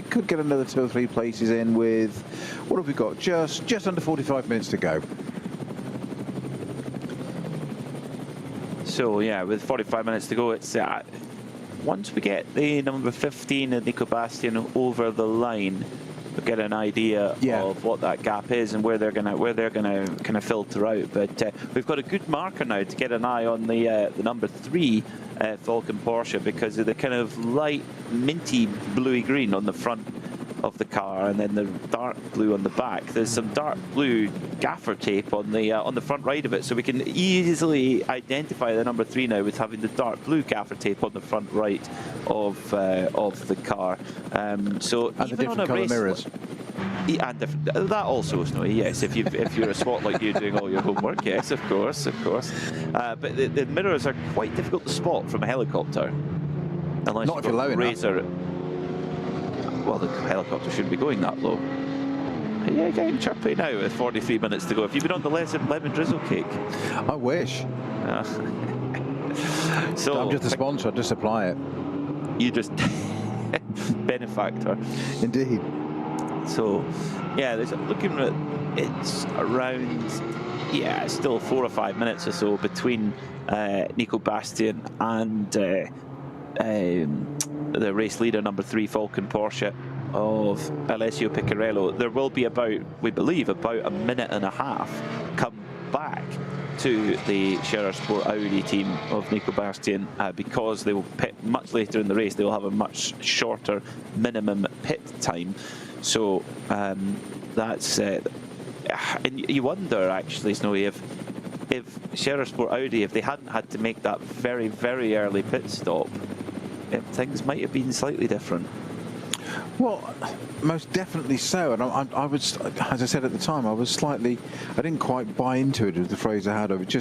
could get another 2 or 3 places in with, what have we got? Just under 45 minutes to go. So yeah, with 45 minutes to go, it's once we get the number 15 and Nico Bastian over the line, we'll get an idea of what that gap is and where they're gonna kind of filter out. But we've got a good marker now to get an eye on the number 3 Vulcan Porsche, because of the kind of light minty bluey green on the front of the car, and then the dark blue on the back. There's some dark blue gaffer tape on the front right of it, so we can easily identify the number 3 now with having the dark blue gaffer tape on the front right of the car. So and even the different colour mirrors. And that also, Snowy, yes. If you're a swot like you doing all your homework, yes, of course. But the mirrors are quite difficult to spot from a helicopter, unless not if you're low enough. Well, the helicopter shouldn't be going that low. Yeah, getting chirpy now with 43 minutes to go. Have you been on the lemon drizzle cake? I wish. So I'm just a sponsor. I just supply it. You just benefactor. Indeed. So, yeah, looking at it's around, yeah, still 4 or 5 minutes or so between Nico Bastian and the race leader, number 3 Vulcan Porsche of Alessio Piccarello. There will be we believe, about a minute and a half come back to the Scherer Sport Audi team of Nico Bastian, because they will pit much later in the race. They will have a much shorter minimum pit time. So that's and you wonder actually, Snowy, if Scherer Sport Audi, if they hadn't had to make that very, very early pit stop, things might have been slightly different. Well, most definitely so. And I was, as I said at the time, I didn't quite buy into it, as the phrase I had of it.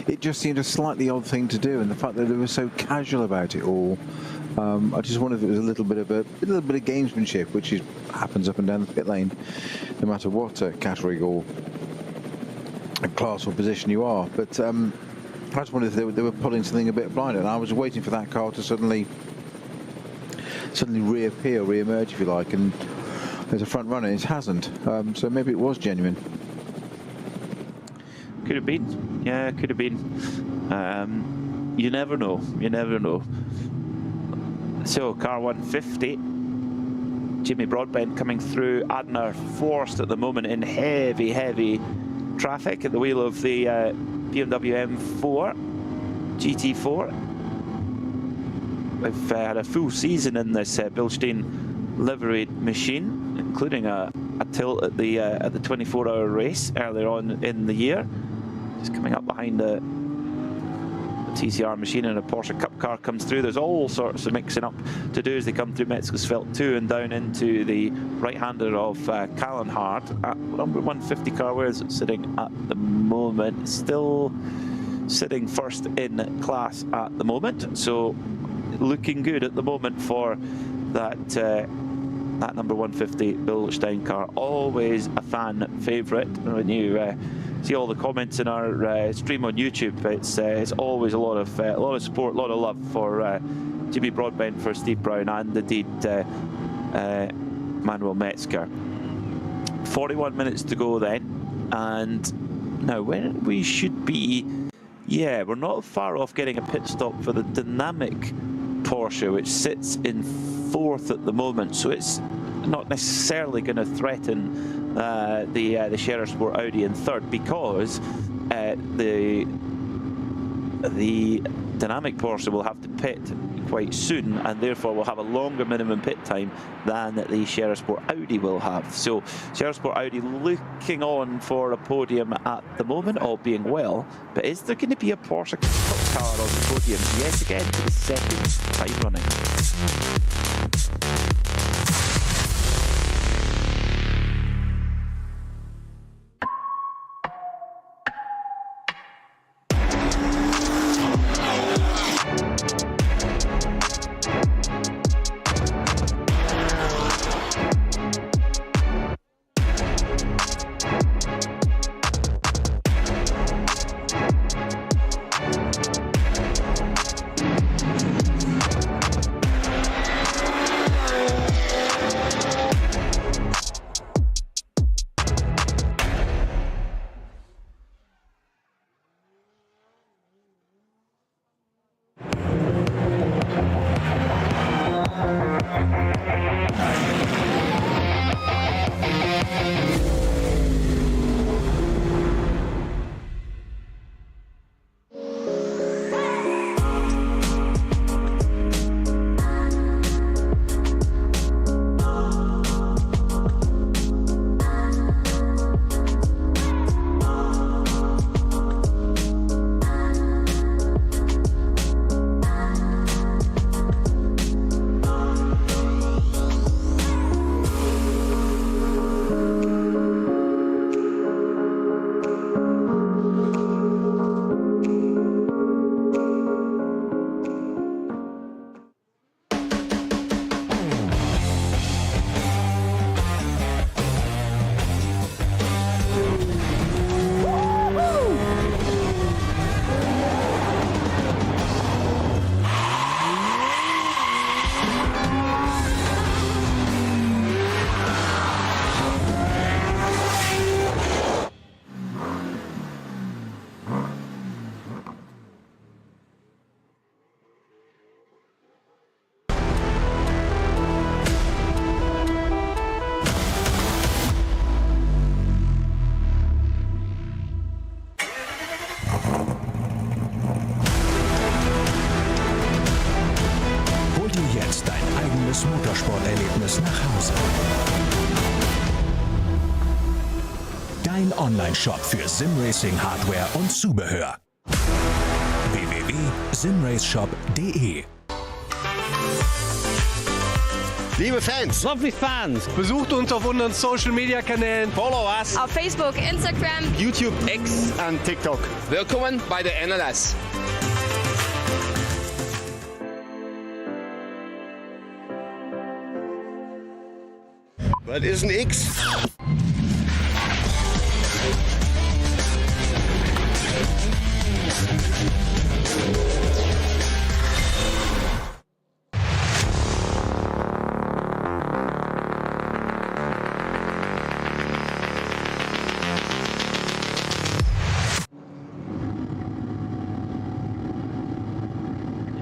It just seemed a slightly odd thing to do, and the fact that they were so casual about it all. I just wondered if it was a little bit of gamesmanship, which happens up and down the pit lane, no matter what category or class or position you are. But just wondered if they were pulling something a bit blind, and I was waiting for that car to suddenly reappear, re-emerge, if you like, and there's a front runner. It hasn't, so maybe it was genuine. Could have been, yeah, could have been. You never know. You never know. So car 150. Jimmy Broadbent coming through. Adenauer forced at the moment in heavy traffic at the wheel of the BMW M4 GT4. We've had a full season in this Bilstein liveried machine, including a tilt at the 24-hour race earlier on in the year. Just coming up behind the TCR machine, and a Porsche Cup car comes through. There's all sorts of mixing up to do as they come through Metzgersfeld 2 and down into the right-hander of Kallenhardt at number 150 car. Where is it sitting at the moment? Still sitting first in class at the moment, so looking good at the moment for that that number 150 Bilstein car. Always a fan favourite. When you see all the comments in our stream on YouTube, it's always a lot of support, a lot of love for Jimmy Broadbent, for Steve Brown, and indeed Manuel Metzger. 41 minutes to go then, and now when we should be, yeah, we're not far off getting a pit stop for the dynamic Porsche, which sits in 4th at the moment, so it's not necessarily going to threaten the Scherer Sport Audi in 3rd, because the dynamic Porsche will have to pit quite soon, and therefore will have a longer minimum pit time than the Scherer Sport Audi will have. So Scherer Sport Audi looking on for a podium at the moment, all being well, but is there going to be a Porsche car on the podium yet again for the 2nd time running? Motorsporterlebnis nach Hause. Dein Online-Shop für Simracing-Hardware und Zubehör. www.simraceshop.de. Liebe Fans, Lovely fans. besucht uns auf unseren Social-Media-Kanälen. Follow us. Auf Facebook, Instagram, YouTube, X und TikTok. Willkommen bei der NLS. Was ist ein X?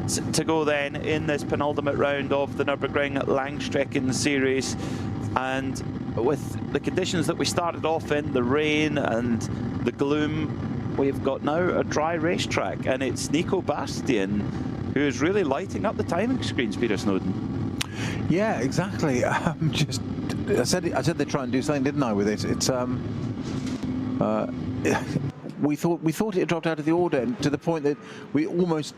to go then in this penultimate round of the Nürburgring Langstrecken Series. And with the conditions that we started off in, the rain and the gloom, we've got now a dry racetrack, and it's Nico Bastian who's really lighting up the timing screens, Peter Snowden. Yeah, exactly. I said they'd try and do something, didn't I, with it? It's we thought it had dropped out of the order, and to the point that we almost,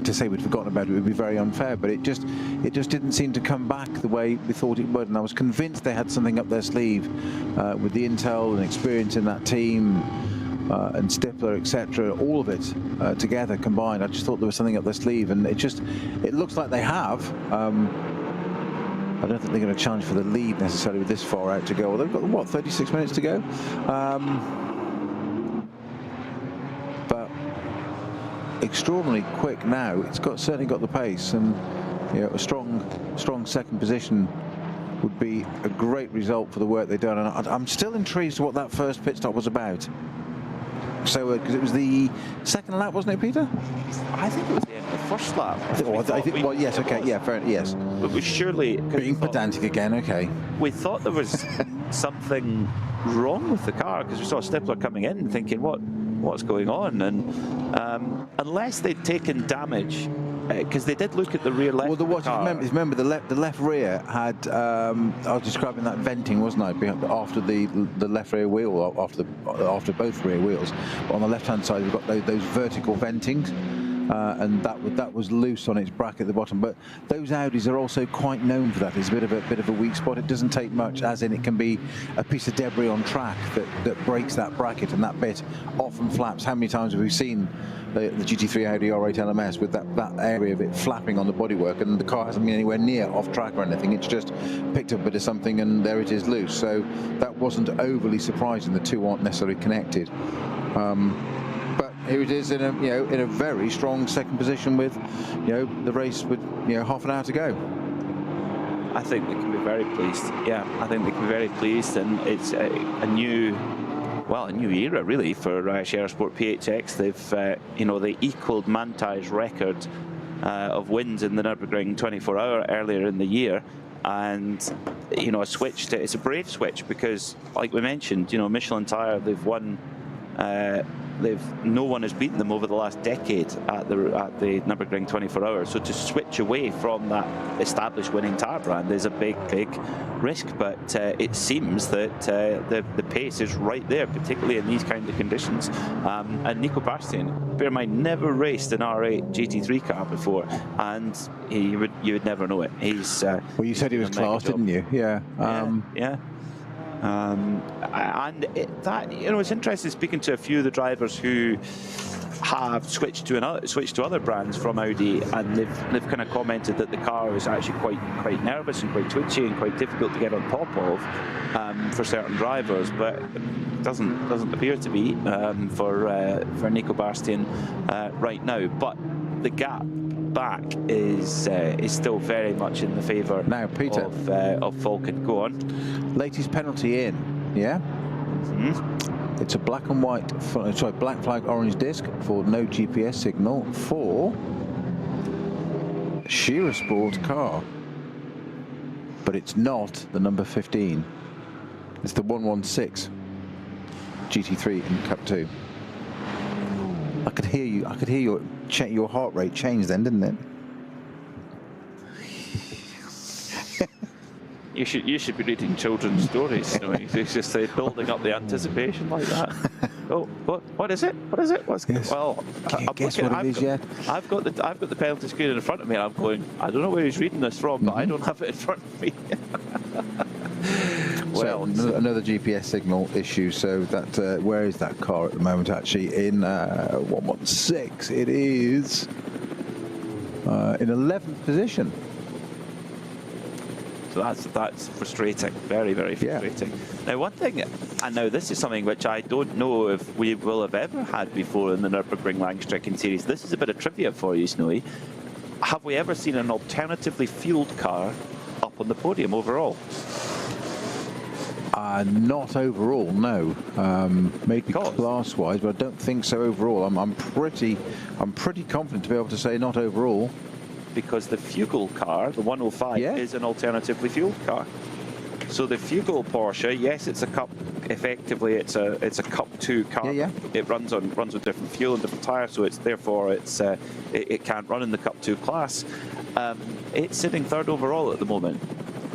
to say we'd forgotten about it would be very unfair, but it just didn't seem to come back the way we thought it would. And I was convinced they had something up their sleeve with the intel and experience in that team. And Stifler, etc., all of it together combined. I just thought there was something up their sleeve, and it looks like they have. I don't think they're going to challenge for the lead necessarily with this far out to go. Well, they've got, what, 36 minutes to go? But extraordinarily quick now. It's certainly got the pace, and a strong second position would be a great result for the work they've done. And I'm still intrigued to what that first pit stop was about. So, because it was the second lap, wasn't it, Peter? I think it was the end of the first lap. Well, yes, okay, yeah, fair, yes. But we surely... Being pedantic again, okay. We thought there was something wrong with the car, because we saw Stifler coming in thinking, what's going on? And unless they'd taken damage, because they did look at the rear left. Well, remember the left rear had. I was describing that venting, wasn't I? After the left rear wheel, after both rear wheels. But on the left-hand side, we've got those vertical ventings, and that was loose on its bracket at the bottom. But those Audis are also quite known for that. It's a bit of a weak spot. It doesn't take much, as in it can be a piece of debris on track that breaks that bracket, and that bit often flaps. How many times have we seen the GT3 Audi R8 LMS with that area of it flapping on the bodywork, and the car hasn't been anywhere near off track or anything. It's just picked up a bit of something, and there it is loose. So that wasn't overly surprising. The two aren't necessarily connected. But here it is in a very strong second position with the race with half an hour to go. I think they can be very pleased. Yeah, I think they can be very pleased, and it's a new era really for Share Sport PHX. They've they equalled Mantai's record of wins in the Nürburgring 24-hour earlier in the year, and it's a brave switch, because like we mentioned, Michelin Tire, they've won. No one has beaten them over the last decade at the Nürburgring 24 hours. So to switch away from that established winning tyre brand is a big risk. But it seems that the pace is right there, particularly in these kind of conditions. And Nico Bastian, bear in mind, never raced an R8 GT3 car before, and you would never know it. He's well, you said he was class, didn't you? Yeah. Yeah. It's interesting speaking to a few of the drivers who have switched to other brands from Audi, and they've kind of commented that the car is actually quite nervous and quite twitchy and quite difficult to get on top of for certain drivers, but it doesn't appear to be for Nico Bastian right now. But the gap back is still very much in the favour now, Peter, of Falcon. Go on. Latest penalty in, yeah. Mm-hmm. It's a black and white, black flag, orange disc for no GPS signal for Shearer Sport car, but it's not the number 15. It's the 116 GT3 in Cup 2. I could hear you. I could hear your heart rate change then, didn't it? You should be reading children's stories. It's just building up the anticipation like that. Oh, what is it? What is it? Yes. Well, guess what it is yet? I've got the penalty screen in front of me, and I'm going, I don't know where he's reading this from, but I don't have it in front of me. Well, so another GPS signal issue. So that where is that car at the moment? Actually, in 116. It is in 11th position. So that's frustrating, very, very frustrating. Yeah. Now, one thing, and now this is something which I don't know if we will have ever had before in the Nürburgring Langstrecken Series. This is a bit of trivia for you, Snowy. Have we ever seen an alternatively fueled car up on the podium overall? Not overall, no. Maybe class-wise, but I don't think so overall. I'm pretty confident to be able to say not overall. Because the Fugal car, the 105, is an alternatively fueled car. So the Fugal Porsche, yes, it's a Cup. Effectively, it's a Cup 2 car. It runs with different fuel and different tyres, so it can't run in the Cup 2 class. It's sitting third overall at the moment.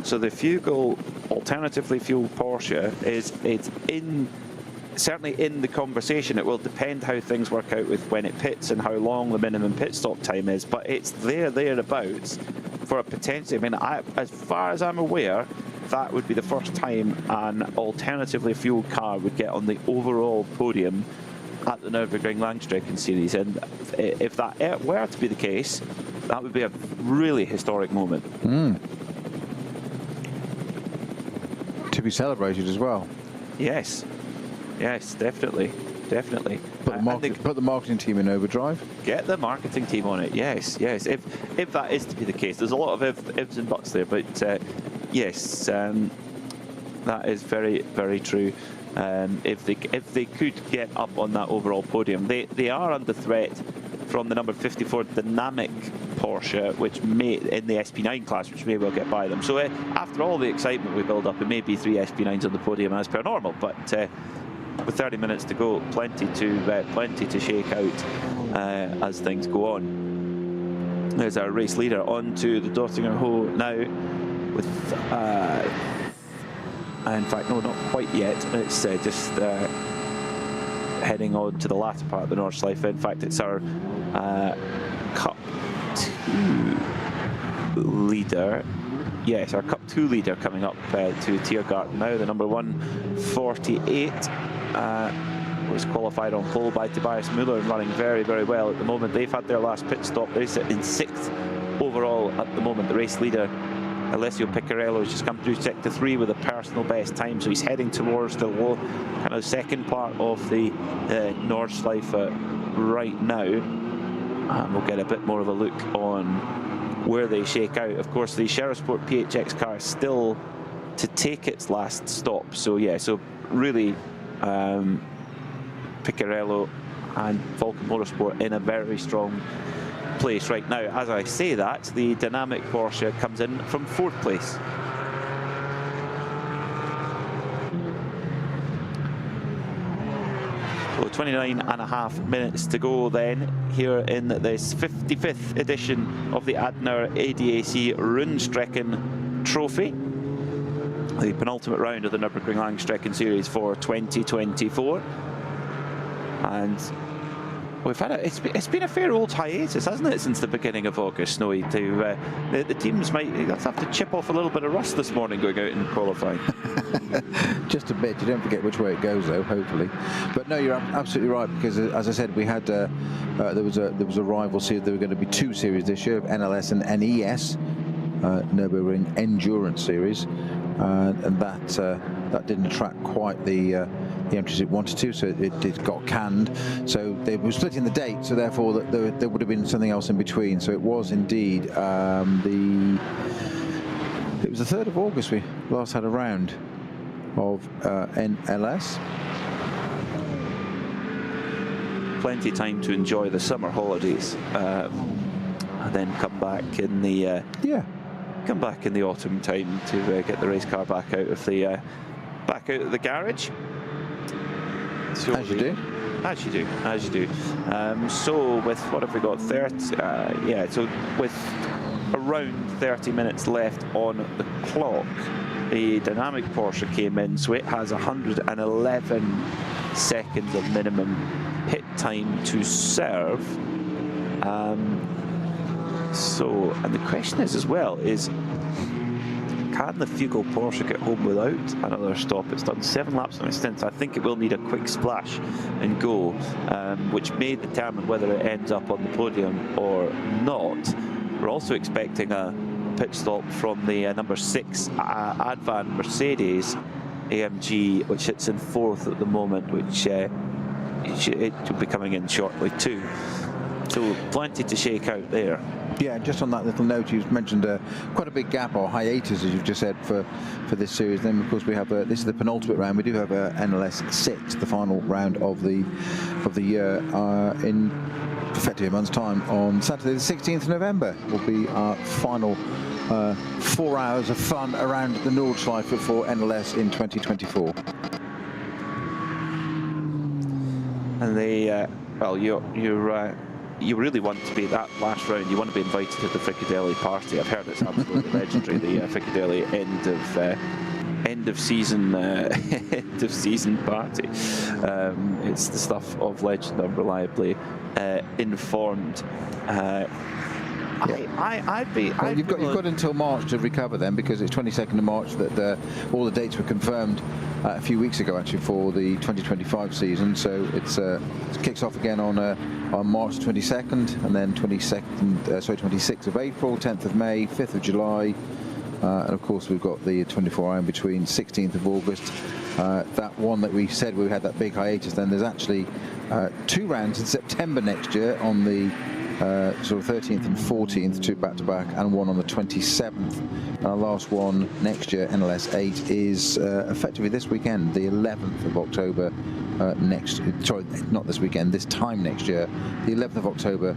So the Fugal alternatively fueled Porsche it's certainly in the conversation. It will depend how things work out with when it pits and how long the minimum pit stop time is, but it's thereabouts for a potential. I mean, as far as I'm aware, that would be the first time an alternatively fueled car would get on the overall podium at the Nürburgring Langstrecken Series, and if that were to be the case, that would be a really historic moment. To be celebrated as well. Yes, definitely. Put the marketing team in overdrive. Get the marketing team on it. Yes. If that is to be the case, there's a lot of ifs and buts there, but yes, that is very, very true. If they could get up on that overall podium, they are under threat from the number 54 dynamic Porsche, which may, in the SP9 class, which may well get by them. So after all the excitement we build up, it may be 3 SP9s on the podium as per normal, but with 30 minutes to go, plenty to shake out as things go on. There's our race leader onto the Dortinger Ho now, with in fact, no, not quite yet. It's just heading on to the latter part of the Nordschleife. In fact, it's our Cup 2 leader. Yes, our Cup 2 leader coming up to Tiergarten now. The number 148 was qualified on pole by Tobias Müller and running very, very well at the moment. They've had their last pit stop. They sit in 6th overall at the moment. The race leader, Alessio Piccarello, has just come through sector 3 with a personal best time, so he's heading towards the kind of second part of the Nordschleife right now, and we'll get a bit more of a look on where they shake out. Of course, the Sheriffsport PHX car is still to take its last stop, so yeah, so really Piccarello and Vulcan Motorsport in a very strong place right now. As I say that, the dynamic Porsche comes in from 4th place. So 29.5 minutes to go then here in this 55th edition of the Adenauer ADAC Rundstrecken-Trophy, the penultimate round of the Nürburgring Langstrecken Series for 2024. And we've had it's been a fair old hiatus, hasn't it, since the beginning of August, Snowy? The teams might have to chip off a little bit of rust this morning going out and qualifying. Just a bit. You don't forget which way it goes, though, hopefully. But no, you're absolutely right, because as I said, we had there was a rival series. There were going to be 2 series this year, of NLS and NES, Nürburgring Endurance Series, and that didn't attract quite the entries it wanted to, so it got canned. So they were splitting the date, so therefore there would have been something else in between. So it was indeed it was the 3rd of August we last had a round of NLS. Plenty of time to enjoy the summer holidays, and then come back in the autumn time to get the race car back out of the garage. So as you do. So with what have we got? 30. So with around 30 minutes left on the clock, the dynamic Porsche came in, so it has 111 seconds of minimum pit time to serve. And the question is as well is, can the Fugal Porsche get home without another stop? It's done 7 laps on its stint. I think it will need a quick splash and go, which may determine whether it ends up on the podium or not. We're also expecting a pit stop from the number 6 Advan Mercedes-AMG, which sits in 4th at the moment, which it will be coming in shortly too. So plenty to shake out there. Yeah, just on that little note, you've mentioned quite a big gap or hiatus, as you've just said, for this series. Then, of course, we have this is the penultimate round. We do have NLS 6, the final round of the year, in effectively a month's time. On Saturday, the 16th of November, will be our final 4 hours of fun around the Nordschleife for NLS in 2024. And they, well, you really want to be that last round. You want to be invited to the Frickadelli party. I've heard it's absolutely legendary. The Frickadelli end of season party. It's the stuff of legend. I'm reliably informed. You've got until March to recover then, because it's 22nd of March that all the dates were confirmed a few weeks ago actually for the 2025 season. So it kicks off again on March 22nd, and then 26th of April, 10th of May, 5th of July, and of course we've got the 24-hour in between, 16th of August. That one that we said we had that big hiatus. Then there's actually 2 rounds in September next year on the sort of 13th and 14th, 2 back-to-back, and one on the 27th. And our last one next year, NLS 8, is effectively this weekend, the 11th of October not this weekend, this time next year, the 11th of October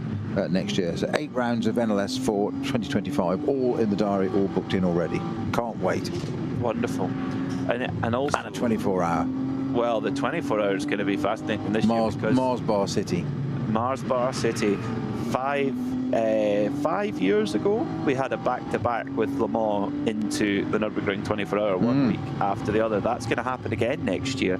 next year. So 8 rounds of NLS for 2025, all in the diary, all booked in already. Can't wait. Wonderful. And also... And a 24-hour. Well, the 24-hour is going to be fascinating this year because... Mars Bar City. Mars Bar City. 5 years ago, we had a back-to-back with Le Mans into the Nürburgring 24-hour, 1 week after the other. That's going to happen again next year.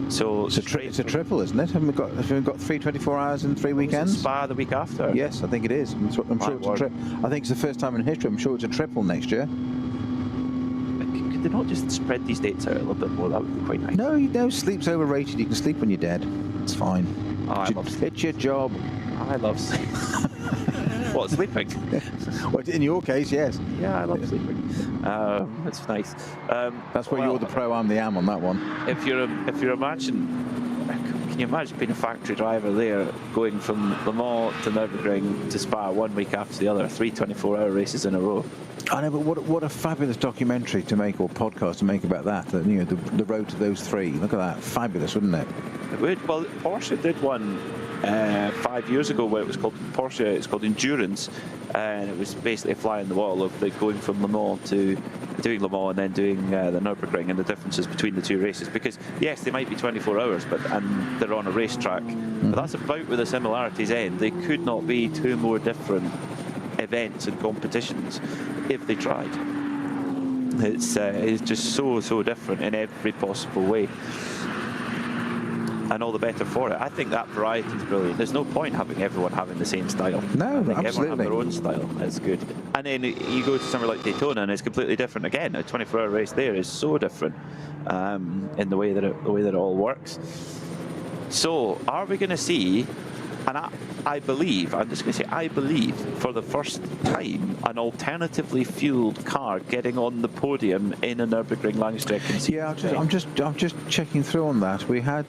So it's a triple, isn't it? Have we got 3 24 hours in 3 weekends? Spa the week after. Yes, I think it is. I'm sure it's a triple. I think it's the first time in history. I'm sure it's a triple next year. Could they not just spread these dates out a little bit more? That would be quite nice. No, sleep's overrated. You can sleep when you're dead. It's fine. It's your job. I love sleep. What, sleeping? Well, in your case, yes. Yeah, I love sleeping. It's nice. That's where you're the pro, I'm the am on that one. If you're can you imagine being a factory driver there, going from Le Mans to Nürburgring to Spa 1 week after the other, 3 24-hour races in a row? I know, but what a fabulous documentary to make, or podcast to make about that. You know, the road to those 3. Look at that, fabulous, wouldn't it? It would. Well, Porsche did one 5 years ago where it was called Porsche. It's called Endurance, and it was basically a fly in the wall of going from Le Mans to doing Le Mans and then doing the Nürburgring, and the differences between the 2 races. Because yes, they might be 24 hours, and they're on a racetrack, but that's about where the similarities end. They could not be 2 more different events and competitions if they tried. It's just so different in every possible way. And all the better for it. I think that variety is brilliant. There's no point having everyone having the same style. No, I think absolutely. Everyone have their own style. It's good. And then you go to somewhere like Daytona, and it's completely different again. A 24-hour race there is so different in the way that it all works. So, are we going to see? And I believe, I'm just going to say, I believe for the first time, an alternatively fueled car getting on the podium in a Nürburgring Langstrecken Series. Yeah, I'm just checking through on that. We had,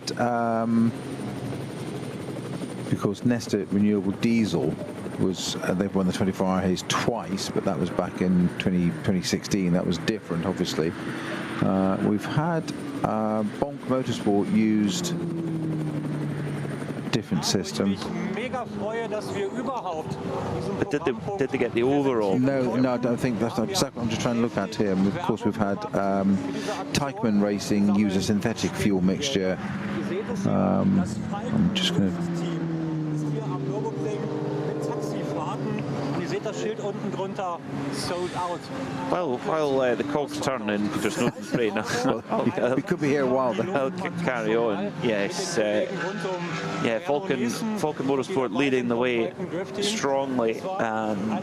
because Neste Renewable Diesel was, they've won the 24-hour race twice, but that was back in 2016. That was different, obviously. We've had Bonk Motorsport used different system. But did they get the overall? No, I don't think that's not exactly what I'm just trying to look at here. And of course, we've had Teichmann Racing use a synthetic fuel mixture. I'm just going to... Well, while the cogs turn in Peter Snowden's brain, we could be here a while, but I'll carry on. Yes, yeah, Falcon Motorsport leading the way strongly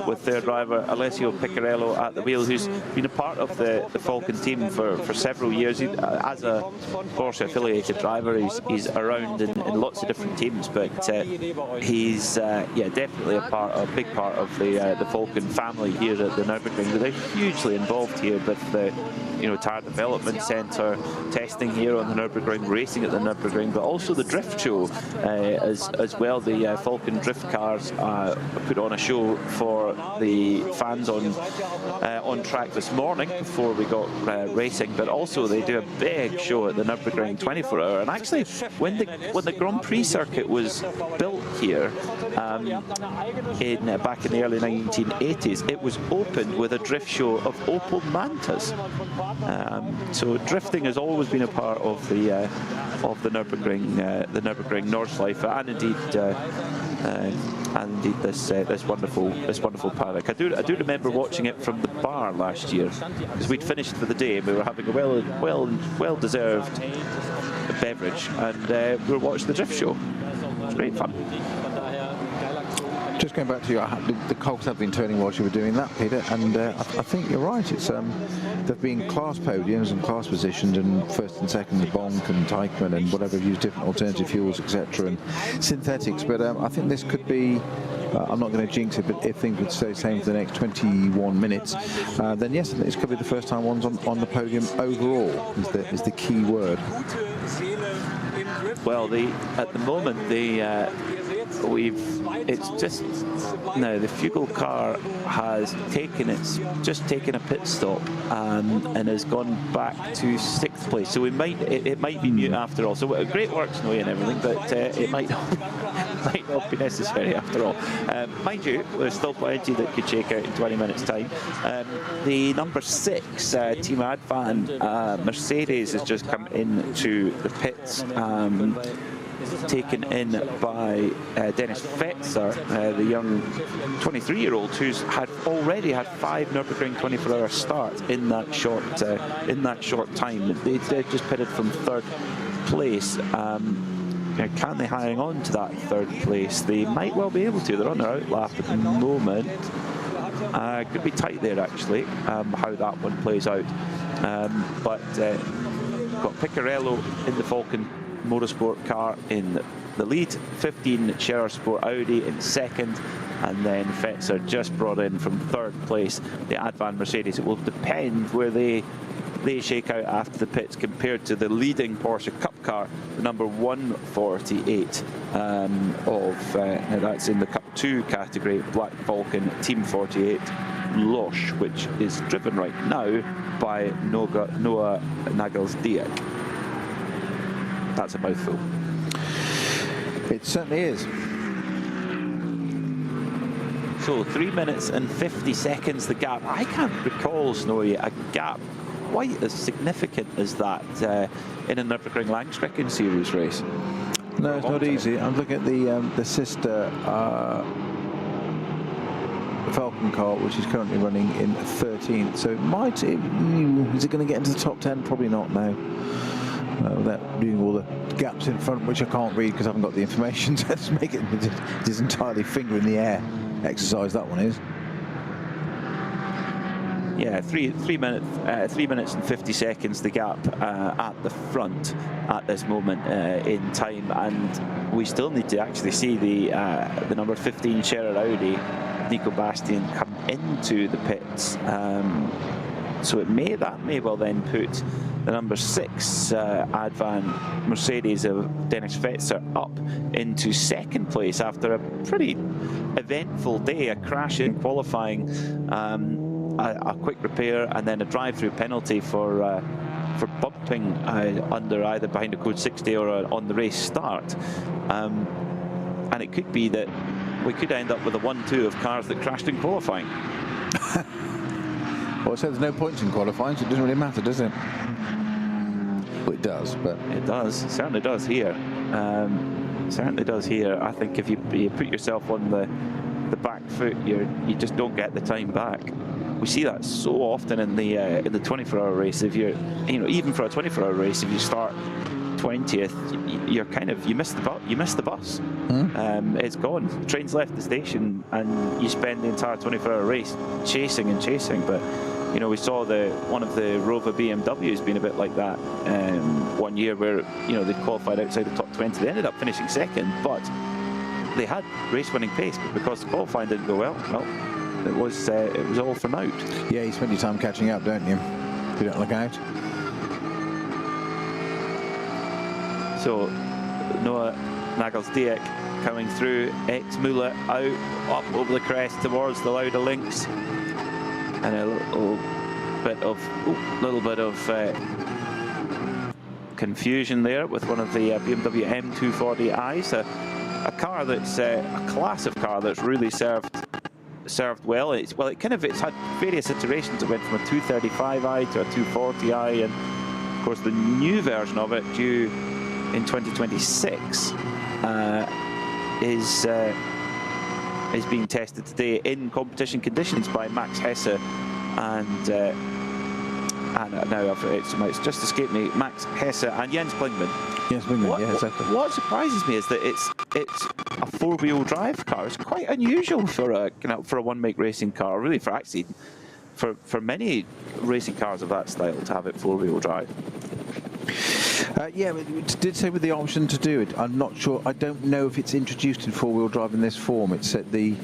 with their driver Alessio Piccarello at the wheel, who's been a part of the Falcon team for several years. As a Porsche affiliated driver, he's around in in lots of different teams, but he's definitely a big part of the Falcon family here at the Nürburgring. They're hugely involved here with the tyre development centre, testing here on the Nürburgring, racing at the Nürburgring, but also the drift show as well. The Falcon drift cars put on a show for the fans on track this morning before we got racing, but also they do a big show at the Nürburgring 24-hour. And actually, when the Grand Prix circuit was built here back in the early 1980s, it was opened with a drift show of Opel Mantas. So drifting has always been a part of the Nürburgring Nordschleife, and indeed this wonderful paddock. I do remember watching it from the bar last year, because we'd finished for the day and we were having a well deserved beverage, and we were watching the drift show. It was great fun. Just going back to the cogs have been turning whilst you were doing that, Peter, and I think you're right. It's there've been class podiums and class positions, and first and second Bonk and Teichmann and whatever, have used different alternative fuels, etc., and synthetics. But I think this could be. I'm not going to jinx it, but if things would stay the same for the next 21 minutes, then yes, this could be the first time one's on the podium overall. Is the key word. Well, at the moment it's just now the Fugle car has just taken a pit stop and has gone back to 6th place. So it might be mute after all. So great work, Snowy, and everything, but it might not be necessary after all. Mind you, there's still plenty that could shake out in 20 minutes time. The number 6 Team Advan Mercedes has just come into the pits. Taken in by Dennis Fetzer, the young 23-year-old who's already had 5 Nürburgring 24-hour starts in that short time. They just pitted from 3rd place. Can they hang on to that 3rd place? They might well be able to. They're on their outlap at the moment. Could be tight there actually, how that one plays out. But got Piccarello in the Falcon Motorsport car in the lead, 15 Scherer Sport Audi in 2nd, and then Fetzer just brought in from 3rd place the Advan Mercedes. It will depend where they shake out after the pits compared to the leading Porsche Cup car, the number 148 now that's in the Cup 2 category, Black Falcon Team 48 Losch, which is driven right now by Noah Nagels-Dieck. That's a mouthful. It certainly is. So 3 minutes and 50 seconds the gap. I can't recall, Snowy, a gap quite as significant as that in a Nürburgring Langstrecken Series race. No, it's not easy. I'm looking at the sister Falcon car, which is currently running in 13th. So is it going to get into the top 10? Probably not now. Without doing all the gaps in front, which I can't read because I haven't got the information to make it. It is entirely finger in the air exercise, that one is. Yeah, 3 minutes and 50 seconds the gap at the front at this moment in time, and we still need to actually see the number 15 Scherer Audi, Nico Bastian, come into the pits. So that may well then put the number 6 Advan Mercedes of Dennis Fetzer up into 2nd place after a pretty eventful day, a crash in qualifying, a quick repair, and then a drive-through penalty for bumping under either behind a code 60 or on the race start. And it could be that we could end up with a 1-2 of cars that crashed in qualifying. Well, so there's no points in qualifying, so it doesn't really matter, does it? Well, it does, but... It does. It certainly does here. Certainly does here. I think if you put yourself on the back foot, you just don't get the time back. We see that so often in the 24-hour race. If you're, even for a 24-hour race, if you start 20th, you miss the bus. It's gone. The train's left the station, and you spend the entire 24-hour race chasing and chasing. But You know, we saw one of the Rover BMWs being a bit like that 1 year, where they qualified outside the top 20. They ended up finishing second, but they had race-winning pace, but because the qualifying didn't go well, it was all for naught. Yeah, you spend your time catching up, don't you? If you don't look out. So Noah Nagelsdijk coming through, ex-Müller out, up over the crest towards the Lauda links, and a little bit of confusion there with one of the BMW M240i's, a car that's a class of car that's really served well. It's had various iterations. It went from a 235i to a 240i, and of course the new version of it, due in 2026, is being tested today in competition conditions by Max Hesse and now it's just escaped me, Max Hesse and Jens Klingmann. Yes, yeah, exactly. What surprises me is that it's a four-wheel drive car. It's quite unusual for a one-make racing car, really, for many racing cars of that style to have it four-wheel drive. Yeah, it did say with the option to do it. I'm not sure. I don't know if it's introduced in four-wheel drive in this form. It said the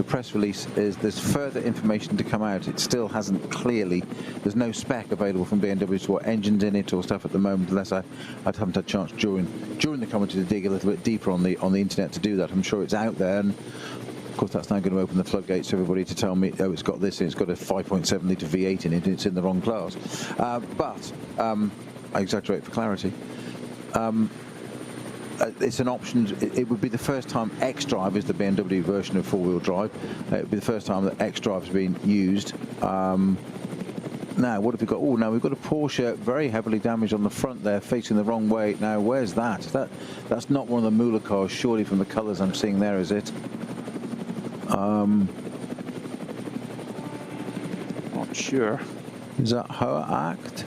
press release is there's further information to come out. It still hasn't clearly. There's no spec available from BMW to what engines in it or stuff at the moment, unless I haven't had a chance during the commentary to dig a little bit deeper on the internet to do that. I'm sure it's out there, and of course that's now going to open the floodgates to everybody to tell me, oh, it's got this, and it's got a 5.7 litre V8 in it, and it's in the wrong class. But I exaggerate for clarity. It's an option. It would be the first time X-Drive is the BMW version of four-wheel drive. It would be the first time that X-Drive has been used. Now, what have we got? Oh, now we've got a Porsche very heavily damaged on the front there, facing the wrong way. Now, where's that? That's not one of the Müller cars, surely, from the colours I'm seeing there, is it? Not sure. Is that Hoeracht?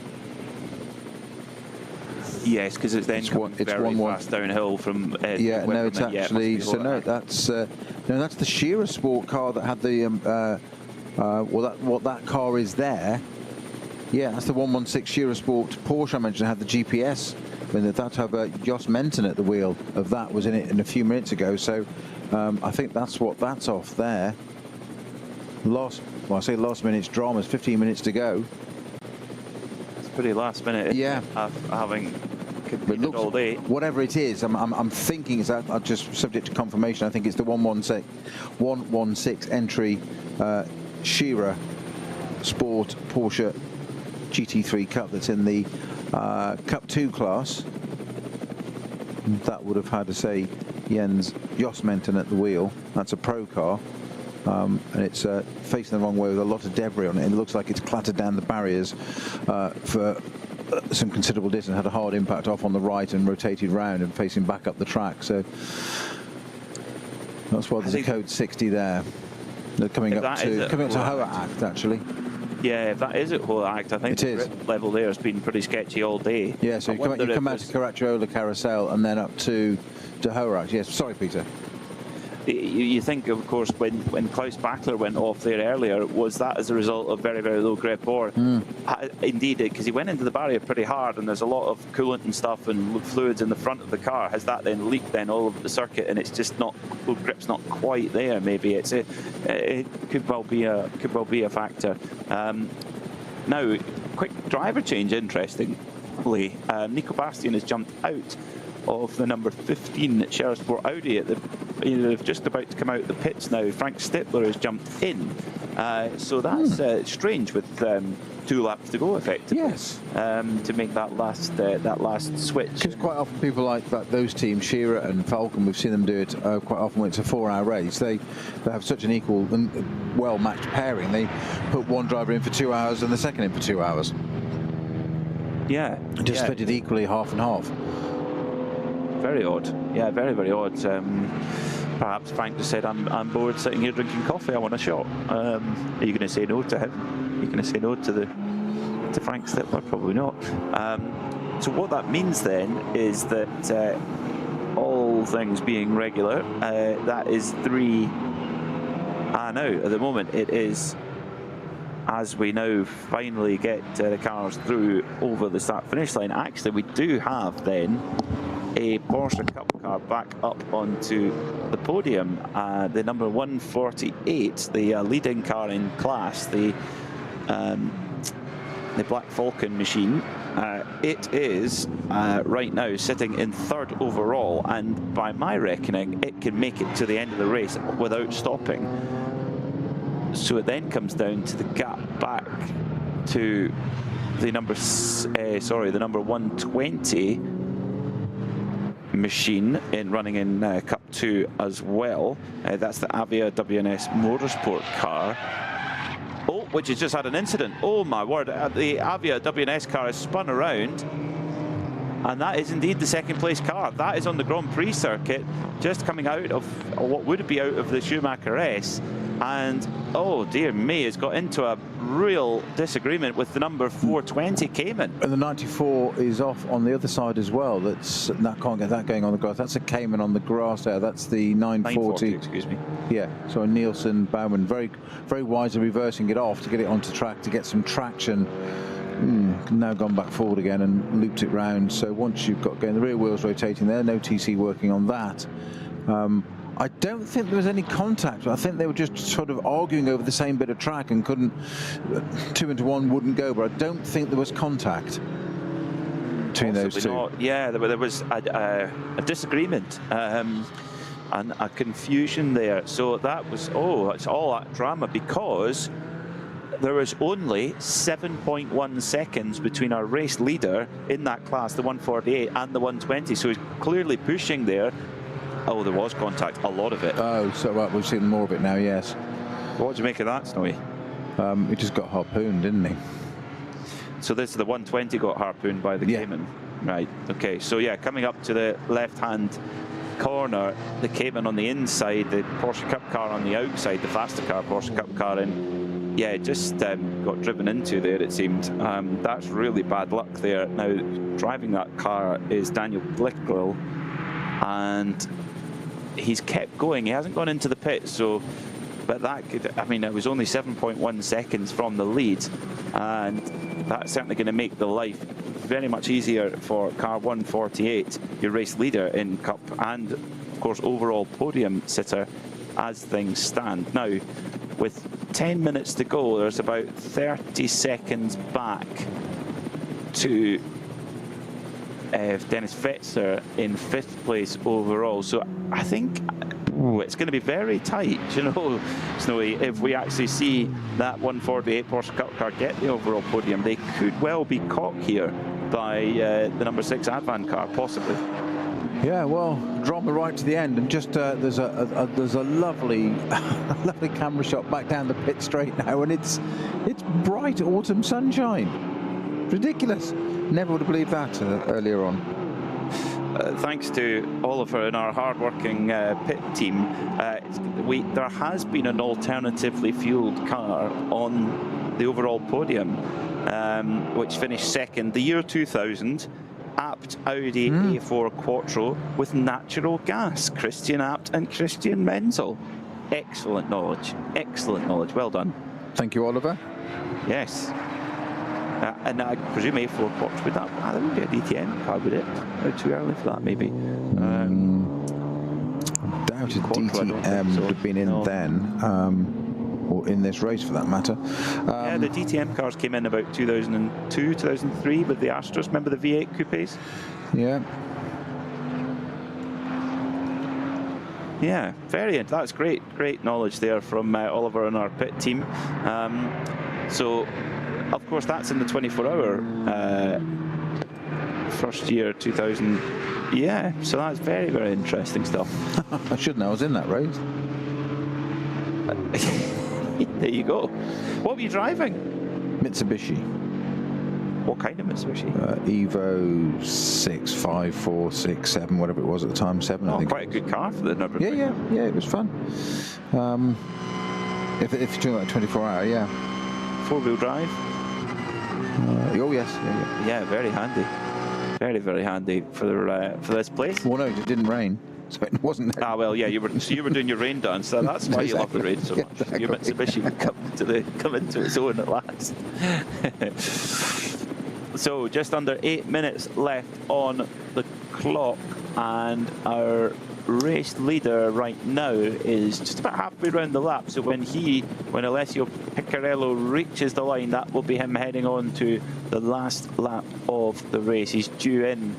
Yes, because it's then very fast downhill from. Yeah, no, it's actually. So no, that's the Shearer Sport car that had the. What that car is there. Yeah, that's the 116 Shearer Sport Porsche I mentioned. Had the GPS. That had Jos Menten at the wheel of that was in it a few minutes ago. So I think that's what that's off there. I say last minute's drama is 15 minutes to go. It's pretty last minute. Yeah, having competed all day. Whatever it is, I'm thinking is that just subject to confirmation. I think it's the 116 entry Shearer Sport Porsche GT3 Cup that's in the Cup 2 class. That would have had to say Jos Menten at the wheel. That's a pro car. And it's facing the wrong way with a lot of debris on it. It looks like it's clattered down the barriers for some considerable distance, had a hard impact off on the right and rotated round and facing back up the track. So that's why there's a code 60 there. They're coming up to Hoeracht, actually. Yeah, if that is at Hoeracht, I think the grip level there has been pretty sketchy all day. Yeah, so you come out to Caracciolo Carousel and then up to Hoeracht. Yes, sorry, Peter. You think, of course, when Klaus Bachler went off there earlier, was that as a result of very, very low grip? Or indeed, because he went into the barrier pretty hard and there's a lot of coolant and stuff and fluids in the front of the car. Has that then leaked then all over the circuit and it's just not, the grip's not quite there? Maybe it could well be a factor. Now, quick driver change, interestingly. Nico Bastian has jumped out of the number 15 Shearer Sport Audi at they're just about to come out the pits now. Frank Stippler has jumped in, so that's strange with 2 laps to go, effectively. Yes, to make that last switch. Because quite often people like those teams, Shearer and Falcon, we've seen them do it quite often when it's a 4-hour race. They have such an equal and well-matched pairing. They put one driver in for 2 hours and the second in for 2 hours. Yeah, just split it equally, half and half. Very odd. Yeah, very, very odd. Perhaps Frank just said, I'm bored sitting here drinking coffee, I want a shot. Are you going to say no to him? Are you going to say no to Frank Stippler? Probably not. So what that means then is that all things being regular, that is 3. Now, at the moment, it is as we now finally get the cars through over the start-finish line. Actually, we do have then a Porsche Cup car back up onto the podium. The number 148, the leading car in class, the Black Falcon machine. It is right now sitting in 3rd overall, and by my reckoning, it can make it to the end of the race without stopping. So it then comes down to the gap back to the number 120 machine running in Cup 2 as well. That's the Avia WNS Motorsport car. Oh, which has just had an incident. Oh my word, the Avia WNS car has spun around, and that is indeed the 2nd place car. That is on the Grand Prix circuit, just coming out of what would be out of the Schumacher S, and oh dear me, it's got into a real disagreement with the number 420 Cayman. And the 94 is off on the other side as well. That can't get that going on the grass. That's a Cayman on the grass there. That's the 940. Excuse me. Yeah, so Nielsen Baumann very, very wisely reversing it off to get it onto track, to get some traction. Now gone back forward again and looped it round. So once you've got going, the rear wheels rotating there, no TC working on that. I don't think there was any contact. I think they were just sort of arguing over the same bit of track and couldn't, 2 into 1 wouldn't go, but I don't think there was contact between those two. Not. Yeah, there was a disagreement and a confusion there. So that was, it's all that drama because there was only 7.1 seconds between our race leader in that class, the 148, and the 120. So he's clearly pushing there. Oh, there was contact, a lot of it. Oh, so we've seen more of it now, yes. What do you make of that, Snowy? He just got harpooned, didn't he? So this is the 120 got harpooned by the Cayman. Right, okay. So yeah, coming up to the left-hand corner, the Cayman on the inside, the Porsche Cup car on the outside, the faster car, Porsche Cup car, and yeah, just got driven into there, it seemed. That's really bad luck there. Now, driving that car is Daniel Blickwell, and he's kept going. He hasn't gone into the pit, so, but that could, I mean, it was only 7.1 seconds from the lead, and that's certainly going to make the life very much easier for car 148, your race leader in Cup, and of course overall podium sitter as things stand. Now, with 10 minutes to go, there's about 30 seconds back to Dennis Fetzer in 5th place overall. So I think it's going to be very tight, you know, Snowy. If we actually see that 148 Porsche Cup car get the overall podium, they could well be caught here by the number 6 Advan car, possibly. Yeah, well, drama right to the end, and just there's a lovely lovely camera shot back down the pit straight now, and it's bright autumn sunshine. Ridiculous. Never would have believed that earlier on. Thanks to Oliver and our hard-working pit team, there has been an alternatively fueled car on the overall podium, which finished 2nd. The year 2000, Abt Audi A4 Quattro with natural gas. Christian Abt and Christian Menzel. Excellent knowledge. Excellent knowledge. Well done. Thank you, Oliver. Yes. And I presume A4 Quattro, would that would be a DTM car, would it? Or too early for that, maybe? I doubted DTM would have been in then, or in this race for that matter. Yeah, the DTM cars came in about 2002, 2003 with the Astros. Remember the V8 coupes? Yeah. Yeah, that's great knowledge there from Oliver and our pit team. So, of course, that's in the 24-hour first year 2000. Yeah, so that's very, very interesting stuff. I should know, I was in that race. There you go. What were you driving? Mitsubishi. What kind of Mitsubishi? Evo 6, 5, 4, 6, 7, whatever it was at the time. 7, I think. Quite a good car for the Nürburgring. Yeah, it was fun. If you're talking about 24-hour, yeah. 4-wheel drive? Oh yes, yeah, very handy. Very, very handy for this place. Well, no, it didn't rain. so it wasn't. Ah, well, yeah, you were doing your rain dance. So that's why you love the rain so much. Exactly. Your Mitsubishi come into its own at last. So just under 8 minutes left on the clock, and our race leader right now is just about halfway around the lap. So when Alessio Piccarello reaches the line, that will be him heading on to the last lap of the race. He's due in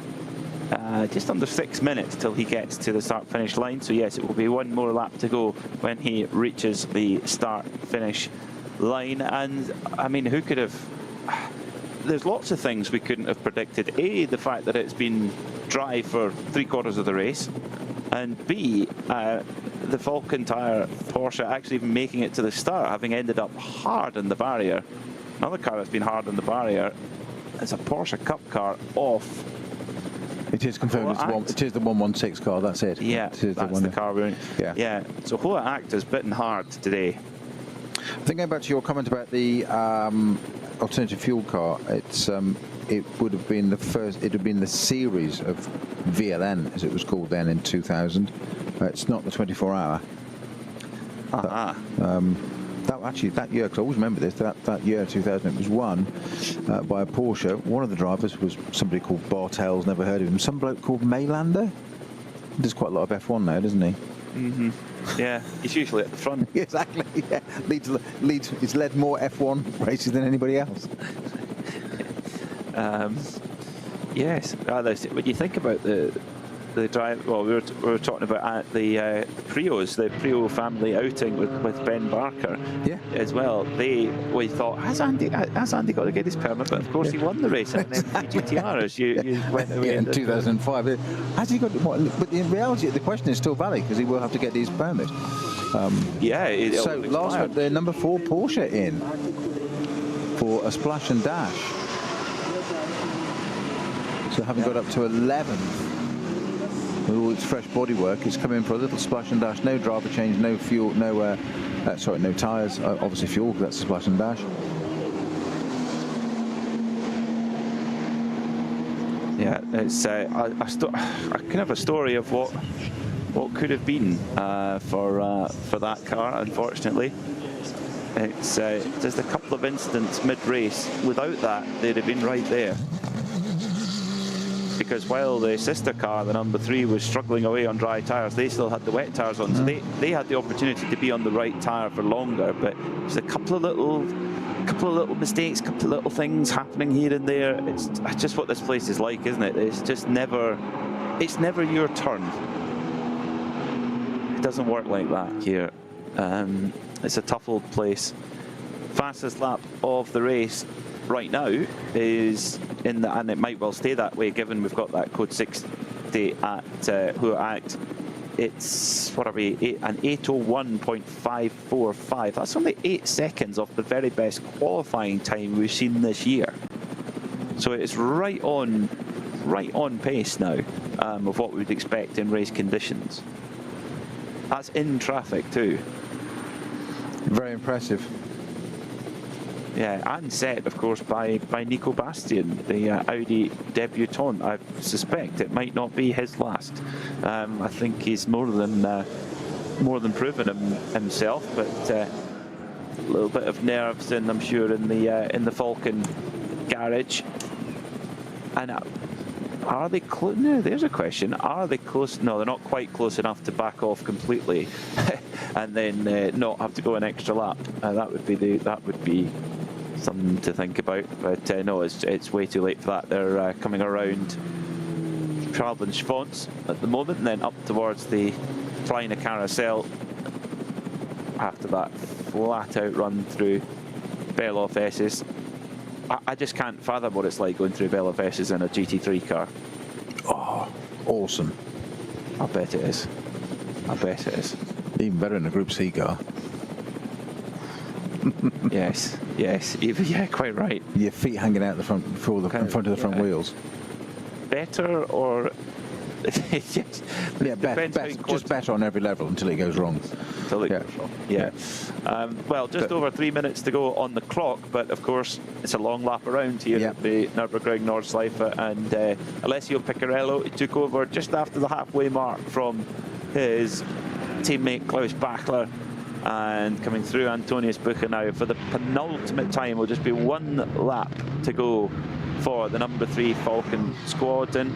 just under 6 minutes till he gets to the start-finish line. So yes, it will be one more lap to go when he reaches the start-finish line. And I mean, who could have... There's lots of things we couldn't have predicted. A, the fact that it's been dry for 3/4 of the race. And B, the Falcon tyre Porsche actually even making it to the start, having ended up hard in the barrier. Another car that's been hard in the barrier is a Porsche Cup car off. It is confirmed. It is the 116 car. That's it. Yeah, that's the car we're in. Yeah. So Hoa Act has bitten hard today. Thinking back to your comment about the alternative fuel car, it would have been the first. It would have been the series of VLN, as it was called then in 2000. It's not the 24-hour. That year, because I always remember this. That year, 2000, it was won by a Porsche. One of the drivers was somebody called Bartels. Never heard of him. Some bloke called Maylander. Does quite a lot of F1 now, doesn't he? Mm-hmm. Yeah, he's usually at the front. Exactly. Yeah, he's led more F1 races than anybody else. Yes, when you think about the drive, well, we were talking about the Prios, the Prio family outing with Ben Barker, as well. We thought, has Andy got to get his permit? But of course, he won the race in GTR as you went away in 2005. Has he got? But in reality, the question is still valid because he will have to get his permit. So last week, the number 4 Porsche in for a splash and dash. So having got up to 11th. With all its fresh bodywork, it's come in for a little splash and dash. No driver change, no fuel, no tyres. Obviously fuel, because that's a splash and dash. Yeah, it's I can have a story of what could have been for that car. Unfortunately, it's just a couple of incidents mid-race. Without that, they'd have been right there. Because while the sister car, the number 3, was struggling away on dry tyres, they still had the wet tyres on, so they had the opportunity to be on the right tyre for longer. But there's a couple of little mistakes, couple of little things happening here and there. It's just what this place is like, isn't it? It's just never your turn. It doesn't work like that here. It's a tough old place. Fastest lap of the race right now is and it might well stay that way given we've got that code 60 at Hoa Act. It's, what are we, an 8:01.545. That's only 8 seconds off the very best qualifying time we've seen this year. So it's right on pace now of what we'd expect in race conditions. That's in traffic too. Very impressive. Yeah, and set, of course, by Nico Bastian, the Audi debutant. I suspect it might not be his last. I think he's more than proven himself, but a little bit of nerves, and I'm sure in the Falcon garage. And are they close? No, there's a question. Are they close? No, they're not quite close enough to back off completely, and then not have to go an extra lap. That would be something to think about. But no, it's way too late for that. They're coming around Schwantz at the moment, and then up towards the Kleine Carousel after that flat-out run through Beloff S's. I just can't fathom what it's like going through Beloff S's in a GT3 car. Oh, awesome. I bet it is. Even better in a Group C car. Yes, yeah, quite right. Your feet hanging out the front, in front of the front wheels. Better or just better on every level until it goes wrong. Well, just over 3 minutes to go on the clock, but of course it's a long lap around here at the Nürburgring Nordschleife, and Alessio Piccarello took over just after the halfway mark from his teammate Klaus Bachler, and coming through Antonius Bucher now for the penultimate time. Will just be one lap to go for the number 3 Falcon squad, and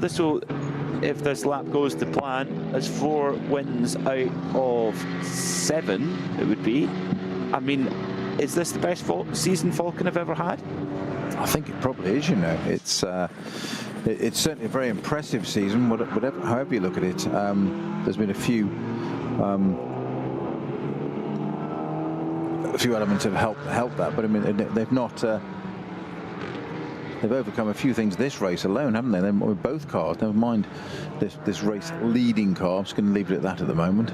this will, if this lap goes to plan, as 4 wins out of 7 it would be. I mean, is this the best season Falcon have ever had? I think it probably is, it's certainly a very impressive season, however you look at it. There's been a few elements that have helped that, but I mean, they've not. They've overcome a few things this race alone, haven't they? With both cars, never mind this race leading car. I'm just going to leave it at that at the moment.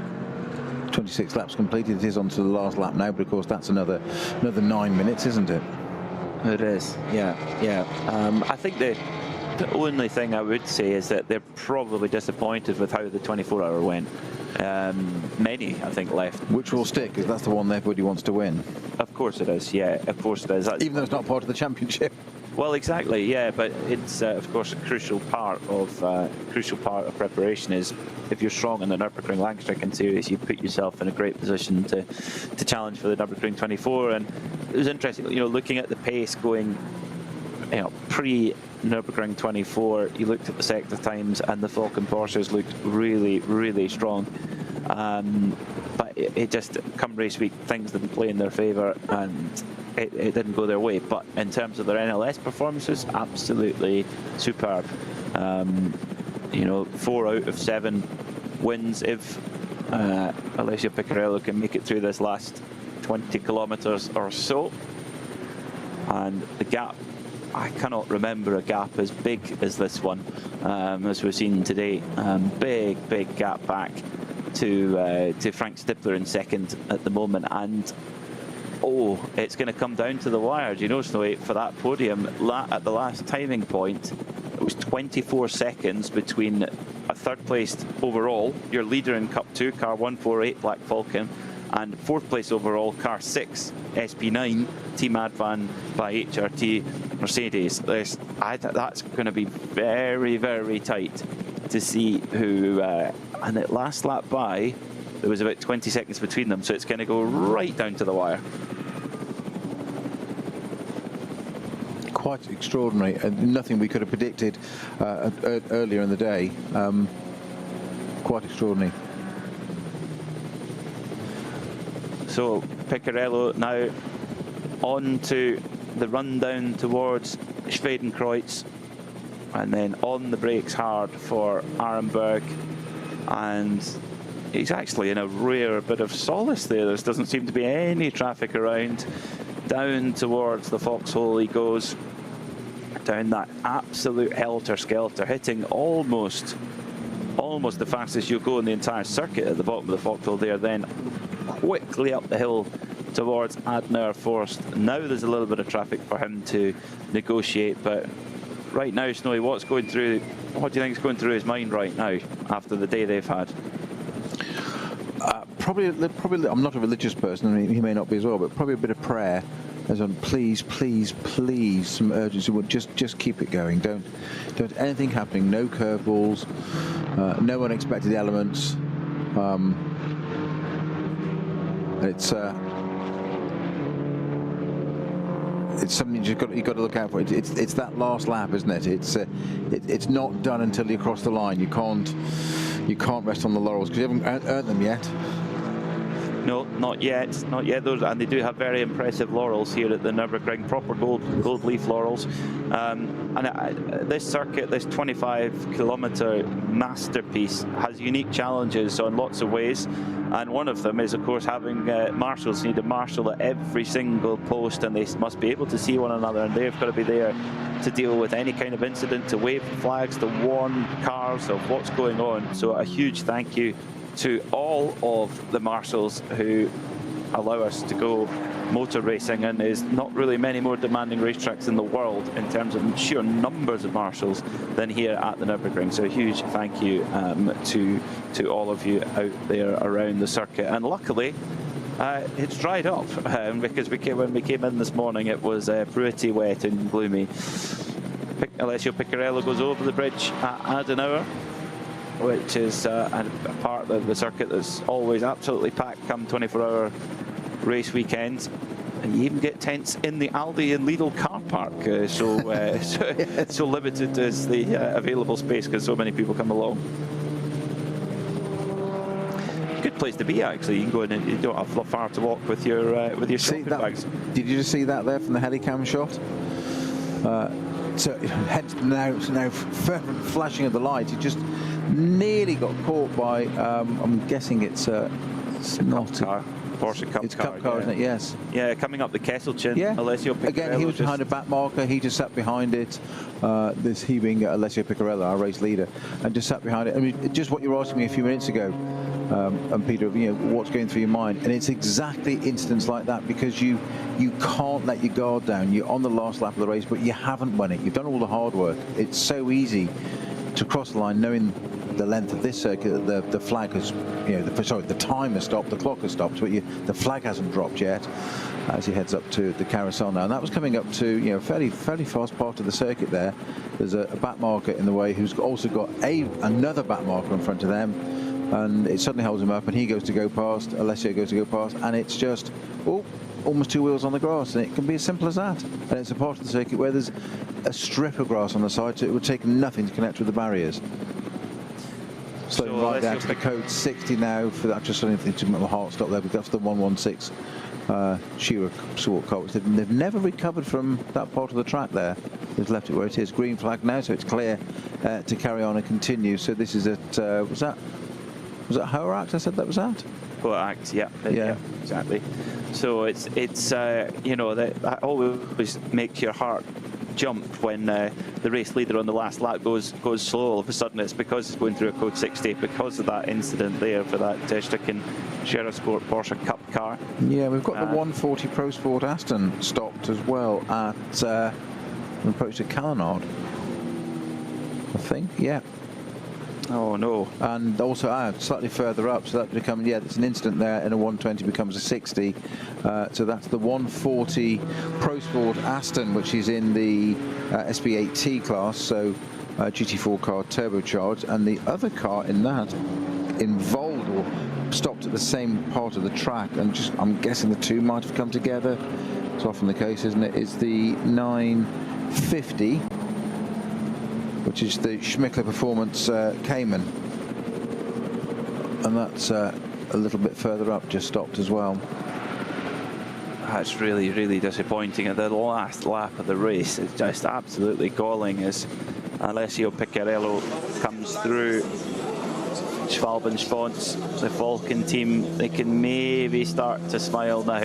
26 laps completed. It is on to the last lap now, but of course that's another 9 minutes, isn't it? It is, yeah. I think the only thing I would say is that they're probably disappointed with how the 24-hour went. Many, I think, left. Which will stick, because that's the one everybody wants to win. Of course it is, yeah, of course it is. Even though it's not part of the championship. Well, exactly, yeah, but it's of course a crucial part of preparation is if you're strong in the Nürburgring Langstrecken Series, you put yourself in a great position to challenge for the Nürburgring 24. And it was interesting, looking at the pace going, pre-Nürburgring 24, you looked at the sector times and the Falcon Porsches looked really, really strong. But it just, come race week, things didn't play in their favour, and it didn't go their way. But in terms of their NLS performances, absolutely superb. 4 out of 7 wins if Alessio Piccarello can make it through this last 20 kilometres or so. And the gap, I cannot remember a gap as big as this one, as we've seen today. Big gap back to Frank Stippler in second at the moment, and it's going to come down to the wire. Do you know, Snowy, for that podium at the last timing point, it was 24 seconds between a third placed overall, your leader in Cup 2, car 148 Black Falcon, and fourth place overall, car 6 SP9 Team Advan by HRT Mercedes. That's going to be very, very tight to see who, and at last lap by, there was about 20 seconds between them, so it's going to go right down to the wire. Quite extraordinary, and nothing we could have predicted earlier in the day. Quite extraordinary. So Piccarello now on to the run down towards Schwedenkreuz, and then on the brakes hard for Arenberg, and he's actually in a rare bit of solace there. There doesn't seem to be any traffic around. Down towards the foxhole he goes, down that absolute helter-skelter, hitting almost the fastest you'll go in the entire circuit at the bottom of the foxhole there, then quickly up the hill towards Adenauer Forest. Now there's a little bit of traffic for him to negotiate, but right now, Snowy, what do you think is going through his mind right now after the day they've had? Probably. I'm not a religious person. I mean, he may not be as well, but probably a bit of prayer, as on please, some urgency. Just keep it going. Don't anything happening. No curveballs. No unexpected elements. It's something you've got to look out for. It's that last lap, isn't it? It's not done until you cross the line. You can't rest on the laurels because you haven't earned them yet. No, not yet. Those, and they do have very impressive laurels here at the Nürburgring, proper gold leaf laurels. This circuit, this 25-kilometre masterpiece, has unique challenges on lots of ways. And one of them is, of course, having marshals. You need a marshal at every single post, and they must be able to see one another, and they've got to be there to deal with any kind of incident, to wave flags, to warn cars of what's going on. So a huge thank you to all of the marshals who allow us to go motor racing, and there's not really many more demanding racetracks in the world in terms of sheer numbers of marshals than here at the Nürburgring. So a huge thank you to all of you out there around the circuit. And luckily, it's dried up because when we came in this morning, it was pretty wet and gloomy. Alessio Piccarello goes over the bridge at Adenauer, which is a part of the circuit that's always absolutely packed come 24-hour race weekends. And you even get tents in the Aldi and Lidl car park, so limited is the available space because so many people come along. Good place to be, actually. You can go in and you don't have far to walk with your shopping bags. Did you just see that there from the helicam shot? So hence now fervent flashing of the light. It just nearly got caught by. I'm guessing it's not car. Porsche Cup car. It's Cup car, isn't it? Yes. Yeah, coming up the Kesselchen. Yeah. Alessio Piccarello. Again, he was behind a back marker. He just sat behind it. This he being Alessio Piccarello, our race leader, and just sat behind it. I mean, just what you were asking me a few minutes ago, and Peter, what's going through your mind? And it's exactly incidents like that, because you can't let your guard down. You're on the last lap of the race, but you haven't won it. You've done all the hard work. It's so easy to cross the line, knowing the length of this circuit, the flag has, the time has stopped, the clock has stopped, but the flag hasn't dropped yet as he heads up to the carousel now. And that was coming up to, fairly fast part of the circuit there. There's a back marker in the way who's also got another back marker in front of them, and it suddenly holds him up, and he goes to go past, Alessio goes to go past, and it's just, almost two wheels on the grass, and it can be as simple as that. And it's a part of the circuit where there's a strip of grass on the side, so it would take nothing to connect with the barriers. Slowing right down to the code 60 now for that. Just something to make my heart stop there, but that's the 116 Shearer Swart car, which they've never recovered from that part of the track there. They've left it where it is. Green flag now, so it's clear to carry on and continue. So this is at, was that Hoeract I said that was at? Hoeract, yeah, exactly. So it's that always makes your heart jump when the race leader on the last lap goes slow. All of a sudden, it's because it's going through a code 60 because of that incident there for that stricken Shearer Sport Porsche Cup car. Yeah, we've got the 140 Pro Sport Aston stopped as well at approach to Callanard, I think. Yeah. Oh no. And also slightly further up, so that becomes, there's an incident there, and a 120 becomes a 60. So that's the 140 Pro Sport Aston, which is in the SB8T class, so GT4 car turbocharged, and the other car in that involved or stopped at the same part of the track, and I'm guessing the two might have come together. It's often the case, isn't it? Is the 950, which is the Schmickler Performance Cayman, and that's a little bit further up, just stopped as well. That's really, really disappointing. At the last lap of the race, it's just absolutely galling as Alessio Piccarello comes through. Schwalbenspons, the Falcon team, they can maybe start to smile now.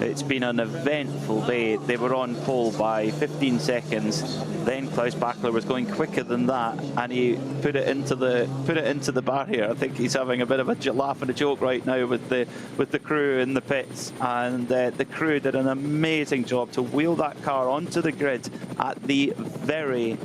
It's been an eventful day. They were on pole by 15 seconds. Then Klaus Bachler was going quicker than that, and he put it into the barrier. I think he's having a bit of a laugh and a joke right now with the crew in the pits, and the crew did an amazing job to wheel that car onto the grid at the very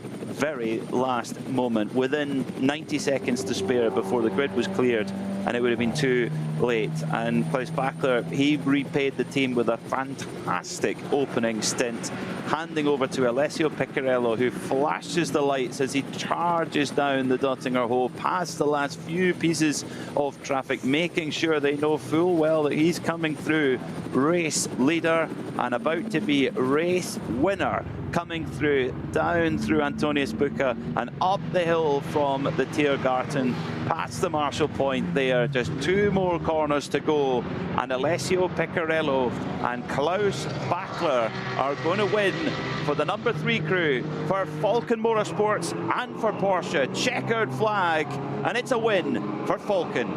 last moment, within 90 seconds to spare before the grid was cleared, and it would have been too late. And Klaus Bachler, he repaid the team with a fantastic opening stint, handing over to Alessio Piccarello, who flashes the lights as he charges down the Dottinger Hole past the last few pieces of traffic, making sure they know full well that he's coming through race leader and about to be race winner, coming through, down through Antonius Bucca and up the hill from the Tiergarten, past the Marshall Point there. Just two more corners to go, and Alessio Piccarello and Klaus Bachler are going to win for the number 3 crew, for Falcon Motorsports and for Porsche. Checkered flag, and it's a win for Falcon.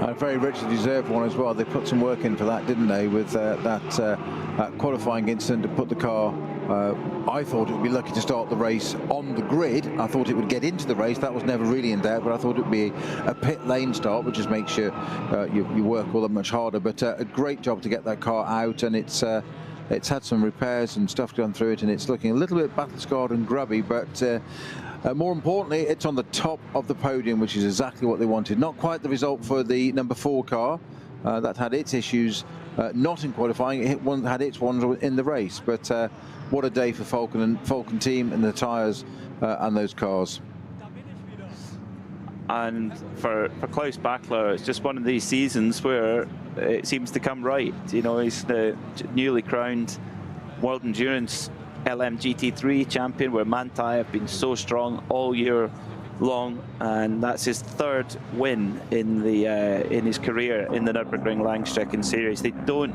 A very richly deserved one as well. They put some work in for that, didn't they, with that qualifying incident to put the car. I thought it would be lucky to start the race on the grid. I thought it would get into the race. That was never really in doubt, but I thought it would be a pit lane start, which just makes you work all that much harder. But a great job to get that car out, and it's had some repairs and stuff gone through it, and it's looking a little bit battle-scarred and grubby, but more importantly, it's on the top of the podium, which is exactly what they wanted. Not quite the result for the number 4 car. That had its issues not in qualifying. It had its ones in the race, but what a day for Falcon team and the tyres and those cars. And for Klaus Bachler, it's just one of these seasons where it seems to come right. You know, he's the newly crowned World Endurance LM GT3 champion, where Manthey have been so strong all year long, and that's his 3rd win in his career in the Nürburgring Langstrecken Series. They don't,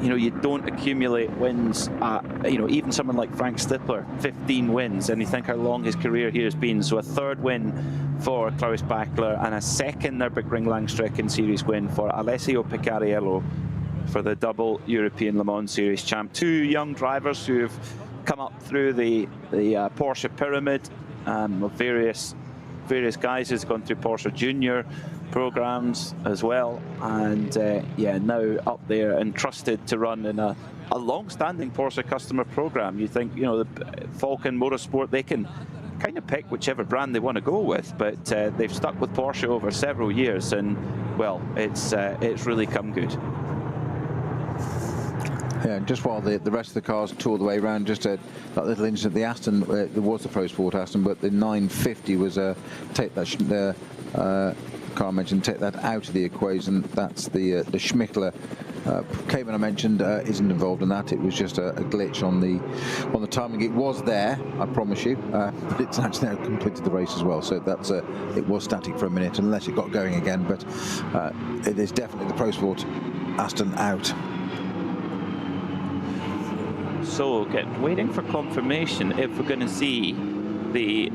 you don't accumulate wins at, even someone like Frank Stippler, 15 wins, and you think how long his career here has been. So a 3rd win for Klaus Bachler and a 2nd Nürburgring Langstrecken Series win for Alessio Picariello for the double European Le Mans Series champ. 2 young drivers who have come up through the Porsche pyramid of various guys who's gone through Porsche Junior programs as well, and yeah, now up there and trusted to run in a long-standing Porsche customer program. You think, the Falcon Motorsport, they can kind of pick whichever brand they want to go with, but they've stuck with Porsche over several years, and well, it's really come good. Yeah, just while the rest of the cars tour the way around, just that little incident, the Aston, there was the Pro Sport Aston, but the 950 was take that car mentioned, take that out of the equation. That's the Schmickler Cayman I mentioned isn't involved in that. It was just a glitch on the timing. It was there, I promise you, but it's actually now completed the race as well. So that's it was static for a minute unless it got going again. But it is definitely the Pro Sport Aston out. So, waiting for confirmation if we're going to see the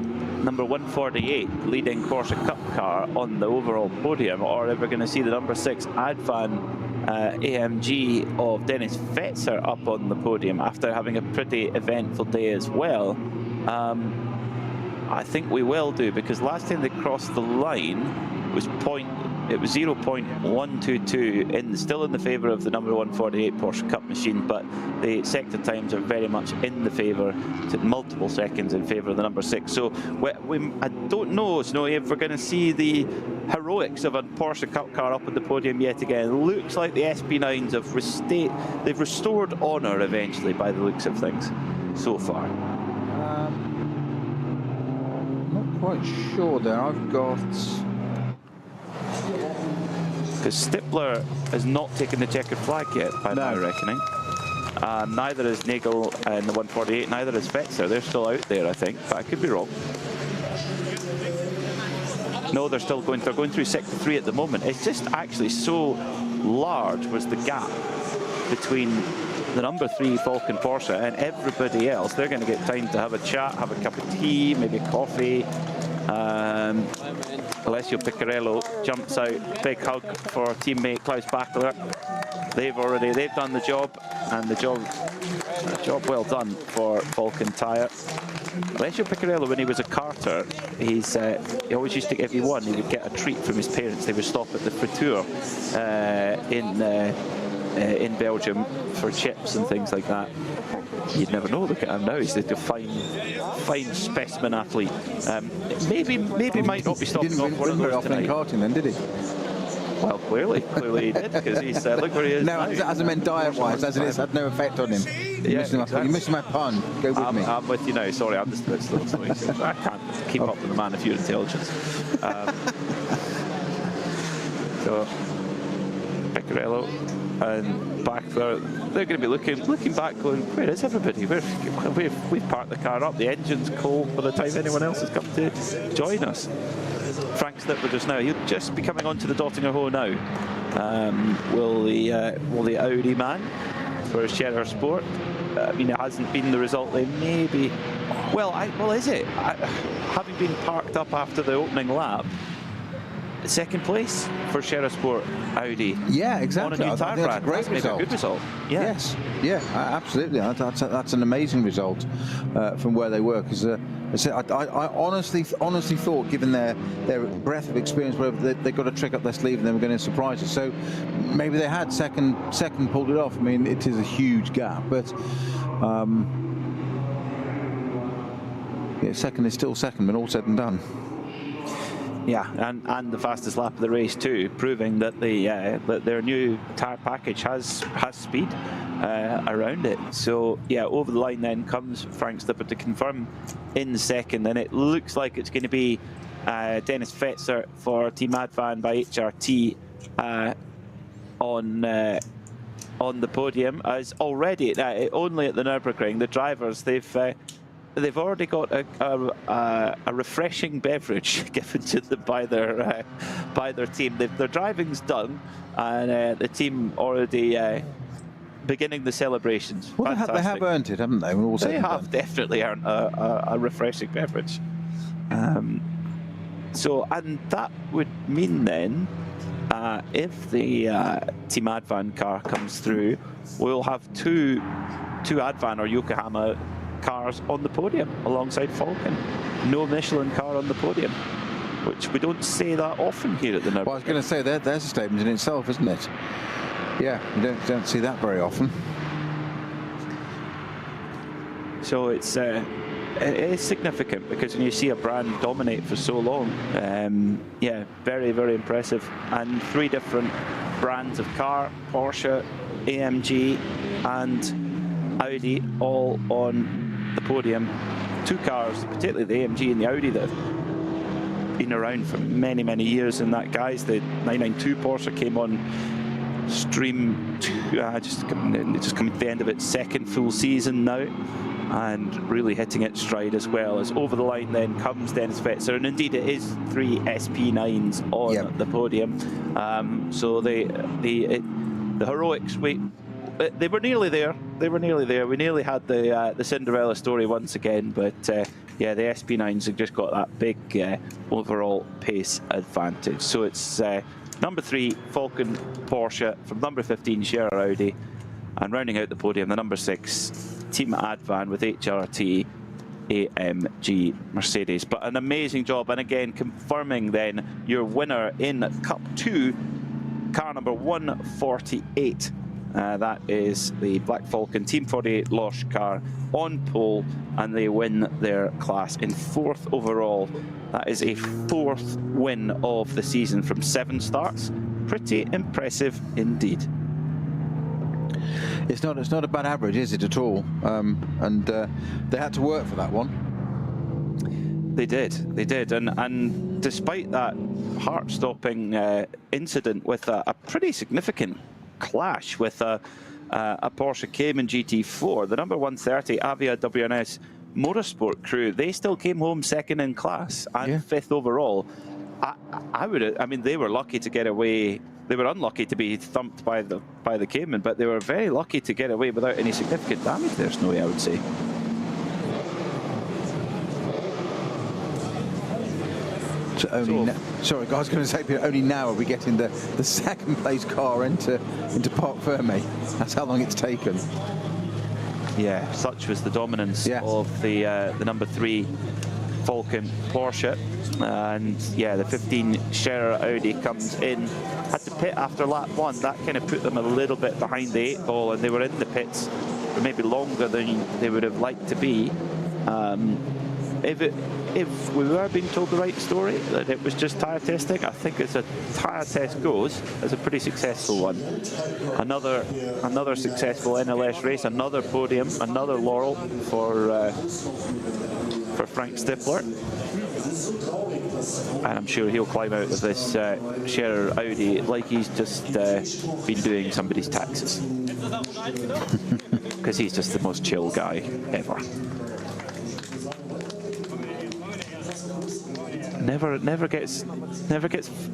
number 148 leading Porsche Cup car on the overall podium, or if we're going to see the number 6 Advan AMG of Dennis Fetzer up on the podium after having a pretty eventful day as well. I think we will do, because last time they crossed the line was 0.122, still in the favour of the number 148 Porsche Cup machine, but the sector times are very much in the favour, to multiple seconds in favour of the number 6. So I don't know, Snowy, if we're going to see the heroics of a Porsche Cup car up on the podium yet again. It looks like the SB9s they've restored honour eventually, by the looks of things so far. Not quite sure there. I've got... Because Stippler has not taken the checkered flag yet, by my reckoning. Neither is Nagel in the 148, neither is Fetzer. They're still out there, I think, but I could be wrong. No, they're going through sector 3 at the moment. It's just actually so large was the gap between the number 3 Falcon Porsche and everybody else. They're going to get time to have a chat, have a cup of tea, maybe coffee. Alessio Picariello jumps out, big hug for teammate Klaus Bachler. They've done the job, and the job well done for Falcon Tyre. Alessio Picariello, when he was a karter, he always used to, if he won, he would get a treat from his parents. They would stop at the Friture in Belgium for chips and things like that. You'd never know. Look at him now. He's a fine specimen athlete. Maybe might not be stopping off one of those tonight. Karting then, did he? Well, clearly he did, because he's look where he is. No, as I meant diet-wise, as it is, had no effect on him. You're missing my pun. Go with me. I'm with you now. Sorry, I'm just a bit slow. I can't keep up with the man of your intelligence. So Picariello and Bachler, they're going to be looking back, going, where is everybody? We've parked the car up. The engine's cold by the time anyone else has come to join us. Frank Stippler just now, he'll just be coming onto the Dottinger Ho now. Will the Audi man for Scherer Sport? I mean, it hasn't been the result they maybe. Well, is it? Having been parked up after the opening lap, second place for Sport Audi. Yeah, exactly. On a new tyre that's a brand. great That's maybe result. a good result. Yeah. Yes, yeah, absolutely. That's an amazing result from where they were. Because I honestly thought, given their breadth of experience, they got a trick up their sleeve and they were going to surprise us. So maybe they had second pulled it off. I mean, it is a huge gap, but yeah, second is still second when all said and done. Yeah, and the fastest lap of the race too, proving that that their new tyre package has speed around it. So yeah, over the line then comes Frank Stipper to confirm in second, and it looks like it's going to be Dennis Fetzer for Team Advan by HRT on the podium. As already only at the Nürburgring, the drivers they've already got a refreshing beverage given to them by their team. Their driving's done, and the team already beginning the celebrations. Well, they have earned it, haven't they? They have definitely earned a refreshing beverage. So, and that would mean then, if the Team Advan car comes through, we'll have two Advan or Yokohama cars on the podium alongside Falcon. No Michelin car on the podium, which we don't say that often here at the Nürburgring. Well, I was going to say there's a statement in itself, isn't it? Yeah, you don't see that very often. So it is significant, because when you see a brand dominate for so long, yeah, very, very impressive. And 3 different brands of car, Porsche, AMG and Audi, all on the podium. 2 cars, particularly the AMG and the Audi, that have been around for many, many years. And that, guys, the 992 Porsche came on stream just coming to the end of its 2nd full season now, and really hitting its stride, as well as over the line then comes Dennis Fetzer, and indeed it is 3 SP9s on the podium. So the heroics, they were nearly there. They were nearly there. We nearly had the Cinderella story once again, but yeah, the SP9s have just got that big overall pace advantage. So it's number 3 Falcon Porsche, from number 15 Scherer Audi, and rounding out the podium, the number 6 Team Advan with HRT AMG Mercedes. But an amazing job, and again confirming then your winner in Cup 2, car number 148. That is the Black Falcon Team 48 Losh car on pole, and they win their class in 4th overall. That is a 4th win of the season from 7 starts. Pretty impressive indeed. It's not a bad average, is it, at all? And they had to work for that one. They did, and despite that heart-stopping incident with a pretty significant clash with a Porsche Cayman GT4, the number 130 Avia WNS Motorsport crew, they still came home 2nd in class and 5th overall. I mean, they were lucky to get away. They were unlucky to be thumped by the Cayman, but they were very lucky to get away without any significant damage there, Snowy, I would say. So sorry, guys, I was going to say, only now are we getting the 2nd place car into Parc Fermé. That's how long it's taken. Yeah, such was the dominance of the number 3 Falcon Porsche. And yeah, the 15 Scherer Audi comes in, had to pit after lap 1. That kind of put them a little bit behind the 8 ball, and they were in the pits for maybe longer than they would have liked to be. If we were being told the right story, that it was just tyre testing, I think as a tyre test goes, it's a pretty successful one. Another successful NLS race, another podium, another laurel for Frank Stippler. And I'm sure he'll climb out of this Scherer Audi like he's just been doing somebody's taxes. Because he's just the most chill guy ever. Never gets,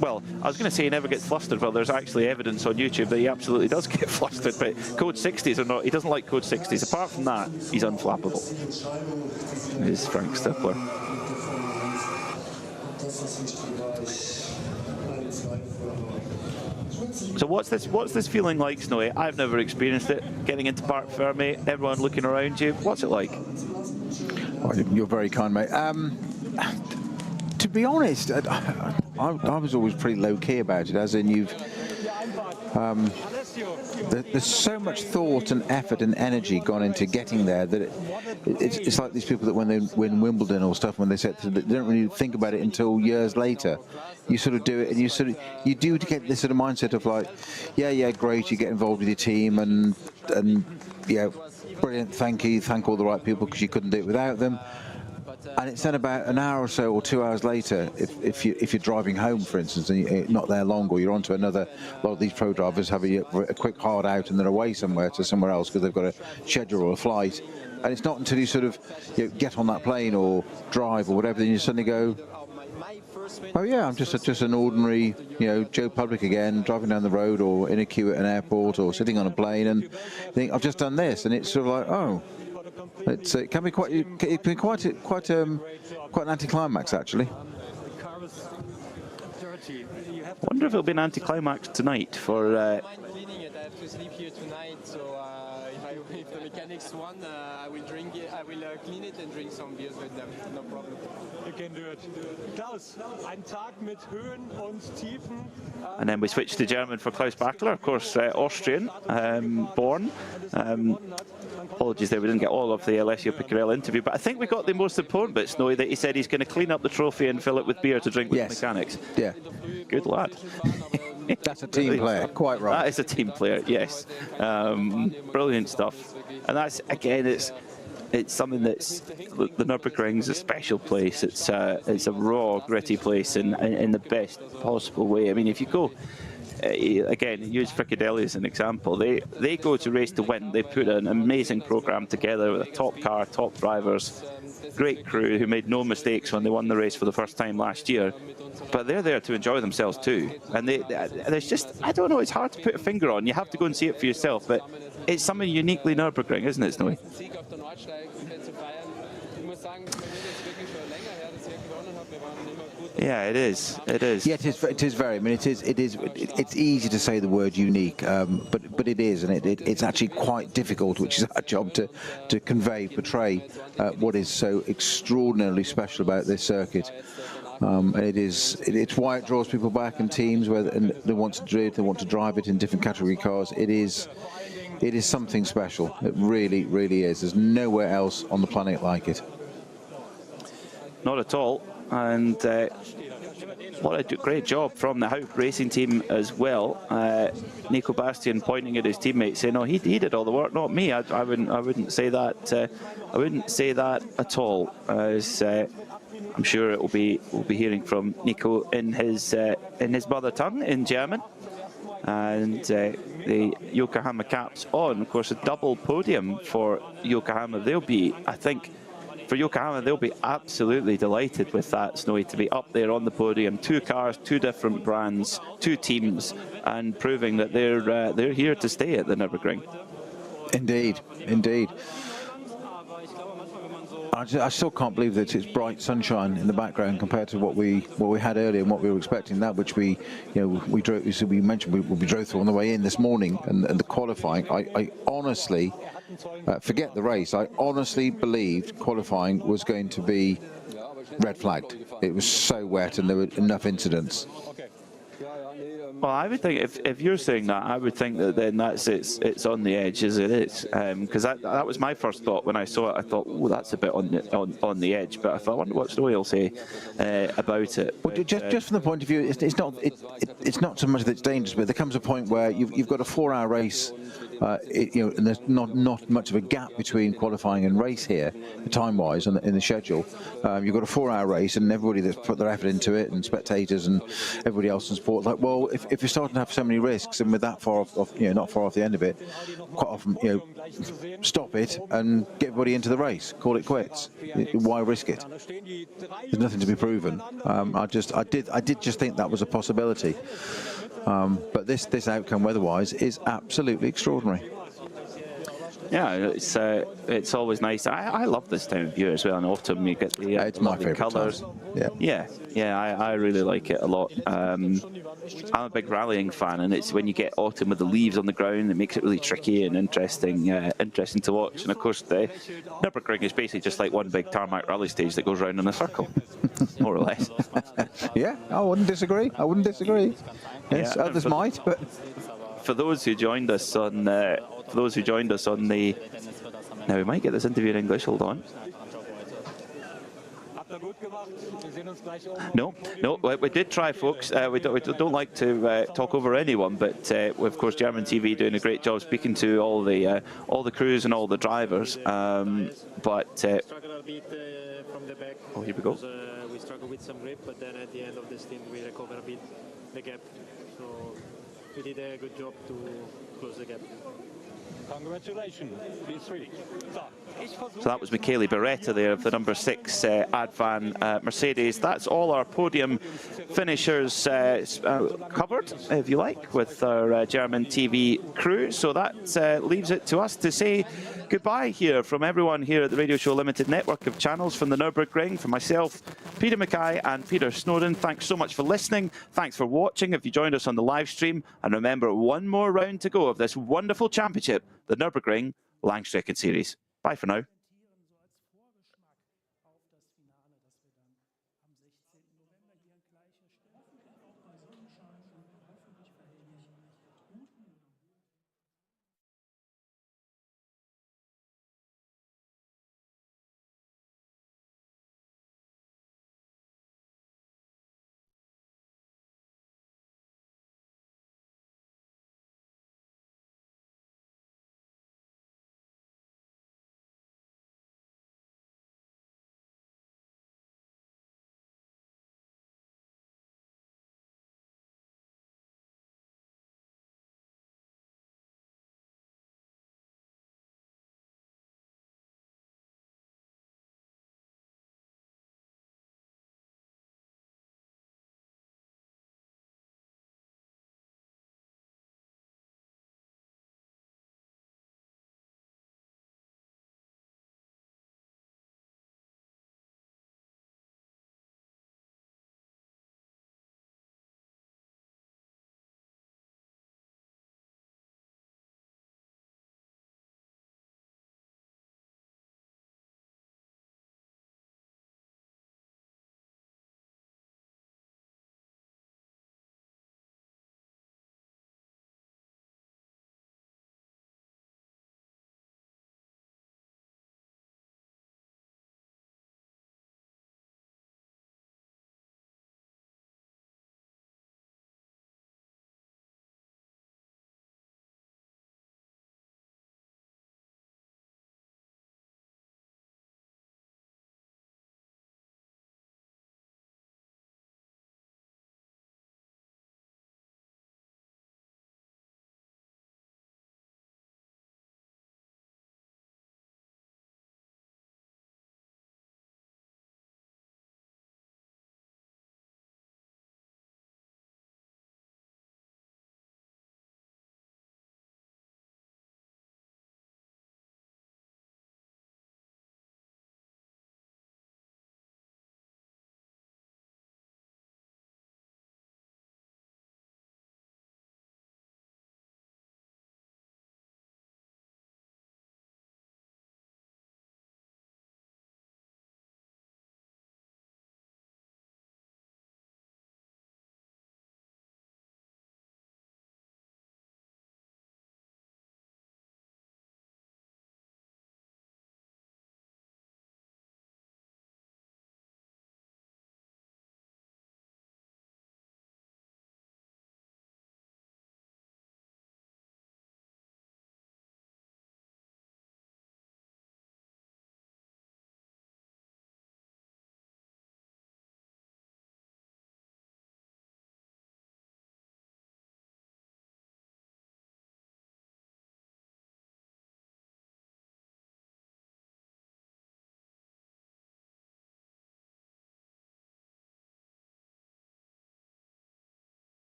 well, I was going to say he never gets flustered. Well, there's actually evidence on YouTube that he absolutely does get flustered, but code 60s or not, he doesn't like code 60s. Apart from that, he's unflappable. Is Frank Stippler. So what's this feeling like, Snowy? I've never experienced it. Getting into Park Fermé, everyone looking around you. What's it like? Oh, you're very kind, mate. To be honest, I was always pretty low key about it. As in, there's so much thought and effort and energy gone into getting there that it's like these people that when they win Wimbledon or stuff, when they they don't really think about it until years later. You sort of do it, and you do get this sort of mindset of like, yeah, great, you get involved with your team, and yeah, brilliant, thank you, thank all the right people because you couldn't do it without them. And it's then about an hour or so or 2 hours later, if you're driving home, for instance, and you're not there long, or you're onto another. A lot of these pro drivers have a quick hard out and they're away somewhere else because they've got a schedule or a flight. And it's not until you sort of get on that plane or drive or whatever, then you suddenly go, oh yeah, I'm just an ordinary, Joe Public again, driving down the road or in a queue at an airport or sitting on a plane, and think I've just done this, and it's sort of like, oh. It can be quite an anticlimax, actually. I wonder if it'll be an anticlimax tonight for. I have to sleep here tonight, so if the mechanics want, I will clean it and drink some beers with them. No problem. You can do it. Klaus, ein Tag mit Höhen und Tiefen. And then we switch to German for Klaus Bachler, of course, Austrian born. Apologies there, we didn't get all of the Alessio Piccarelli interview, but I think we got the most important bit, Snowy, that he said he's going to clean up the trophy and fill it with beer to drink with the mechanics. Yeah. Good lad. That's a team player, quite right. That is a team player, yes. Brilliant stuff. And that's, again, it's something that's, the Nürburgring's a special place. It's a raw, gritty place in the best possible way. I mean, if you go, again, use Fricadelli as an example. They go to race to win. They put an amazing program together with a top car, top drivers, great crew who made no mistakes when they won the race for the first time last year. But they're there to enjoy themselves too. And there's just, I don't know, it's hard to put a finger on. You have to go and see it for yourself. But it's something uniquely Nürburgring, isn't it, Snowy? Yeah, it is. It is. Yeah, it is very. I mean, it's easy to say the word unique, but it is, and it's actually quite difficult, which is our job to portray what is so extraordinarily special about this circuit. And it's why it draws people back, and teams and they want to drive it in different category cars. It is something special. It really, really is. There's nowhere else on the planet like it. Not at all. And what a great job from the Haupt Racing team as well. Nico Bastian pointing at his teammates, saying, "No, he did all the work, not me." I wouldn't say that. I wouldn't say that at all. As I'm sure we'll be hearing from Nico in his mother tongue, in German. And the Yokohama caps on. Of course, a double podium for Yokohama. They'll be, I think, for Yokohama, they'll be absolutely delighted with that, Snowy, to be up there on the podium. 2 cars, 2 different brands, 2 teams, and proving that they're here to stay at the Nürburgring. Indeed, indeed. I still can't believe that it's bright sunshine in the background compared to what we had earlier and what we were expecting. That which we mentioned we drove through on the way in this morning, and the qualifying. I honestly, forget the race. I honestly believed qualifying was going to be red flagged. It was so wet and there were enough incidents. Well, I would think if you're saying that, I would think that then it's on the edge as it is, because that was my first thought when I saw it. I thought, oh, that's a bit on the edge. But I wonder what Snowy will say about it. Well, just from the point of view, it's not so much that it's dangerous, but there comes a point where you've got a 4-hour race. And there's not much of a gap between qualifying and race here, time-wise, in the schedule. You've got a 4-hour race, and everybody that's put their effort into it, and spectators and everybody else in sport, like, well, if you're starting to have so many risks, and with that far off, not far off the end of it, quite often, stop it and get everybody into the race, call it quits. Why risk it? There's nothing to be proven. I did just think that was a possibility. But this outcome weather-wise is absolutely extraordinary. Yeah, it's always nice. I love this time of year as well. In autumn, you get the it's my favorite colours. I really like it a lot. I'm a big rallying fan, and it's when you get autumn with the leaves on the ground, it makes it really tricky and interesting to watch. And of course, the Nürburgring is basically just like one big tarmac rally stage that goes round in a circle, more or less. Yeah, I wouldn't disagree. Yes, Yeah, others might, but for those who joined us on the, now we might get this interview in English. Hold on. No, we did try, folks. We don't like to talk over anyone, but of course, German TV doing a great job speaking to all the crews and all the drivers. But oh, here we go. We struggle with some grip, but then at the end of the stint, we recover a bit the gap. So we did a good job to close the gap. Congratulations, P3. So that was Michele Beretta there of the number 6 Advan Mercedes. That's all our podium finishers covered, if you like, with our German TV crew. So that leaves it to us to say goodbye here from everyone here at the Radio Show Limited network of channels from the Nürburgring. For myself, Peter Mackay and Peter Snowden, thanks so much for listening. Thanks for watching if you joined us on the live stream. And remember, one more round to go of this wonderful championship, the Nürburgring Langstrecken Series. Bye for now.